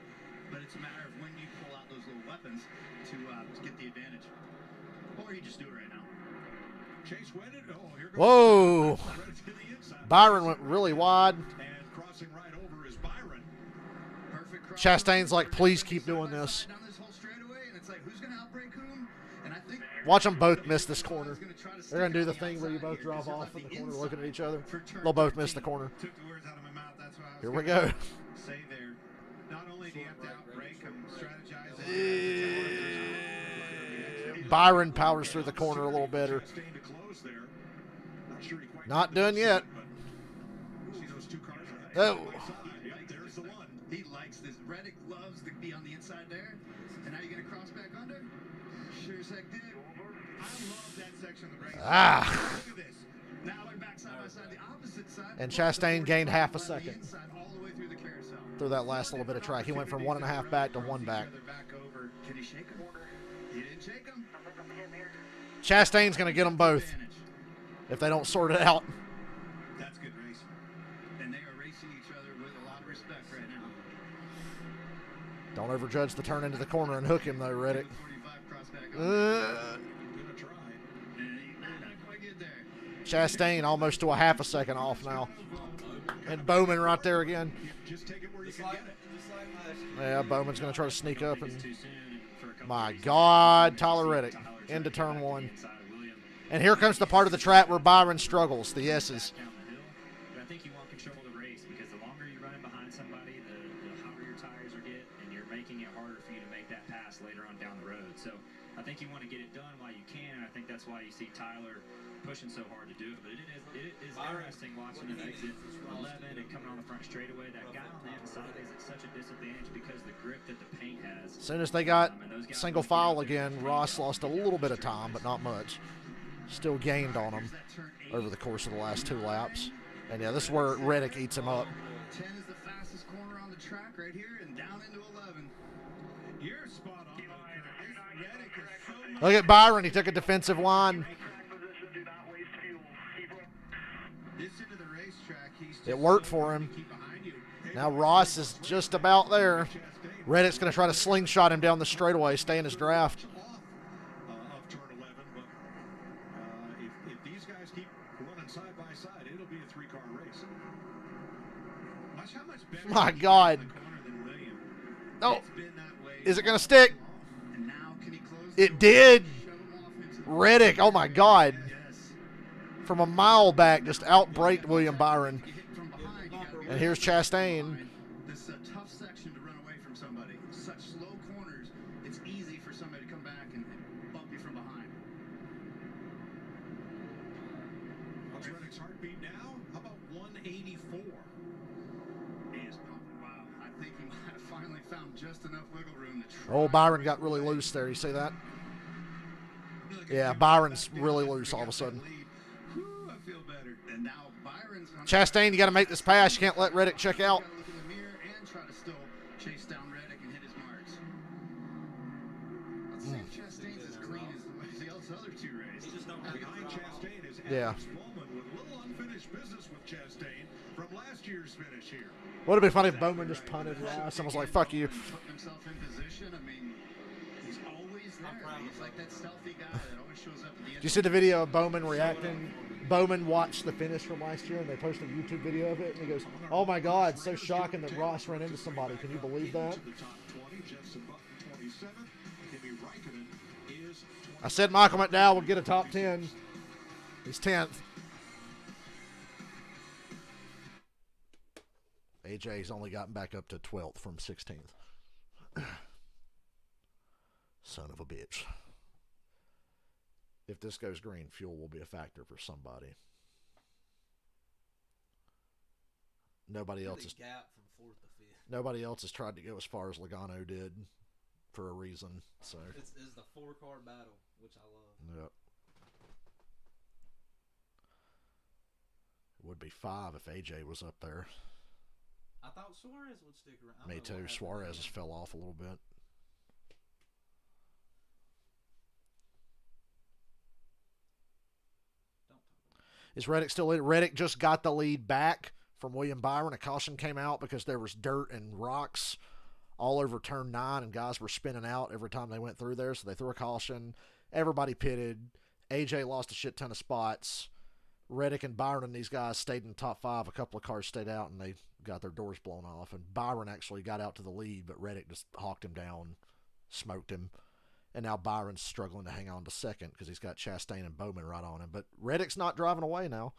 S4: But it's a matter of when you pull out those little weapons to get the advantage. Or you just do it right now.
S5: Chase Wedded. Oh, here goes.
S2: Whoa.
S5: Right to the inside.
S2: Byron went really wide.
S5: And crossing right over is Byron.
S2: Chastain's like, please keep doing this.
S4: Down this whole straightaway, and it's like, who's going to outbrake whom? And I think
S2: Watch them both miss this corner. They're going to do the thing where you both drive off in the corner looking at each other. They'll both miss the corner.
S13: Took the words out of my mouth. That's why I was
S2: Here we go.
S13: say there. Not only do you have to outbrake them, strategize.
S2: Byron powers through the corner a little better. Not done yet. Oh.
S4: He likes this. Reddick loves to be on the inside there. And now you're going to cross back under? Sure as heck did.
S13: I love that section of the race.
S2: Ah.
S13: Look at this. Now we're back side by side. The opposite side.
S2: And Chastain gained half a second
S4: Inside all the way through the carousel.
S2: through that last little bit of track. He went from 1.5 back to 1 back.
S4: Can he shake him? He didn't shake him.
S2: Chastain's going to get them both if they don't sort it out.
S13: That's good racing.
S4: And they are racing each other with a lot of respect right now.
S2: Don't overjudge the turn into the corner and hook him, though, Reddick.
S4: 45 cross back
S2: Chastain almost to a half a second off now. And Bowman right there again.
S5: Just take it where you can get it.
S2: Yeah, Bowman's going to try to sneak up. And my God, Tyler Reddick into turn 1. And here comes the part of the track where Byron struggles, the S's.
S11: But I think you want control of the race because the longer you're running behind somebody, the hotter your tires will get, and you're making it harder for you to make that pass later on down the road. So I think you want to get it done while you can, and I think that's why you see Tyler pushing so hard to do it. But it is interesting watching him exit 11 and coming on the front straightaway. That guy on the inside is at such a disadvantage because the grip that the paint has.
S2: As soon as they got single file again, Ross lost a little bit of time, but not much. Still gained on him over the course of the last 2 laps. And yeah, this is where Reddick eats him up.
S4: 10 is the fastest corner on the track right here and down into 11.
S13: You're spot on. Reddick is so much.
S2: Look at Byron. He took a defensive line.
S13: This into the racetrack, he's just
S2: It worked for him. Now Ross is just about there. Reddick's going to try to slingshot him down the straightaway, stay in his draft.
S5: Of turn 11, but if these guys keep running side by side, it'll be a 3-car race.
S13: Watch how much better
S2: My God. Oh, is it going to stick? It did. Reddick, oh my God. From a mile back, just outbraked William Byron. And here's Chastain.
S4: This is a tough section to run away from somebody. Such slow corners, it's easy for somebody to come back and bump you from behind.
S5: What's Reddick's heartbeat now? How about 184?
S4: He is pumping. Wow. I think he might have finally found just enough wiggle room to try.
S2: Oh, Byron got really loose there. You see that? Yeah, Byron's really loose all of a sudden.
S4: Whew, I feel better. And now Byron's
S2: Chastain, you got to make this pass. You can't let Reddick check out.
S4: Look in the mirror and try to still chase down Reddick and hit his marks. Let's see if Chastain's as clean as the other 2 races.
S5: Behind Chastain is
S2: Yeah.
S5: Alex Bowman with a little unfinished business with Chastain from last year's finish here.
S2: Would have been funny if Bowman just punted Ross and was like, fuck you.
S4: Put himself in position. I mean, he's always there. He's like that stealthy guy that always shows up at the end.
S2: Did you see the video of Bowman reacting? Bowman watched the finish from last year, and they posted a YouTube video of it, and he goes, oh my God, so shocking that Ross ran into somebody. Can you believe that?
S5: To the top 20, Jensen Button 27, Kimi Räikkönen
S2: I said Michael McDowell would get a top 10. He's 10th. AJ's only gotten back up to 12th from 16th. Son of a bitch. If this goes green, fuel will be a factor for somebody. Nobody else has tried to go as far as Logano did for a reason. So
S1: it's the 4-car battle, which I love.
S2: Yep. It would be 5 if AJ was up there.
S1: I thought Suarez would stick around.
S2: Me too. Suarez has fell off a little bit. Is Reddick still in? Reddick just got the lead back from William Byron. A caution came out because there was dirt and rocks all over turn 9, and guys were spinning out every time they went through there, so they threw a caution. Everybody pitted. AJ lost a shit ton of spots. Reddick and Byron and these guys stayed in the top 5. A couple of cars stayed out, and they got their doors blown off. And Byron actually got out to the lead, but Reddick just hawked him down, smoked him. And now Byron's struggling to hang on to second because he's got Chastain and Bowman right on him. But Reddick's not driving away now.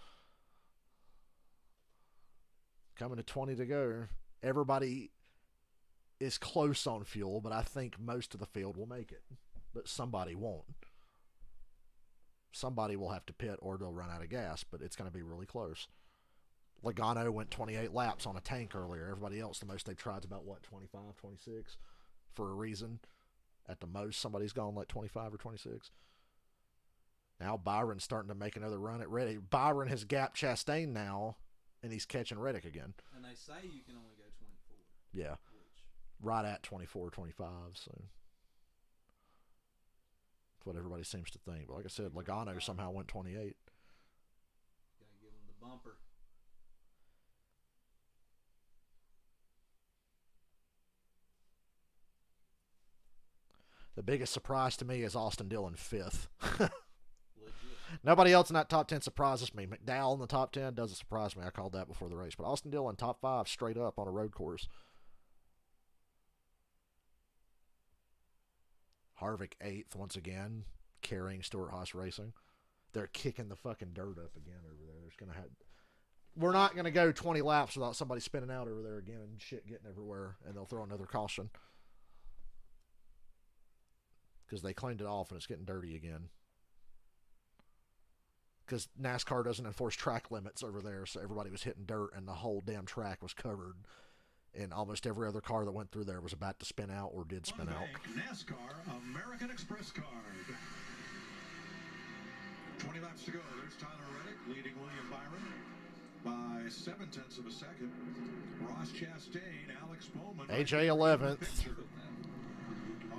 S2: Coming to 20 to go. Everybody is close on fuel, but I think most of the field will make it. But somebody won't. Somebody will have to pit or they'll run out of gas, but it's going to be really close. Logano went 28 laps on a tank earlier. Everybody else, the most they've tried is about, 25, 26 for a reason. At the most, somebody's gone like 25 or 26. Now Byron's starting to make another run at Reddick. Byron has gapped Chastain now, and he's catching Reddick again.
S1: And they say you can only go 24.
S2: Yeah. Right at 24, 25, so that's what everybody seems to think. But like I said, Logano somehow went 28.
S1: Got to give him the bumper.
S2: The biggest surprise to me is Austin Dillon 5th. Nobody else in that top 10 surprises me. McDowell in the top 10 doesn't surprise me. I called that before the race. But Austin Dillon, top 5 straight up on a road course. Harvick 8th once again, carrying Stewart Haas Racing. They're kicking the fucking dirt up again over there. We're not going to go 20 laps without somebody spinning out over there again and shit getting everywhere, and they'll throw another caution. Because they cleaned it off and it's getting dirty again. Because NASCAR doesn't enforce track limits over there, so everybody was hitting dirt and the whole damn track was covered. And almost every other car that went through there was about to spin out or did spin out.
S5: NASCAR American Express card. 20 laps to go. There's Tyler Reddick leading William Byron by 0.7 of a second. Ross Chastain, Alex Bowman.
S2: AJ 11th.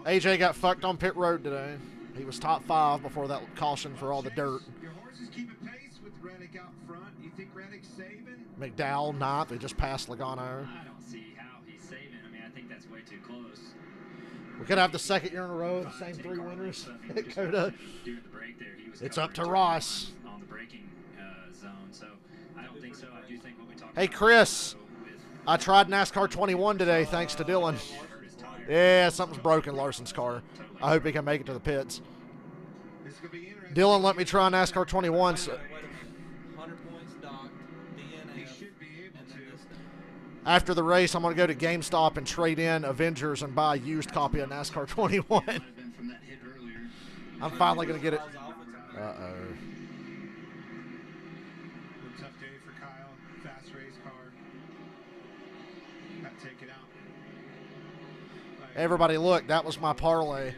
S2: AJ got fucked on pit road today. He was top 5 before that caution for all the dirt.
S13: Your horses keeping pace with Reddick out front. You think Reddick's saving?
S2: McDowell 9th. They just passed Logano.
S11: I don't see how he's saving. I mean, I think that's way too close.
S2: We could have the second year in a row, the same 3 winners at COTA.
S11: During the break there, he was
S2: it's up to Ross.
S11: On the braking zone, so I don't think so. I do think what we talked
S2: Hey,
S11: about.
S2: Chris, I tried NASCAR 21 today thanks to Dillon. Yeah, something's broken Larson's car. I hope he can make it to the pits. Dillon let me try NASCAR 21. So
S1: 100 points docked, DNF.
S2: After the race, I'm going to go to GameStop and trade in Avengers and buy a used copy of NASCAR 21. I'm finally going to get it. Uh-oh.
S13: Tough day for Kyle. Fast race car. Got taken out.
S2: Everybody, look, that was my parlay.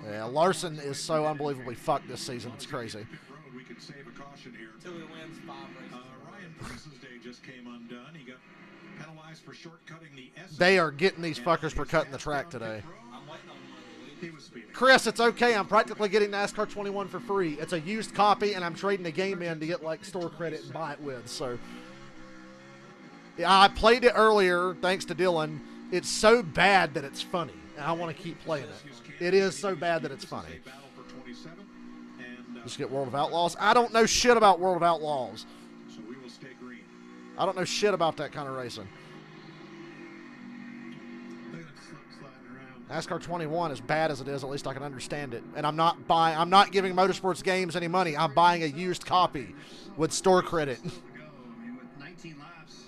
S2: Yeah, Larson is so unbelievably fucked this season. It's crazy.
S5: We can save a caution here.
S1: Until he wins 5 races.
S5: Ryan Price's day just came undone. He got penalized for shortcutting the S.
S2: They are getting these fuckers for cutting the track today.
S1: I'm waiting on one.
S2: Chris, it's okay. I'm practically getting NASCAR 21 for free. It's a used copy, and I'm trading the game in to get like store credit and buy it with. So, yeah, I played it earlier thanks to Dillon. It's so bad that it's funny, and I want to keep playing it. It is so bad that it's funny. Just get World of Outlaws. I don't know shit about World of Outlaws.
S5: So we will stay green.
S2: I don't know shit about that kind of racing.
S5: Look at
S2: NASCAR 21, as bad as it is, at least I can understand it. And I'm not giving Motorsports Games any money. I'm buying a used copy with store credit.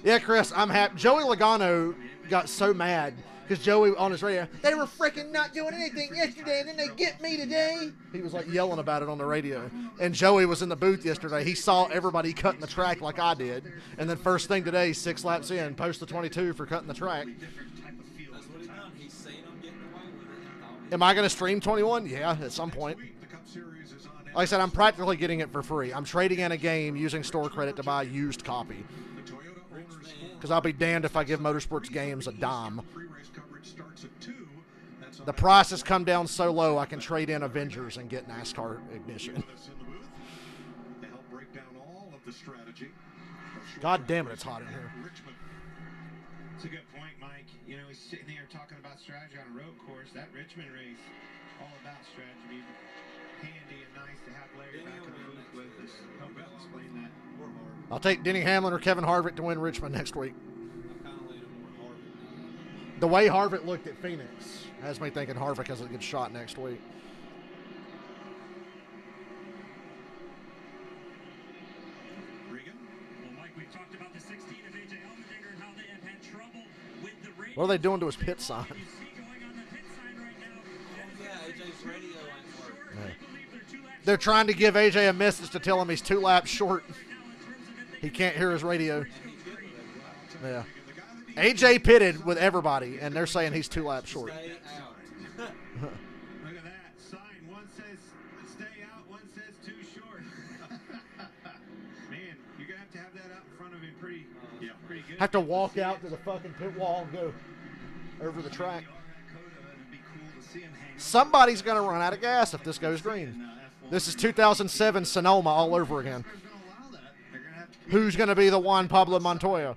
S2: Yeah, Chris, I'm happy. Joey Logano got so mad because Joey on his radio, they were freaking not doing anything yesterday, and then they get me today. He was like yelling about it on the radio. And Joey was in the booth yesterday. He saw everybody cutting the track like I did. And then first thing today, 6 laps in, post the 22 for cutting the track.
S1: That's what he's done. He's seen them getting away with it.
S2: Am I going to stream 21? Yeah, at some point. Like I said, I'm practically getting it for free. I'm trading in a game using store credit to buy a used copy. Because I'll be damned if I give Motorsports Games a dime. The price has come down so low I can trade in Avengers and get NASCAR Ignition. God damn it, it's hot in here.
S13: It's a good point, Mike. You know, he's sitting there talking about strategy on a road course. That Richmond race, all about strategy. Handy and nice to have Larry back in the booth with us. Help explain that.
S2: I'll take Denny Hamlin or Kevin Harvick to win Richmond next week. The way Harvick looked at Phoenix has me thinking Harvick has a good shot next week. What are they doing to his pit sign? Yeah. They're trying to give AJ a message to tell him he's 2 laps short. He can't hear his radio. Yeah. AJ pitted with everybody, and they're saying he's 2 laps short.
S13: Look at that sign. One says stay out, one says too short. Man, you're going to have that out in front of him pretty good.
S2: Have to walk out to the fucking pit wall and go over the track. Somebody's going to run out of gas if this goes green. This is 2007 Sonoma all over again. Who's going to be the Juan Pablo Montoya?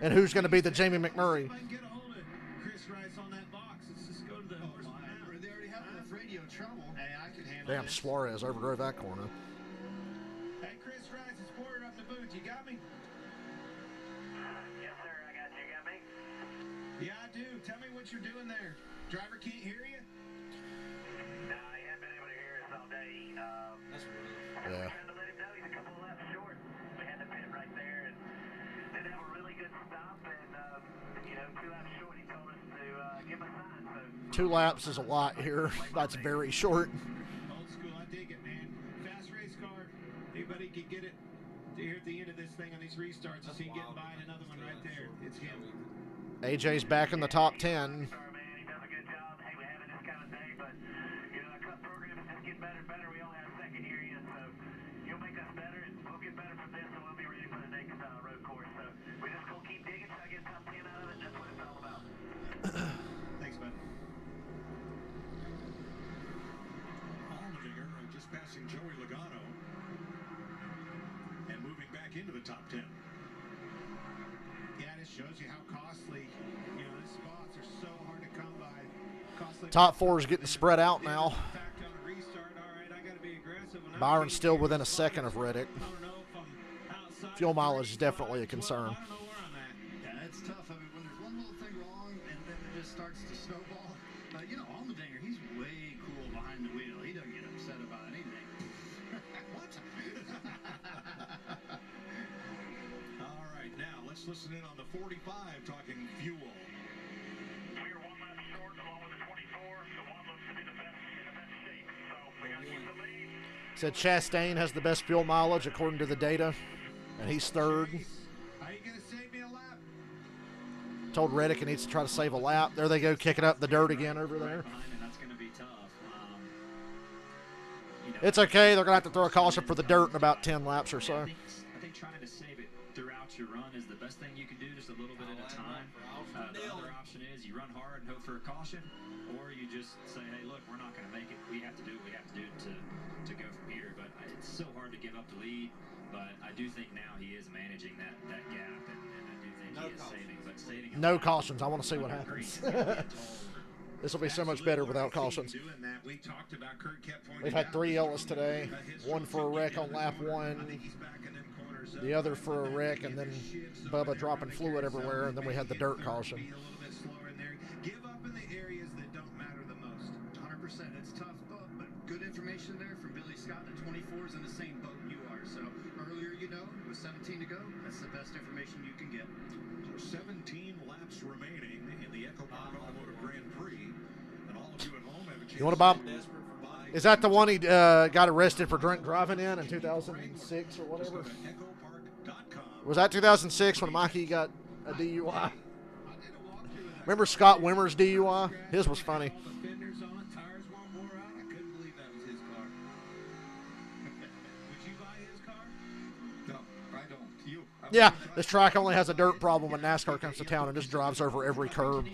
S2: And who's going to be the Jamie McMurray? Damn, Suarez overdrove that corner.
S13: Hey, Chris Rice is Porter up the booth. You got me?
S10: Yes, sir. I got you. Got me?
S13: Yeah, I do. Tell me what you're doing there. Driver can't hear you?
S10: No, I haven't been able to hear us all day.
S1: That's really
S2: Yeah.
S10: Trying to let him know he's a couple of laps short. We had to pit right there and did have a really good stop. And, 2 laps short, he told us to give a sign. So
S2: 2 laps is a lot here. That's very short.
S13: Old school, I dig it, man. Fast race car. Anybody can get it here at the end of this thing on these restarts. You see him getting by and another one right there. It's him.
S2: AJ's back in the top 10.
S10: sorry, man. He does a good job. Hey, we're having this kind of day, but, our cup program is just getting better and better. We only have a second year yet, so you'll make us better, and we'll get better from this, and we'll be ready for the next road course. So we just gonna keep digging, try to get top 10 out of it. That's what it's all about.
S13: Thanks, bud.
S5: Allmendinger just passing Joey Logano and moving back into the top 10.
S13: Yeah, this shows you how costly, these spots are so hard to come by. Costly.
S2: Top 4 is getting spread out now.
S13: Back on a restart. All right, I got to be aggressive.
S2: Byron's still within a second of Reddick. Fuel mileage is definitely a concern.
S4: Yeah, it's tough. I mean, when there's one little thing wrong and then it just starts to snowball. Allmendinger, he's way cool behind the wheel. He doesn't get upset about anything. What?
S5: All right, now let's listen in on the 45 talking fuel.
S10: We're 1 lap short along with the 24. The one looks to be in the best shape. So we got to keep the lead.
S2: Said Chastain has the best fuel mileage according to the data, and he's 3rd.
S13: Are you going to save me a lap?
S2: Told Reddick he needs to try to save a lap. There they go, kicking up the dirt again over there.
S11: That's going to be tough.
S2: It's okay. They're going to have to throw a caution for the dirt in about 10 laps or so.
S11: I think trying to save it throughout your run is the best thing you can do, just a little bit at a time. The other option is you run hard and hope for a caution, or you just say, hey, look, we're not going to make it. We have to do what we have to do to go from here. But it's so hard to give up the lead. But I do think now he is managing that gap, and I do think he is saving. But saving
S2: No cautions. I want to see what happens. This will be so much better without cautions. We've had 3 yellows today. 1 for a wreck on lap 1. The other for a wreck, and then Bubba dropping fluid everywhere, and then we had the dirt caution.
S13: Give up in the area
S4: information there from Billy Scott. The 24 is in the same boat you are. So earlier, with 17 to go, that's the best information you can get.
S5: So 17 laps remaining in the Echo Park Automotive Grand Prix. And all of you at home have a chance
S2: You want to buy? Is that the one he got arrested for drink driving in 2006 or whatever? Was that 2006 when Mikey got a DUI? Remember Scott Wimmer's DUI? His was funny. Yeah, this track only has a dirt problem when NASCAR comes to town and just drives over every curb.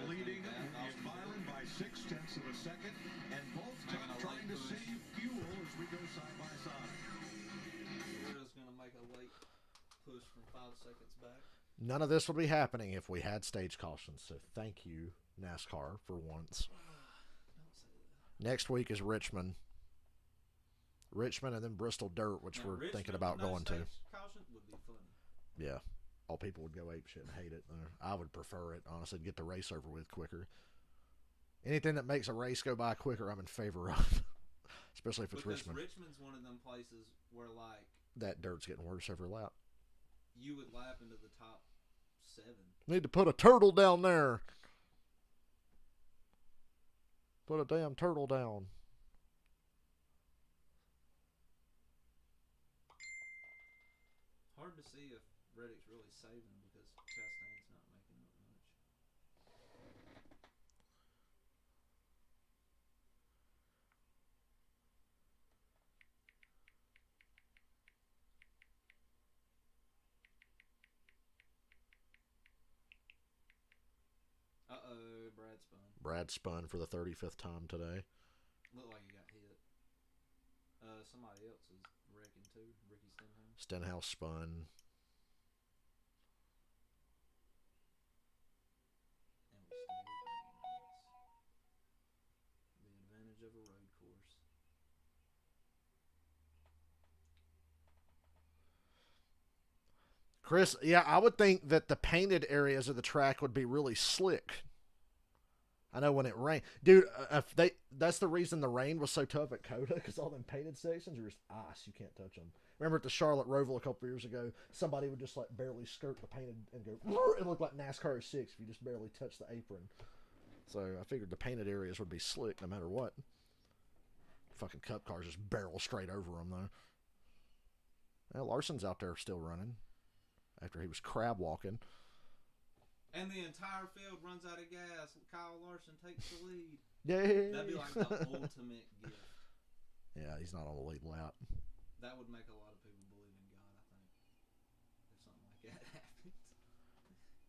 S5: Leading William Byron by 0.6 of a second, and both trying to save fuel as we go side by side.
S1: We're just going to make a late push from 5 seconds back.
S2: None of this would be happening if we had stage cautions, so thank you, NASCAR, for once. Next week is Richmond. Richmond and then Bristol Dirt, which we're thinking about going to.
S1: Caution would be funny.
S2: Yeah. All people would go apeshit and hate it. I would prefer it, honestly, to get the race over with quicker. Anything that makes a race go by quicker, I'm in favor of. Especially if it's Richmond.
S1: Richmond's one of them places where, like,
S2: that dirt's getting worse every lap.
S1: You would lap into the top 7.
S2: Need to put a turtle down there. Put a damn turtle down.
S1: Hard to see if Reddick's really saving because Chastain's not making up much. Uh-oh, Brad spun.
S2: Brad spun for the 35th time today.
S1: Looked like he got hit. Somebody else is wrecking too. Ricky Stenhouse.
S2: Stenhouse spun.
S1: And we stayed nice. The advantage of a road course.
S2: Chris, yeah, I would think that the painted areas of the track would be really slick. I know when it rained. Dude, that's the reason the rain was so tough at COTA, because all them painted sections are just ice. You can't touch them. Remember at the Charlotte Roval a couple years ago, somebody would just like barely skirt the painted and go, it looked like NASCAR 06 if you just barely touched the apron. So I figured the painted areas would be slick no matter what. Fucking cup cars just barrel straight over them, though. Well, Larson's out there still running after he was crab walking.
S1: And the entire field runs out of gas. Kyle Larson takes the lead.
S2: Yay!
S1: That'd be like the ultimate gift.
S2: Yeah, he's not on the lead lap.
S1: That would make a lot of people believe in God, I think. If something like that happens.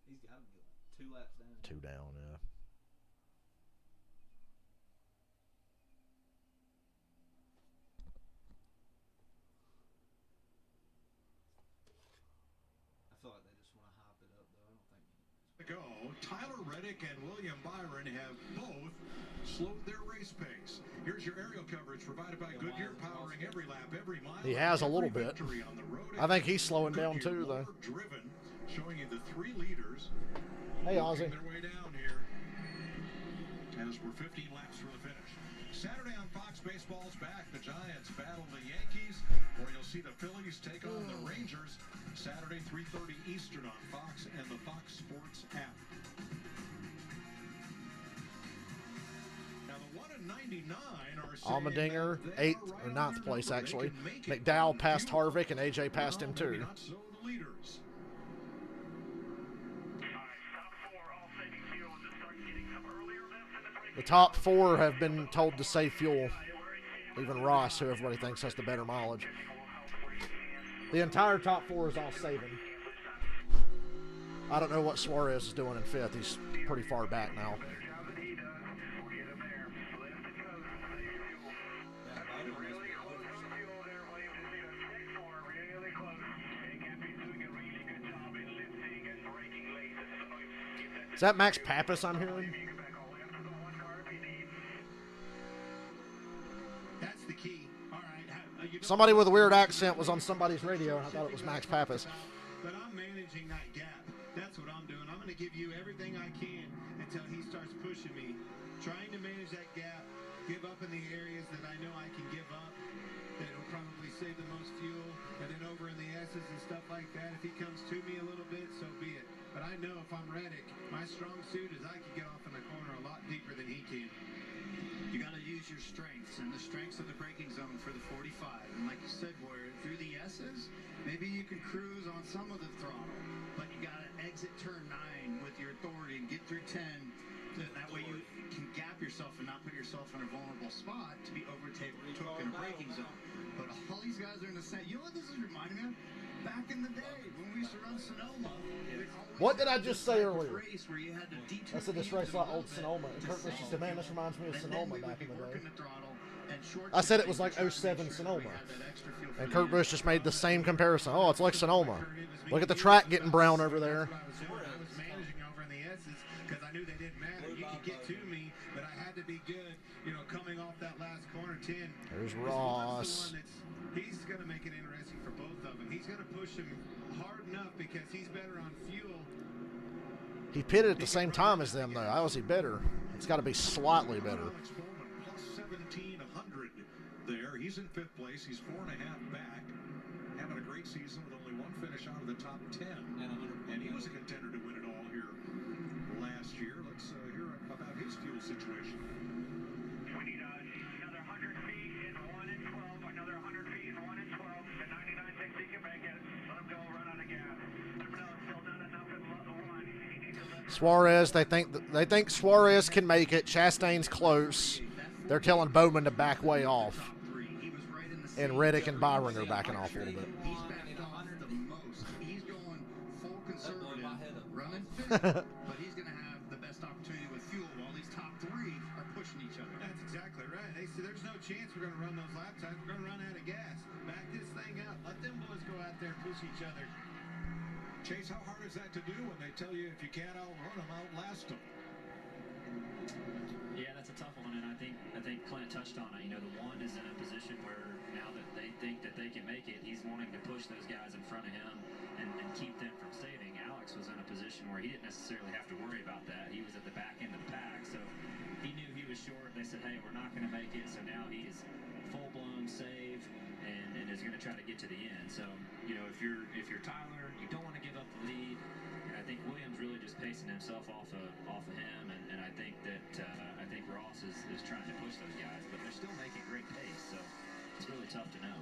S1: He's got to be like 2 laps down.
S2: 2 down, yeah.
S1: I feel like they just want to hype it up, though. I don't think.
S5: Go. Tyler Reddick and William Byron have both slowed their race pace. Here's your aerial coverage provided by Goodyear, powering every lap, every mile.
S2: He has a little bit. I think he's slowing down too, though.
S5: Driven, showing you the 3 leaders.
S2: Hey, Ozzy.
S5: Their way down here. As we're 15 laps from the finish. Saturday on Fox Baseball's back. The Giants battle the Yankees, or you'll see the Phillies take on the Rangers. Saturday, 3:30 Eastern on Fox and the Fox Sports app. Now the 1 and 99 are
S2: Allmendinger, 8th or 9th place actually. McDowell passed Harvick and AJ passed him too.
S5: Not so the leaders.
S2: The top 4 have been told to save fuel. Even Ross, who everybody thinks has the better mileage. The entire top 4 is all saving. I don't know what Suarez is doing in 5th. He's pretty far back now. Is that Max Pappas I'm hearing?
S3: That's the key. All right.
S2: Somebody with a weird accent was on somebody's radio, and I thought it was Max Pappas.
S3: But I'm managing that that's what I'm doing. I'm going to give you everything I can until he starts pushing me. Trying to manage that gap, give up in the areas that I know I can give up, that will probably save the most fuel, and then over in the S's and stuff like that, if he comes to me a little bit, so be it. But I know if I'm Reddick, my strong suit is I can get off in the corner a lot deeper than he can.
S4: You got to use your strengths, and the strengths of the braking zone for the 45. And like you said, Warrior, through the S's, maybe you can cruise on some of the throttle, but you got to exit turn 9 with your authority and get through 10. That way you can gap yourself and not put yourself in a vulnerable spot to be overtaken in a braking zone. But all these guys are in the same. You know what this is reminding me of? Back in the day when we used to run Sonoma.
S2: What did I just say earlier? I said this race like old Sonoma. And Kurt Busch said, man, this reminds me of Sonoma back in the day. I said it was like 07 Sonoma. And Kurt Busch just made the same comparison. Oh, it's like Sonoma. Look at the track getting brown over there.
S3: Because I knew they didn't matter. You could get to me, but I had to be good, you know, coming off that last corner 10.
S2: There's Ross.
S3: He's going to make it interesting for both of them. He's going to push him hard enough because he's better on fuel.
S2: He pitted at the same time as them, though. How is he better? It's got to be slightly better.
S5: Plus 1700 there. He's in 5th place. He's 4.5 back. Having a great season with only one finish out of the top 10. And he was a contender to win it all here last year. Let's hear about his fuel situation.
S10: We need another 100 feet in 1 and 12, another 100 feet in 1 and 12. The 99.60 can make it. Let him go, run out of gas. Let him know it's still not enough in 1.
S2: Suarez, they think Suarez can make it. Chastain's close. They're telling Bowman to back way off. And Reddick and Byron are backing off a little bit.
S4: He's going full conservative, running fit, but he's going to have the best opportunity with fuel while these top 3 are pushing each other.
S3: That's exactly right. They say there's no chance we're going to run those lap times. We're going to run out of gas. Back this thing up. Let them boys go out there and push each other.
S5: Chase, how hard is that to do when they tell you if you can't outrun them, outlast them?
S11: Yeah, that's a tough one, and I think Clint touched on it. You know, the one is in a position where now that they think that they can make it, he's wanting to push those guys in front of him and keep them from saving. Alex was in a position where he didn't necessarily have to worry about that. He was at the back end of the pack, so he knew he was short. They said, hey, we're not going to make it, so now he is full-blown save and is going to try to get to the end. So, you know, if you're Tyler, you don't want to give up the lead. And I think Williams really just pacing himself off of him, and I think that Ross is trying to push those guys, but they're still making great pace, so it's really tough to know.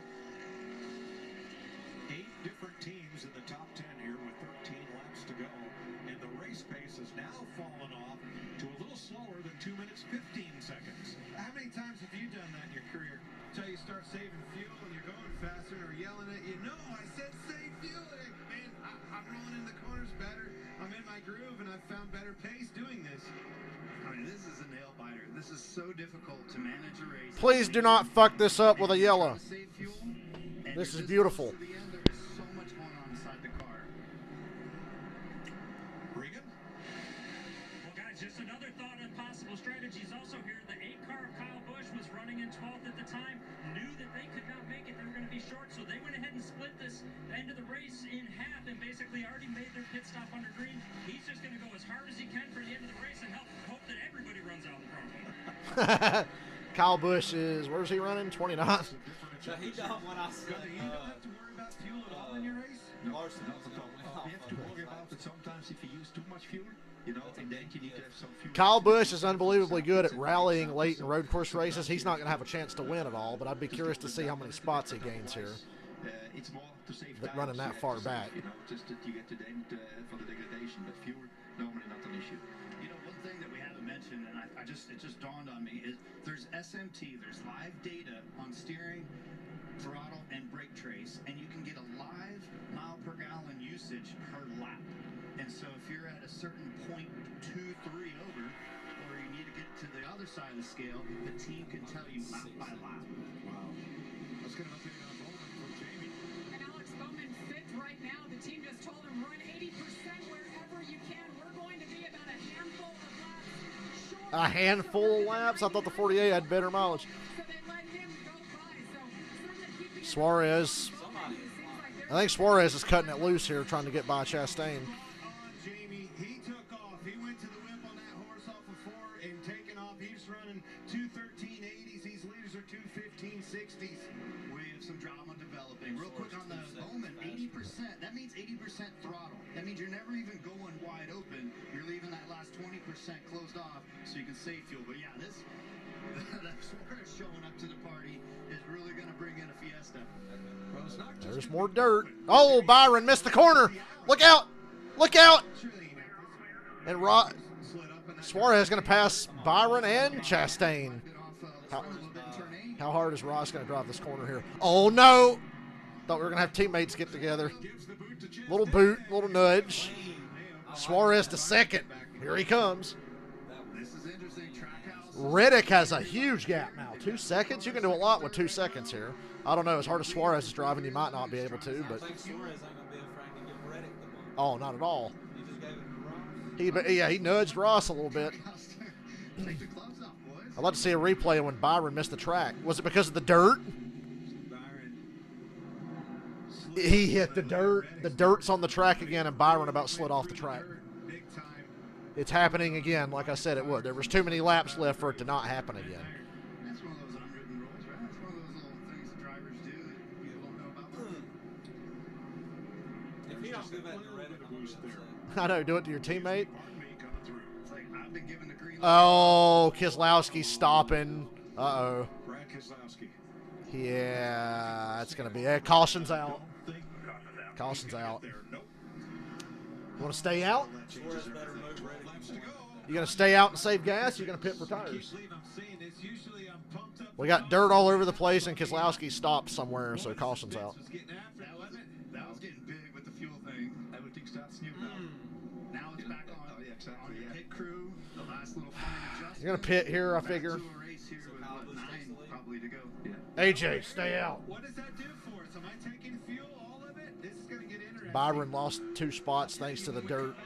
S5: 8 different teams in the top 10 here with 13 laps to go, and the race pace has now fallen off to a little slower than 2 minutes 15 seconds.
S3: How many times have you done that in your career? Until you start saving fuel and you're going faster or yelling at you, no, I said save fuel. Man, I'm rolling in the corners better. I'm in my groove and I've found better pace doing this.
S4: I mean, this is a nail biter. This is so difficult to manage a race.
S2: Please do not fuck this up with a yellow. This is beautiful.
S4: There is so much going on inside the car.
S5: Regan?
S9: Well, guys, just another thought on possible strategies. Also here, the 8 car of Kyle Busch was running in 12th at the time. Knew that they could not make it. They were going to be short, so they went ahead and split this end of the race in half and basically already made their pit stop under green. He's just going to go as hard as he can for the end of the race and hope that everybody runs out in front of him.
S2: Kyle Busch is, where's he running? 29.
S1: He don't when I said,
S3: you don't have to worry about fuel at all in your race?
S1: Larson
S12: You have to worry about it sometimes if you use too much fuel, you know, and then you need to have some fuel.
S2: Kyle Busch is unbelievably good at rallying late in road course races. He's not going to have a chance to win at all, but I'd be curious to see how many spots he gains here.
S12: It's more to save
S2: But
S12: time,
S2: running that far back.
S12: You know, just that you get to the end for the degradation, but fuel normally not an issue.
S4: You know, one thing that we haven't mentioned, and it just dawned on me, is there's SMT, there's live data on steering, throttle, and brake trace, and you can get a live mile per gallon usage per lap. And so if you're at a certain 0.23 over, or you need to get to the other side of the scale, the team can tell you lap by lap.
S5: Wow. Let's get an update on Bowman from Jamie.
S6: And Alex Bowman 5th right now. The team just told him run 80% wherever you can. We're going to be about a handful of laps short.
S2: A handful of laps? I thought the 48 had better mileage.
S6: So they let him go by. So certainly keeping
S2: Suarez. I think Suarez is cutting it loose here, trying to get by Chastain.
S3: Jamie. He took off. He went to the whip on that horse off of 4 and taking off. He's running 2:13.80s. These leaders are 2:15.60s.
S4: We have some drama developing. Real quick on the Bowman, 80%. That means 80% throttle. That means you're never even going wide open. You're leaving that last 20% closed off so you can save fuel. But yeah, this that Suarez showing up to the party is really going to bring in a fiesta.
S3: Well, it's not just
S2: There's more dirt. Oh, Byron missed the corner. Look out. Look out. And Suarez going to pass Byron and Chastain. How hard is Ross going to drive this corner here? Oh, no. Thought we were going to have teammates get together. Little boot, little nudge. Suarez to second. Here he comes. Reddick has a huge gap now. 2 seconds? You can do a lot with 2 seconds here. I don't know. As hard as Suarez is driving, you might not be able to, but... Oh, not at all. He nudged Ross a little bit. I'd like to see a replay of when Byron missed the track. Was it because of the dirt? He hit the dirt. The dirt's on the track again, and Byron about slid off the track. It's happening again, like I said it would. There was too many laps left for it to not happen again.
S4: That's one of those unwritten rules, right? That's one of those little things that drivers do that people don't know about.
S1: If he don't do that to Reddick, I'm gonna be upset.
S2: I know, do it to your teammate.
S4: It's like, I've been given the green light.
S2: Oh, Keselowski stopping. Uh-oh.
S5: Brad Keselowski.
S2: Yeah, it's going to be... caution's out. Caution's out. You want to stay out? You going to stay out and save gas? You're going to pit for tires? We got dirt all over the place, and Keselowski stopped somewhere, so caution's out.
S4: That was getting big with the fuel thing. Everything starts new now. Now it's back on. On your pit crew. The last little fine adjustment.
S2: You're going to pit here, I figure.
S4: Probably to go.
S2: AJ, stay out.
S3: What does that do for us? Am I taking fuel, all of it? This is going to get interesting.
S2: Byron lost 2 spots thanks to the dirt.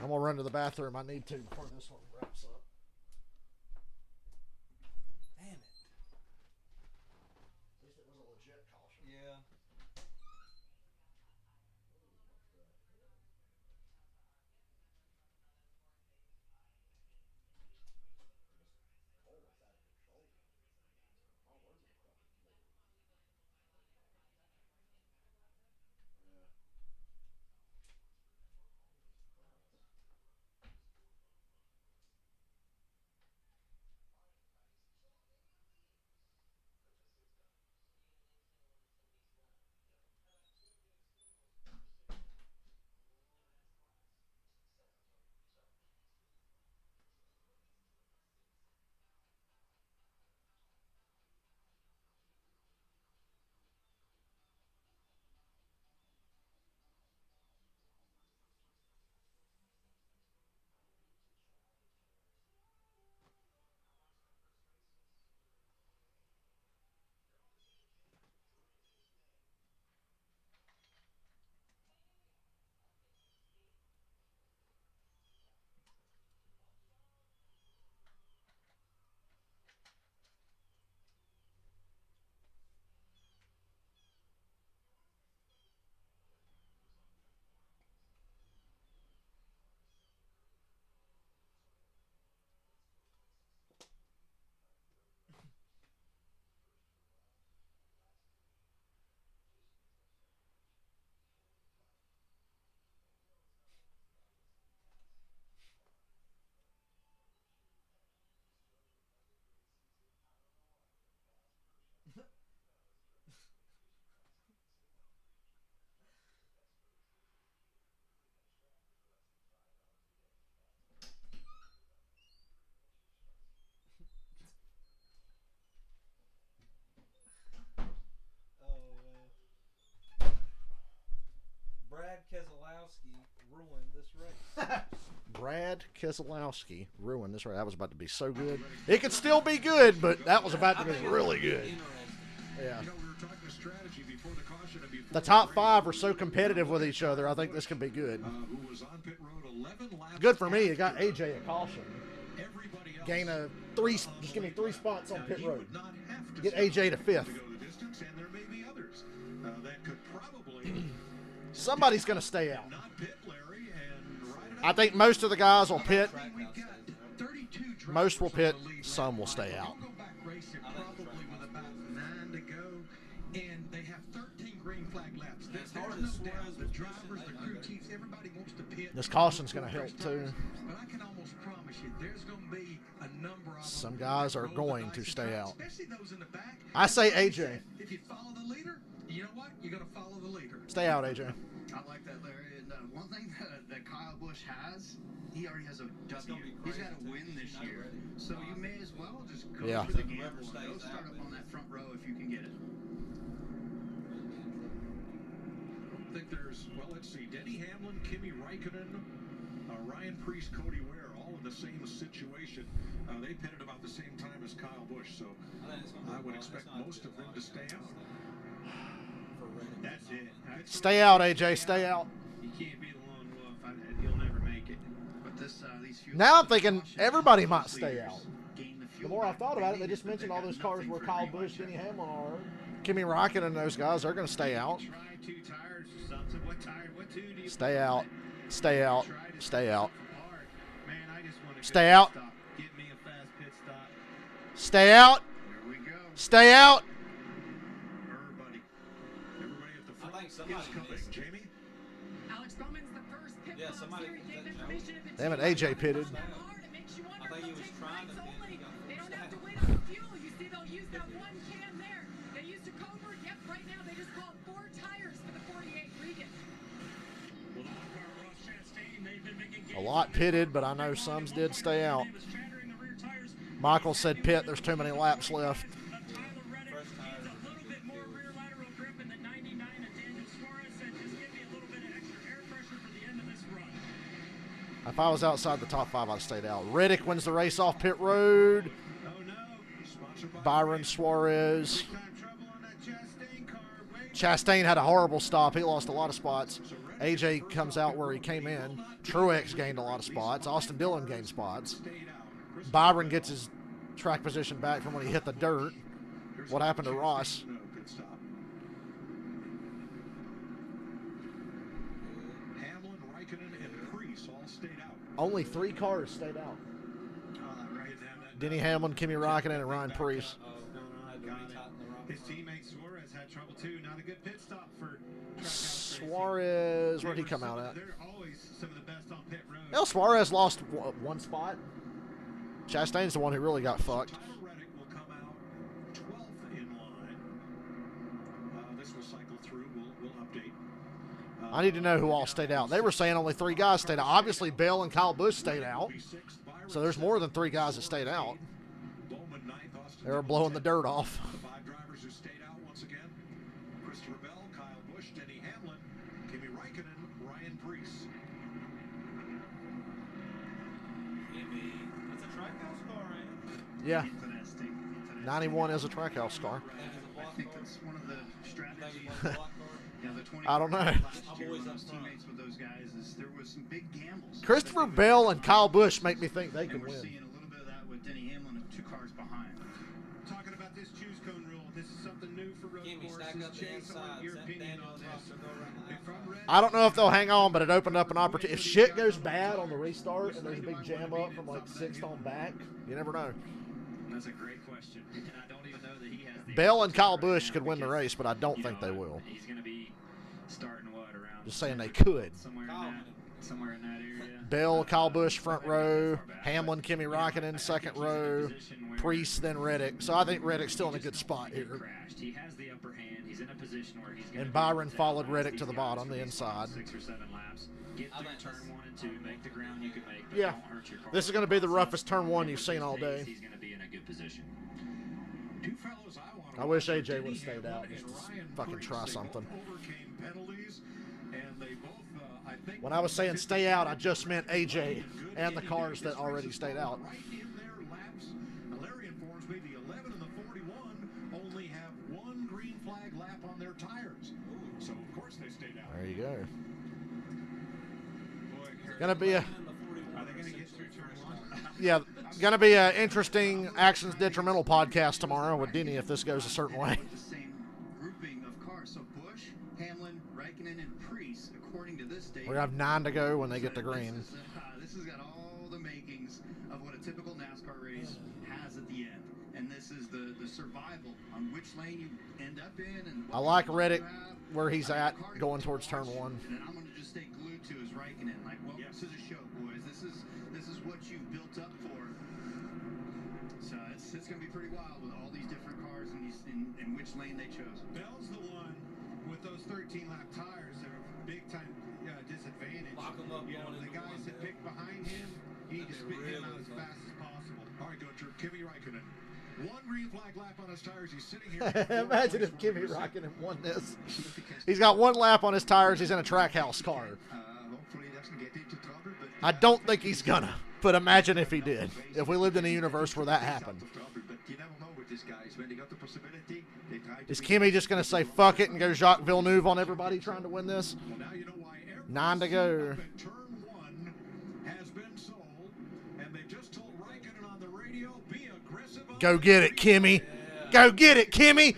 S2: I'm going to run to the bathroom. I need to before this one wraps up.
S1: Damn it.
S2: At least it was a legit caution.
S1: Yeah. Brad Keselowski ruined this race.
S2: Brad Keselowski ruined this race. That was about to be so good. It could still be good, but that was about to be really good. Yeah. The top 5 are so competitive with each other. I think this could be good. Good for me. It got AJ a caution. Gain a 3. Just give me 3 spots on pit road. Get AJ to 5th. Somebody's going to stay out. I think most of the guys will pit. Most will pit. Some will stay out.
S14: Probably with about 9 to go, and they have 13 green flag laps. There's no doubt the drivers, the crew chiefs, everybody wants to pit.
S2: This caution's going to help too.
S14: But I can almost promise you, there's going to be a number of
S2: Some guys are going to stay out.
S14: especially those in the back.
S2: I say AJ.
S14: If you follow the leader, you know what? You're going to follow the leader.
S2: Stay out, AJ.
S4: I like that, Larry. And one thing that Kyle Busch has, he already has a W. He's got a win this year. So you may as well just go for the gamble. Go start up on that front row if you can get it.
S5: I think there's, well, let's see, Denny Hamlin, Kimi Räikkönen, Ryan Preece, Cody Ware, all in the same situation. They pitted about the same time as Kyle Busch, so I would expect most of them to stay out.
S13: That's it.
S2: Stay out, AJ. Stay out.
S13: You can't be the lone wolf. You'll never make it.
S4: But these
S2: Now I'm thinking everybody might stay out. The more I thought about it, they just mentioned all those cars where Kyle Busch, Denny Hamlin are. Kimi Räikkönen and those guys, they're going to stay out. Stay out. Stay out. Stay out. Stay out. Stay out. Stay out.
S1: I think somebody's missing.
S5: Jamie?
S6: Alex Bowman's the first pit stop here. He gave information if it's
S2: Damn it, AJ pitted.
S6: it makes you wonder
S1: I think he
S6: if
S1: was
S6: they'll
S1: trying
S6: take
S1: to
S6: breaks
S1: pit.
S6: only. They don't have to wait on the fuel. You see, they'll use that one can there. They used a Cobra. Yep, right now they just bought 4 tires for the 48 Regan.
S2: A lot pitted, but I know some did stay out. Michael said pit, there's too many laps left. If I was outside the top 5, I'd stayed out. Reddick wins the race off pit road. Byron Suarez. Chastain had a horrible stop. He lost a lot of spots. AJ comes out where he came in. Truex gained a lot of spots. Austin Dillon gained spots. Byron gets his track position back from when he hit the dirt. What happened to Ross?
S5: Hamlin, Räikkönen, and Preece all stayed out.
S2: Only 3 cars stayed out. Denny Hamlin, Kimi Räikkönen, and Ryan Preece.
S13: His teammate Suarez had trouble too. Not a good pit stop for
S2: Suarez, where did he come out at?
S13: They're always some of the best on pit road.
S2: Well, Suarez lost 1 spot. Chastain's the one who really got fucked.
S5: Reddick will come out 12th in line. This will cycle through. We'll update.
S2: I need to know who all stayed out. They were saying only 3 guys stayed out. Obviously, Bell and Kyle Busch stayed out. So there's more than 3 guys that stayed out. They were blowing the dirt off.
S5: The 5 drivers who stayed out once again: Christopher Bell, Kyle Busch, Denny Hamlin, Kimi Räikkönen, Ryan Preece.
S1: That's a trackhouse car, ain't it?
S2: Yeah. 91 is a trackhouse car.
S4: I think that's one of the strategies. The 20
S2: I don't know.
S4: Teammates with those guys is there was some big gambles.
S2: Christopher Bell and Kyle Busch make me think they could
S4: We're
S2: win.
S4: seeing a little bit of that with Denny Hamlin 2 cars behind.
S13: Talking about this choose cone rule. This is something new for road courses. Chase, I want your opinion on this.
S2: I don't know if they'll hang on, but it opened up an opportunity. If shit goes bad on the restart and there's a big jam up from like 6th on back, you never know.
S11: That's a great question. And I don't even know that he has the
S2: Bell and Kyle Busch could win the race, but I don't think they will.
S11: He's going to be starting what, around?
S2: Just saying they could.
S11: Somewhere in that area.
S2: Bell, Kyle Busch, front row. Hamlin, Kimi Räikkönen, second row. Preece, then Reddick. So I think Reddick's still in a good spot here.
S11: He has the upper hand. He's in a position where he's going
S2: And Byron followed Reddick to the bottom, the inside.
S11: 6 or 7 laps. Get through turn 1 and 2, make the ground you can make, but
S2: Yeah.
S11: don't hurt your car.
S2: This is going to be the roughest turn 1 you've seen all day.
S11: He's going to be in a good position.
S5: Two fellows I want to
S2: I wish AJ would have stayed out just to fucking try something.
S5: overcame penalties, and they both, I think,
S2: When I was saying stay out, I just meant AJ and the cars that already stayed out.
S5: right in their laps. Larry informs me the 11 and the 41 only have 1 green flag lap on their tires. So, of course, they stayed out.
S2: There you go.
S5: Boy,
S2: Gonna be a
S5: are they going to get through turn 1?
S2: yeah, gonna be an interesting actions detrimental podcast tomorrow with Denny if this goes a certain way.
S4: The same grouping of cars. So Busch, Hamlin, Räikkönen, and Preece this stage.
S2: We have 9 to go when they get to green.
S4: This has got all the makings of what a typical NASCAR race has at the end. And this is the survival on which lane you end up in. And
S2: I like Reddick where he's at going towards turn 1.
S4: And then I'm going to just stay glued to his Raikkonen. Like, well, this is a show, boys. This is what you've built up for. So it's going to be pretty wild with all these different cars and which lane they chose.
S5: Bell's the one with those 13-lap tires that are big-time disadvantage.
S1: Lock him up,
S5: you know, the guys that pick behind him, you need to spit him out as fast as possible. All right, Dutcher, Kimi Raikkonen. 1 green flag lap on his tires. He's sitting here.
S2: Imagine if Kimi Raikkonen won this. He's got 1 lap on his tires. He's in a Trackhouse car.
S12: Hopefully he doesn't get into trouble. But
S2: I don't think he's gonna. But imagine if he did. If we lived in a universe where that happened.
S12: But you never know with these guys. When they got the possibility, they try to.
S2: Is Kimi just gonna say fuck it and go Jacques Villeneuve on everybody trying to win this?
S5: Well, now you know why
S2: 9 to go.
S5: turn 1 has been sold, and they just told Raikkonen on the radio, be aggressive.
S2: Go get it, Kimi. Go get it, Kimi.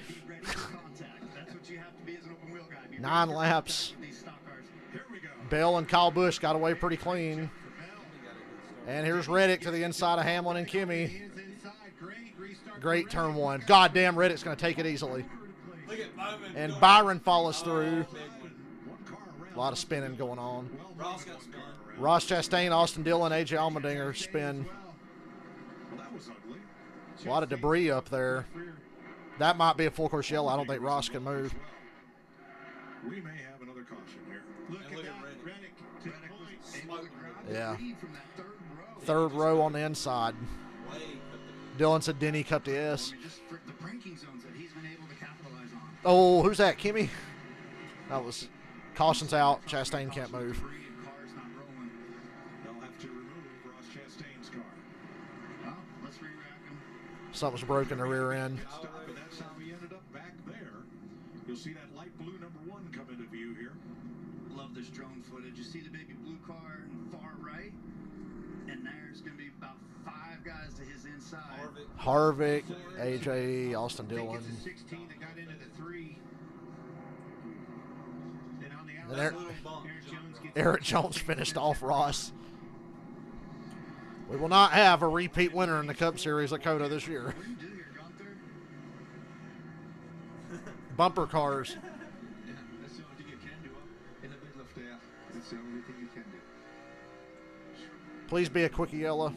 S2: 9 laps. Bell and Kyle Busch got away pretty clean. And here's Reddick to the inside of Hamlin and Kimi. Great turn 1. Goddamn, Reddick's going to take it easily. And Byron follows through. A lot of spinning going on. Ross Chastain, Austin Dillon, AJ Allmendinger spin. A lot of debris up there. That might be a full course yellow. I don't think Ross can move.
S5: We may have another caution here. Look at Reddick.
S2: Yeah. 3rd row on the inside. Dillon said Denny cut the S. Oh, who's that? Kimi? That was caution's out. Chastain can't move.
S5: They'll have to remove Ross Chastain's car.
S4: Well, let's re-rack him.
S2: Something's broken the rear end.
S5: But that's how he ended up back there. You'll see that light blue number 1 come into view here.
S4: Love this drone footage. You see the baby blue car in the far right? And there's going to be about 5 guys to his inside.
S2: Harvick, AJ, Austin Dillon.
S5: 16 that got into the 3. And on the
S2: And Eric Jones finished off Ross. We will not have a repeat winner in the Cup Series at COTA this year. Bumper cars.
S12: Yeah, that's the only thing you can do in the middle of there. That's the only thing you can do.
S2: Please be a quickie yellow.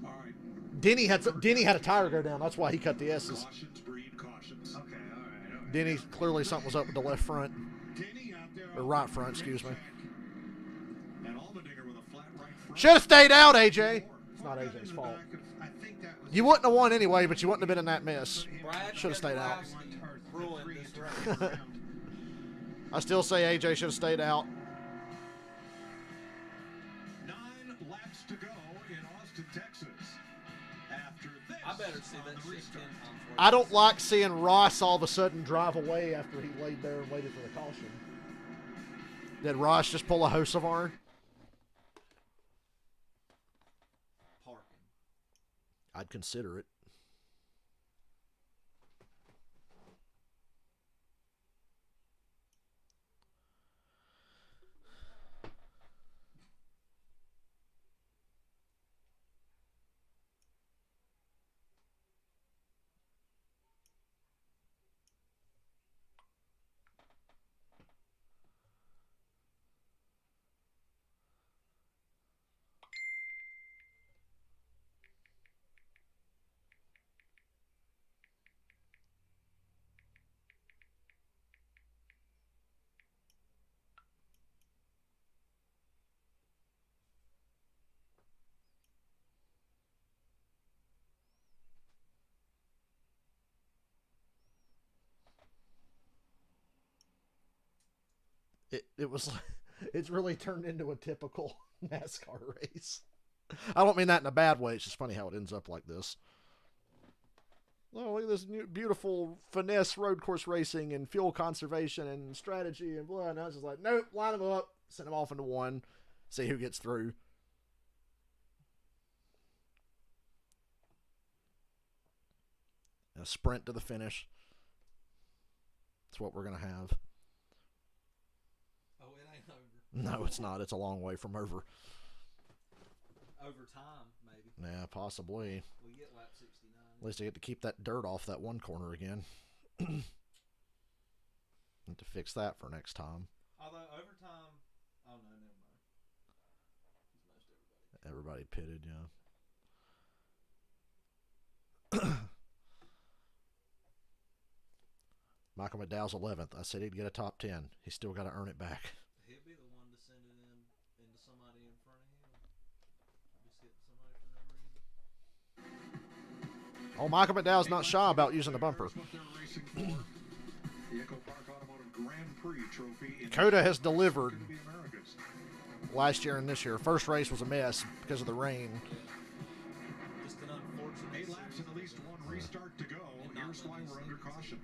S5: All right.
S2: Denny had a tire go down. That's why he cut the S's.
S5: Cautions breed cautions.
S4: Okay, all right.
S2: Denny, clearly something was up with the left front.
S5: Denny out there
S2: Or right front, excuse me.
S5: and Allmendinger with a flat right front.
S2: Should have stayed out, AJ. It's not AJ's fault. You wouldn't have won anyway, but you wouldn't have been in that mess. Should have stayed out. I still say AJ should have stayed out.
S5: 9 laps to go in Austin, Texas. After this,
S1: I better see that shit 10 times.
S2: I don't like seeing Ross all of a sudden drive away after he laid there and waited for the caution. Did Ross just pull a Hocevar?
S1: Parking.
S2: I'd consider it. It was, it's really turned into a typical NASCAR race. I don't mean that in a bad way. It's just funny how it ends up like this. Oh, look at this new, beautiful finesse road course racing and fuel conservation and strategy and blah. And I was just like, nope, line them up, send them off into one, see who gets through. A sprint to the finish. That's what we're going to have.
S1: Oh, it ain't over
S2: No, it's not. It's a long way from over.
S1: Over time, maybe.
S2: Yeah, possibly.
S1: We get lap 69.
S2: At least I get to keep that dirt off that one corner again. Need to fix that for next time.
S1: Although overtime, oh no, never mind. Most
S2: everybody pitted, yeah. Michael McDowell's 11th. I said he'd get a top 10. He's still got to earn it back.
S1: He'll be the one to send it into somebody in front of him. Just hit somebody for no reason.
S2: Oh, Michael McDowell's not shy about using the bumper. COTA has delivered last year and this year. First race was a mess because of the rain.
S1: Just an unfortunate
S5: 8 laps and at least 1 restart to go. Here's why we're under caution.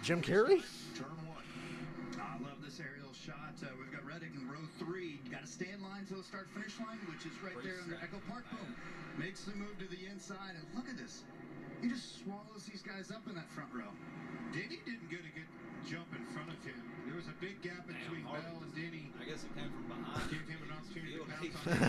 S2: Jim Carrey?
S4: Turn 1. I love this aerial shot. We've got Reddick in row 3. Got a stand line till the start-finish line, which is right there under Echo Park. Boom. Makes the move to the inside, and look at this. He just swallows these guys up in that front row.
S5: Denny didn't get a good jump in front of him. There was a big gap between Bell and Denny.
S1: I guess it came from behind.
S5: Gave him an opportunity to bounce on the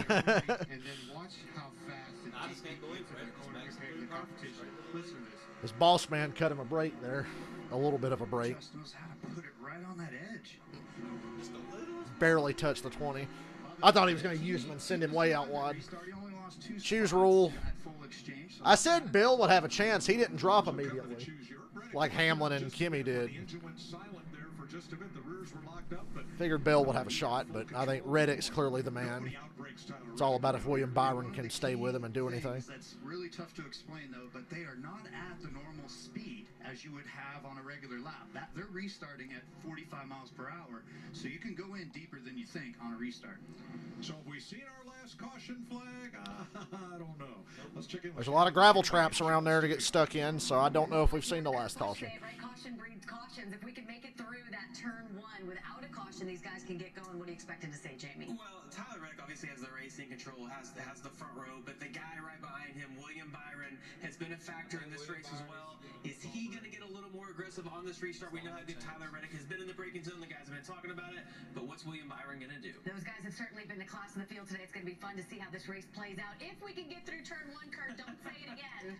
S5: and then watch how fast and
S1: I just can't believe Reddick was back in the competition.
S5: Listen to this.
S2: His boss man cut him a break there. A little bit of a break.
S4: Just knows how to put it right on that edge.
S1: Just a little.
S2: Barely touched the 20. I thought he was going to use him and send him way out wide. Choose rule. I said Bill would have a chance. He didn't drop immediately, like Hamlin and Kimmy did. Figured Bill would have a shot, but I think Reddick's clearly the man. It's all about if William Byron can stay with him and do anything.
S4: That's really tough to explain, though, but they are not at the normal speed as you would have on a regular lap. They're restarting at 45 miles per hour, so you can go in deeper than you think on a restart.
S5: So have we seen our last caution flag? I don't know. Let's check in.
S2: There's a lot of gravel traps around there to get stuck in, so I don't know if we've seen the last caution.
S15: Caution breeds cautions. If we can make it through that turn 1 without a caution, these guys can get going. What are you expecting to say, Jamie?
S16: Well, Tyler Reddick obviously has the racing control, has the front row, but the guy right behind him, William Byron, has been a factor in this race as well. Is he going to get a little more aggressive on this restart? We know how good Tyler Reddick has been in the braking zone. The guys have been talking about it, but what's William Byron going to do?
S15: Those guys have certainly been the class of the field today. It's going to be fun to see how this race plays out. If we can get through turn 1, Kurt, don't say it again.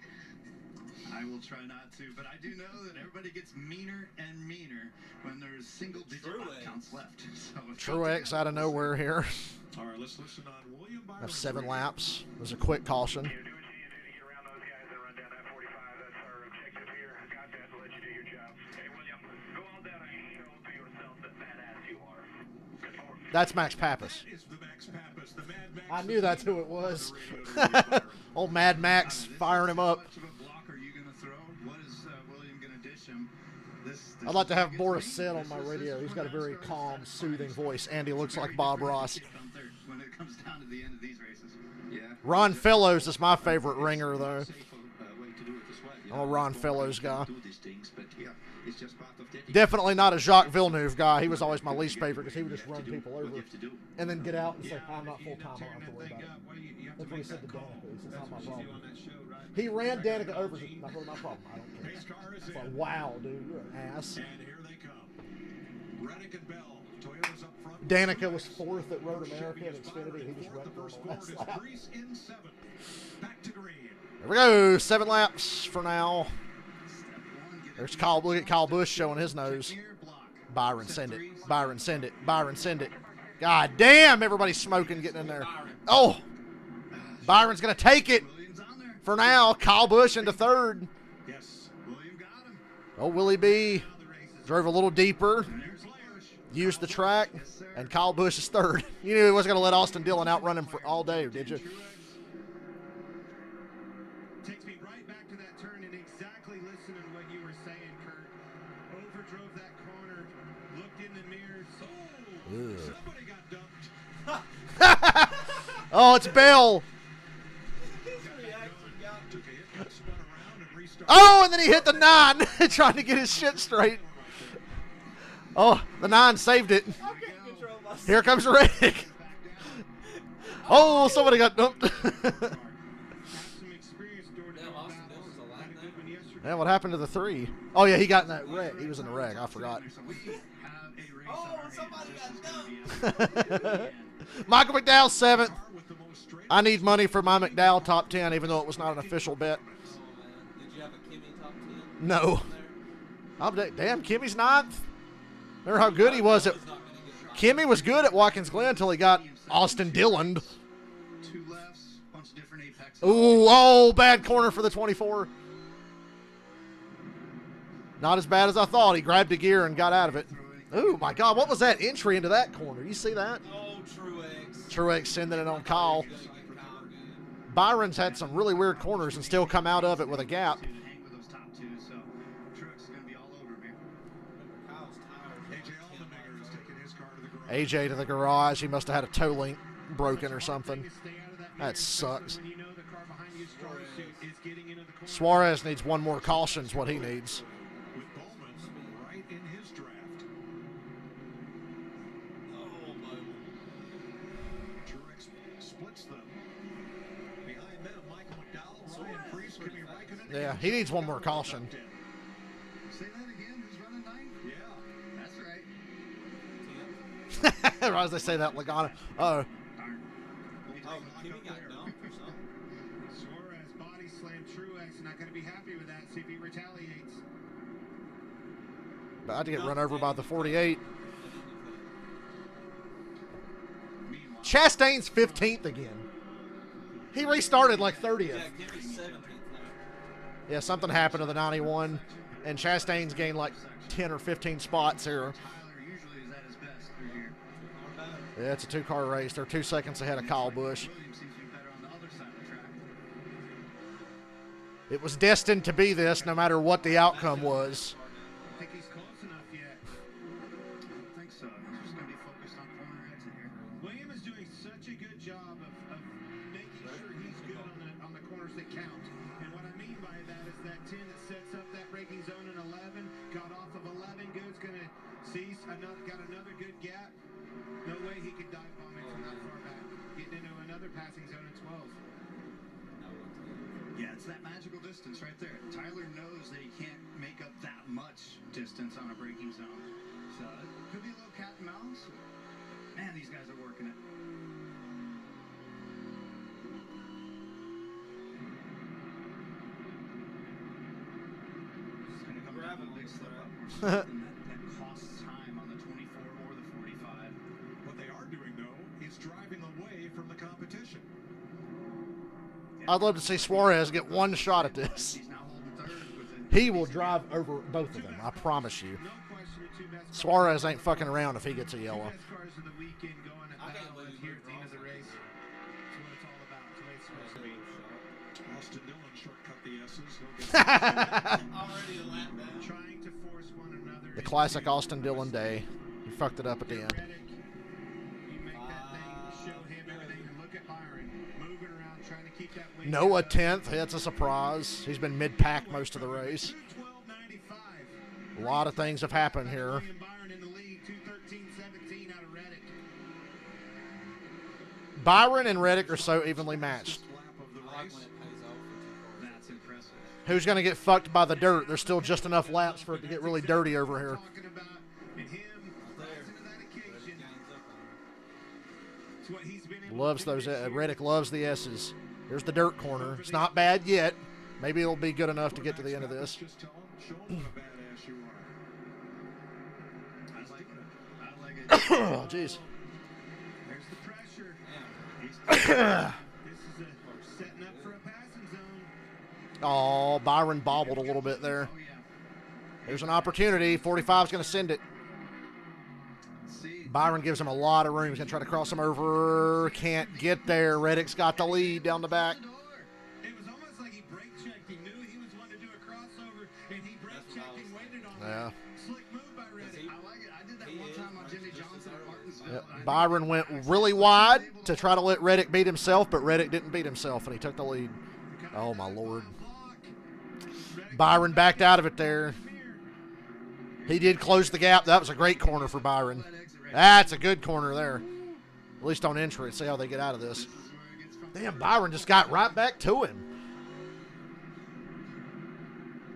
S4: I will try not to, but I do know that everybody gets meaner and meaner when there's single-digit counts left. So
S2: Truex out of nowhere here.
S5: All right, let's listen on William Byron.
S2: Have 7 laps. There's a quick caution. That's Max Pappas. I knew that's who it was. Old Mad Max firing him up. I'd like to have Boris Sitt on my radio. He's got a very calm, soothing voice. Andy looks like Bob Ross.
S4: When it comes down to the end of these races. Yeah.
S2: Ron Fellows is my favorite ringer, though. I'm a Ron Fellows guy. Definitely not a Jacques Villeneuve guy. He was always my least favorite because he would just run people over and then get out and say, I'm not full-time, I don't have to worry about it. That's what he said to Danica. He said, it's not my problem. He ran Danica over. Not really my problem. I don't care. It's like, wow, dude, you're an ass.
S5: And here they come. Reddick and Bell. Toyota's up front.
S2: Danica was 4th at Road America at Xfinity. He just wrecked first lap.
S5: Grease in 7. Back to green.
S2: There we go. 7 laps for now. There's Kyle. Look at Kyle Busch showing his nose. Byron, send it. Byron, send it. Byron, send it. God damn, everybody's smoking getting in there. Oh, Byron's going to take it for now. Kyle Busch into 3rd. Oh, Willie B drove a little deeper, used the track, and Kyle Busch is 3rd. You knew he wasn't going to let Austin Dillon outrun him for all day, did you?
S3: Takes me right back to that turn and exactly listening to what you were saying, Kurt. Overdrove that corner, looked in the mirror. Somebody got dumped.
S2: Oh, it's Bell. Oh, and then he hit the 9, trying to get his shit straight. Oh, the 9 saved it. Here comes Reddick. Oh, somebody got dumped. Yeah, what happened to the 3? Oh, yeah, he got in that wreck. He was in a wreck. I forgot.
S4: We have
S1: Oh, somebody got dumped.
S2: Michael McDowell 7th. I need money for my McDowell top 10, even though it was not an official bet.
S1: Oh, man. Did you have a Kimmy top 10?
S2: No. Damn, Kimmy's 9th. Remember how good he was at... Kimmy was good at Watkins Glen until he got Austin Dillon.
S4: Two lefts, bunch of different apex.
S2: Ooh, oh, bad corner for the 24. Not as bad as I thought. He grabbed a gear and got out of it. Ooh, my God, what was that entry into that corner? You see that?
S1: Oh, Truex.
S2: Truex sending it on Kyle. Byron's had some really weird corners and still come out of it with a gap. AJ to the garage. He must have had a toe link broken or something. That sucks. Suarez needs one more caution is what he needs. Yeah, he needs one more caution.
S4: Say that again. Who's running 9th? Yeah, that's right.
S2: Right as they say that, Lagana.
S1: Oh, Kimmy got dumped or something.
S13: Suarez body slammed Truex. Not going to be happy with that. See if he retaliates.
S2: About to get run over by the 48. Chastain's 15th again. He restarted like 30th.
S1: Yeah, Kimmy's 17th now.
S2: Yeah, something happened to the 91, and Chastain's gained like 10 or 15 spots here. Yeah, it's a 2-car race. They're 2 seconds ahead of Kyle Busch. It was destined to be this, no matter what the outcome was.
S13: I think he's close enough yet.
S4: I don't think so. He's just going to be focused on corner exit here.
S13: William is doing such a good job of making sure he's good on the corners that count. And what I mean by that is that 10 that sets up that braking zone in 11, got off of 11, good's going to see got another good gap. No way he could dive bomb it from that far back. Getting into another passing zone at 12.
S4: Yeah, it's that magical distance right there. Tyler knows that he can't make up that much distance on a braking zone. So it could be a little cat and mouse. Man, these guys are working it. It's going to come down to a big slip up or something that costs time on the 24 or the 45.
S5: What they are doing, though, is driving away from the competition.
S2: I'd love to see Suarez get one shot at this. He will drive over both of them, I promise you. Suarez ain't fucking around if he gets a yellow.
S5: Austin Dillon shortcut the S's.
S13: Trying to force one another.
S2: The classic Austin Dillon day. He fucked it up at the end. Noah 10th. That's a surprise. He's been mid-pack most of the race. A lot of things have happened here. Byron and Reddick are so evenly matched. Who's going to get fucked by the dirt? There's still just enough laps for it to get really dirty over here. Loves those. Reddick loves the S's. There's the dirt corner. It's not bad yet. Maybe it'll be good enough to get to the end of this. Oh, jeez.
S13: There's the pressure. This is setting up for a passing zone.
S2: Oh, Byron bobbled a little bit there. There's an opportunity. 45's going to send it. Byron gives him a lot of room. He's going to try to cross him over. Can't get there. Reddick's got the lead down the back.
S13: It was almost like he brake checked. He knew he was wanting to do a crossover, and he brake checked and waited on
S2: Yeah.
S13: it. Slick move by Reddick.
S4: I like it. I did that one time on Jimmy Johnson at Martinsville.
S2: Yep. Byron went really wide to try to let Reddick beat himself, but Reddick didn't beat himself, and he took the lead. Oh, my Lord. Byron backed out of it there. He did close the gap. That was a great corner for Byron. That's a good corner there. At least on entry. See how they get out of this. Damn, Byron just got right back to him.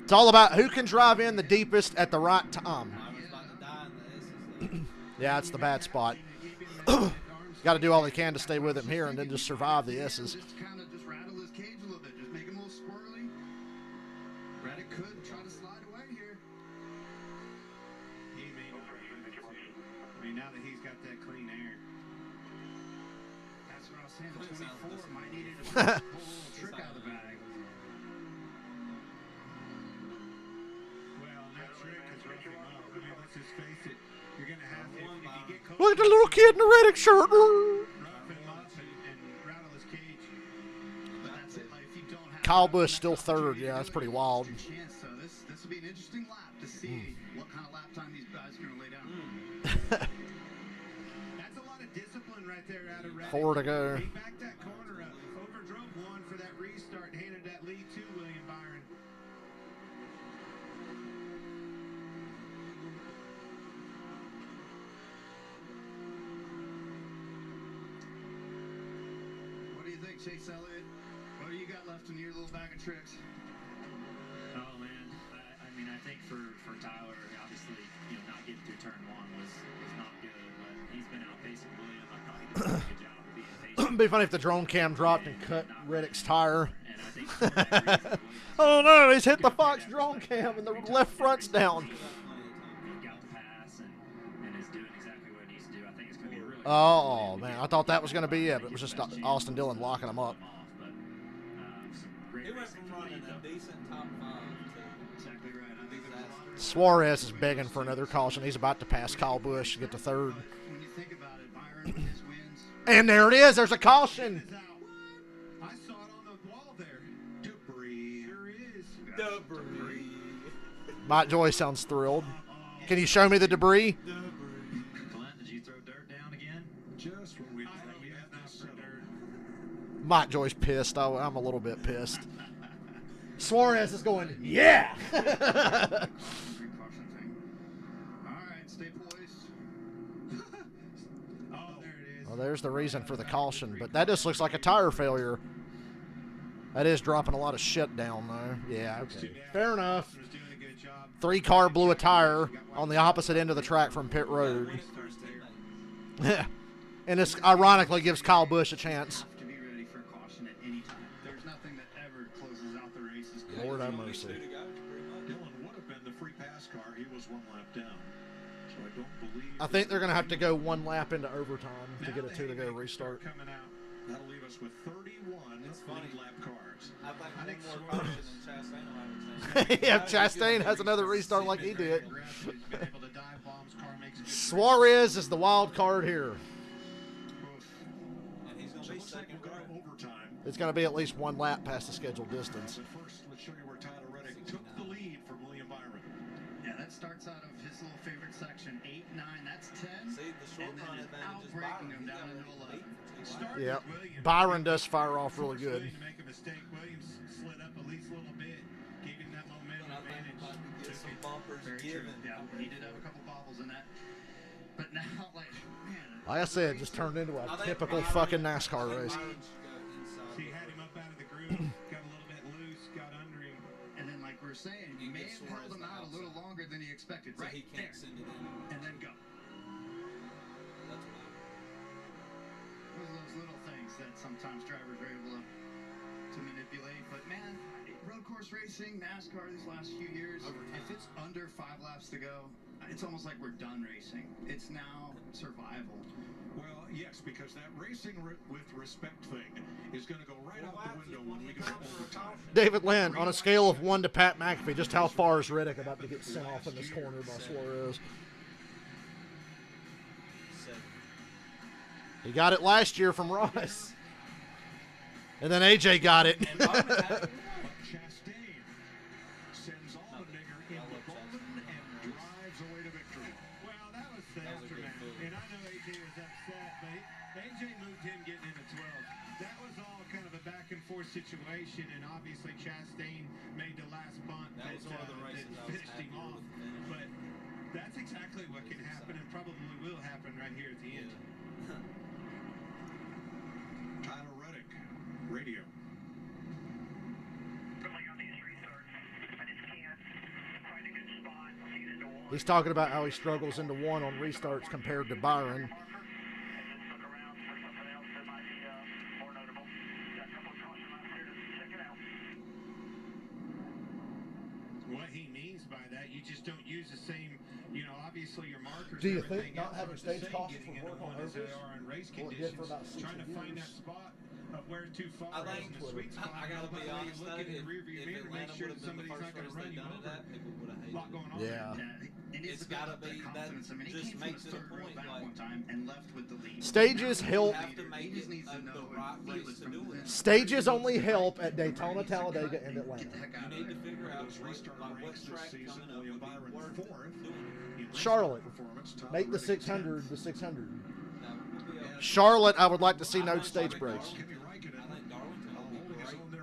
S2: It's all about who can drive in the deepest at the right time. Yeah, it's the bad spot. Got to do all he can to stay with him here and then just survive the S's.
S4: Just kind of just rattle his cage a little bit. Just make him a little squirrely. Reddick could try to slide away here.
S13: He may not. I mean, now that he's got that clean air.
S4: That's what I was saying. The 24 might need to pull a little trick out of the bag.
S13: Well, and that trick is rough him up. I mean, let's just face it. You're going to have to, if you get close,
S2: Look at the little kid in the Reddick shirt.
S13: rough him up and rattle his cage.
S4: But that's it. Like, if you don't have
S2: Kyle Busch still third. Yeah, that's pretty wild.
S4: chance, so this will be an interesting lap to see what kind of lap time these guys are going to lay down.
S13: That's a lot of discipline right there out of Reddick.
S2: 4 to go.
S13: He backed that corner up, overdrove one for that restart, and handed that lead to William Byron.
S4: What do you think, Chase Elliott? What do you got left in your little bag of tricks?
S11: Oh man, I mean, I think for Tyler, obviously, not getting through turn one was not good, but he's been outpacing William. I thought he did a pretty good job of being patient.
S2: It'd be funny if the drone cam dropped and cut Reddick's tire.
S11: And I think for that reason,
S2: Oh no, he's hit the Fox drone cam and the left front's down.
S11: he got the pass and is doing exactly what he needs to do. I think it's going to be a really
S2: Oh man, I thought that was going to be it, but it was just Austin Dillon locking him up.
S1: He went from running a decent top 5 to
S4: exactly right. I think
S2: Suarez is begging for another caution. He's about to pass Kyle Busch to get to third.
S4: when you think about it, Byron with his wins.
S2: And there it is. There's a caution.
S13: I saw it on the wall there. Debris. There is.
S1: debris.
S2: Mike Joy sounds thrilled. Can you show me the debris?
S11: Clint, did you throw dirt down again?
S5: Just when we thought we had this settled.
S2: Mike Joy's pissed. I'm a little bit pissed. Suarez is going, yeah.
S4: Precaution thing. All right, stay poised.
S13: Oh, there it is.
S2: Well, there's the reason for the caution, but that just looks like a tire failure. That is dropping a lot of shit down, though. Yeah, okay. Fair enough.
S13: Was doing a good job.
S2: 3 car blew a tire on the opposite end of the track from pit road. And this ironically gives Kyle Busch a chance.
S4: To be ready for caution at any time. There's nothing that ever closes out the race as quick.
S2: Lord have mercy.
S5: Dillon would have been the free pass car. He was 1 lap down. So I don't believe.
S2: I think they're going to have to go 1 lap into overtime to get a 2 to go restart.
S13: Coming out.
S5: That'll leave us with 31 lead lap cars.
S1: I think more caution than Chastain will have a chance.
S2: Yeah, Chastain has another restart like he did.
S13: He's been able to dive bombs. Car makes a good
S2: Suarez is the wild card here.
S1: And he's going to be second
S5: We'll go
S1: row.
S5: to overtime.
S2: It's going to be at least 1 lap past the scheduled distance.
S5: But first, let's show you where Tyler Reddick took the lead from William Byron.
S4: Yeah, that starts out of his little favorite section, 8, 9, that's 10.
S1: See, the short
S4: And then
S1: run
S4: it's
S1: advantage is
S4: outbreaking
S1: Byron.
S4: him
S1: He's
S4: down
S1: got
S4: into 11.
S13: Started
S2: Yep.
S13: with Williams.
S2: Byron does fire off really
S13: Forced
S2: good.
S13: Williams to make a mistake. Williams slid up at least a little bit, gave him that momentum
S1: I think
S13: advantage.
S1: about to get some bumpers
S4: Very true.
S1: given.
S4: Yeah, he did have a couple bobbles in that. But now, like, man.
S2: Like I said, just turned into a
S1: I think
S2: typical
S1: Byron-
S2: fucking NASCAR
S1: I think
S2: race.
S1: Byron should go inside.
S13: So he had him up out of the groove, got a little bit loose, got under him.
S4: And then, like we're saying,
S1: You
S4: you may
S1: get
S4: have held
S1: Suarez
S4: him out a little
S1: outside.
S4: longer than he expected.
S1: So
S4: Right
S1: he can't
S4: there.
S1: send it in.
S4: And then go.
S1: That's what
S4: Those are those little things that sometimes drivers are able to manipulate. But man, road course racing, NASCAR these last few years, if it's under 5 laps to go, it's almost like we're done racing. It's now survival.
S5: Well, yes, because that racing with respect thing is going to go right out the window when we go to overtime.
S2: David Lynn, on a scale of 1 to Pat McAfee, just how far is Reddick about to get sent off in this corner by Suarez?
S1: 7.
S2: He got it last year from Ross. And then AJ got it.
S1: And Byron had it.
S5: Chastain sends Allmendinger in the golden and drives away to victory.
S13: Well, that was the
S1: That was a good
S13: aftermath.
S1: move.
S13: And I know AJ was upset, but AJ moved him getting into 12. That was all kind of a back and forth situation, and obviously Chastain made the last bunt
S1: That was one of the races
S13: that
S1: I was
S13: finished him
S1: happy
S13: off.
S1: with the finish.
S13: But that's exactly what can happen and probably will happen right here at the end.
S5: Tyler Reddick, radio.
S10: Filling out these restarts. I just can't find a good spot. See it into 1.
S2: He's talking about how he struggles into one on restarts compared to Byron.
S5: What he means by that, you just don't use the same, you know, obviously your markers.
S2: Do you think not having stage cautions would work on overs?
S5: Race
S2: Well, it did for about 60
S5: trying to find
S2: years.
S5: that spot of where too far
S1: I
S5: is
S1: think
S5: in the sweet spot.
S1: I gotta be honest though,
S5: Look in the rear view
S1: if
S5: mirror, make
S1: Atlanta
S5: sure
S1: would
S5: that
S1: have been the
S5: somebody's not
S1: first
S5: going to
S1: race
S5: run
S1: they
S5: you
S1: done
S5: over.
S1: that, people would have
S5: A
S1: hated
S5: lot going on.
S2: Yeah.
S1: It's gotta be that just makes it a point.
S4: One time and left with the lead.
S2: Stages help.
S1: You have to make it the right race to do it.
S2: Stages only help at Daytona, Talladega, and Atlanta.
S1: You need to figure out what track coming up would be worth it.
S2: Charlotte. Make the 600 the 600. Charlotte, I would like to see no stage breaks.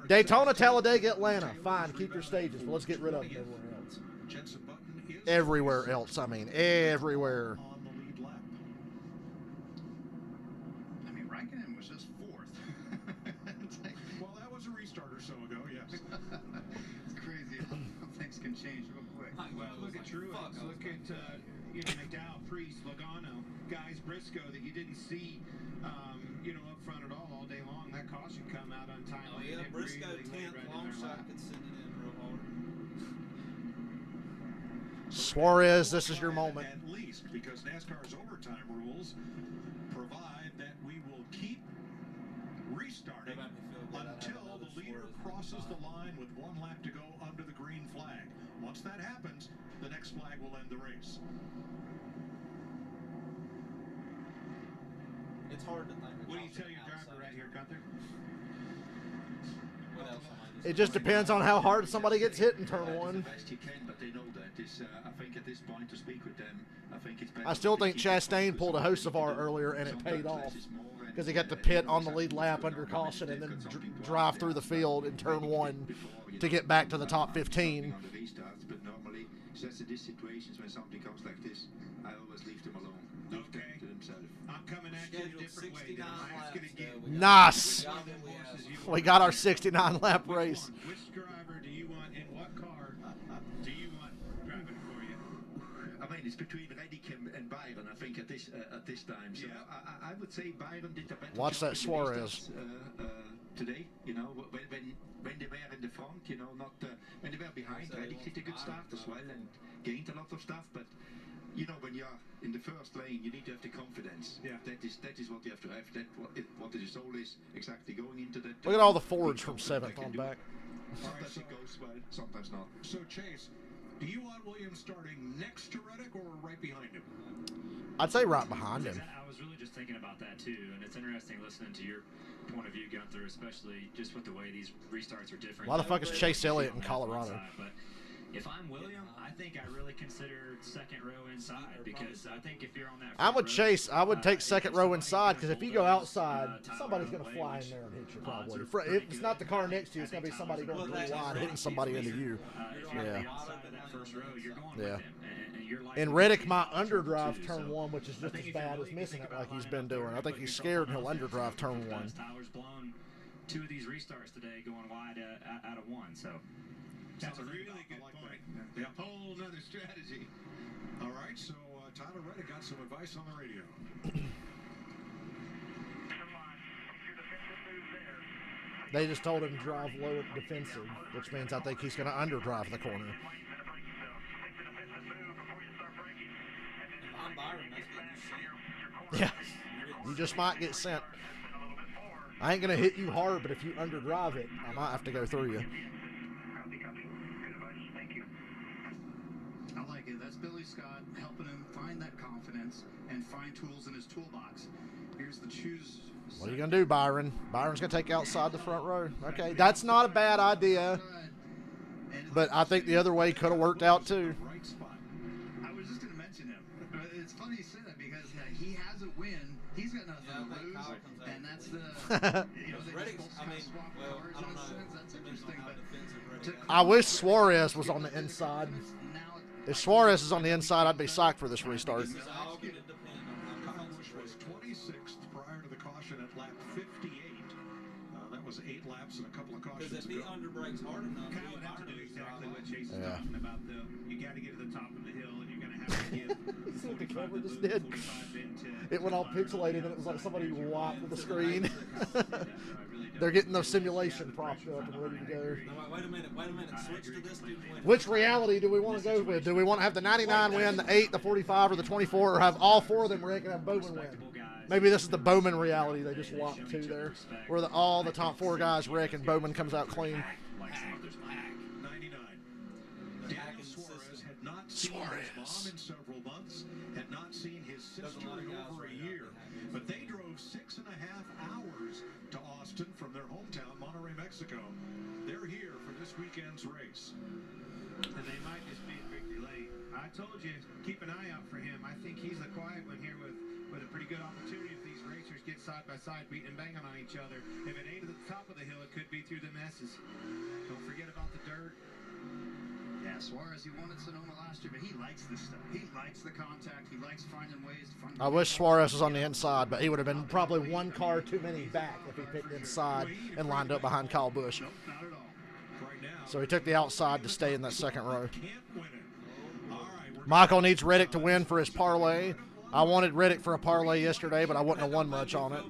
S2: Daytona, Talladega, Atlanta. Fine, keep your stages, but let's get rid of them everywhere else. Everywhere else, I mean, everywhere.
S4: I mean, Raikkonen was just fourth.
S5: Well, that was a restart or so ago, yes.
S4: It's crazy how things can change real quick.
S5: Well, look at Truex, look at you know, McDowell, Priest, Logano, guys, Briscoe that you didn't see, you know, up front at all day long. That caution come out untimely.
S1: Oh yeah, Briscoe 10th, long shot could send it in real hard.
S2: Suarez, this is your moment.
S5: At least because NASCAR's overtime rules provide that we will keep restarting until the leader crosses the line with 1 lap to go under the green flag. Once that happens, the next flag will end the race.
S1: It's hard to think.
S5: What do you tell your driver right here, Gunther?
S1: What else?
S2: It just depends on how hard somebody gets hit in turn 1. I still think Chastain pulled a Hocevar earlier and it paid off because he got the pit on the lead lap under caution and then drive through the field in turn 1 to get back to the top 15.
S12: But normally, just in these situations when somebody comes like this, I always leave them alone. Leave them to themselves.
S5: I'm coming at you a different way.
S2: Nice. We got our 69 lap race.
S5: Which driver do you want in what car do you want driving for you?
S12: I mean, it's between Reddick and Byron, I think, at this time. So I would say Byron did a better
S2: Watch
S12: job
S2: that
S12: in the race
S2: Suarez.
S12: Today, you know, when they were in the front, you know, not when they were behind. Reddick did a good start as well and gained a lot of stuff, but you know, when you're in the first lane, you need to have the confidence. Yeah. That is what you have to have. What the soul is exactly going into that.
S2: Look at all the Fords from 7th on back.
S12: Sometimes it goes well, sometimes not.
S5: So Chase, do you want Williams starting next to Reddick or right behind him?
S2: I'd say right behind him.
S11: I was really just thinking about that too, and it's interesting listening to your point of view, Gunther, especially just with the way these restarts are different.
S2: Why the fuck is Chase Elliott in Colorado?
S11: But if I'm William, I think I really consider second row inside because I think if you're on that
S2: I'm with
S11: row,
S2: Chase. I would take second row inside because if you go outside, somebody's going to fly in there and hit you probably. If it's not the car next to you, it's going to be somebody going through the line hitting somebody into you. Yeah. Yeah. And Reddick might underdrive turn 1, which is just as bad as missing it like he's been doing. I think he's scared and he'll underdrive turn 1.
S11: Tyler's blown 2 of these restarts today going wide out of 1, so.
S5: That's a really good point. A whole nother strategy. All right, so Tyler Reddick got some advice on the radio.
S2: They just told him to drive low and defensive, which means I think he's going to underdrive the corner.
S1: I'm Byron, that's
S2: Yeah, you just might get sent. I ain't going to hit you hard, but if you underdrive it, I might have to go through you.
S4: I like it. That's Billy Scott helping him find that confidence and find tools in his toolbox. Here's the choose.
S2: What are you going to do, Byron? Byron's going to take you outside the front row. Okay, that's not a bad idea. But I think the other way could have worked out, too.
S4: I was just going to mention him. It's funny you say that because he has a win. He's got nothing to lose. And that's the... you know, they just both kind of swap cars in a sense. That's interesting. But
S2: I wish Suarez was on the inside. If Suarez is on the inside, I'd be psyched for this restart.
S5: Kyle Busch was 26th prior to the caution at lap 58. That was 8 laps and a couple of cautions
S1: Because if he underbrakes hard enough,
S13: Kyle would have to do exactly what Chase is talking about, though. You got to get to the top of the hill, and you're going to have to give.
S2: See what the camera just did? It went all pixelated, and it was like somebody whopped the screen. They're getting those simulation propped up and ready to go.
S1: No, wait a minute. Switch to this dude.
S2: Which reality do we want to go with? Do we want to have the 99 win, the 8, the 45, or the 24, or have all 4 of them wreck and have Bowman win? Maybe this is the Bowman reality they just locked to there, where all the top 4 guys wreck and Bowman comes out clean.
S5: 99. Daniel Suarez had not seen his mom in several months, had not seen his sister in over a year, but they drove 6.5 hours to Austin from their hometown, Monterrey, Mexico. They're here for this weekend's race.
S13: And they might just be a big delay. I told you, keep an eye out for him. I think he's the quiet one here with a pretty good opportunity if these racers get side by side, beating and banging on each other. If it ain't at the top of the hill, it could be through the messes. Don't forget about the dirt.
S4: Yeah, Suarez, he won at Sonoma last year, but he likes this stuff. He likes the contact. He likes finding ways to find.
S2: I wish Suarez was on the inside, but he would have been probably 1 car too many back if he picked inside and lined up behind Kyle Busch.
S4: Nope, not at all.
S2: So he took the outside to stay in that second row. Michael needs Reddick to win for his parlay. I wanted Reddick for a parlay yesterday, but I wouldn't have won much on it.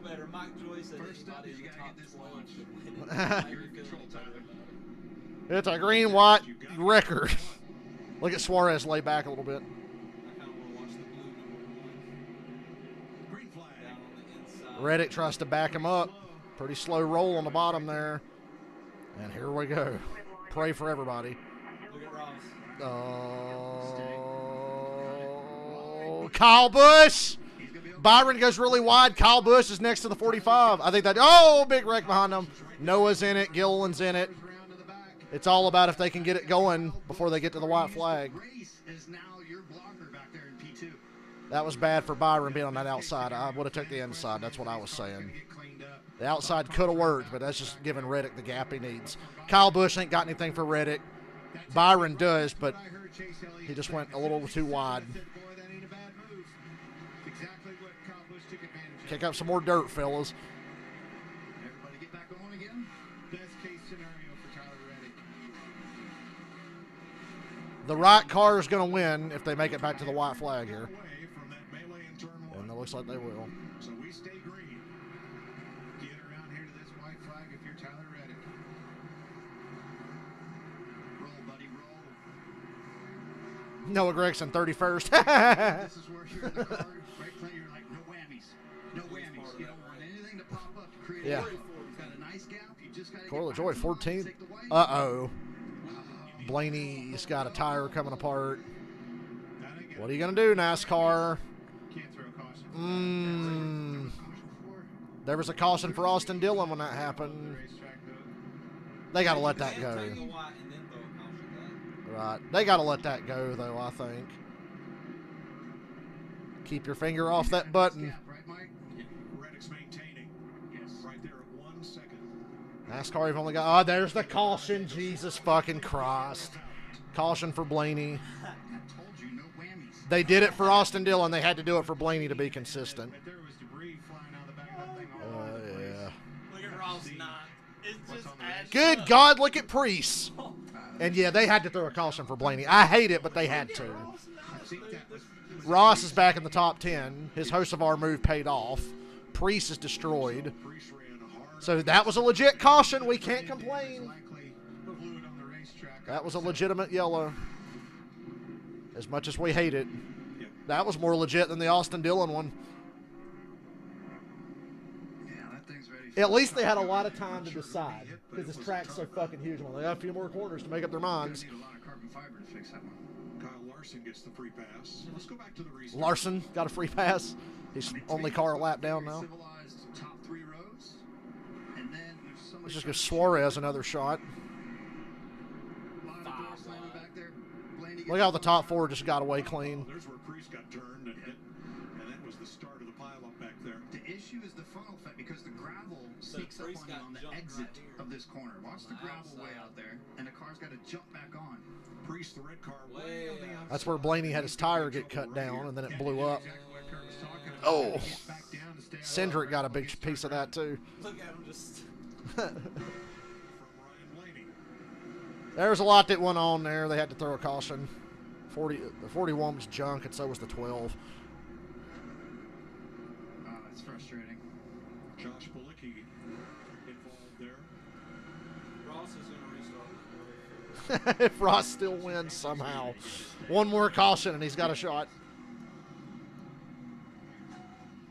S2: It's a green white record. Look at Suarez lay back a little bit. Reddick tries to back him up. Pretty slow roll on the bottom there. And here we go. Pray for everybody.
S1: Look at Ross.
S2: Oh, Kyle Busch. Byron goes really wide. Kyle Busch is next to the 45. I think that. Oh, big wreck behind them. Noah's in it. Gilliland's in it. It's all about if they can get it going before they get to the white flag. That was bad for Byron being on that outside. I would have took the inside. That's what I was saying. The outside could have worked, but that's just giving Reddick the gap he needs. Kyle Busch ain't got anything for Reddick. Byron does, but he just went a little too wide. Kick up some more dirt, fellas.
S4: Everybody get back on again.
S13: Best case scenario for Tyler Reddick.
S2: The right car is going to win if they make it back to the white flag here. And it looks like they will.
S13: So we stay green. Get around here to this white flag if you're Tyler Reddick.
S4: Roll, buddy, roll.
S2: Noah Gregson, 31st.
S4: This is where you're in the car, right? You're like, no whammies. No whammies. You don't want anything to pop up to create
S2: Yeah.
S4: a you've got a nice gap. You just got to
S2: Corey
S4: get
S2: LaJoy,
S4: back on,
S2: 14th.
S4: take the white.
S2: Uh-oh. Blaney's got a tire coming apart. What are you going to do, NASCAR?
S13: Can't throw a caution.
S2: There was a caution for Austin Dillon when that happened. They got to let that go. Right. They got to let that go, though, I think. Keep your finger off that button.
S5: Reddick's maintaining. Yes. Right there at 1 second.
S2: NASCAR, you've only got... Oh, there's the caution. Jesus fucking Christ. Caution for Blaney. They did it for Austin Dillon. They had to do it for Blaney to be consistent. Yeah.
S1: Look at Ross not. It's just
S2: Good God, look at Priest. And yeah, they had to throw a caution for Blaney. I hate it, but they had to. Ross is back in the top 10. His Hocevar move paid off. Priest is destroyed. So that was a legit caution. We can't complain. That was a legitimate yellow. As much as we hate it. That was more legit than the Austin Dillon one. At least they had a lot of time to decide. Because this track's so fucking huge. They got a few more corners to make up their minds.
S5: Kyle Larson gets the free pass. Let's go back to the restart.
S2: Larson got a free pass. He's only car a lap down now. Let's just give Suarez another shot. Look how the top 4 just got away clean.
S5: There's where Priest got turned, and that was the start of the pileup back there.
S4: The issue is the funnel effect because the gravel sneaks up on you on the exit of this corner. Watch the gravel way out there, and the car's got to jump back on.
S5: Priest, the red car, way on the outside.
S2: That's where Blaney had his tire get cut down, and then it blew up. Oh, Cindric got a big piece of that too.
S1: Look at him just.
S2: There's a lot that went on there. They had to throw a caution. The 41 was junk, and so was the 12.
S4: Oh, that's frustrating.
S5: Josh Balicki involved there.
S1: Ross is going to restart.
S2: If Ross still wins somehow. One more caution, and he's got a shot.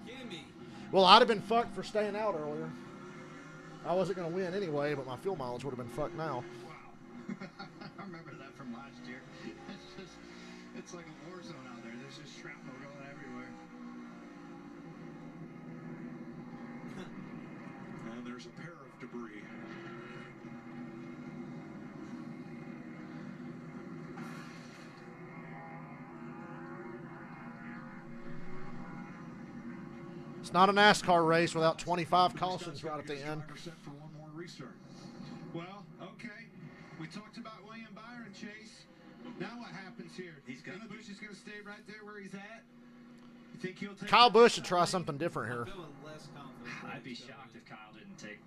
S1: Gimme.
S2: Well, I'd have been fucked for staying out earlier. I wasn't going to win anyway, but my fuel mileage would have been fucked now.
S4: Wow. I remember that from last year. It's like a war zone out there. There's just shrapnel going everywhere.
S5: And there's a pair of debris.
S2: It's not a NASCAR race without 25 cautions right at the end.
S5: Set for one more restart.
S3: Well, okay. We talked about William Byron, Chase. Now what happens here? Busch is going to stay right there where he's at? You think he'll take
S2: Kyle Busch should try something different here.
S11: I'd be shocked if Kyle didn't take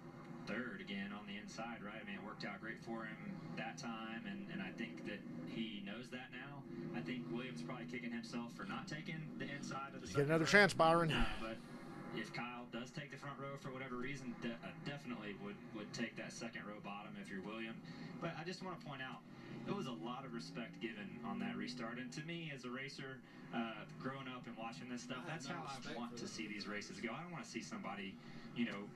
S11: third again on the inside, right? I mean, it worked out great for him that time, and I think that he knows that now. I think Williams probably kicking himself for not taking the inside of the
S2: Get another chance, Byron.
S11: But if Kyle does take the front row for whatever reason, definitely would take that second row bottom if you're William. But I just want to point out, there was a lot of respect given on that restart. And to me, as a racer, growing up and watching this stuff, that's how I want to see these races go. I don't want to see somebody,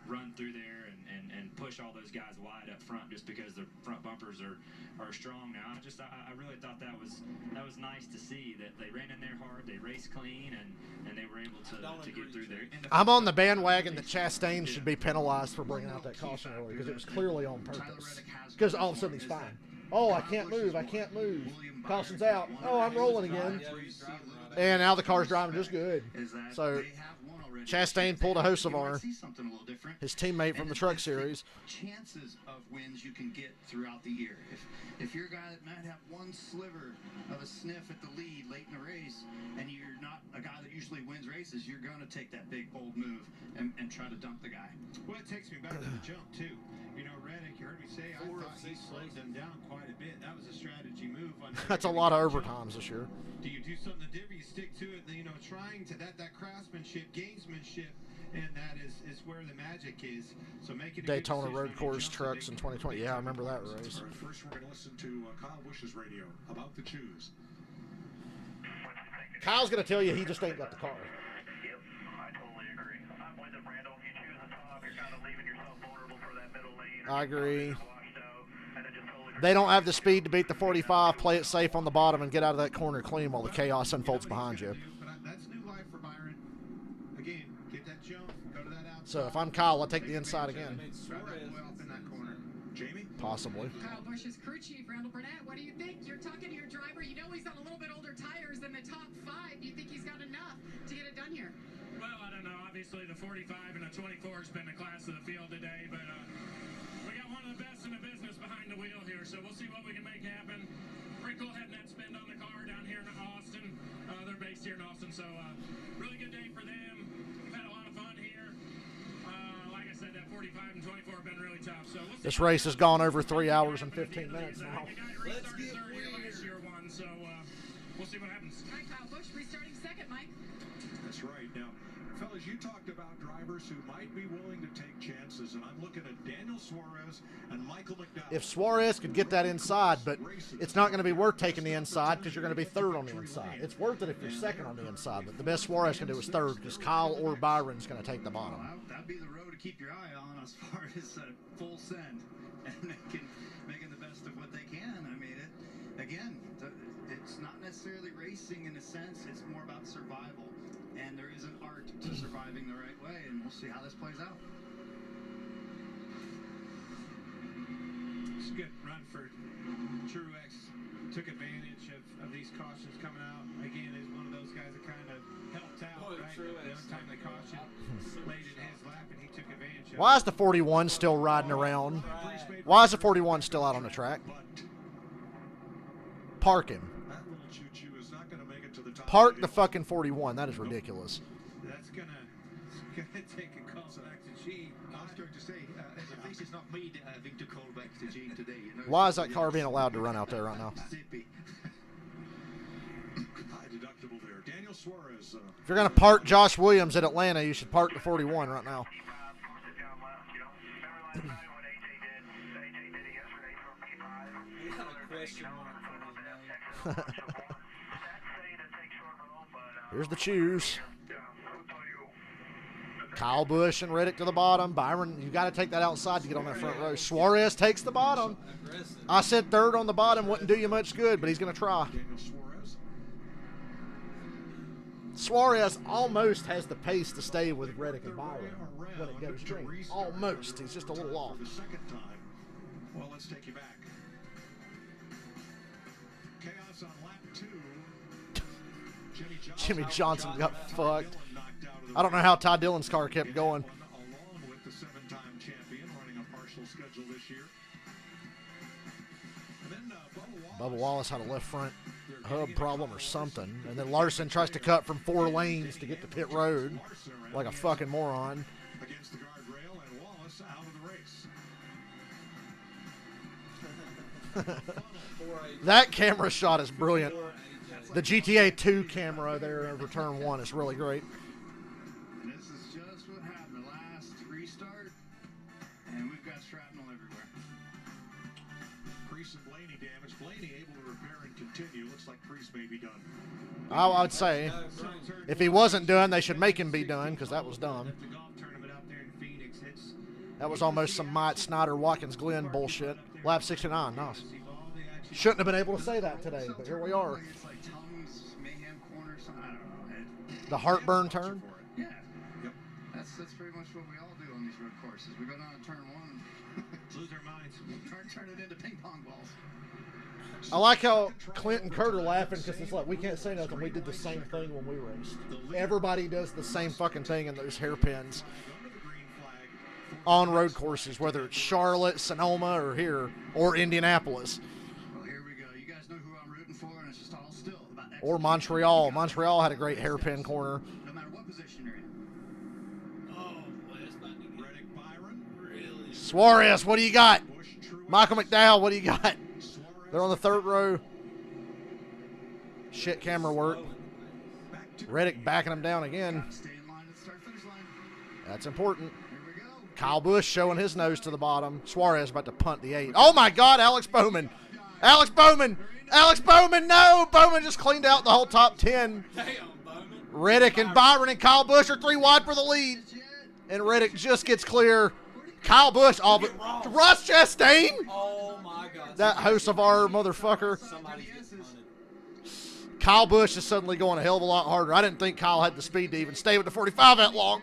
S11: run through there and push all those guys wide up front just because the front bumpers are strong now. I really thought that was nice to see that they ran in there hard, they raced clean, and they were able to get through there.
S2: I'm on the bandwagon that Chastain should be penalized for bringing out that caution early because it was clearly on purpose. Because all of a sudden he's fine. Oh, I can't move. Caution's out. Oh, I'm rolling again. And now the car's driving just good. So Chastain pulled a Hocevar, his teammate from the Truck Series.
S4: Chances of wins you can get throughout the year. If you're a guy that might have one sliver of a sniff at the lead late in the race, and you're not a guy that usually wins races, you're going to take that big, bold move and try to dump the guy.
S13: Well, it takes me back to the jump, too. Reddick, you heard me say, I thought he slowed them down quite a bit. That was a strategy move.
S2: That's a lot of overtimes this year.
S13: Do you do something different? You stick to it, trying to that craftsmanship, gamesmanship, and that is where the magic is. So make it a
S2: Daytona Road Course trucks in 2020. Yeah, I remember that race.
S5: First, we're going to listen to Kyle Busch's radio about the choose.
S2: Kyle's going to tell you he just ain't got the car.
S10: Yep, I totally agree. I'm with him, Randall. If you choose the top, you're kind of leaving yourself vulnerable for that middle lane.
S2: I agree. They don't have the speed to beat the 45. Play it safe on the bottom and get out of that corner clean while the chaos unfolds behind you.
S13: That's new life for Byron. Again, get that jump, go to that outside.
S2: So if I'm Kyle, I'll take the inside again.
S5: Jamie?
S2: Possibly.
S6: Kyle Busch's crew chief, Randall Burnett. What do you think? You're talking to your driver. You know he's on a little bit older tires than the top 5. Do you think he's got enough to get it done here?
S9: Well, I don't know. Obviously, the 45 and the 24 has been the class of the field today, but we got one of the best in the business behind the wheel here, so we'll see what we can make happen. Pretty cool having that spin on the car down here in Austin. They're based here in Austin, so really good day for them. We've had a lot of fun here. Like I said, that 45 and 24 have been really tough. So we'll see.
S2: This race has gone over 3 hours and 15 minutes now.
S9: Let's get weird. So we'll see what happens.
S6: All right, Kyle Busch restarting second, Mike.
S5: That's right. Now, fellas, you talked about drivers who might be willing to take chances, and I'm looking at Daniel Suarez and Michael McDowell.
S2: If Suarez could get that inside, but it's not going to be worth taking the inside because you're going to be third on the inside. It's worth it if you're second on the inside, but the best Suarez can do is third because Kyle or Byron's going to take the bottom.
S4: Well, that'd be the road to keep your eye on as far as full send and making the best of what they can. I mean, it's not necessarily racing in a sense. It's more about survival. And there is an art to surviving the right way, and we'll see how this plays out.
S13: It's a good run for Truex. Took advantage of these cautions coming out. Again, is one of those guys that kind of helped out, right? The other time they cautioned late in his lap, and he took advantage of it.
S2: Why is the 41 still riding around? Why is the 41 still out on the track? Park him.
S5: That little choo-choo is not going to make it to the top.
S2: Park the fucking 41. That is ridiculous.
S13: That's gonna take a call.
S12: I was going to say, at least it's not me having to call back to Gene today. You know,
S2: Why is that car being allowed to run out there right now?
S5: High deductible there. Daniel Suarez.
S2: If you're going to park Josh Williams at Atlanta, you should park the 41 right now. Here's the choose. Kyle Busch and Reddick to the bottom. Byron, you got to take that outside to get on that front row. Suarez takes the bottom. I said third on the bottom wouldn't do you much good, but he's going to try. Suarez almost has the pace to stay with Reddick and Byron when it goes green. Almost. He's just a little off.
S5: Well, let's take you back. Chaos on lap 2.
S2: Jimmy Johnson got fucked. I don't know how Ty Dillon's car kept going.
S5: Along with the 7-time champion running a partial schedule this year. And then
S2: Bubba Wallace had a left front hub problem or something. And then Larson tries to cut from 4 lanes to get to pit road like a fucking moron.
S5: Against the guardrail and Wallace out of the race.
S2: That camera shot is brilliant. The GTA 2 camera there over turn 1 is really great.
S4: This is just what happened. The last restart, and we've got shrapnel everywhere.
S5: Priest and Blaney damage. Blaney able to repair and continue. Looks like Priest may be done.
S2: I would say if he wasn't done, they should make him be done because that was dumb. That was almost some Mike Snyder, Watkins Glen bullshit. Lap 69, nice. Shouldn't have been able to say that today, but here we are. The heartburn turn?
S4: Yeah. Yep. That's pretty much what we all do on these road courses. We go down to turn 1, lose our minds, turn it into ping pong balls.
S2: I like how Clint and Kurt are laughing because it's like we can't say nothing. We did the same thing when we raced. Everybody does the same fucking thing in those hairpins on road courses, whether it's Charlotte, Sonoma, or here, or Indianapolis.
S4: Well, here we go. You guys know who I'm rooting for, and it's just all still about
S2: Or Montreal. Montreal had a great hairpin corner.
S4: no matter what position you're in.
S2: Suarez, what do you got? Michael McDowell, what do you got? They're on the 3rd row. Shit camera work. Reddick backing him down again. That's important. Kyle Busch showing his nose to the bottom. Suarez about to punt the 8. Oh my God, Alex Bowman. Alex Bowman. Alex Bowman, no. Bowman just cleaned out the whole top 10. Reddick and Byron and Kyle Busch are 3 wide for the lead. And Reddick just gets clear. Kyle Busch, all but Ross Chastain.
S1: Oh my God.
S2: That host of our motherfucker. Kyle Busch is suddenly going a hell of a lot harder. I didn't think Kyle had the speed to even stay with the 45 that long.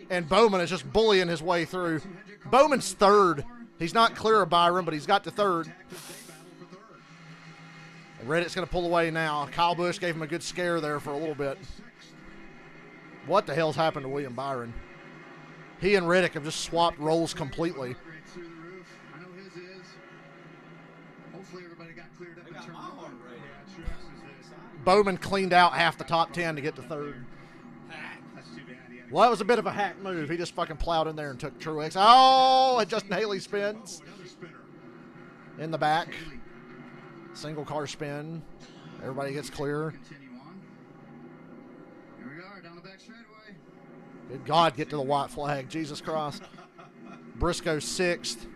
S2: And Bowman is just bullying his way through. Bowman's 3rd. He's not clear of Byron, but he's got to 3rd. And Reddick's going to pull away now. Kyle Busch gave him a good scare there for a little bit. What the hell's happened to William Byron? He and Reddick have just swapped roles completely.
S4: I know his is. Hopefully everybody got cleared up in turn 1.
S2: Bowman cleaned out half the top 10 to get to 3rd. Well, that was a bit of a hack move. He just fucking plowed in there and took Truex. Oh, and Justin Haley spins. In the back. Single car spin. Everybody gets clear.
S4: Here we are, down the back straightaway.
S2: Good God, get to the white flag. Jesus Christ. Briscoe's 6th.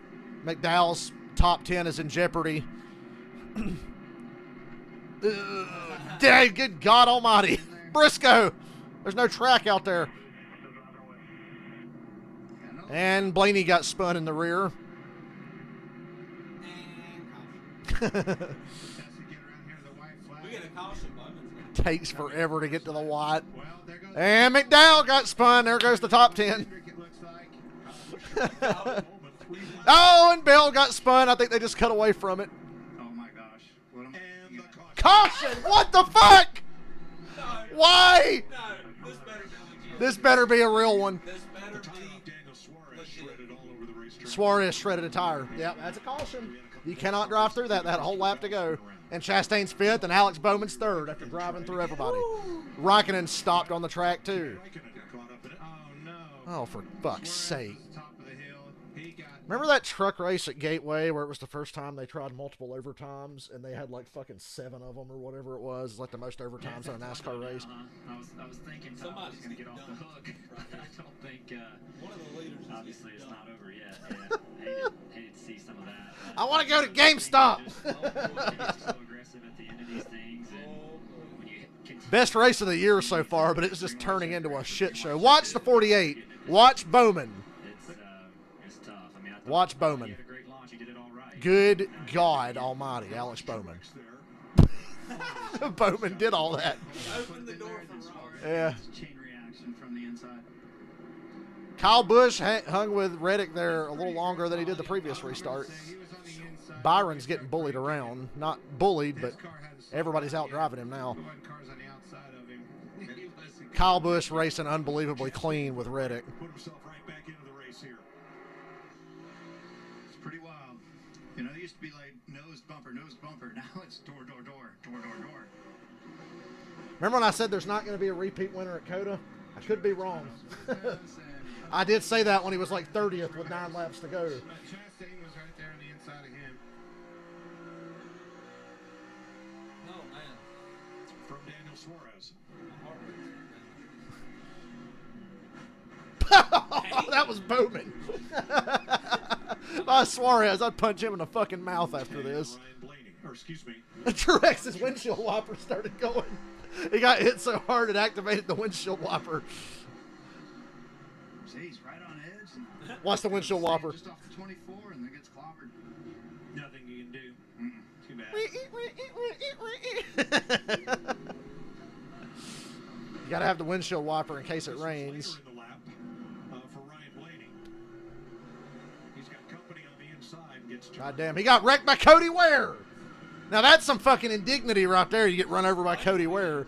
S2: McDowell's top 10 is in jeopardy. Dang, good God almighty. Briscoe. There's no track out there. And Blaney got spun in the rear. Takes forever to get to the white. And McDowell got spun. There goes the top 10. Oh, and Bell got spun. I think they just cut away from it.
S4: Oh my gosh.
S2: Caution! What the fuck? Why? This better be a real one. Suarez shredded a tire. Yeah, that's a caution. You cannot drive through that. That whole lap to go. And Chastain's 5th and Alex Bowman's 3rd after driving through everybody. Raikkonen stopped on the track too. Oh, for fuck's sake.
S13: Top of the hill. He got
S2: Remember that truck race at Gateway where it was the first time they tried multiple overtimes and they had like fucking 7 of them or whatever it was? It's like the most overtimes in a NASCAR race.
S11: I was thinking somebody's going to get off the hook. I don't think.
S1: One of the leaders.
S11: Obviously, it's not over yet. Yeah, hated to see some of that.
S2: I want to go to GameStop.
S11: So aggressive at the end of these things, and when you continue
S2: Best race of the year so far, but it's just turning into a shit show. Watch the 48. Watch Bowman.
S11: it's tough. I mean, I thought
S2: Watch
S11: he
S2: Bowman.
S11: had a great launch. He did it all right.
S2: Good God Almighty, Alex Bowman. Bowman did all that.
S1: Open the door for Ross.
S2: Yeah.
S4: Chain reaction from the inside.
S2: Kyle Busch hung with Reddick there a little longer than he did the previous restart. Byron's getting bullied around. Not bullied, but everybody's out driving him now. Kyle Busch racing unbelievably clean with Reddick.
S5: Put himself right back into the race here.
S4: It's pretty wild. You know, it used to be like nose bumper. Now it's door.
S2: Remember when I said there's not going to be a repeat winner at COTA? I could be wrong. I did say that when he was like 30th with 9 laps to go.
S13: Chastain was right there on the inside of him.
S1: Oh, man.
S5: From Daniel Suarez.
S2: That was Bowman. By Suarez, I'd punch him in the fucking mouth after this. Truex's windshield wiper started going. He got hit so hard it activated the windshield wiper.
S4: He's right on edge.
S2: Watch the windshield wiper.
S4: Just off the 24 and then gets clobbered.
S5: Nothing you can do. Too bad.
S2: You gotta have the windshield wiper in case it rains.
S5: For Ryan Blaney. He's got company on the inside. Gets
S2: God damn, he got wrecked by Cody Ware. Now that's some fucking indignity right there. You get run over by Cody Ware.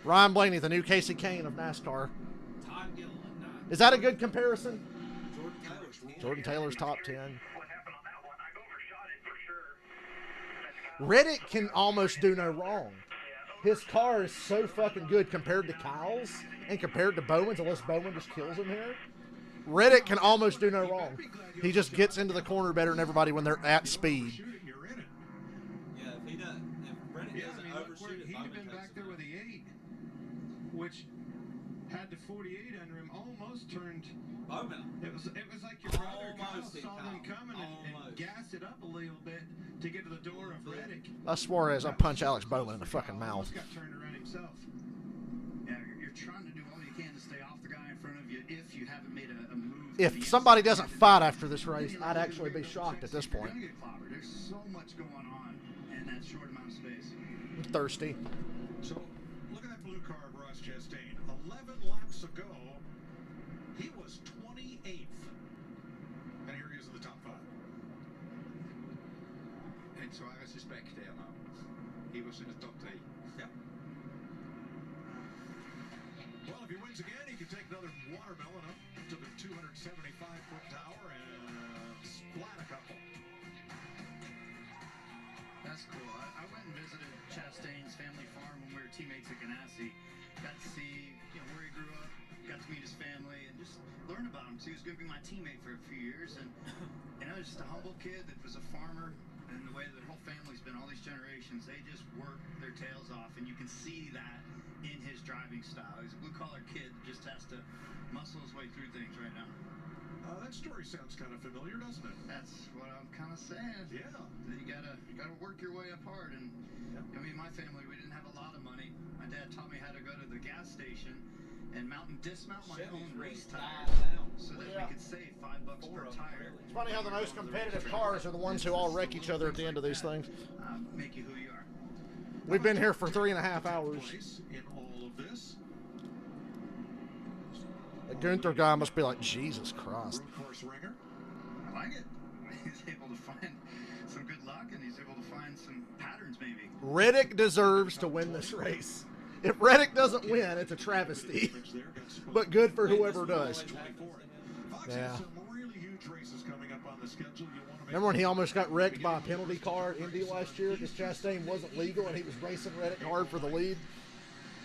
S2: Ryan Blaney, the new Casey Kane of NASCAR. Is that a good comparison? Jordan Taylor's top 10. Reddick can almost do no wrong. His car is so fucking good compared to Kyle's and compared to Bowman's, unless Bowman just kills him here. Reddick can almost do no wrong. He just gets into the corner better than everybody when they're at speed.
S1: Yeah, if he doesn't, if Reddick doesn't overshoot it,
S13: He'd have been back there with the 8, which had the 48 under him, almost turned.
S1: Bowman.
S13: It was like your brother Kyle saw them coming and gassed it up a little bit to get to the door of Reddick.
S2: I swore as I punch Alex Bowman in the fucking mouth.
S13: Got turned around himself.
S4: Yeah, you're trying to do all you can to stay off the guy in front of you if you haven't made a move.
S2: If somebody doesn't fight after this race, I'd actually be shocked at this point.
S4: There's so much going on in that short amount of space.
S2: I'm thirsty.
S5: So, look at that blue car of Ross Chastain. 11 laps ago, he was 28th. And here he is in the top 5.
S12: And Suarez is back there now. He was in the top 3.
S5: Yeah. Well, if he wins again, he can take another watermelon up to the 275-foot tower and splat a couple.
S4: That's cool. I went and visited Chastain's family farm when we were teammates at Ganassi. Got to see where he grew up, got to meet his family, and just learn about him. So he was going to be my teammate for a few years, and just a humble kid that was a farmer. And the way the whole family's been all these generations, they just work their tails off, and you can see that in his driving style. He's a blue-collar kid that just has to muscle his way through things right now.
S5: That story sounds kind of familiar, doesn't it?
S4: That's what I'm kind of saying.
S5: Yeah.
S4: That you gotta work your way up hard. And I mean, my family, we didn't have a lot of money. My dad taught me how to go to the gas station and dismount my own race tires so that we could save $5 per tire.
S2: It's funny how the most competitive cars are the ones who all wreck each other at the end of these things.
S4: Make you who you are.
S2: We've been here for 3.5 hours.
S5: In all of this.
S2: The Gunther guy must be like, Jesus Christ.
S5: Course ringer.
S4: I like it. He's able to find some good luck, and he's able to find some patterns, maybe.
S2: Reddick deserves to win this race. If Reddick doesn't win, it's a travesty. But good for whoever does. Yeah. Remember when he almost got wrecked by a penalty car at Indy last year because Chastain wasn't legal and he was racing Reddick hard for the lead?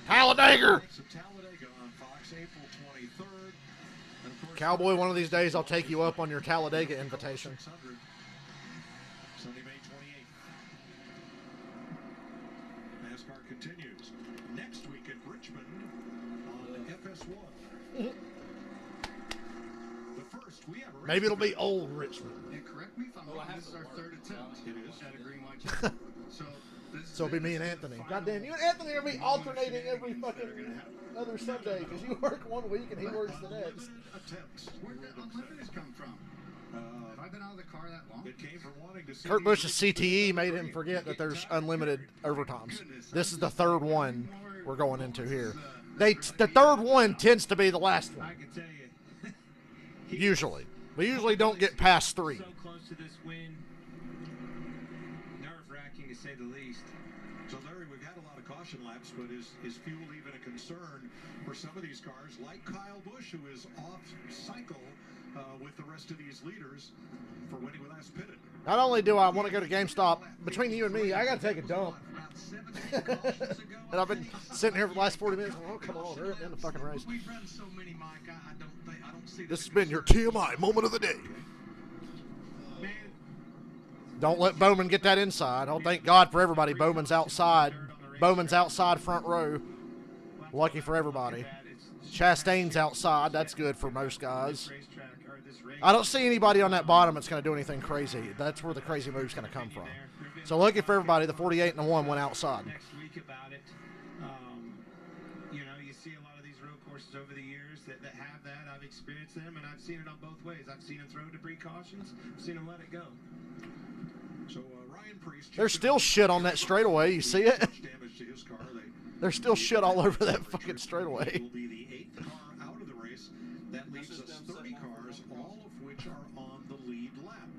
S2: Talladega.
S5: Talladega on Fox, April 23rd. And of course,
S2: Cowboy, one of these days I'll take you up on your Talladega invitation.
S5: Sunday, May 28th. NASCAR continues next week at Richmond on FS1. But first, we have a
S2: Maybe it'll be old Richmond.
S4: And correct me if I'm wrong, this is our third attempt at a green white jacket.
S2: So it'll be me and Anthony. Goddamn, you and Anthony are going to be alternating every fucking other Sunday because you work one week and he works the next.
S4: Where did Unlimiteds come from? Have I been out of the car that long?
S5: It came from wanting to see
S2: Kurt Busch's CTE made him forget that there's unlimited overtimes. This is the third one we're going into here. The third one tends to be the last one.
S13: I can tell you.
S2: Usually. We usually don't get past 3.
S13: So close to this win. Nerve-wracking to say the least.
S5: So, Larry, we've had a lot of caution laps, but is fuel even a concern for some of these cars, like Kyle Busch, who is off cycle with the rest of these leaders for when he was last pitted?
S2: Not only do I want to go to GameStop, between you and me, I got to take a dump. And I've been sitting here for the last 40 minutes. Oh, come on, hurry up in the fucking race.
S14: We've run so many, Mike. I don't see
S2: This has been your TMI moment of the day. Don't let Bowman get that inside. Oh, thank God for everybody. Bowman's outside. Bowman's outside front row. Lucky for everybody. Chastain's outside. That's good for most guys. I don't see anybody on that bottom that's going to do anything crazy. That's where the crazy move's going to come from. So lucky for everybody, the 48 and the 1 went outside.
S13: Next week about it. You see a lot of these road courses over the years that have that. I've experienced them, and I've seen it on both ways. I've seen them throw debris cautions. I've seen them let it go.
S5: So Ryan Priest.
S2: There's still shit on that straightaway. You see it? There's still shit all over that fucking straightaway.
S5: Will be the 8th car out of the race. That leaves us 30 cars, all of which are on the lead lap.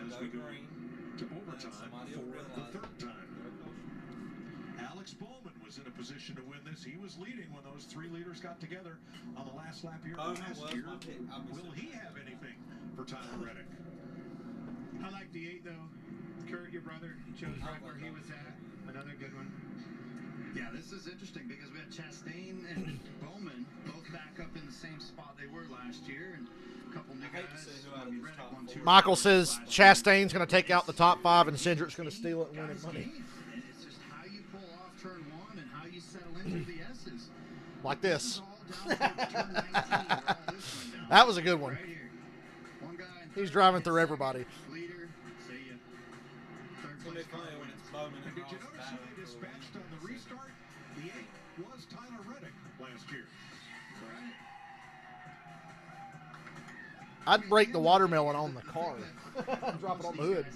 S5: As we go to overtime for the 3rd time. Alex Bowman was in a position to win this. He was leading when those 3 leaders got together on the last lap here last year. Will he have anything for Tyler Reddick?
S13: I like the 8, though. Kurt, your brother, chose right where he was at. Another good one.
S4: Yeah, this is interesting because we had Chastain and Bowman both back up in the same spot they were last year, and a couple new guys.
S2: Michael says Chastain's going to take out the top 5 and Cindric's going to steal it and win it money.
S4: It's just how you pull off turn 1 and how you settle into the S's.
S2: Like this. That was a good one. He's driving through everybody.
S4: Leader, see ya. Third place car
S5: when it's Bowman and Did you notice who they dispatched on the restart? The 8 was Tyler Reddick last year.
S2: I'd break the watermelon on the car. Drop it on the hood.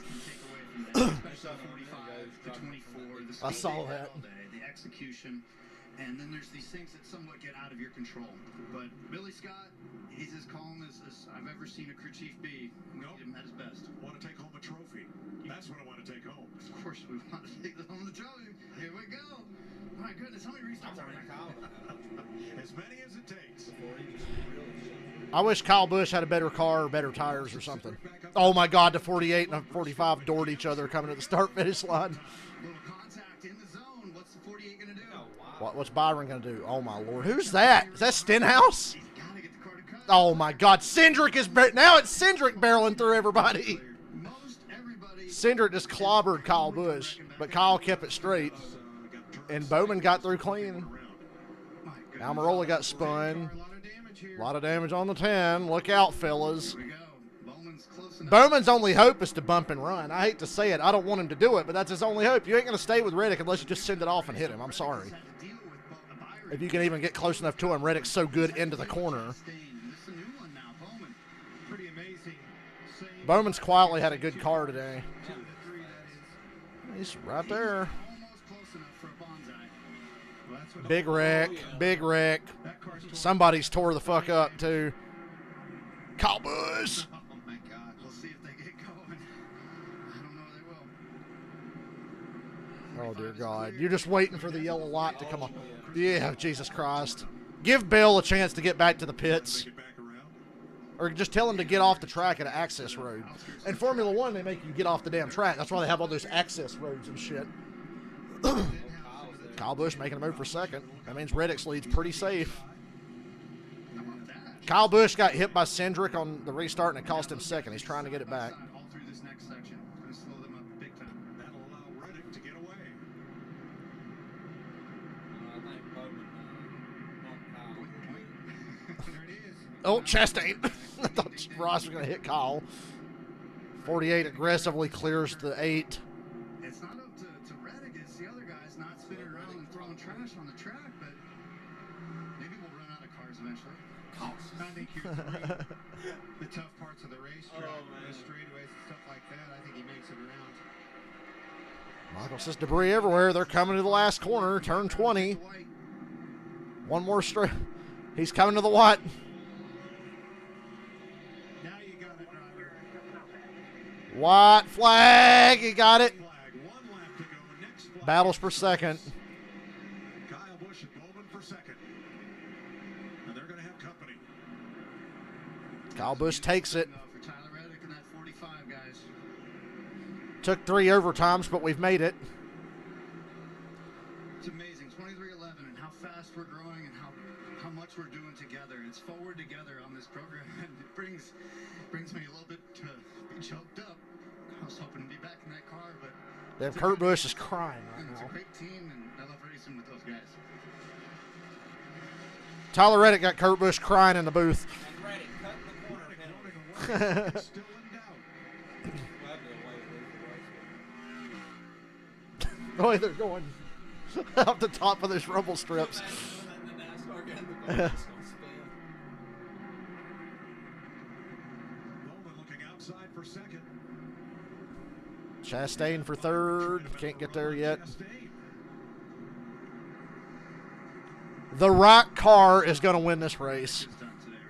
S2: I saw that.
S4: The execution. And then there's these things that somewhat get out of your control. But Billy Scott, he's as calm as I've ever seen a crew chief be. We need him at his best.
S5: Want to take home a trophy. That's what I want to take home.
S4: Of course we want to take home the trophy. Here we go. My goodness, how many restarts are there?
S5: As many as it takes.
S2: I wish Kyle Busch had a better car or better tires or something. Oh my God, the 48 and the 45 doored each other coming to the start-finish line.
S4: Little contact in the zone. What's the 48 going to do?
S2: What's Byron going to do? Oh my Lord. Who's that? Is that Stenhouse? Oh my God. Cindric is... Now it's Cindric barreling through everybody. Cindric just clobbered Kyle Busch, but Kyle kept it straight. And Bowman got through clean. Almirola got spun. A lot of damage on the 10. Look out, fellas. Bowman's only hope is to bump and run. I hate to say it. I don't want him to do it, but that's his only hope. You ain't going to stay with Reddick unless you just send it off and hit him. I'm sorry. If you can even get close enough to him, Reddick's so good into the corner. Bowman's quietly had a good car today. He's right there. Big wreck. Big wreck. Somebody's tore the fuck up, too. Kyle Busch. Oh, dear God. You're just waiting for the yellow light to come on. Yeah, Jesus Christ. Give Bill a chance to get back to the pits. Or just tell him to get off the track at an access road. In Formula One, they make you get off the damn track. That's why they have all those access roads and shit. Kyle Busch making a move for second. That means Reddick's lead's pretty safe. Kyle Busch got hit by Cindric on the restart, and it cost him second. He's trying to get it back.
S4: All through this next section. Going to slow them up big time.
S5: That'll allow Reddick to get away.
S1: I think Bowman
S4: There it is.
S2: Oh, Chastain. I thought Ross was going to hit Kyle. 48 aggressively clears the 8.
S4: It's not up to Reddick. It's the other guys not spinning around and throwing trash on the track, but maybe we'll run out of cars eventually.
S13: I think you're the tough parts of the racetrack, the straightaways and stuff like that. I think he makes it around.
S2: Michael says debris everywhere. They're coming to the last corner, turn 20. One more straight. He's coming to the white.
S13: Now you got it, driver.
S2: White flag. He got it. Battles for second.
S5: Kyle Busch and Bowman for second. And they're going to have company.
S2: Kyle Busch takes it.
S4: For Tyler Reddick and that 45, guys.
S2: Took 3 overtimes, but we've made it.
S4: It's amazing, 23-11, and how fast we're growing and how much we're doing together. It's forward together on this program, and it brings me a little bit to be choked up. I was hoping to be back in that car, but
S2: Kurt Busch is crying right
S4: it's
S2: now.
S4: a great team, and I love racing with those guys.
S2: Tyler Reddick got Kurt Busch crying in the booth.
S1: And Reddick cut the corner penalty.
S5: Still in doubt.
S2: The way they're going up the top of those rumble strips.
S5: Bowman looking outside for second.
S2: Chastain for third. Can't get there yet. The right car is going to win this race.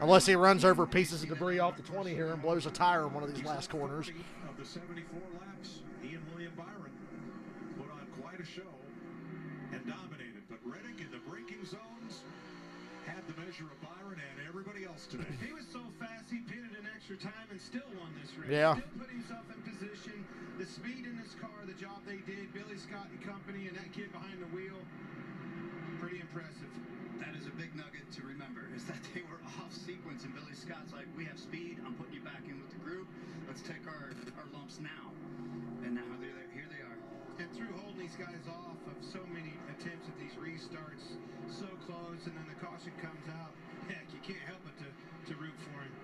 S2: Unless he runs over pieces of debris off the 20 here and blows a tire in one of these last corners.
S5: Of the 74 laps, he and William Byron put on quite a show and dominated. But Reddick in the braking zones had the measure of Byron and everybody else today.
S13: He was so fast, he pitted an extra time and still won this race.
S2: Yeah.
S13: Still put himself in position. The speed in this car, the job they did, Billy Scott and company, and that kid behind the wheel, pretty impressive.
S4: That is a big nugget to remember, is that they were off sequence, and Billy Scott's like, we have speed, I'm putting you back in with the group, let's take our lumps now. And now here they are.
S13: And through holding these guys off of so many attempts at these restarts, so close, and then the caution comes out, heck, you can't help but to root for him.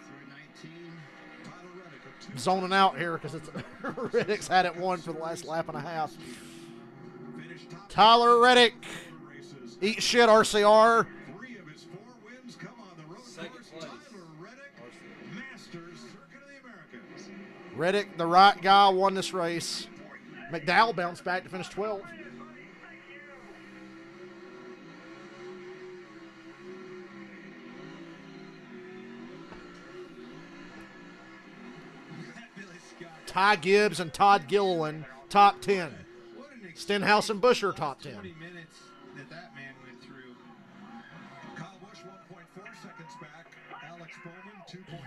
S4: Through 19.
S5: Tyler Reddick of 2.
S2: Zoning out here because it's Reddick's had it won for the last lap and a half. Tyler Reddick. Eat shit, RCR.
S5: 3 of his 4 wins come on the road course. Tyler Reddick, Masters Circuit of the Americas.
S2: Reddick, the right guy, won this race. McDowell bounced back to finish 12th. Ty Gibbs and Todd Gilliland, top 10. Stenhouse and Buescher, top 10.
S13: 20 minutes that man went through.
S5: Kyle Busch 1.4 seconds back. Alex Bowman 2.3.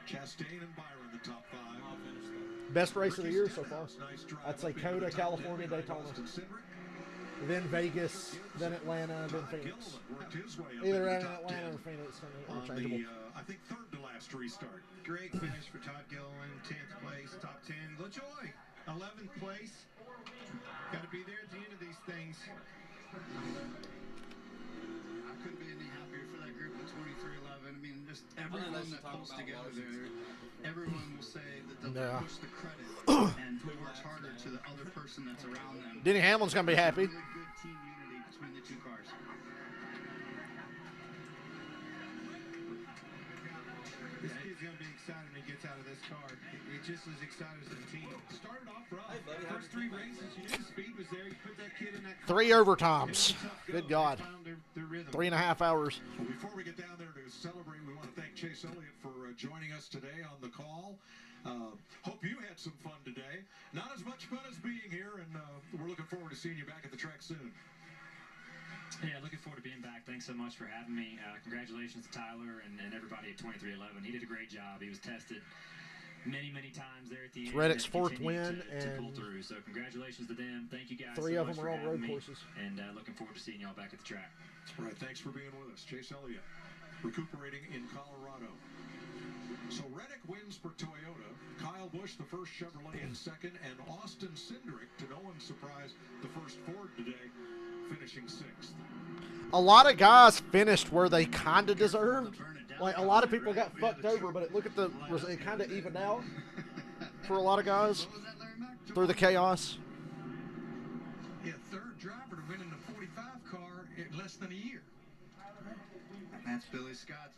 S5: Chastain and Byron the top 5.
S2: Best race of the year so far. I'd say COTA, California, Daytona. Then Vegas, then Atlanta, then Phoenix. Either Atlanta or Phoenix. Interchangeable.
S5: I think third to last restart.
S13: Great finish for Todd Gilliland, 10th place, top 10. LaJoy, 11th place. Got to be there at the end of these things.
S4: I couldn't be any happier for that group of 23-11. I mean, just everyone that pulls together there, everyone will say that they'll push the credit and who works harder to the other person that's around them.
S2: Denny Hamlin's going to be happy.
S4: Really good team unity between the two cars.
S13: This kid's going to be excited when he gets out of this car. He's just as excited as the team. Started off rough. First 3 races, you knew the speed was there. You put that kid in that car.
S2: 3 overtimes. Good God.
S13: Their rhythm.
S2: 3.5 hours.
S5: Well, before we get down there to celebrate, we want to thank Chase Elliott for joining us today on the call. Hope you had some fun today. Not as much fun as being here, and we're looking forward to seeing you back at the track soon.
S11: Yeah, looking forward to being back. Thanks so much for having me. Congratulations to Tyler and everybody at 2311. He did a great job. He was tested many times there at the end.
S2: Reddick's
S11: and
S2: fourth
S11: continued
S2: win,
S11: to
S2: and
S11: pull through. So congratulations to them. Thank you guys.
S2: 3
S11: so
S2: of
S11: much
S2: them
S11: for
S2: are on
S11: having
S2: road
S11: me,
S2: courses.
S11: and looking forward to seeing y'all back at the track.
S5: All right, thanks for being with us. Chase Elliott, recuperating in Colorado. So Reddick wins for Toyota. Kyle Busch, the first Chevrolet in second, and Austin Cindric, to no one's surprise, the first Ford today, finishing sixth.
S2: A lot of guys finished where they kind of deserved. Like, a lot of people got fucked over, but look at it kind of evened out for a lot of guys through the chaos.
S14: Yeah, third driver to win in the 45 car in less than a year.
S12: That's Billy Scott.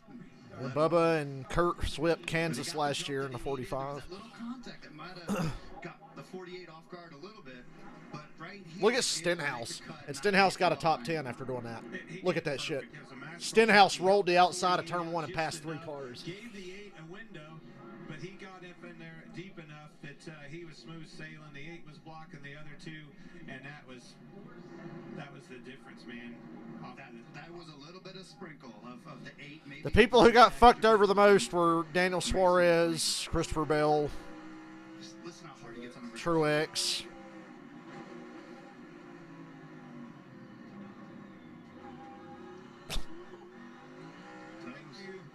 S2: And Bubba and Kurt swept Kansas last year in the 45.
S12: That little contact that might have got the 48 off guard a little bit, but right here,
S2: Look at Stenhouse. And Stenhouse got a top 10 after doing that. Look at that shit. Stenhouse rolled the outside of turn 1 and passed 3 cars.
S13: Gave the 8 a window, but he got up in there deep enough that he was smooth sailing. The 8 was blocking the other 2, and that was the difference, man.
S12: That was a little bit of sprinkle of the 8. Maybe
S2: The people who got fucked over the most were Daniel Suarez, Christopher Bell,
S12: Just listen how hard he gets on the
S2: Truex.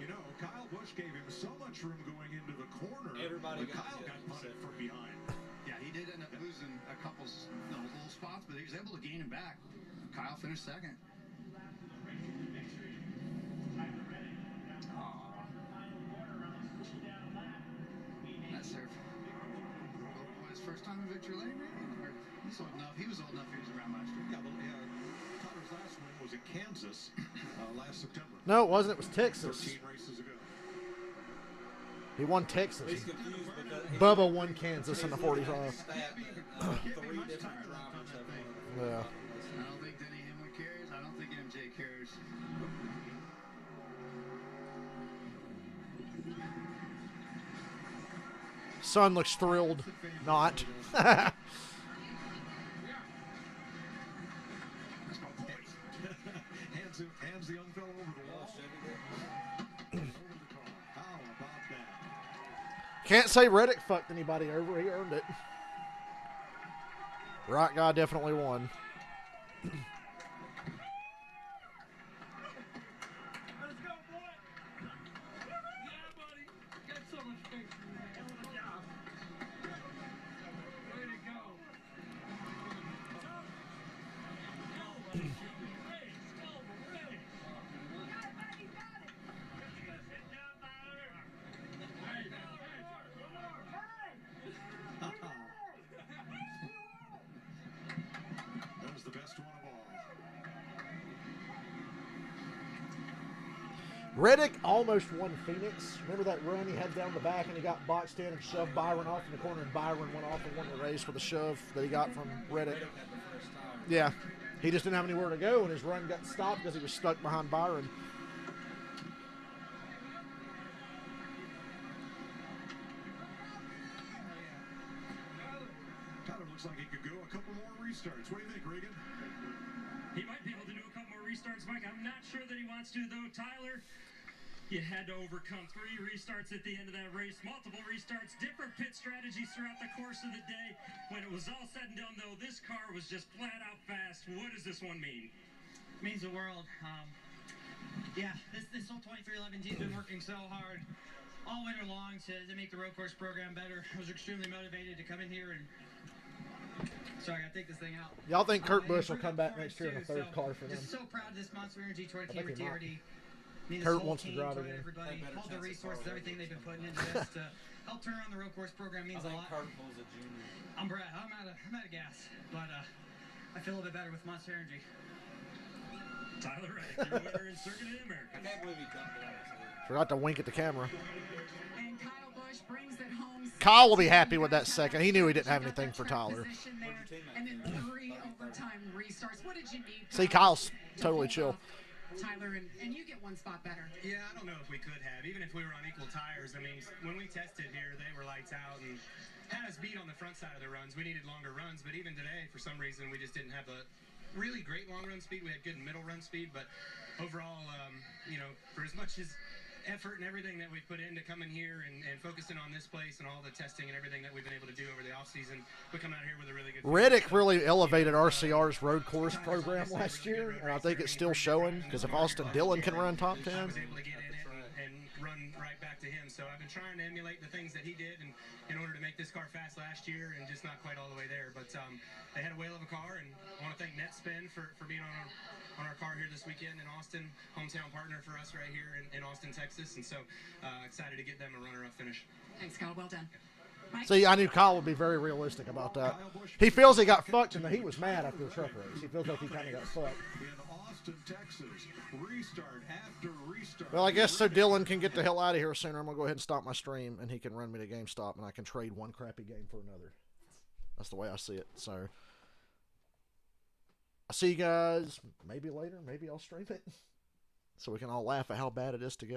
S5: You know, Kyle Busch gave him so much room going into the corner.
S1: Everybody
S5: but Kyle got punted from behind.
S12: Yeah, he did end up losing a couple little spots, but he was able to gain him back. Kyle finished second. That surf. His first time in victory lane, maybe? Or he's old enough. He was old enough. He was around last year.
S5: Yeah, Tyler's last win was in Kansas last September.
S2: No, it wasn't. It was Texas.
S5: 13 races ago.
S2: He won Texas.
S1: He's confused because
S2: Bubba won Kansas in the 45.
S1: 3 different drivers have won.
S2: Yeah.
S12: I don't think Denny Hamlin cares. I don't think MJ cares.
S2: Son looks thrilled. Not.
S5: Hands the young fellow over the wall. Over the car. How about that?
S2: Can't say Reddick fucked anybody over. He earned it. Right guy definitely won.
S9: Let's go, boy. Yeah, buddy. Got so much faith in you. Hell of a job. Way to go.
S5: That was the best one of all.
S2: Reddick almost won Phoenix. Remember that run he had down the back and he got boxed in and shoved Byron off in the corner, and Byron went off and won the race with a shove that he got from Reddick. Yeah. He just didn't have anywhere to go, and his run got stopped because he was stuck behind Byron.
S5: Tyler looks like he could go a couple more restarts. What do you think, Regan?
S9: He might be able to do a couple more restarts, Mike. I'm not sure that he wants to, though. Tyler, you had to overcome 3 restarts at the end of that race. Multiple restarts, different pit strategies throughout the course of the day. When it was all said and done, though, this car was just flat out fast. What does this one mean?
S17: Means the world. Yeah, this whole 2311 team's been working so hard all winter long to make the road course program better. I was extremely motivated to come in here and sorry, I gotta take this thing out.
S2: Y'all think Kurt Busch will come back next year in a third car for them?
S17: Just so proud of this Monster Energy 20K
S2: I think he might.
S17: Maturity. I mean, this
S2: Kurt
S17: whole
S2: wants to
S17: team,
S2: drive
S17: Toyota,
S2: again.
S17: everybody, all the resources, everything they've been putting into this to help turn around the road course program means a lot.
S1: Kurt pulls a junior.
S17: I'm Brad. I'm out of gas, but I feel a little bit better with Monster Energy.
S9: Tyler Reddick, your winner in Circuit of the Americas.
S1: I can't believe he dumped it on us.
S2: Forgot to wink at the camera.
S6: And Kyle Busch brings it home.
S2: Kyle will be happy with that second. He knew he didn't have anything for Tyler.
S6: And then 3 overtime restarts. What did you need?
S2: See, Kyle's totally chill.
S6: Tyler, and you get 1 spot better.
S4: Yeah, I don't know if we could have. Even if we were on equal tires, I mean, when we tested here, they were lights out and had us beat on the front side of the runs. We needed longer runs, but even today, for some reason, we just didn't have a really great long run speed. We had good middle run speed, but overall, you know, for as much as
S17: effort and everything that we've put into coming here and focusing on this place and all the testing and everything that we've been able to do over the offseason, we come out here with a really good.
S2: Riddick really elevated RCR's road course program last year, and I think it's still showing because if Austin Dillon can run top 10.
S17: I was able to get in it and run right back to him. So I've been trying to emulate the things that he did and in order to make this car fast last year and just not quite all the way there. But they had a whale of a car, and I want to thank NetSpin for being on our car here this weekend in Austin, hometown partner for us right here in Austin, Texas. And so excited to get them a runner-up finish.
S6: Thanks, Kyle. Well done. Mike?
S2: See, I knew Kyle would be very realistic about that. He feels he got fucked, and he was mad after the truck race. He feels like he kind of got fucked.
S5: In Austin, Texas, restart after restart.
S2: Well, I guess so Dylan can get the hell out of here sooner. I'm going to go ahead and stop my stream, and he can run me to GameStop, and I can trade one crappy game for another. That's the way I see it. So, I'll see you guys maybe later. Maybe I'll stream it so we can all laugh at how bad it is together.